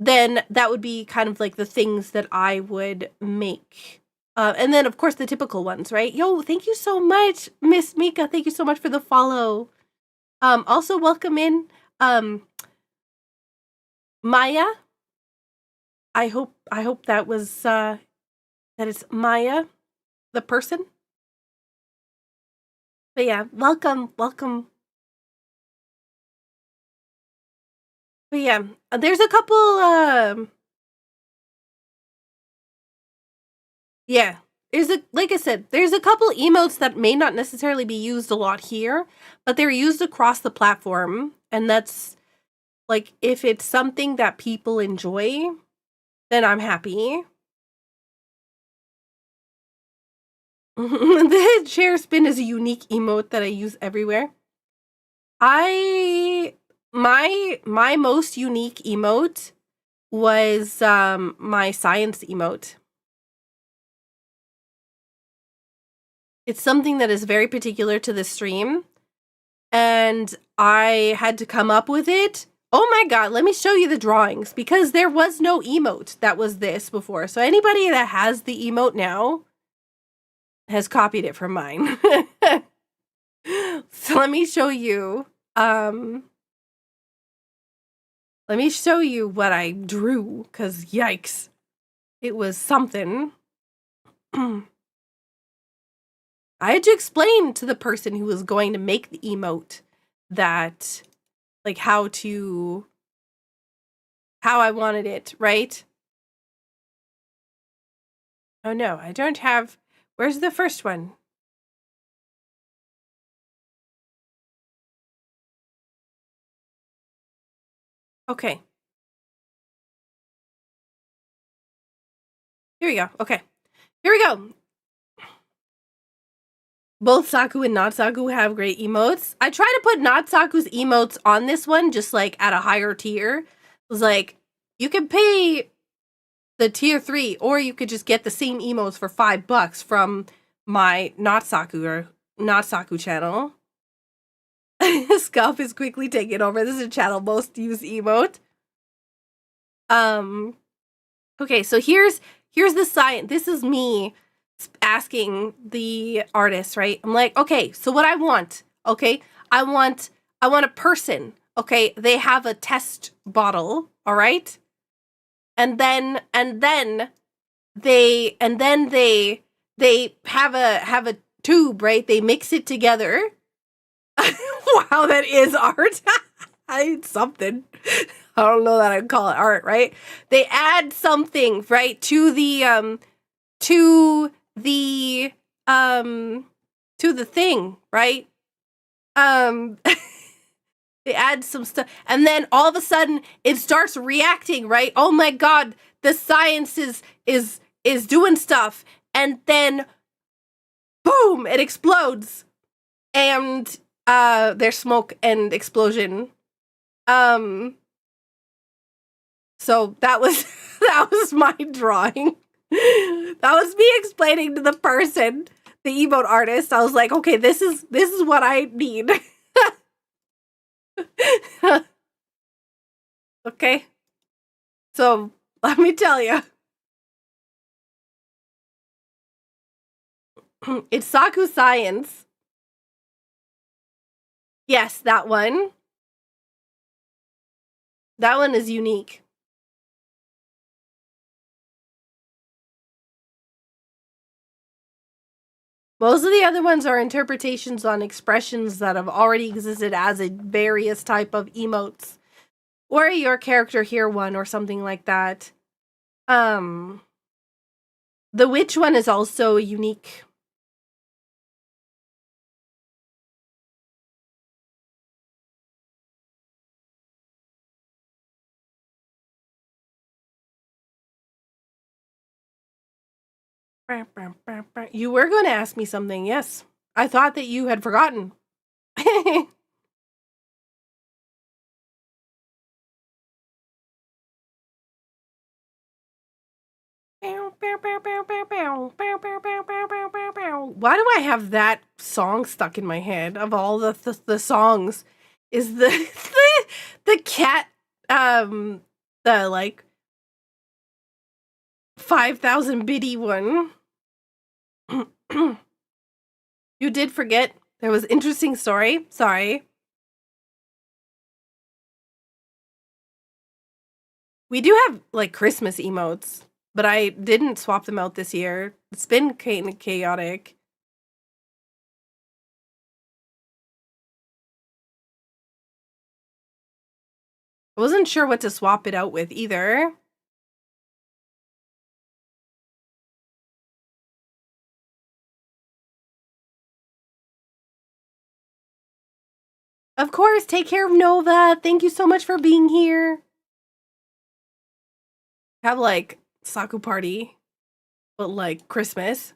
then that would be kind of like the things that I would make. And then, of course, the typical ones, right? Yo, thank you so much, Miss Mika. Thank you so much for the follow. Also, welcome in, Maya. I hope that was that it's Maya, the person. But yeah, welcome. But yeah, there's a couple. Yeah, like I said, there's a couple emotes that may not necessarily be used a lot here, but they're used across the platform, and that's like, if it's something that people enjoy, then I'm happy. The chair spin is a unique emote that I use everywhere. My most unique emote was my science emote. It's something that is very particular to the stream, and I had to come up with it. Oh my god, let me show you the drawings, because there was no emote that was this before. So anybody that has the emote now has copied it from mine. So let me show you. Let me show you what I drew, because yikes. It was something. I had to explain to the person who was going to make the emote that, like, how I wanted it, right? Oh no, I don't have, where's the first one? Okay. Here we go. Okay. Here we go. Both Saku and not Saku have great emotes. I try to put not Saku's emotes on this one, just like at a higher tier. It was like, you can pay the tier 3, or you could just get the same emotes for $5 from my not Saku or not Saku channel. Scuff is quickly taking over. This is a channel most used emote. Okay, so here's the sign. This is me asking the artist, right? I'm like, okay, so what I want, okay? I want a person, okay? They have a test bottle, all right? And then they have a tube, right? They mix it together. Wow, that is art. Something. I don't know that I'd call it art, right? They add something, right, to the thing, right? They add some stuff, and then all of a sudden it starts reacting, right? Oh my god, the science is doing stuff, and then boom, it explodes, and there's smoke and explosion. So that was my drawing. That was me explaining to the person, the emote artist. I was like, okay, this is what I need. Okay. So let me tell you. It's Saku Science. Yes, that one. That one is unique. Most of the other ones are interpretations on expressions that have already existed as a various type of emotes. Or your character here one or something like that. The witch one is also unique. You were going to ask me something, yes. I thought that you had forgotten. Why do I have that song stuck in my head of all the songs? Is the the cat the like 5,000 biddy one? You did forget there was interesting story. Sorry. We do have like Christmas emotes, but I didn't swap them out this year. It's been kind of chaotic. I wasn't sure what to swap it out with either. Of course, take care of Nova. Thank you so much for being here. Have like Saku party, but like Christmas.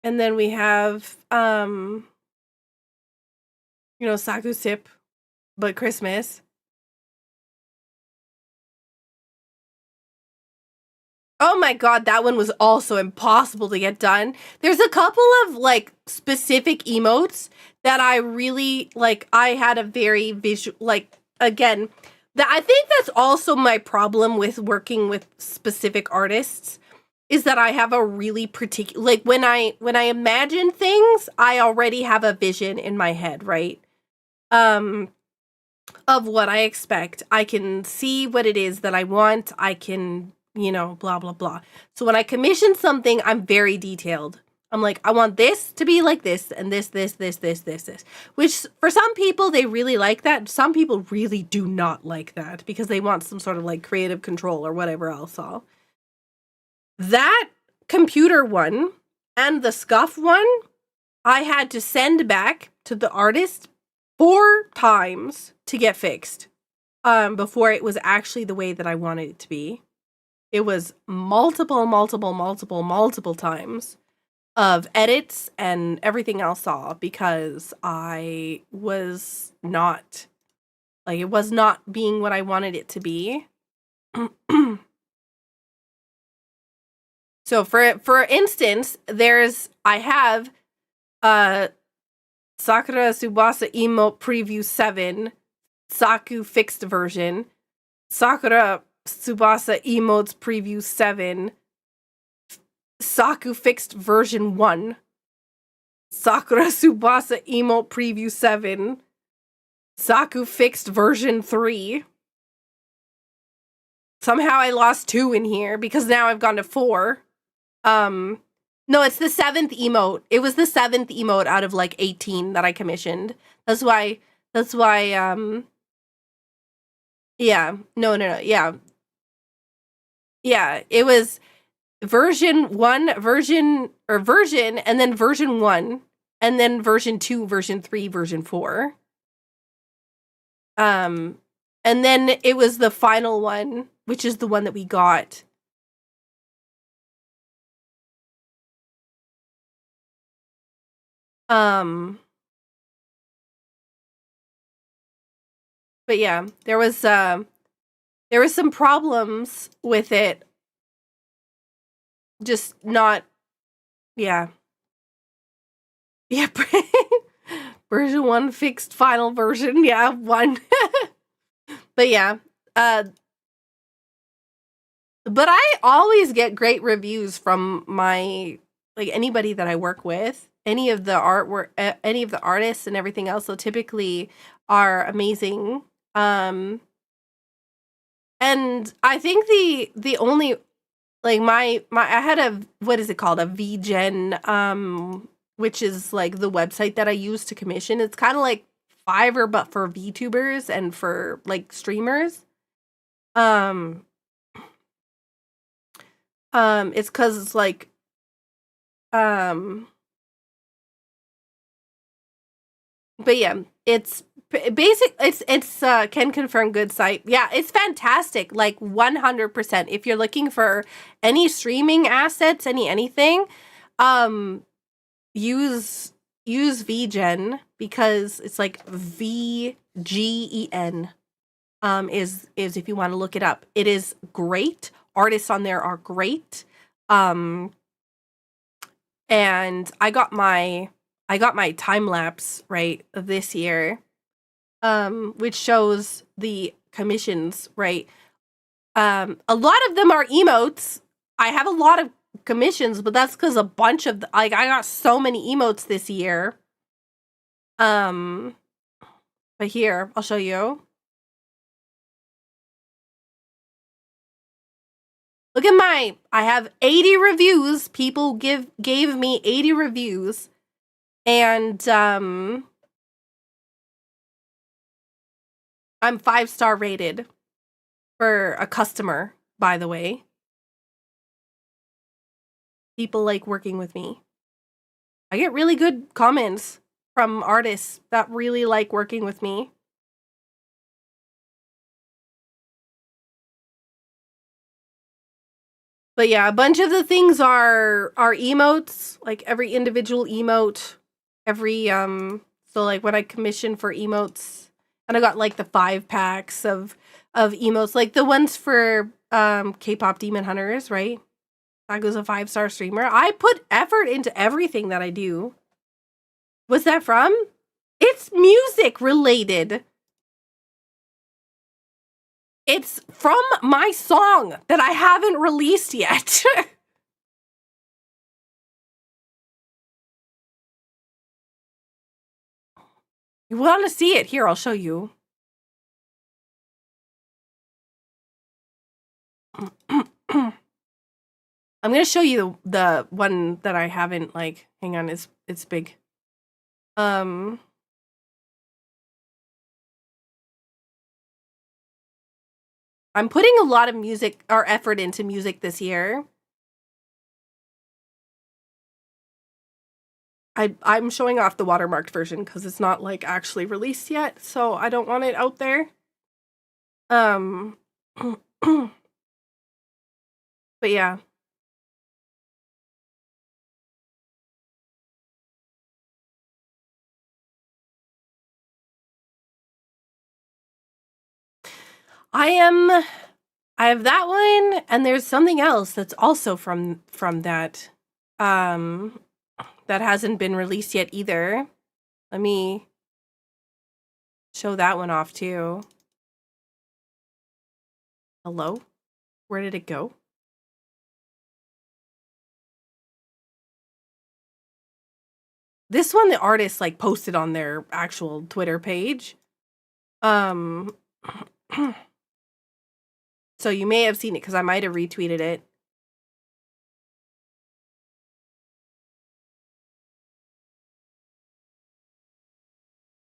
And then we have Saku sip, but Christmas. Oh my god, that one was also impossible to get done. There's a couple of like specific emotes that I really like. I had a very visual, like, again, that I think that's also my problem with working with specific artists, is that I have a really particular, like, when I imagine things, I already have a vision in my head, right? Of what I expect. I can see what it is that I want. I can, blah, blah, blah. So when I commission something, I'm very detailed. I'm like, I want this to be like this, and this. Which, for some people, they really like that. Some people really do not like that, because they want some sort of, like, creative control or whatever else all. That computer one and the Scuff one, I had to send back to the artist 4 times to get fixed before it was actually the way that I wanted it to be. It was multiple times of edits and everything else all because I was not, like, it was not being what I wanted it to be. So for instance, I have SakuraTsubasa emote preview 7 Saku fixed version, SakuraTsubasa emotes preview 7 Saku fixed version 1, SakuraTsubasa emote preview 7 Saku fixed version 3. Somehow I lost 2 in here because now I've gone to 4. No, it's the 7th emote. It was the 7th emote out of like 18 that I commissioned. That's why, yeah. No, yeah. Yeah, it was version 1, and then version 1, and then version 2, version 3, version 4. And then it was the final one, which is the one that we got. But yeah, there was some problems with it. Just not, yeah. Yeah, version 1 fixed final version, yeah, 1. But yeah, but I always get great reviews from my, like, anybody that I work with. Any of the artwork, any of the artists and everything else, so typically are amazing. And I think the only, like, my I had a, what is it called, a VGen, which is like the website that I use to commission. It's kind of like Fiverr but for VTubers and for like streamers. It's because it's like, but yeah, it's basic. It's can confirm good site. Yeah, it's fantastic. Like 100%. If you're looking for any streaming assets, anything, use VGen because it's like VGEN. Is if you want to look it up. It is great. Artists on there are great. And I got my time lapse right this year, which shows the commissions, right? A lot of them are emotes. I have a lot of commissions, but that's because a bunch of I got so many emotes this year. But here I'll show you. Look at I have 80 reviews. People gave me 80 reviews. And I'm 5-star rated for a customer, by the way. People like working with me. I get really good comments from artists that really like working with me. But yeah, a bunch of the things are emotes, like every individual emote, every so like when I commission for emotes, and I got like the 5 packs of emotes, like the ones for K-pop Demon Hunters, right? That goes a 5-star streamer. I put effort into everything that I do. What's that from? It's music related. It's from my song that I haven't released yet. You want to see it? Here, I'll show you. I'm going to show you the one that I haven't, like, hang on, it's big. I'm putting a lot of music or effort into music this year. I'm showing off the watermarked version because it's not like actually released yet, so I don't want it out there. But yeah. I have that one, and there's something else that's also from that that hasn't been released yet either. Let me show that one off too. Hello? Where did it go? This one the artist like posted on their actual Twitter page. So you may have seen it because I might have retweeted it.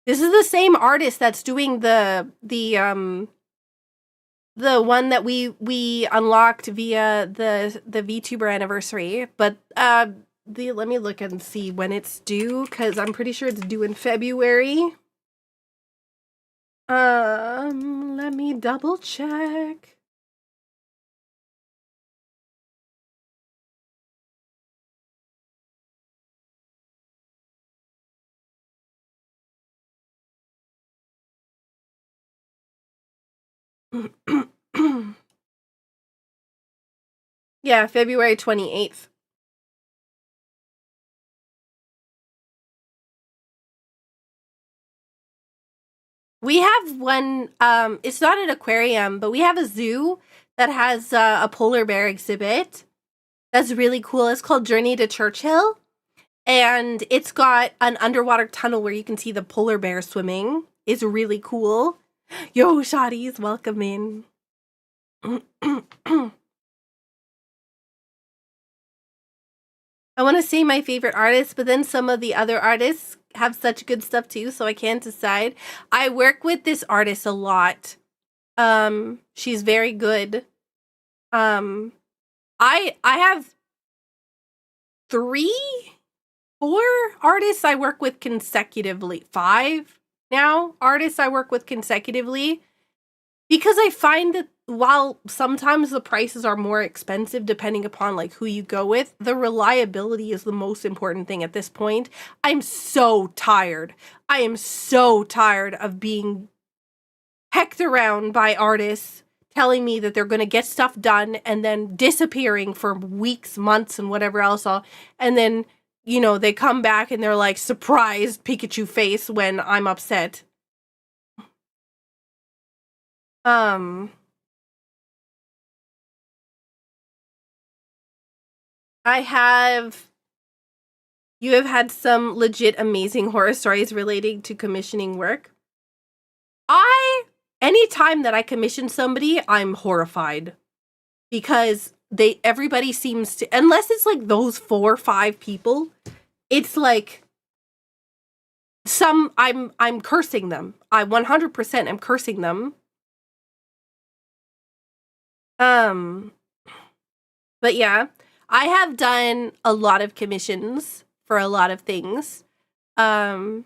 This is the same artist that's doing the one that we unlocked via the VTuber anniversary, but let me look and see when it's due because I'm pretty sure it's due in February. Let me double check. Yeah, February 28th. We have one, it's not an aquarium, but we have a zoo that has a polar bear exhibit. That's really cool. It's called Journey to Churchill. And it's got an underwater tunnel where you can see the polar bear swimming. It's really cool. Yo, shotties, welcome in. I want to say my favorite artist, but then some of the other artists have such good stuff too, so I can't decide. I work with this artist a lot. She's very good. I have 4 artists I work with consecutively. 5 now artists I work with consecutively because I find that while sometimes the prices are more expensive depending upon like who you go with, the reliability is the most important thing at this point. I'm so tired. I am so tired of being hecked around by artists telling me that they're going to get stuff done and then disappearing for weeks, months, and whatever else. And then, you know, they come back and they're like surprised Pikachu face when I'm upset. You have had some legit amazing horror stories relating to commissioning work. Anytime that I commission somebody, I'm horrified because everybody seems to, unless it's like those 4 or 5 people, it's like I'm cursing them. I 100% am cursing them. But yeah, I have done a lot of commissions for a lot of things. But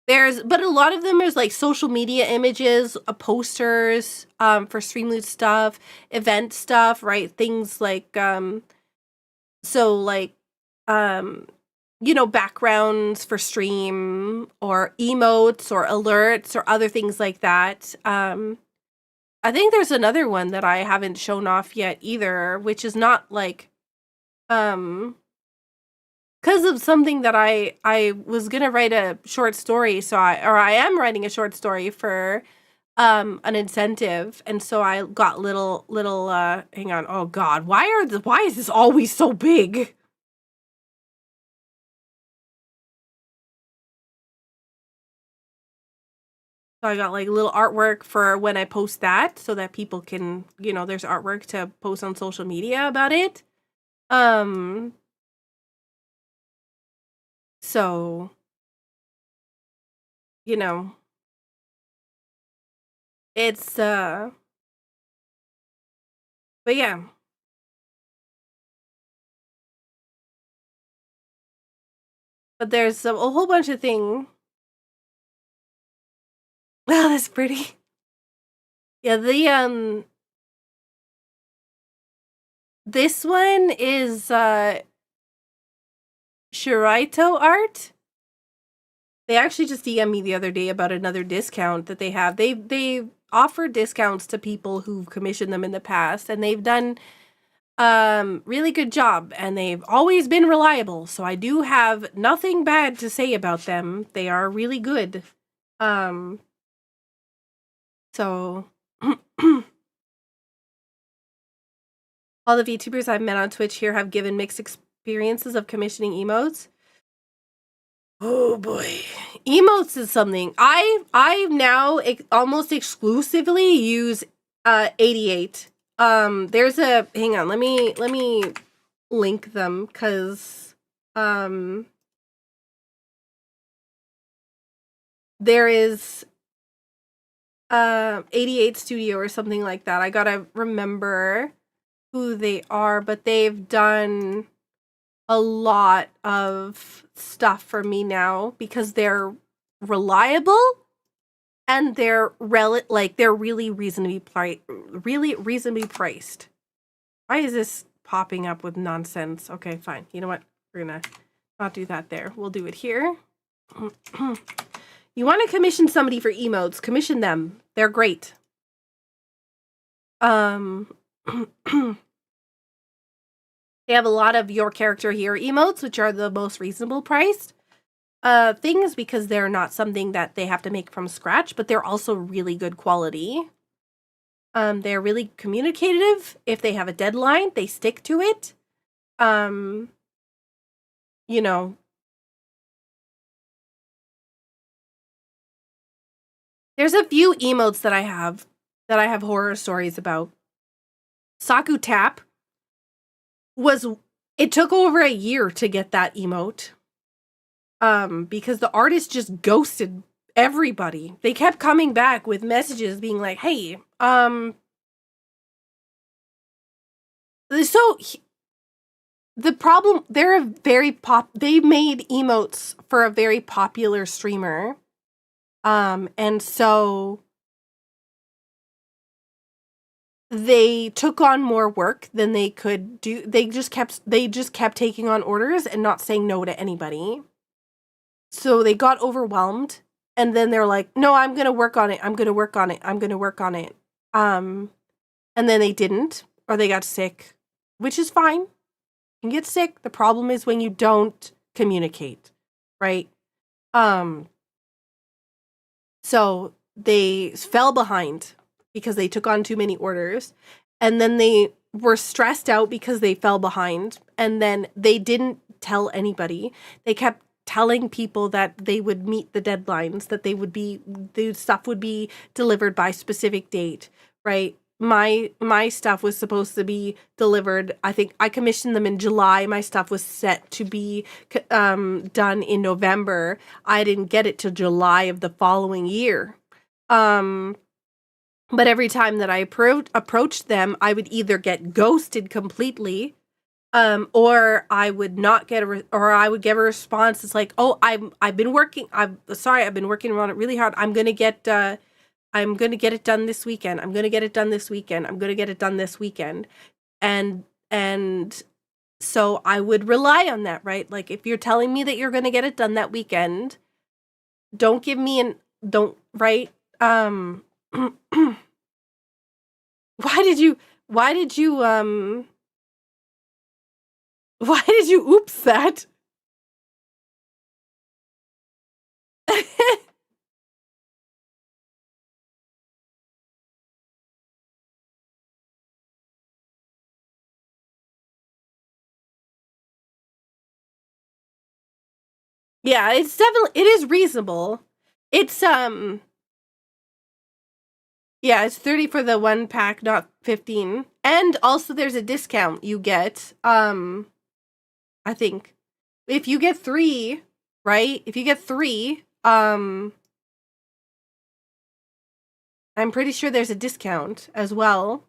a lot of them is like social media images, posters, for Streamloot stuff, event stuff, right? Things like, so like, you know, backgrounds for stream or emotes or alerts or other things like that. I think there's another one that I haven't shown off yet either, which is not like, because of something that I was gonna write a short story, so I am writing a short story for an incentive, and so I got little hang on, oh god, why is this always so big? So I got like little artwork for when I post that so that people can, you know, there's artwork to post on social media about it. So, you know, it's but yeah. But there's a whole bunch of things. Oh, that's pretty. Yeah, this one is Shiraito art. They actually just DM'd me the other day about another discount that they have. They offer discounts to people who've commissioned them in the past, and they've done really good job, and they've always been reliable. So I do have nothing bad to say about them. They are really good. So all the VTubers I've met on Twitch here have given mixed experiences of commissioning emotes. Oh boy. Emotes is something I now almost exclusively use 88. There's a hang on, let me link them cuz there is 88 Studio or something like that. I got to remember who they are, but they've done a lot of stuff for me now because they're reliable and they're they're really reasonably priced. Why is this popping up with nonsense? Okay, fine. You know what? We're gonna not do that there. We'll do it here. You want to commission somebody for emotes? Commission them. They're great. They have a lot of your character here emotes, which are the most reasonable priced things because they're not something that they have to make from scratch, but they're also really good quality. They're really communicative. If they have a deadline, they stick to it. You know, there's a few emotes that I have horror stories about. Saku Tap it took over a year to get that emote. Because the artist just ghosted everybody. They kept coming back with messages being like, hey, the problem, they made emotes for a very popular streamer. And so they took on more work than they could do. They just kept taking on orders and not saying no to anybody. So they got overwhelmed, and then they're like, no, I'm going to work on it. I'm going to work on it. I'm going to work on it. And then they didn't, or they got sick, which is fine. You can get sick. The problem is when you don't communicate, right? So they fell behind because they took on too many orders, and then they were stressed out because they fell behind, and then they didn't tell anybody. They kept telling people that they would meet the deadlines, that the stuff would be delivered by specific date, right? My stuff was supposed to be delivered. I think I commissioned them in July. My stuff was set to be done in November. I didn't get it till July of the following year. But every time that I approached them, I would either get ghosted completely, or I would not get or I would give a response. It's like, oh, I've been working on it really hard. I'm gonna get it done this weekend. I'm gonna get it done this weekend. I'm gonna get it done this weekend. And so I would rely on that, right? Like, if you're telling me that you're gonna get it done that weekend, don't give me right? Why did you oops that? Yeah, it is reasonable. It's yeah, it's 30 for the one pack, not 15. And also there's a discount you get. I think if you get 3, right? If you get 3, I'm pretty sure there's a discount as well.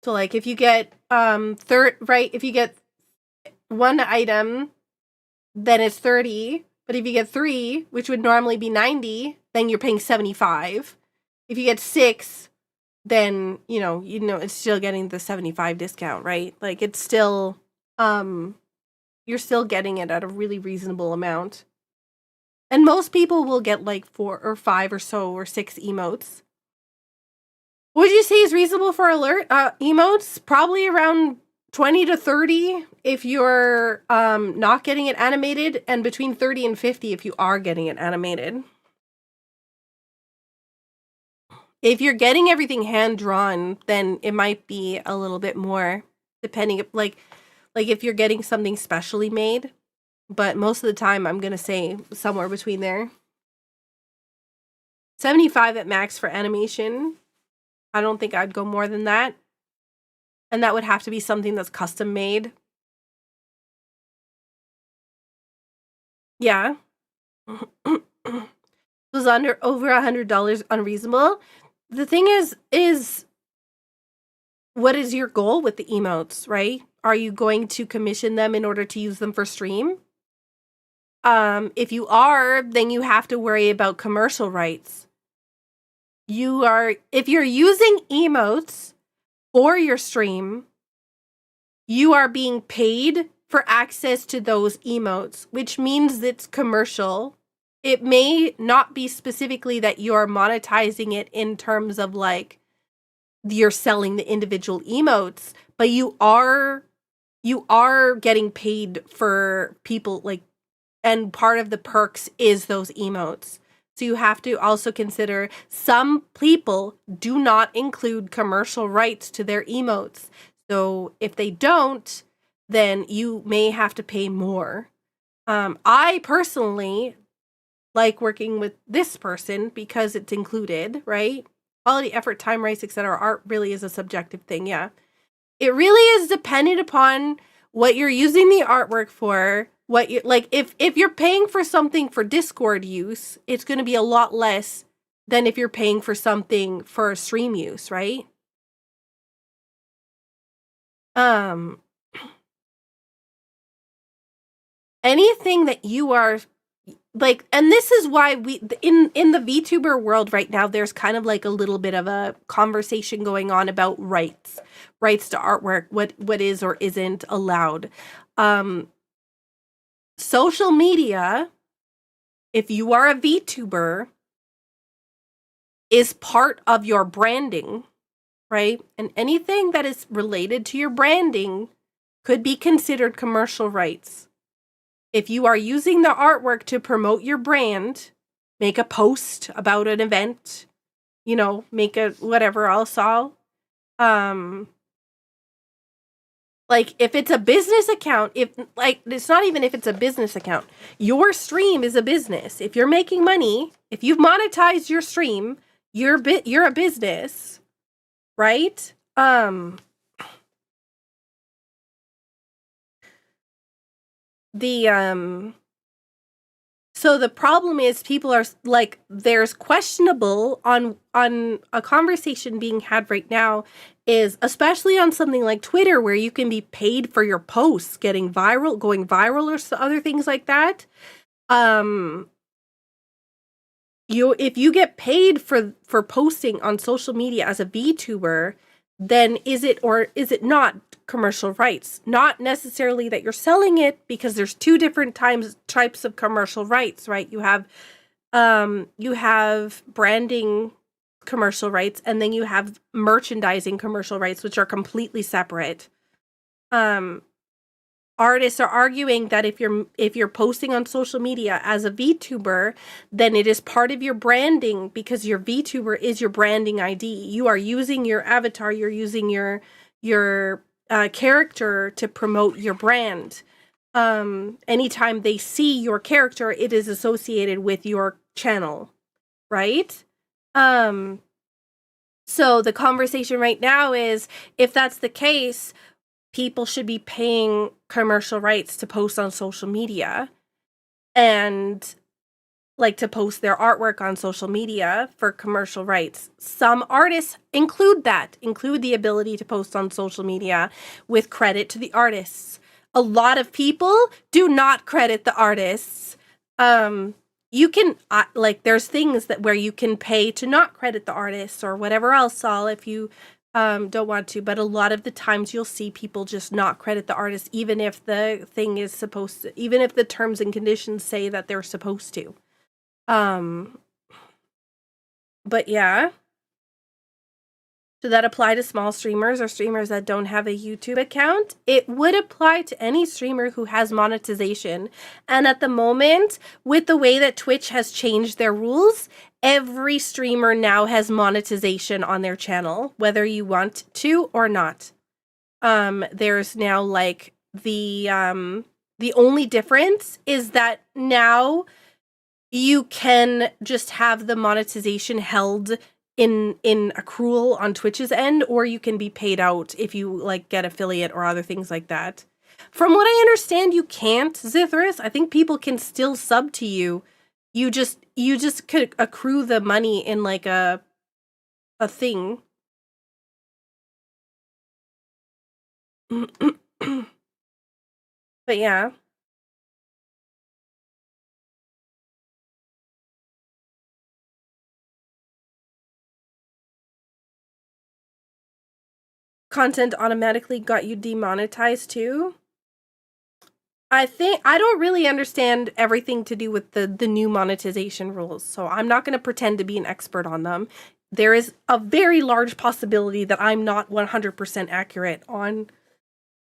So like if you get if you get one item, then it's 30. But if you get 3, which would normally be 90, then you're paying 75. If you get 6, then it's still getting the 75 discount, right? Like it's still you're still getting it at a really reasonable amount. And most people will get like 4 or 5 or so or 6 emotes. What would you say is reasonable for alert emotes? Probably around 20 to 30 if you're not getting it animated, and between 30 and 50 if you are getting it animated. If you're getting everything hand-drawn, then it might be a little bit more, depending, like if you're getting something specially made. But most of the time, I'm going to say somewhere between there. 75 at max for animation. I don't think I'd go more than that. And that would have to be something that's custom made. Yeah. It was over $100 unreasonable. The thing is what is your goal with the emotes, right? Are you going to commission them in order to use them for stream? If you are, then you have to worry about commercial rights. If you're using emotes for your stream, you are being paid for access to those emotes, which means it's commercial. It may not be specifically that you're monetizing it in terms of like you're selling the individual emotes, but you are getting paid for people, like, and part of the perks is those emotes. So you have to also consider some people do not include commercial rights to their emotes. So if they don't, then you may have to pay more. I personally like working with this person because it's included, right? Quality, effort, time, rights, etc. Art really is a subjective thing, yeah. It really is dependent upon what you're using the artwork for. What you like, if you're paying for something for Discord use, it's going to be a lot less than if you're paying for something for stream use, right? Anything that you are like, and this is why we in the VTuber world right now, there's kind of like a little bit of a conversation going on about rights to artwork, what is or isn't allowed. Social media, if you are a VTuber, is part of your branding, right? And anything that is related to your branding could be considered commercial rights. If you are using the artwork to promote your brand, make a post about an event, make a whatever else all. Like if it's a business account, it's not even if it's a business account. Your stream is a business. If you're making money, if you've monetized your stream, you're a business, right? So the problem is people are like, there's questionable on a conversation being had right now is, especially on something like Twitter, where you can be paid for your posts going viral or other things like that. If you get paid for posting on social media as a VTuber, then is it or is it not commercial rights? Not necessarily that you're selling it, because there's two different types of commercial rights, right? You have branding commercial rights, and then you have merchandising commercial rights, which are completely separate. Artists are arguing that if you're posting on social media as a VTuber, then it is part of your branding, because your VTuber is your branding ID. You are using your avatar, you're using your character to promote your brand. Anytime they see your character, it is associated with your channel, right? So the conversation right now is, if that's the case, people should be paying commercial rights to post on social media. And like to post their artwork on social media for commercial rights. Some artists include the ability to post on social media with credit to the artists. A lot of people do not credit the artists. You can, like, there's things that where you can pay to not credit the artists or whatever else, all if you don't want to. But a lot of the times you'll see people just not credit the artist, even if the thing is supposed to, even if the terms and conditions say that they're supposed to. But yeah. Should that apply to small streamers or streamers that don't have a YouTube account? It would apply to any streamer who has monetization. And at the moment, with the way that Twitch has changed their rules, every streamer now has monetization on their channel, whether you want to or not. There's now like the only difference is that now you can just have the monetization held in accrual on Twitch's end, or you can be paid out if you like get affiliate or other things like that. From what I understand, you can't, Zithris. I think people can still sub to you. You just could accrue the money in like a thing. But yeah. Content automatically got you demonetized too? I think I don't really understand everything to do with the new monetization rules, so I'm not going to pretend to be an expert on them. There is a very large possibility that I'm not 100% accurate on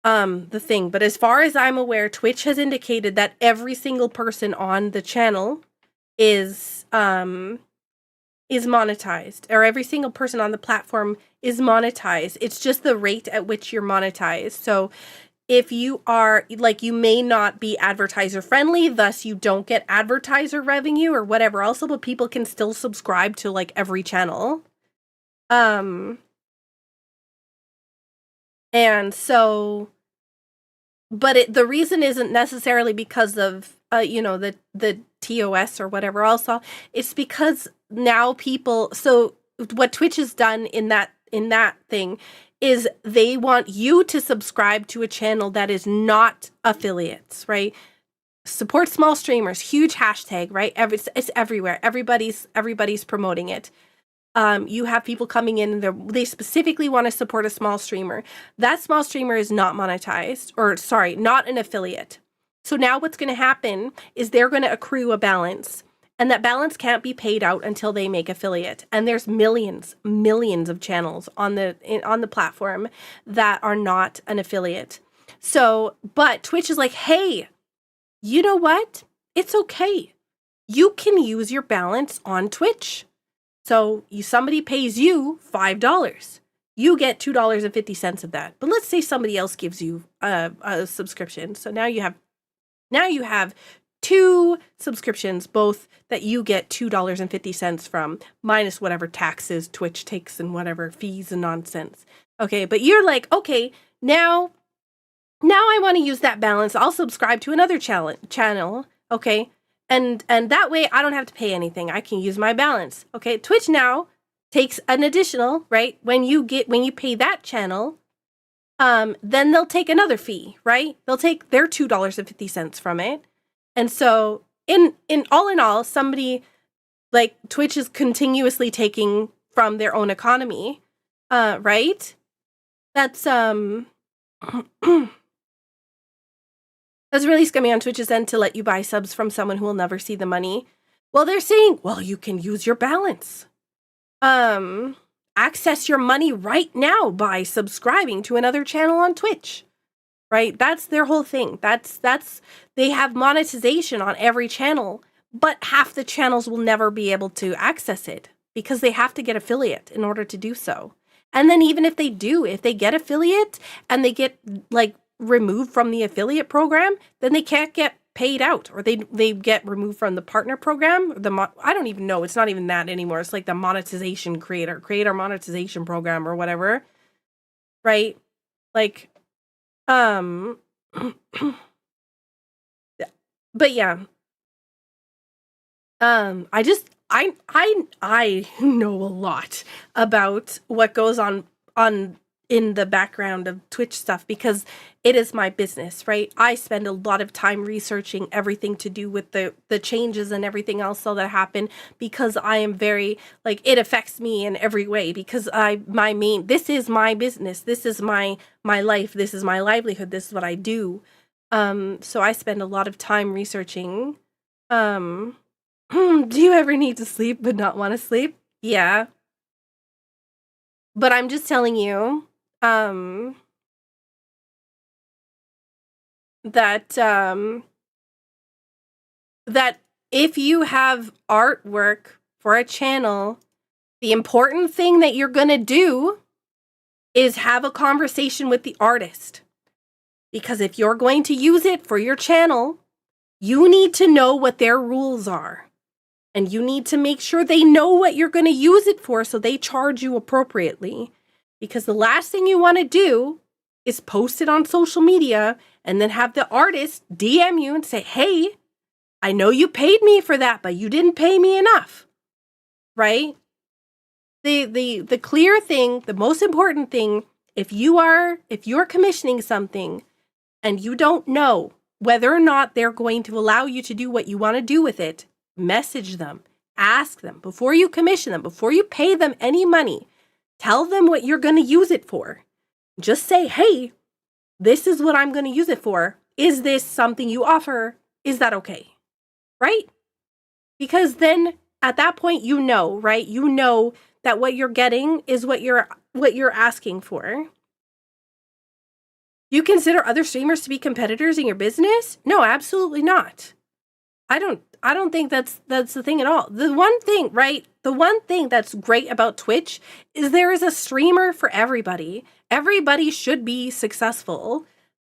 the thing, but as far as I'm aware, Twitch has indicated that every single person on the channel is monetized, or every single person on the platform is monetized. It's just the rate at which you're monetized. So if you are, like, you may not be advertiser friendly, thus you don't get advertiser revenue or whatever else, but people can still subscribe to, like, every channel. And so, but the reason isn't necessarily because of, you know, the TOS or whatever else. It's because now people, so what Twitch has done in that thing is they want you to subscribe to a channel that is not affiliates, right? Support small streamers, huge hashtag, right? It's everywhere. Everybody's promoting it. You have people coming in and they specifically want to support a small streamer. That small streamer is not monetized, or sorry, not an affiliate. So now what's going to happen is they're going to accrue a balance. And that balance can't be paid out until they make affiliate. And there's millions of channels on the platform that are not an affiliate. So, but Twitch is like, hey, you know what? It's okay. You can use your balance on Twitch. So somebody pays you $5. You get $2.50 of that. But let's say somebody else gives you a subscription. So now you have 2 subscriptions, both that you get $2.50 from, minus whatever taxes Twitch takes and whatever fees and nonsense. Okay, but you're like, okay, now I want to use that balance. I'll subscribe to another channel, okay? And that way I don't have to pay anything. I can use my balance. Okay, Twitch now takes an additional, right? When you pay that channel, then they'll take another fee, right? They'll take their $2.50 from it. And so in all, somebody like Twitch is continuously taking from their own economy, right? That's that's really scummy on Twitch's end to let you buy subs from someone who will never see the money. Well, they're saying, well, you can use your balance. Access your money right now by subscribing to another channel on Twitch. Right? That's their whole thing. That's they have monetization on every channel, but half the channels will never be able to access it because they have to get affiliate in order to do so. And then even if they get affiliate and they get like removed from the affiliate program, then they can't get paid out, or they get removed from the partner program. I don't even know. It's not even that anymore. It's like the monetization creator monetization program or whatever. Right? Like, but yeah, I know a lot about what goes on in the background of Twitch stuff because it is my business, right? I spend a lot of time researching everything to do with the changes and everything else that happen because I am very, like, it affects me in every way because this is my business. This is my life. This is my livelihood. This is what I do. So I spend a lot of time researching. Do you ever need to sleep but not want to sleep? Yeah. But I'm just telling you, that that if you have artwork for a channel, the important thing that you're going to do is have a conversation with the artist. Because if you're going to use it for your channel, you need to know what their rules are. And you need to make sure they know what you're going to use it for so they charge you appropriately. Because the last thing you want to do is post it on social media and then have the artist DM you and say, hey, I know you paid me for that, but you didn't pay me enough. Right? The clear thing, the most important thing, if you're commissioning something and you don't know whether or not they're going to allow you to do what you want to do with it, message them, ask them before you commission them, before you pay them any money. Tell them what you're going to use it for. Just say, hey, this is what I'm going to use it for. Is this something you offer? Is that okay? Right? Because then at that point, you know, right? You know that what you're getting is what you're asking for. You consider other streamers to be competitors in your business? No, absolutely not. I don't think that's the thing at all. The one thing, right? The one thing that's great about Twitch is there is a streamer for everybody. Everybody should be successful.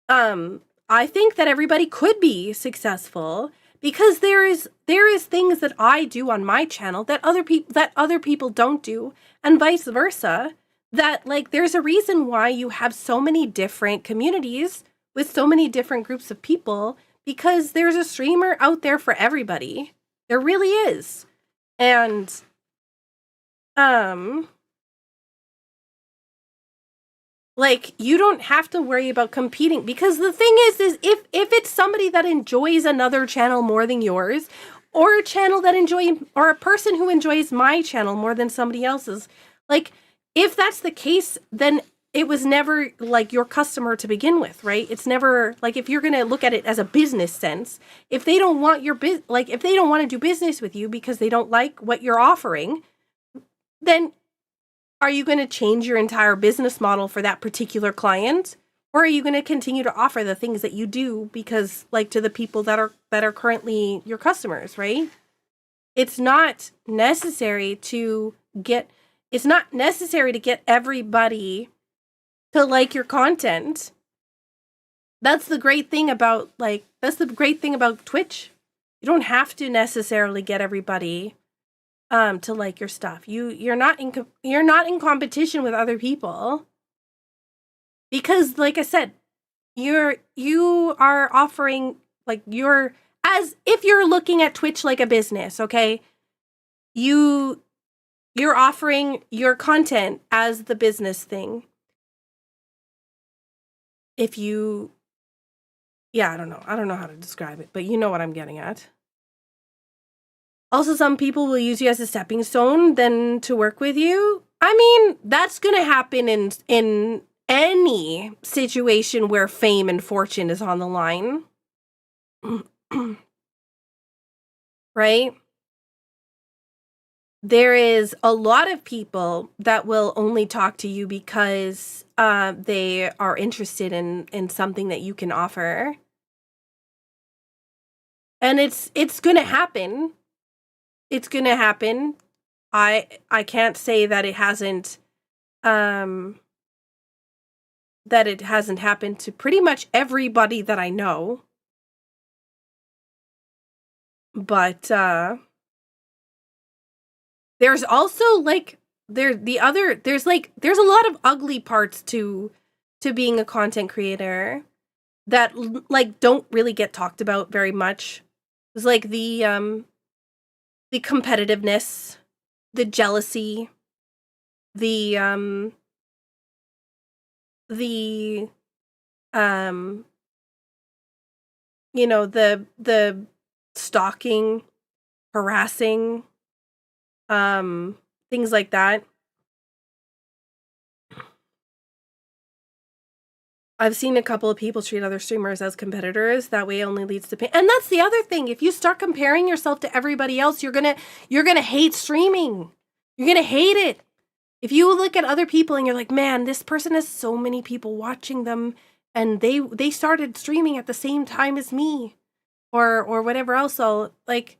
I think that everybody could be successful because there is things that I do on my channel that other people don't do, and vice versa. That, like, there's a reason why you have so many different communities with so many different groups of people, because there's a streamer out there for everybody. There really is. And like, you don't have to worry about competing, because the thing is if it's somebody that enjoys another channel more than yours, or a channel that or a person who enjoys my channel more than somebody else's, like, if that's the case, then it was never, like, your customer to begin with, right? It's never, like, if you're going to look at it as a business sense, if they don't want if they don't want to do business with you because they don't like what you're offering, then are you going to change your entire business model for that particular client? Or are you going to continue to offer the things that you do because, like, to the people that are currently your customers, right? It's not necessary to get everybody to like your content. That's the great thing about Twitch. You don't have to necessarily get everybody to like your stuff. You're not in competition with other people, because, like I said, you are offering, like, as if you're looking at Twitch like a business, okay? You're offering your content as the business thing. I don't know how to describe it, but you know what I'm getting at. Also, some people will use you as a stepping stone then to work with you. I mean, that's going to happen in any situation where fame and fortune is on the line. Right? There is a lot of people that will only talk to you because they are interested in something that you can offer. And it's going to happen. It's going to happen. I can't say that it hasn't happened to pretty much everybody that I know. But there's also, like, there's a lot of ugly parts to being a content creator that, like, don't really get talked about very much. It's like the the competitiveness, the jealousy, the you know, the stalking, harassing, things like that. I've seen a couple of people treat other streamers as competitors. That way it only leads to pain. And that's the other thing. If you start comparing yourself to everybody else, you're gonna hate streaming. You're gonna hate it. If you look at other people and you're like, man, this person has so many people watching them, and they started streaming at the same time as me, or whatever else. So like,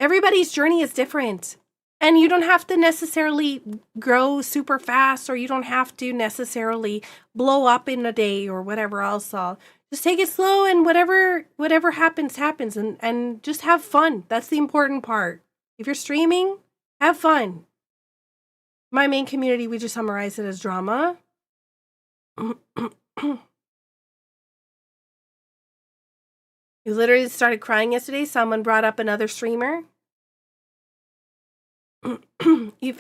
everybody's journey is different. And you don't have to necessarily grow super fast, or you don't have to necessarily blow up in a day or whatever else. So just take it slow, and whatever happens, happens, and just have fun. That's the important part. If you're streaming, have fun. My main community, we just summarize it as drama. You literally started crying yesterday. Someone brought up another streamer. You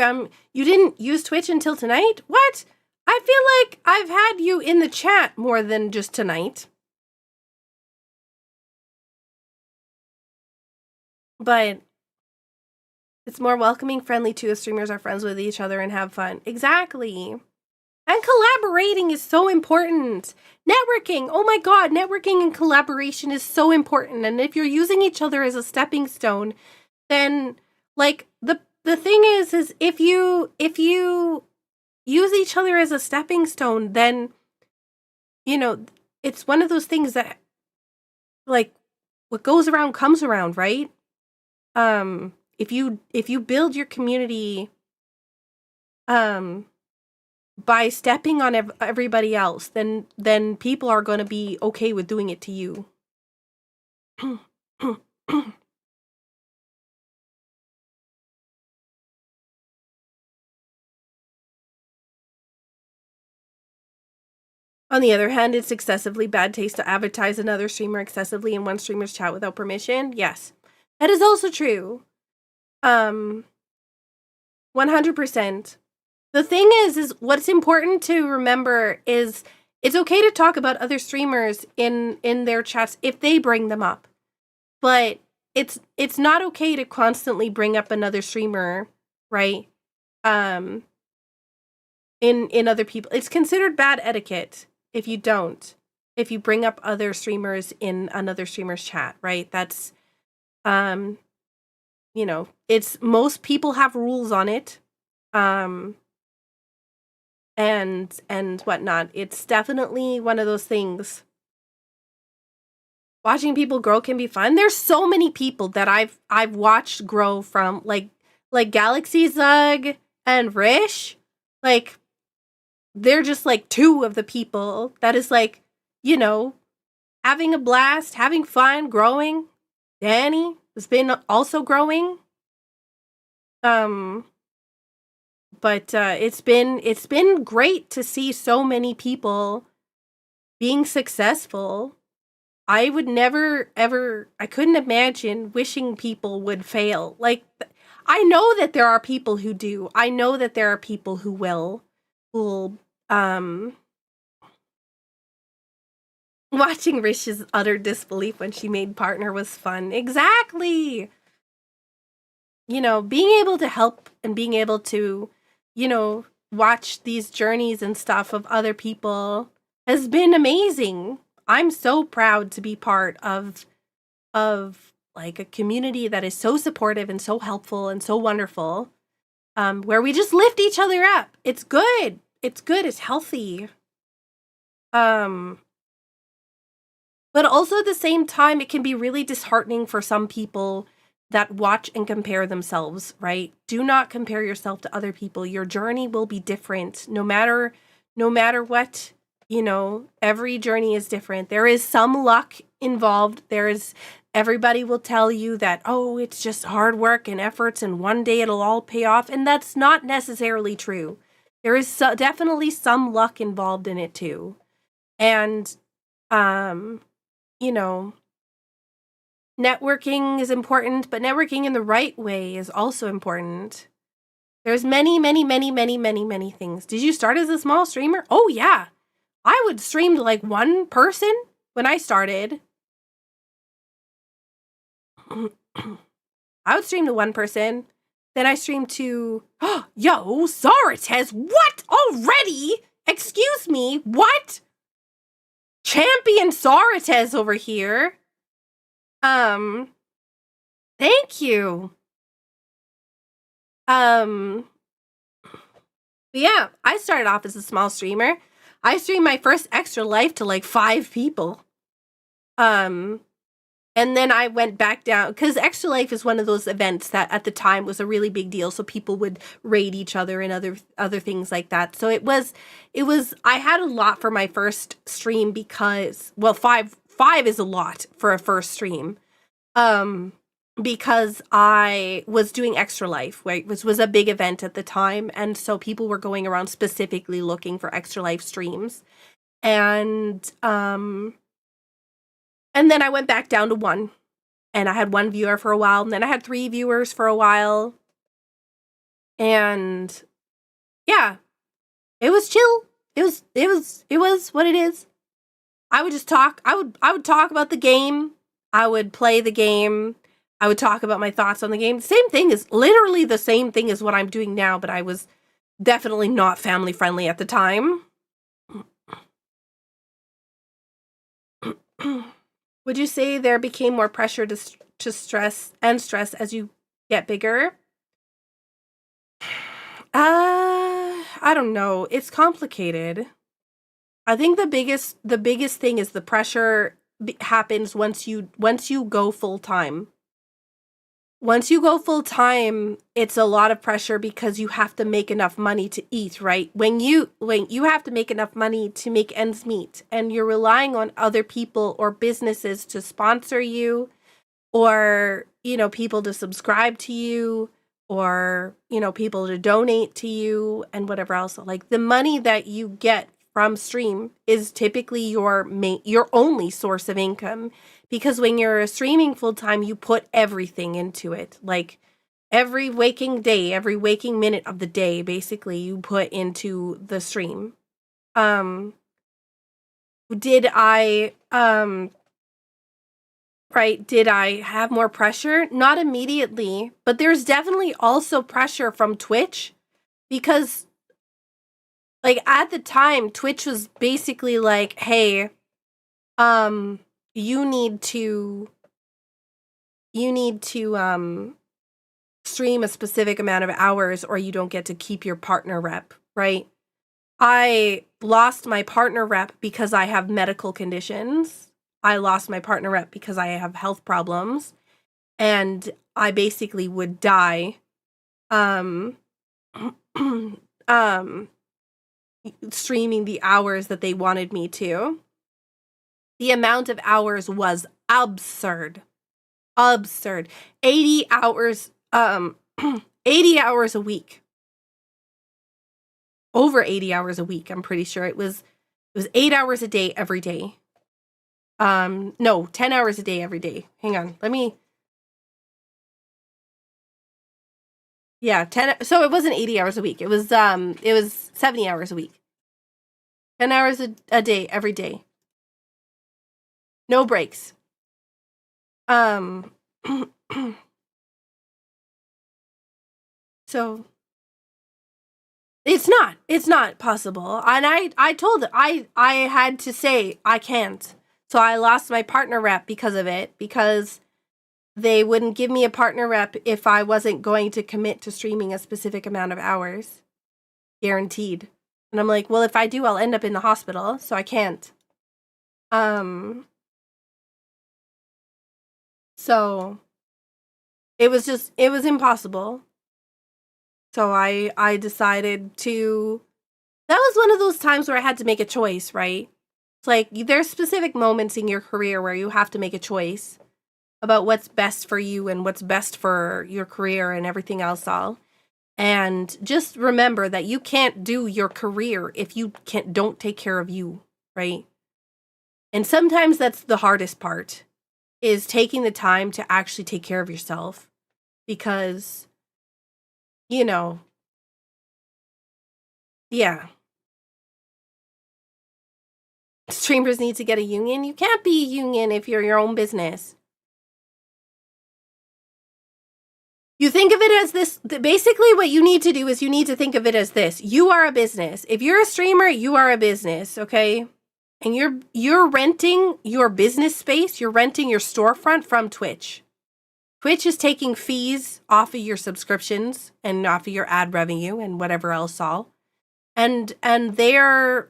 didn't use Twitch until tonight? What? I feel like I've had you in the chat more than just tonight. But it's more welcoming, friendly too, if streamers are friends with each other and have fun. Exactly. And collaborating is so important. Networking, oh my god, networking and collaboration is so important. And if you're using each other as a stepping stone, then like the thing is if you use each other as a stepping stone, then you know, it's one of those things that like what goes around comes around, right? If you build your community by stepping on everybody else, then people are going to be okay with doing it to you. On the other hand, it's excessively bad taste to advertise another streamer excessively in one streamer's chat without permission. Yes, that is also true. 100%. The thing is what's important to remember is it's okay to talk about other streamers in their chats if they bring them up. But it's not okay to constantly bring up another streamer, right? In other people. It's considered bad etiquette if you don't. If you bring up other streamers in another streamer's chat, right? That's you know, it's most people have rules on it. And whatnot. It's definitely one of those things. Watching people grow can be fun. There's so many people that I've watched grow from like Galaxy Zug and Rish. Like they're just like two of the people that is like, you know, having a blast, having fun, growing. Danny has been also growing. But it's been great to see so many people being successful. I would never ever, I couldn't imagine wishing people would fail. Like, I know that there are people who do. I know that there are people who will watching Rish's utter disbelief when she made partner was fun. Exactly. You know, being able to help and being able to, you know, watch these journeys and stuff of other people has been amazing. I'm so proud to be part of like a community that is so supportive and so helpful and so wonderful, where we just lift each other up. It's good. It's good. It's healthy. But also at the same time, it can be really disheartening for some people that watch and compare themselves, right? Do not compare yourself to other people. Your journey will be different no matter what, you know, every journey is different. There is some luck involved. Everybody will tell you that, oh, it's just hard work and efforts and one day it'll all pay off. And that's not necessarily true. There is definitely some luck involved in it too. And, you know, networking is important, but networking in the right way is also important. There's many, many, many, many, many, many things. Did you start as a small streamer? Oh, yeah. I would stream to like one person when I started. I would stream to one person. Then I streamed to, yo, SakuraTsubasa, what? Already? Excuse me, what? Champion SakuraTsubasa over here. Thank you. Yeah, I started off as a small streamer. I streamed my first Extra Life to like 5 people. And then I went back down because Extra Life is one of those events that at the time was a really big deal. So people would raid each other and other things like that. So it was, I had a lot for my first stream because, well, five is a lot for a first stream. Because I was doing Extra Life, right, which was a big event at the time. And so people were going around specifically looking for Extra Life streams. And then I went back down to 1. And I had 1 viewer for a while. And then I had 3 viewers for a while. And yeah, it was chill. It was what it is. I would just talk. I would talk about the game. I would play the game. I would talk about my thoughts on the game. Literally the same thing as what I'm doing now, but I was definitely not family friendly at the time. Would you say there became more pressure to stress as you get bigger? I don't know. It's complicated. I think the biggest thing is the pressure happens once you go full time. Once you go full time, it's a lot of pressure because you have to make enough money to eat, right? When you have to make enough money to make ends meet, and you're relying on other people or businesses to sponsor you, or, people to subscribe to you, or, people to donate to you and whatever else. Like the money that you get from stream is typically your only source of income. Because when you're streaming full time, you put everything into it. Like every waking day, every waking minute of the day, basically you put into the stream. Did I have more pressure? Not immediately, but there's definitely also pressure from Twitch because like at the time, Twitch was basically like, hey, you need to stream a specific amount of hours or you don't get to keep your partner rep, right? I lost my partner rep because I have medical conditions. I lost my partner rep because I have health problems. And I basically would die streaming the hours that they wanted me to. The amount of hours was absurd. 80 hours, 80 hours a week. Over 80 hours a week, I'm pretty sure. It was 8 hours a day every day. No, 10 hours a day every day. Hang on, yeah, 10, so it wasn't 80 hours a week. It was 70 hours a week. 10 hours a day every day. No breaks. So it's not possible. And I told it, I had to say I can't. So I lost my partner rep because of it, because they wouldn't give me a partner rep if I wasn't going to commit to streaming a specific amount of hours. Guaranteed. And I'm like, well, if I do, I'll end up in the hospital, so I can't. So it was impossible. So I decided to, that was one of those times where I had to make a choice, right? It's like there's specific moments in your career where you have to make a choice about what's best for you and what's best for your career and everything else all. And just remember that you can't do your career if you don't take care of you, right? And sometimes that's the hardest part. is taking the time to actually take care of yourself, because, you know, yeah. Streamers need to get a union. You can't be a union if you're your own business. You think of it as this. Basically, what you need to do is you need to think of it as this. You are a business. If you're a streamer, you are a business, okay? And you're renting your business space. You're renting your storefront from Twitch. Twitch is taking fees off of your subscriptions and off of your ad revenue and whatever else all. And they're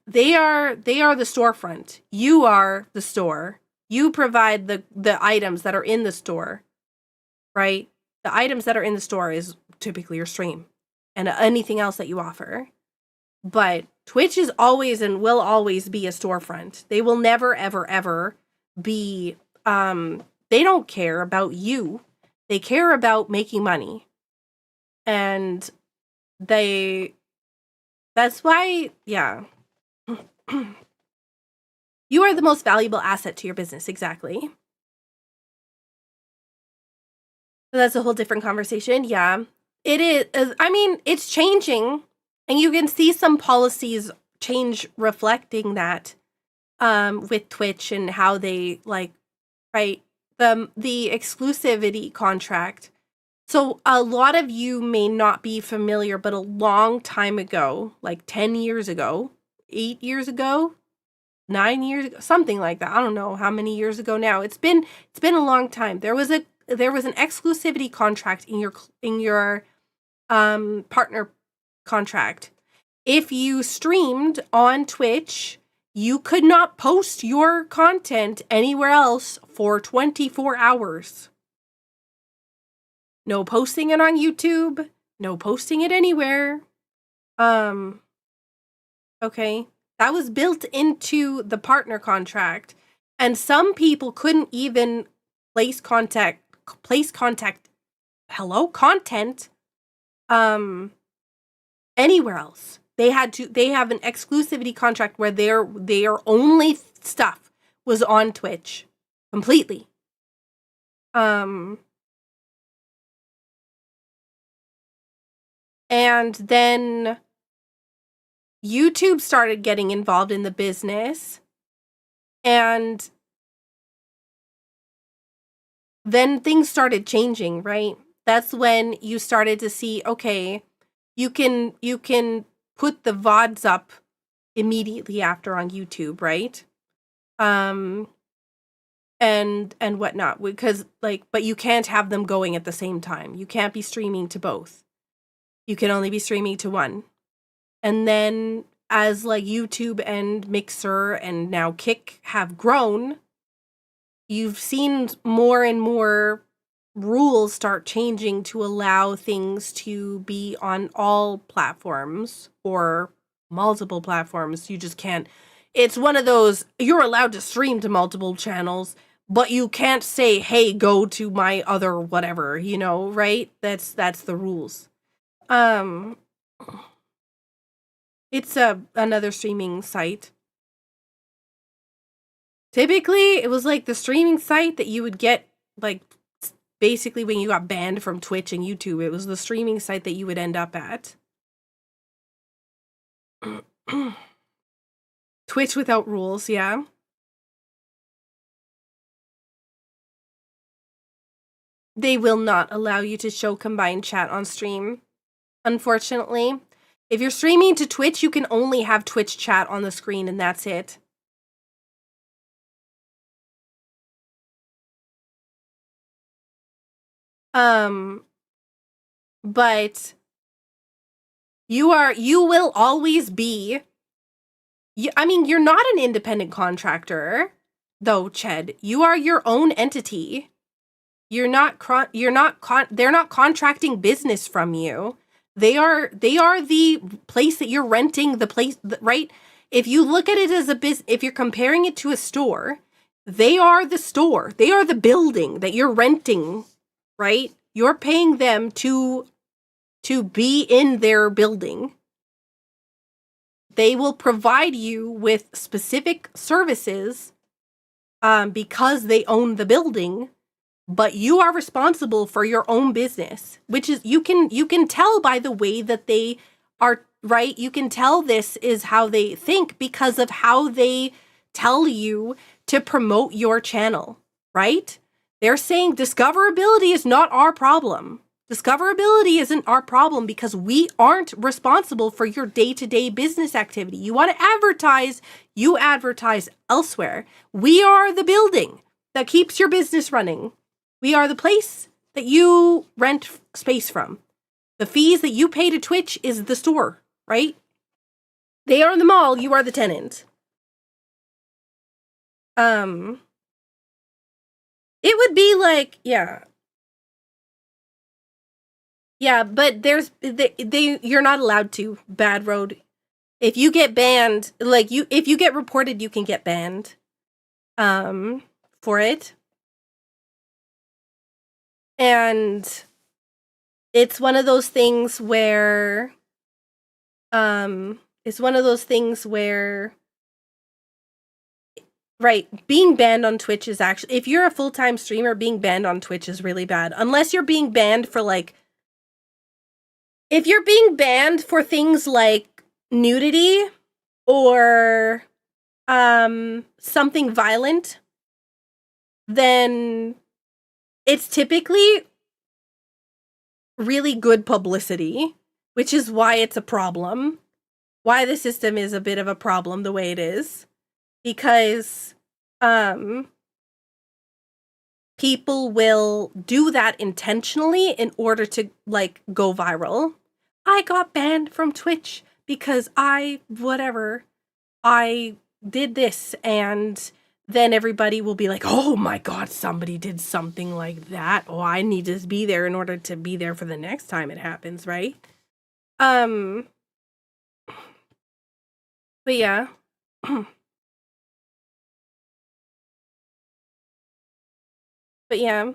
they are the storefront. You are the store. You provide the items that are in the store, right? The items that are in the store is typically your stream and anything else that you offer. But Twitch is always and will always be a storefront. They will never, ever, ever be, they don't care about you. They care about making money. And that's why, yeah. You are the most valuable asset to your business, exactly. So that's a whole different conversation. Yeah, it is. I mean, it's changing, and you can see some policies change reflecting that with Twitch and how they right, the exclusivity contract. So a lot of you may not be familiar, but a long time ago, like 10 years ago, 8 years ago, 9 years ago, something like that. I don't know how many years ago now. It's been a long time. There was an exclusivity contract in your partner contract. If you streamed on Twitch, you could not post your content anywhere else for 24 hours. No posting it on YouTube, no posting it anywhere. Okay. That was built into the partner contract, and some people couldn't even place content anywhere else. They have an exclusivity contract where their only stuff was on Twitch completely. And then YouTube started getting involved in the business, and then things started changing, right? That's when you started to see, okay, you can put the VODs up immediately after on YouTube, right? And whatnot, because but you can't have them going at the same time. You can't be streaming to both. You can only be streaming to one. And then as YouTube and Mixer and now Kick have grown, you've seen more and more rules start changing to allow things to be on all platforms or multiple platforms. You just can't. It's one of those, you're allowed to stream to multiple channels, but you can't say, hey, go to my other whatever, right? That's the rules. It's another streaming site. Typically, it was the streaming site that you would get, basically when you got banned from Twitch and YouTube. It was the streaming site that you would end up at. Twitch without rules, yeah. They will not allow you to show combined chat on stream, unfortunately. If you're streaming to Twitch, you can only have Twitch chat on the screen, and that's it. But you will always be, you're not an independent contractor, though, Ched. You are your own entity. They're not contracting business from you. They are the place that you're renting, the place, right? If you look at it as a business, if you're comparing it to a store, they are the store. They are the building that you're renting, right? You're paying them to be in their building. They will provide you with specific services because they own the building, but you are responsible for your own business, which is you can tell by the way that they are, right? You can tell this is how they think because of how they tell you to promote your channel, right? They're saying discoverability is not our problem. Discoverability isn't our problem because we aren't responsible for your day-to-day business activity. You want to advertise, you advertise elsewhere. We are the building that keeps your business running. We are the place that you rent space from. The fees that you pay to Twitch is the store, right? They are the mall, you are the tenant. It would be like, yeah. Yeah, but you're not allowed to. Bad Road. If you get banned, like if you get reported, you can get banned. For it. And it's one of those things where right, being banned on Twitch is actually, if you're a full-time streamer, being banned on Twitch is really bad. Unless you're being banned for like, if you're being banned for things like nudity or something violent, then it's typically really good publicity, which is why it's a problem. Why the system is a bit of a problem the way it is. Because people will do that intentionally in order to, like, go viral. I got banned from Twitch because I did this, and then everybody will be like, oh my god, somebody did something like that. Oh, I need to be there in order to be there for the next time it happens, right? But yeah. But yeah.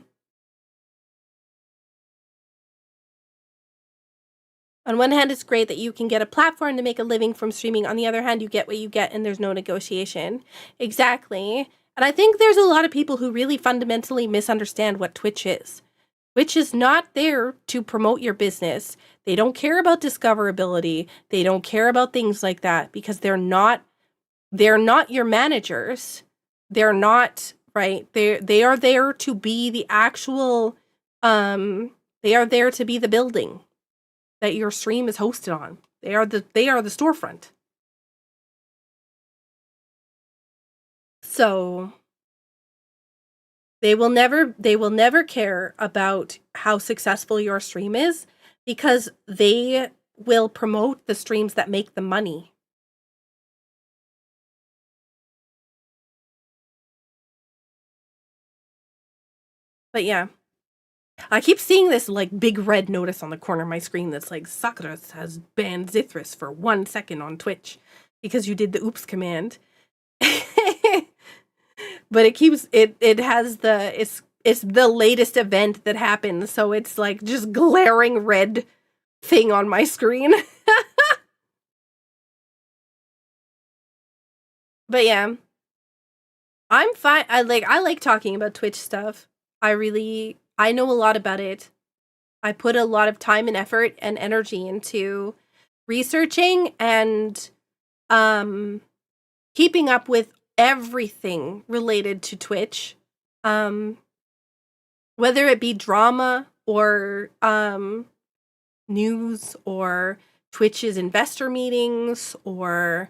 On one hand, it's great that you can get a platform to make a living from streaming. On the other hand, you get what you get and there's no negotiation. Exactly. And I think there's a lot of people who really fundamentally misunderstand what Twitch is. Twitch is not there to promote your business. They don't care about discoverability. They don't care about things like that because they're not your managers. They're not, right? They are there to be the actual they are there to be the building that your stream is hosted on. They are the storefront. So they will never care about how successful your stream is because they will promote the streams that make the money. But yeah. I keep seeing this like big red notice on the corner of my screen that's like, Sakura has banned Zithris for 1 second on Twitch because you did the oops command. But it keeps it has it's the latest event that happened, so it's like just glaring red thing on my screen. But yeah. I'm fine. I like talking about Twitch stuff. I know a lot about it. I put a lot of time and effort and energy into researching and keeping up with everything related to Twitch. Whether it be drama or news or Twitch's investor meetings or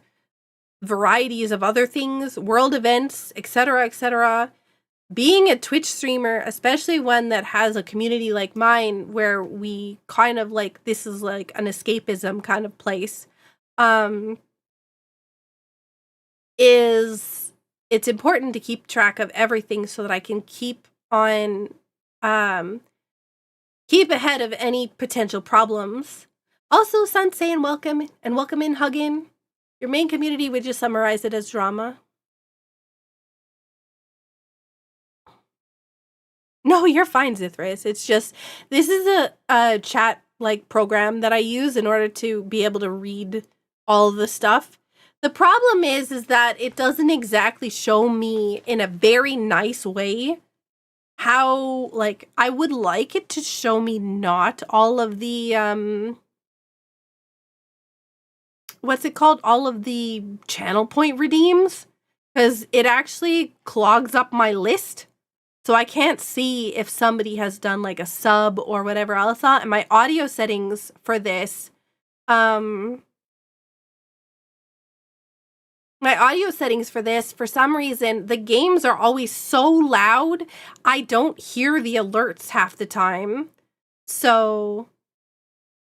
varieties of other things, world events, etc., etc. Being a Twitch streamer, especially one that has a community like mine, where we kind of like, this is like an escapism kind of place, it's important to keep track of everything so that I can keep ahead of any potential problems. Also, Sansei, and welcome in, Huggin. Your main community would just summarize it as drama. No, you're fine, Zithris. It's just, this is a chat like program that I use in order to be able to read all the stuff. The problem is that it doesn't exactly show me in a very nice way how, like, I would like it to show me not all of the, what's it called? All of the channel point redeems, because it actually clogs up my list. So I can't see if somebody has done like a sub or whatever else on. And my audio settings for this, for some reason, the games are always so loud, I don't hear the alerts half the time. So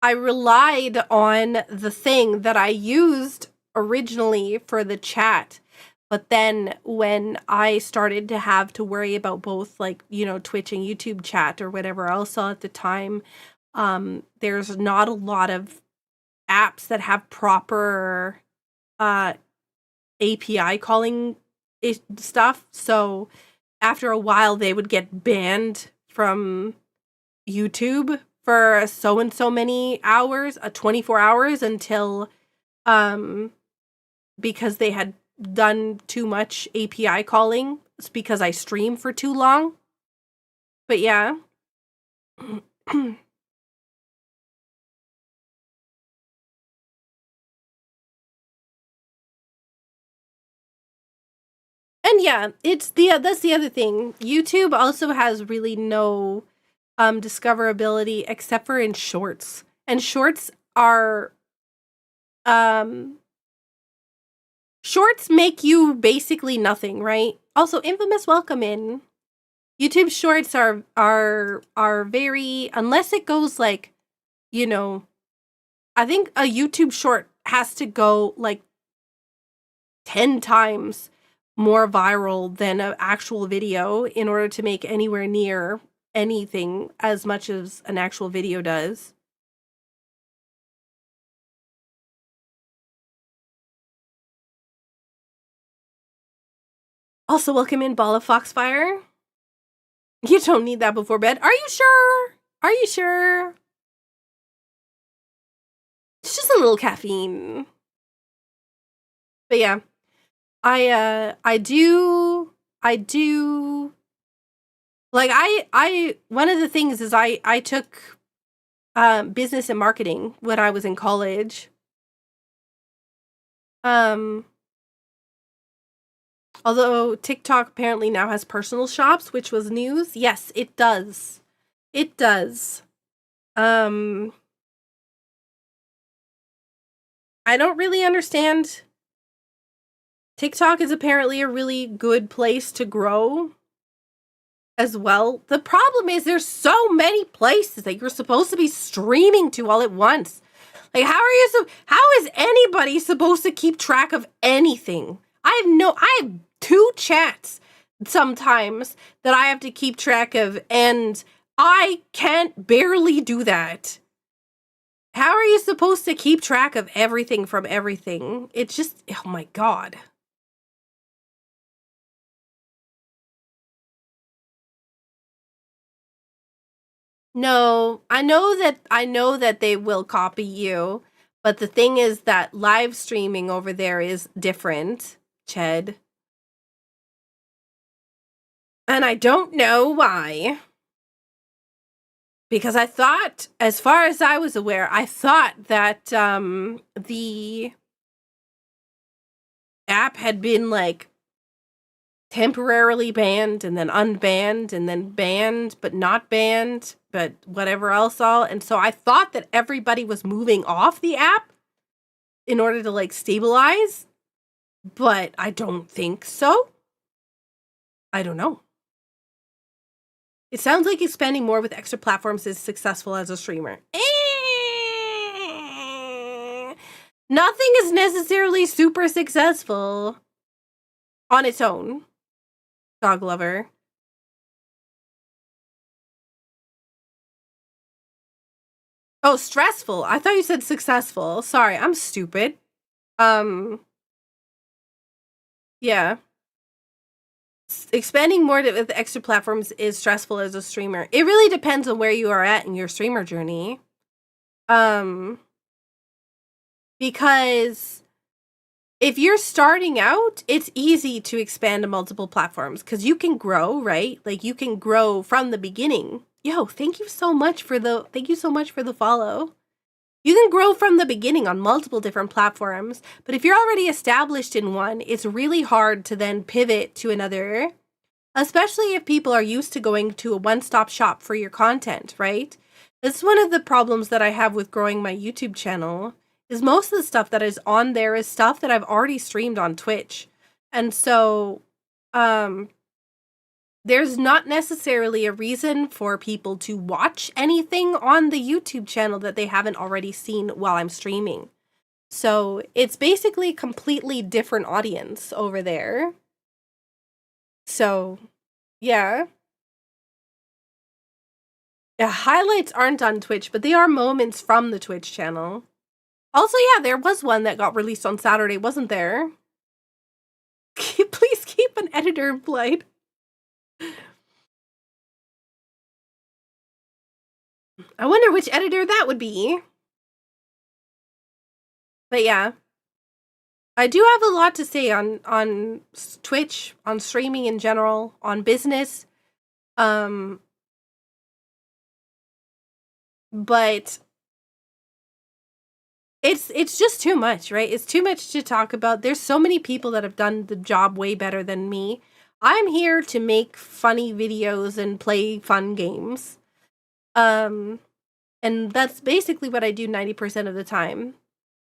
I relied on the thing that I used originally for the chat. But then when I started to have to worry about both, like, you know, Twitch and YouTube chat or whatever else at the time, there's not a lot of apps that have proper API calling stuff. So after a while, they would get banned from YouTube for so and so many hours, 24 hours, until because they had done too much API calling. It's because I stream for too long. But yeah. And yeah, that's the other thing. YouTube also has really no discoverability except for in shorts. And shorts are shorts make you basically nothing, right? Also, Infamous, welcome in. YouTube shorts are very, unless it goes like, you know, I think a YouTube short has to go like 10 times more viral than an actual video in order to make anywhere near anything as much as an actual video does. Also, welcome in Ball of Foxfire. You don't need that before bed. Are you sure? Are you sure? It's just a little caffeine. But yeah, I do like one of the things is I took business and marketing when I was in college. Although TikTok apparently now has personal shops, which was news. Yes, it does. It does. I don't really understand. TikTok is apparently a really good place to grow as well. The problem is there's so many places that you're supposed to be streaming to all at once. Like, how is anybody supposed to keep track of anything? I have 2 chats sometimes that I have to keep track of, and I can't barely do that. How are you supposed to keep track of everything from everything? It's just, oh my God. No, I know that they will copy you, but the thing is that live streaming over there is different, Ched. And I don't know why. Because I thought, as far as I was aware, I thought that the app had been like temporarily banned and then unbanned and then banned but not banned but whatever else all. And so I thought that everybody was moving off the app in order to like stabilize, but I don't think so. I don't know. It sounds like expanding more with extra platforms is successful as a streamer. Nothing is necessarily super successful on its own. Dog lover. Oh, stressful. I thought you said successful. Sorry, I'm stupid. Yeah. Expanding more with extra platforms is stressful as a streamer. It really depends on where you are at in your streamer journey. Because if you're starting out, it's easy to expand to multiple platforms because you can grow, right? Like you can grow from the beginning. Yo, thank you so much for the follow. You can grow from the beginning on multiple different platforms, but if you're already established in one, it's really hard to then pivot to another, especially if people are used to going to a one-stop shop for your content, right? That's one of the problems that I have with growing my YouTube channel, is most of the stuff that is on there is stuff that I've already streamed on Twitch. And so, there's not necessarily a reason for people to watch anything on the YouTube channel that they haven't already seen while I'm streaming. So it's basically a completely different audience over there. So, yeah. Yeah, highlights aren't on Twitch, but they are moments from the Twitch channel. Also, yeah, there was one that got released on Saturday, wasn't there? Please keep an editor employed. I wonder which editor that would be. But yeah. I do have a lot to say on Twitch, on streaming in general, on business. But it's just too much, right? It's too much to talk about. There's so many people that have done the job way better than me. I'm here to make funny videos and play fun games. And that's basically what I do 90% of the time.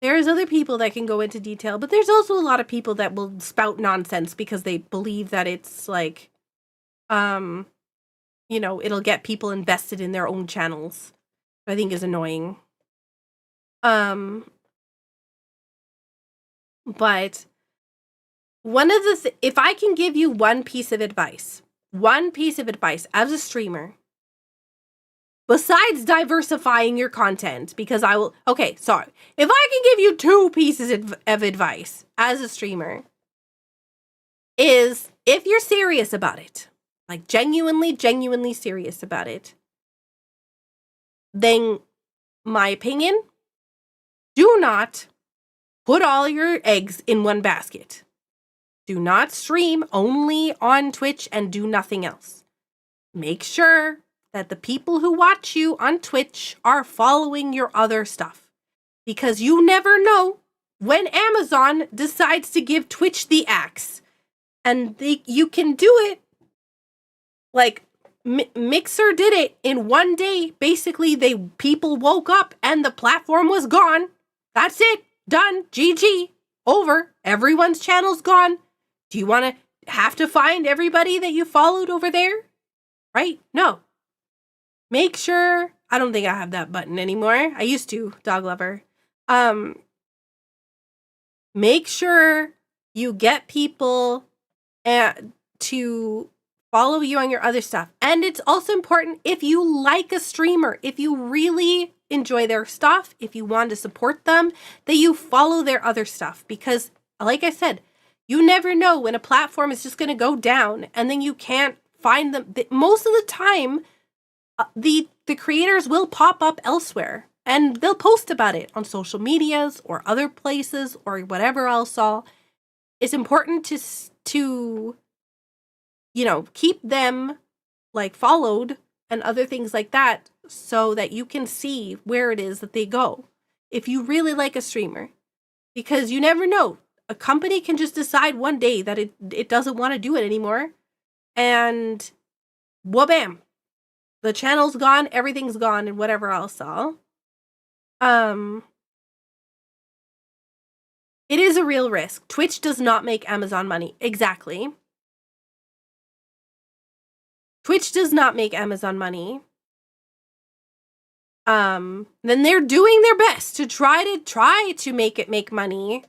There's other people that can go into detail, but there's also a lot of people that will spout nonsense because they believe that it's like, you know, it'll get people invested in their own channels. I think is annoying. But one of the if I can give you one piece of advice as a streamer, besides diversifying your content, because I will, okay, sorry. If I can give you 2 pieces of advice as a streamer, is if you're serious about it, like genuinely serious about it, then my opinion, do not put all your eggs in one basket. Do not stream only on Twitch and do nothing else. Make sure that the people who watch you on Twitch are following your other stuff. Because you never know when Amazon decides to give Twitch the axe. And you can do it. Like, Mixer did it in one day. Basically, people woke up and the platform was gone. That's it. Done. GG. Over. Everyone's channel's gone. Do you want to have to find everybody that you followed over there? Right? No. Make sure, I don't think I have that button anymore. I used to, dog lover. Make sure you get people to follow you on your other stuff. And it's also important if you like a streamer, if you really enjoy their stuff, if you want to support them, that you follow their other stuff. Because, like I said, you never know when a platform is just going to go down and then you can't find them. Most of the time, the creators will pop up elsewhere and they'll post about it on social medias or other places or whatever else all. It's important to you know, keep them like followed and other things like that so that you can see where it is that they go if you really like a streamer, because you never know. A company can just decide one day that it doesn't want to do it anymore, and wha-bam, the channel's gone, everything's gone, and whatever else all. It is a real risk. Twitch does not make Amazon money. Exactly. Twitch does not make Amazon money. Then they're doing their best to try to make it make money,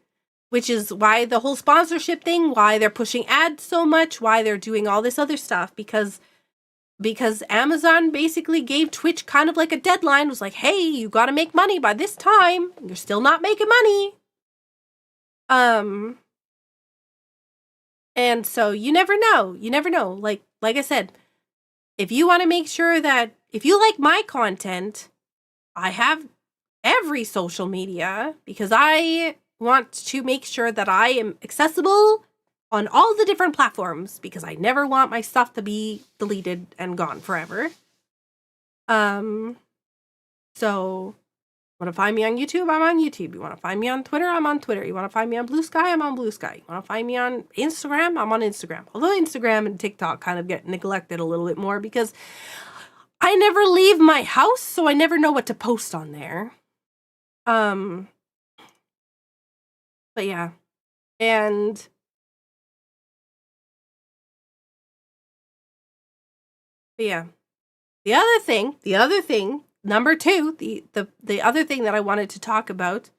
which is why the whole sponsorship thing, why they're pushing ads so much, why they're doing all this other stuff, because Amazon basically gave Twitch kind of like a deadline, was like, hey, you got to make money by this time. You're still not making money. And so you never know. You never know. Like I said, if you want to make sure that if you like my content, I have every social media because I want to make sure that I am accessible on all the different platforms because I never want my stuff to be deleted and gone forever. So want to find me on YouTube? I'm on YouTube. You want to find me on Twitter? I'm on Twitter. You want to find me on Blue Sky? I'm on Blue Sky. You want to find me on Instagram? I'm on Instagram. Although Instagram and TikTok kind of get neglected a little bit more because I never leave my house, so I never know what to post on there. But yeah. And but yeah. The other thing, number 2, the other thing that I wanted to talk about,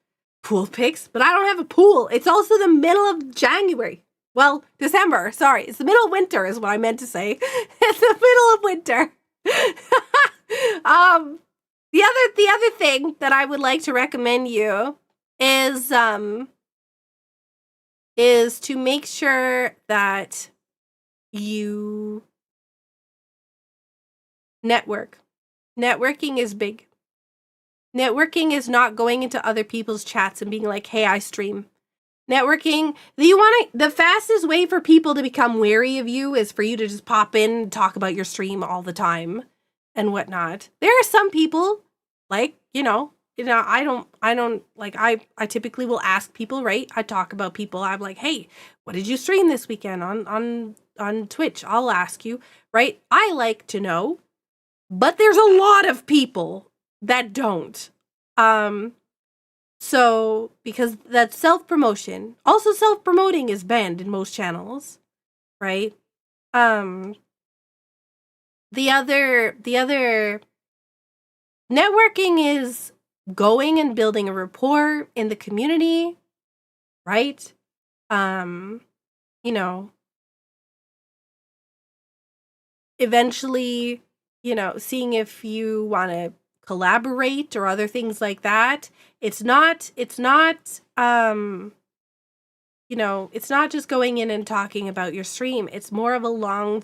pool pics, but I don't have a pool. It's also the middle of January. Well, December, sorry. It's the middle of winter is what I meant to say. It's the middle of winter. The other thing that I would like to recommend you is to make sure that you network. Networking is big. Networking is not going into other people's chats and being like, hey, I stream. Networking, the fastest way for people to become wary of you is for you to just pop in and talk about your stream all the time and whatnot. There are some people, like, I typically will ask people, right? I talk about people. I'm like, hey, what did you stream this weekend on Twitch? I'll ask you, right? I like to know, but there's a lot of people that don't. So, because that's self-promotion. Also, self-promoting is banned in most channels, right? The other networking is going and building a rapport in the community, right? Eventually, seeing if you want to collaborate or other things like that. It's not just going in and talking about your stream. It's more of a long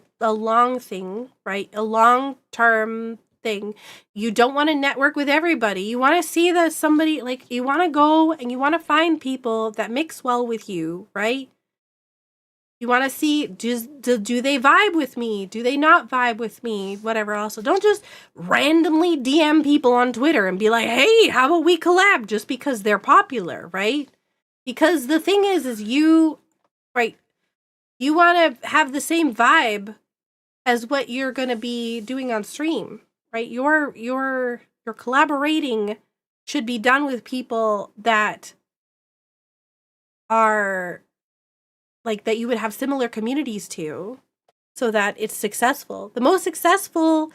thing, right? A long-term thing. You don't want to network with everybody. You want to see that somebody, like, you want to go and you want to find people that mix well with you, right? You want to see, do they vibe with me? Do they not vibe with me? Whatever. Also, don't just randomly DM people on Twitter and be like, hey, how about we collab just because they're popular, right? Because the thing is you want to have the same vibe as what you're going to be doing on stream, right? Your collaborating should be done with people that are like that you would have similar communities to, so that it's successful. The most successful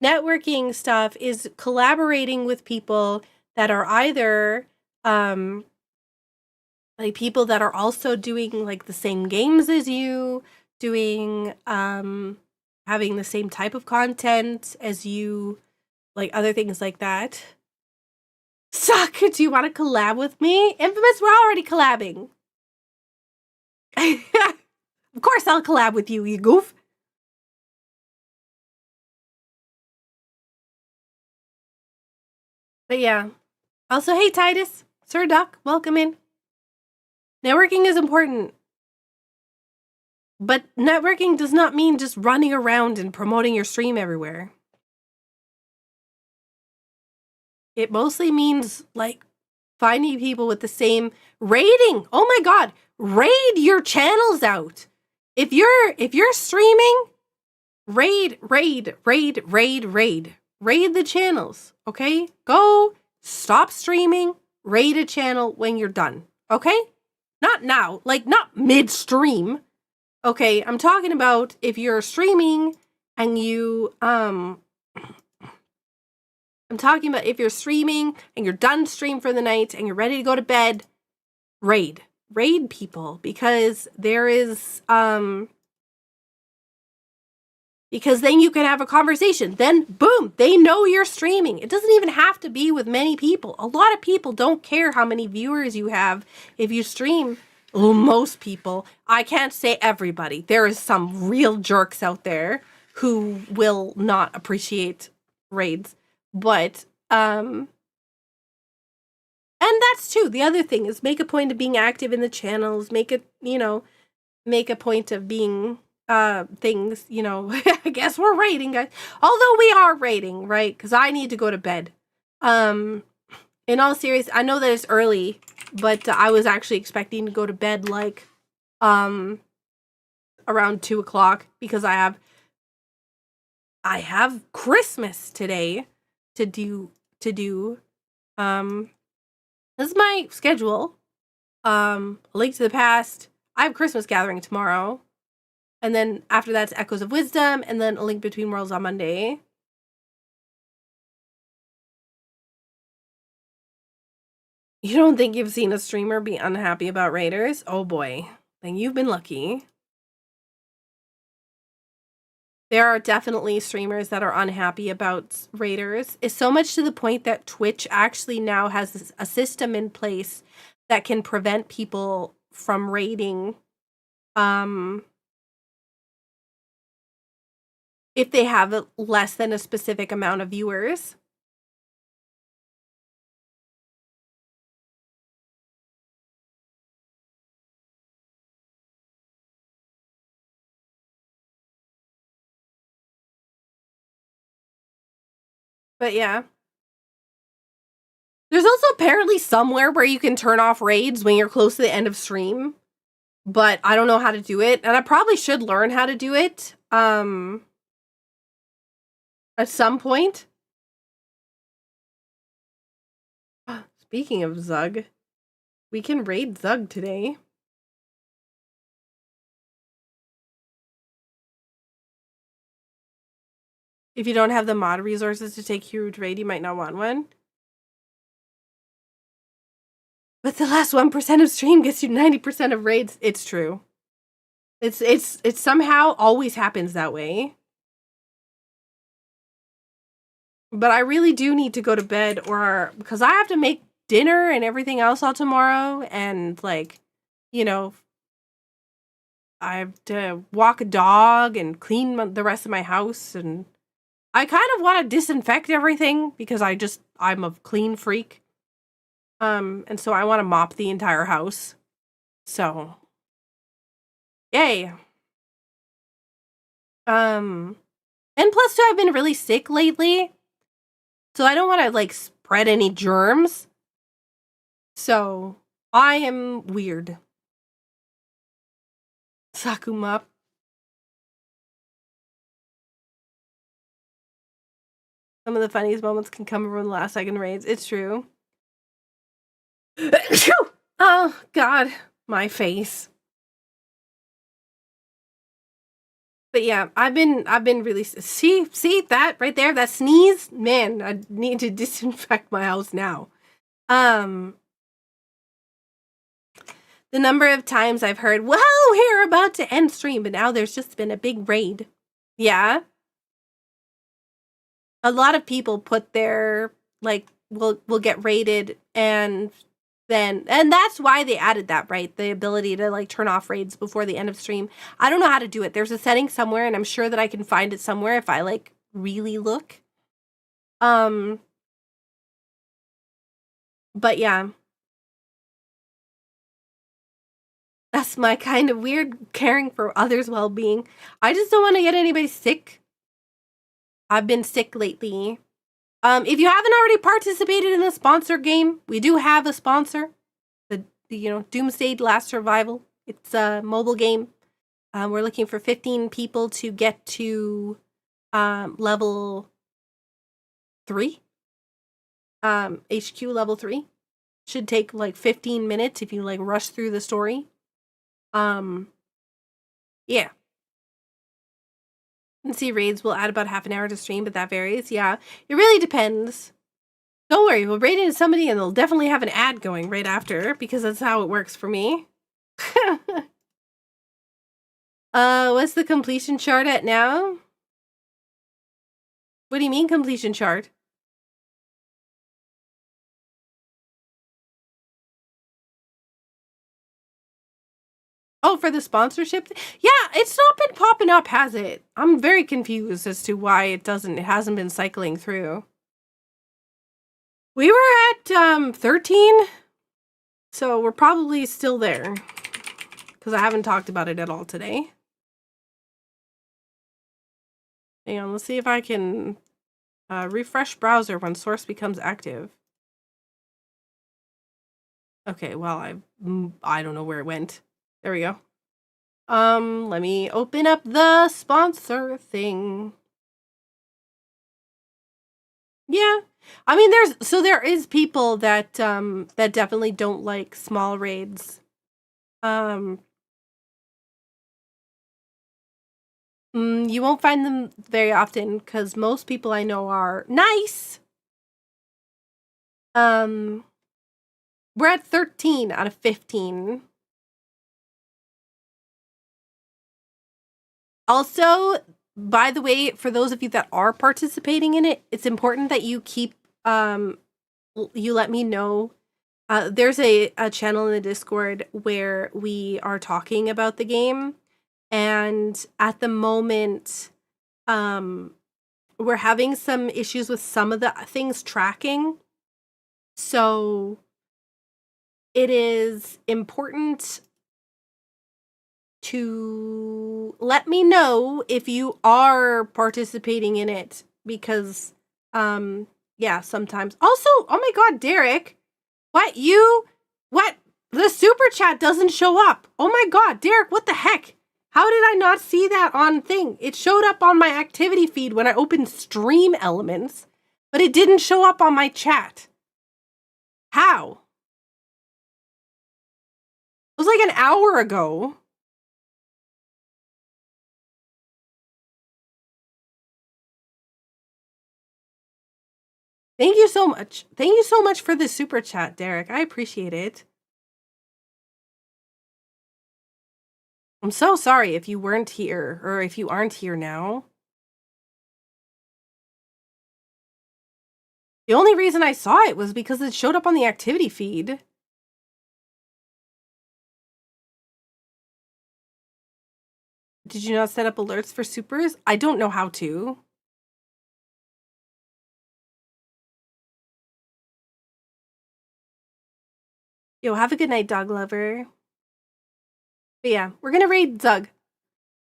networking stuff is collaborating with people that are either like people that are also doing like the same games as you, doing having the same type of content as you, like other things like that. Suck, do you want to collab with me? Infamous, we're already collabing. Of course I'll collab with you, you goof. But yeah. Also, hey Titus, Sir Duck, welcome in. Networking is important. But networking does not mean just running around and promoting your stream everywhere. It mostly means like finding people with the same rating. Oh my god, raid your channels out. If you're streaming, raid the channels, okay? Go stop streaming, raid a channel when you're done, okay? Not now, like not midstream. Okay, I'm talking about if you're streaming and you I'm talking about if you're streaming and you're done stream for the night and you're ready to go to bed, raid people, because there is because then you can have a conversation. Then boom, they know you're streaming. It doesn't even have to be with many people. A lot of people don't care how many viewers you have if you stream. Well, most people. I can't say everybody. There is some real jerks out there who will not appreciate raids. But And that's too, the other thing is make a point of being active in the channels, make a point of being things, I guess we're rating, guys. Although we are rating, right? Because I need to go to bed. In all seriousness, I know that it's early, but I was actually expecting to go to bed like around 2 o'clock because I have Christmas today to do. This is my schedule. A Link to the Past. I have Christmas gathering tomorrow. And then after that's Echoes of Wisdom, and then A Link Between Worlds on Monday. You don't think you've seen a streamer be unhappy about raiders? Oh boy. Then you've been lucky. There are definitely streamers that are unhappy about raiders. It's so much to the point that Twitch actually now has a system in place that can prevent people from raiding if they have less than a specific amount of viewers. But yeah. There's also apparently somewhere where you can turn off raids when you're close to the end of stream. But I don't know how to do it. And I probably should learn how to do it. At some point. Speaking of Zug, we can raid Zug today. If you don't have the mod resources to take huge raid, you might not want one. But the last 1% of stream gets you 90% of raids. It's true. It's somehow always happens that way. But I really do need to go to bed because I have to make dinner and everything else all tomorrow. And I have to walk a dog and clean the rest of my house. And I kind of want to disinfect everything because I'm a clean freak. And so I want to mop the entire house. So, yay. And plus too, I've been really sick lately. So I don't want to spread any germs. So I am weird. Sakuma. Some of the funniest moments can come from the last second raids. It's true. Oh God, my face. But yeah, I've been really see that right there, that sneeze, man. I need to disinfect my house now. The number of times I've heard, "Well, we're about to end stream," but now there's just been a big raid. Yeah, a lot of people put their will get raided and that's why they added that, right? The ability to turn off raids before the end of stream. I don't know how to do it. There's a setting somewhere, and I'm sure that I can find it somewhere if I really look. But yeah. That's my kind of weird caring for others' well-being. I just don't want to get anybody sick. I've been sick lately. If you haven't already participated in the sponsor game, we do have a sponsor. The Doomsday Last Survival. It's a mobile game. We're looking for 15 people to get to level 3. HQ level 3. Should take 15 minutes if you rush through the story. Yeah. And see, raids will add about half an hour to stream, but that varies. Yeah, it really depends. Don't worry, we'll raid into somebody and they'll definitely have an ad going right after because that's how it works for me. What's the completion chart at now? What do you mean completion chart? Oh, for the sponsorship? Yeah, it's not been popping up, has it? I'm very confused as to why it hasn't been cycling through. We were at 13, so we're probably still there because I haven't talked about it at all today. Hang on, let's see if I can refresh browser when source becomes active. Okay, well, I don't know where it went. There we go. Let me open up the sponsor thing. Yeah. I mean, there is people that that definitely don't like small raids. You won't find them very often because most people I know are nice. We're at 13 out of 15. Also, by the way, for those of you that are participating in it, it's important that you keep you let me know. There's a channel in the Discord where we are talking about the game, and at the moment, we're having some issues with some of the things tracking. So it is important to let me know if you are participating in it, because yeah, sometimes. Also, oh my god, Derek, what the super chat doesn't show up. Oh my god, Derek, what the heck? How did I not see that on thing? It showed up on my activity feed when I opened Stream Elements, but it didn't show up on my chat. How? It was like an hour ago. Thank you so much. Thank you so much for the super chat, Derek. I appreciate it. I'm so sorry if you weren't here, or if you aren't here now. The only reason I saw it was because it showed up on the activity feed. Did you not set up alerts for supers? I don't know how to. Yo, have a good night, dog lover. But yeah, we're gonna raid Zug,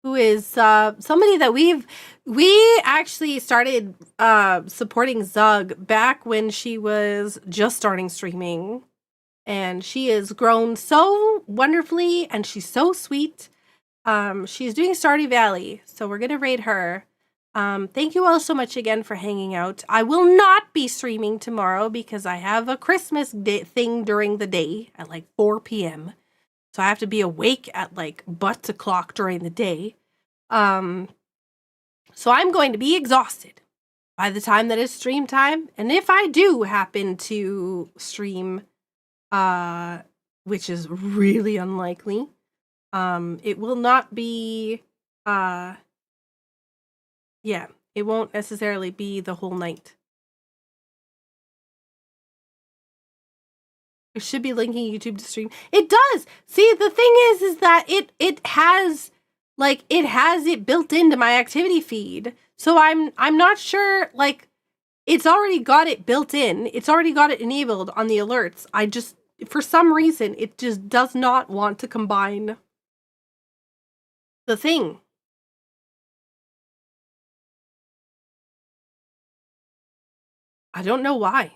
who is somebody that we actually started supporting Zug back when she was just starting streaming, and she has grown so wonderfully, and she's so sweet. She's doing Stardew Valley, so we're gonna raid her. Thank you all so much again for hanging out. I will not be streaming tomorrow because I have a Christmas thing during the day at like 4 p.m. So I have to be awake at like butts o'clock during the day. So I'm going to be exhausted by the time that is stream time. And if I do happen to stream, which is really unlikely, it will not be, yeah, it won't necessarily be the whole night. It should be linking YouTube to stream. It does. See, the thing is that it has it built into my activity feed. So I'm not sure, like, it's already got it built in. It's already got it enabled on the alerts. I just, for some reason, it just does not want to combine the thing. I don't know why.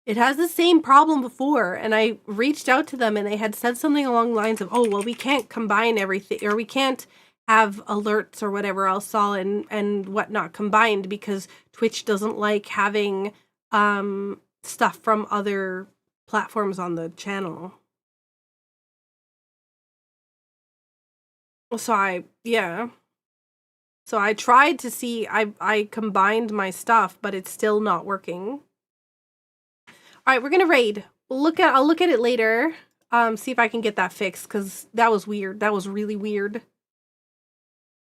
It has the same problem before, and I reached out to them and they had said something along the lines of, oh, well, we can't combine everything, or we can't have alerts or whatever else all and whatnot combined because Twitch doesn't like having stuff from other platforms on the channel. So I tried to see, I combined my stuff, but it's still not working. All right, we're gonna raid. I'll look at it later. See if I can get that fixed, because that was weird. That was really weird.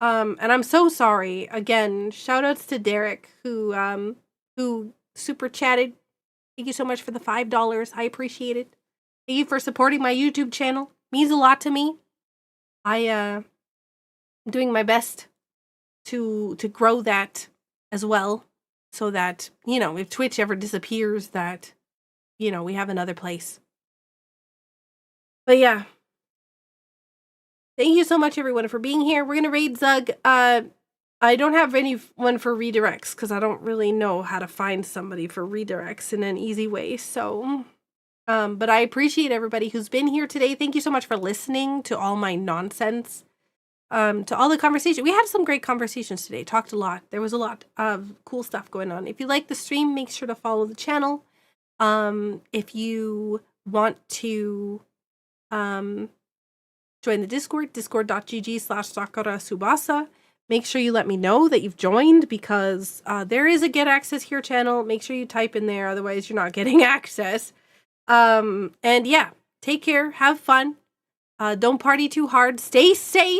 And I'm so sorry. Again, shout outs to Derek who super chatted. Thank you so much for the $5. I appreciate it. Thank you for supporting my YouTube channel. Means a lot to me. I'm doing my best to grow that as well. so that, you know, if Twitch ever disappears, that, you know, we have another place. But yeah. Thank you so much, everyone, for being here. We're going to raid Zug. I don't have anyone for redirects because I don't really know how to find somebody for redirects in an easy way. So, but I appreciate everybody who's been here today. Thank you so much for listening to all my nonsense. To all the conversation. We had some great conversations today. Talked a lot. There was a lot of cool stuff going on. If you like the stream, make sure to follow the channel. If you want to join the Discord, discord.gg/SakuraTsubasa. Make sure you let me know that you've joined, because there is a Get Access Here channel. Make sure you type in there, otherwise you're not getting access. And yeah, take care, have fun. Don't party too hard, stay safe.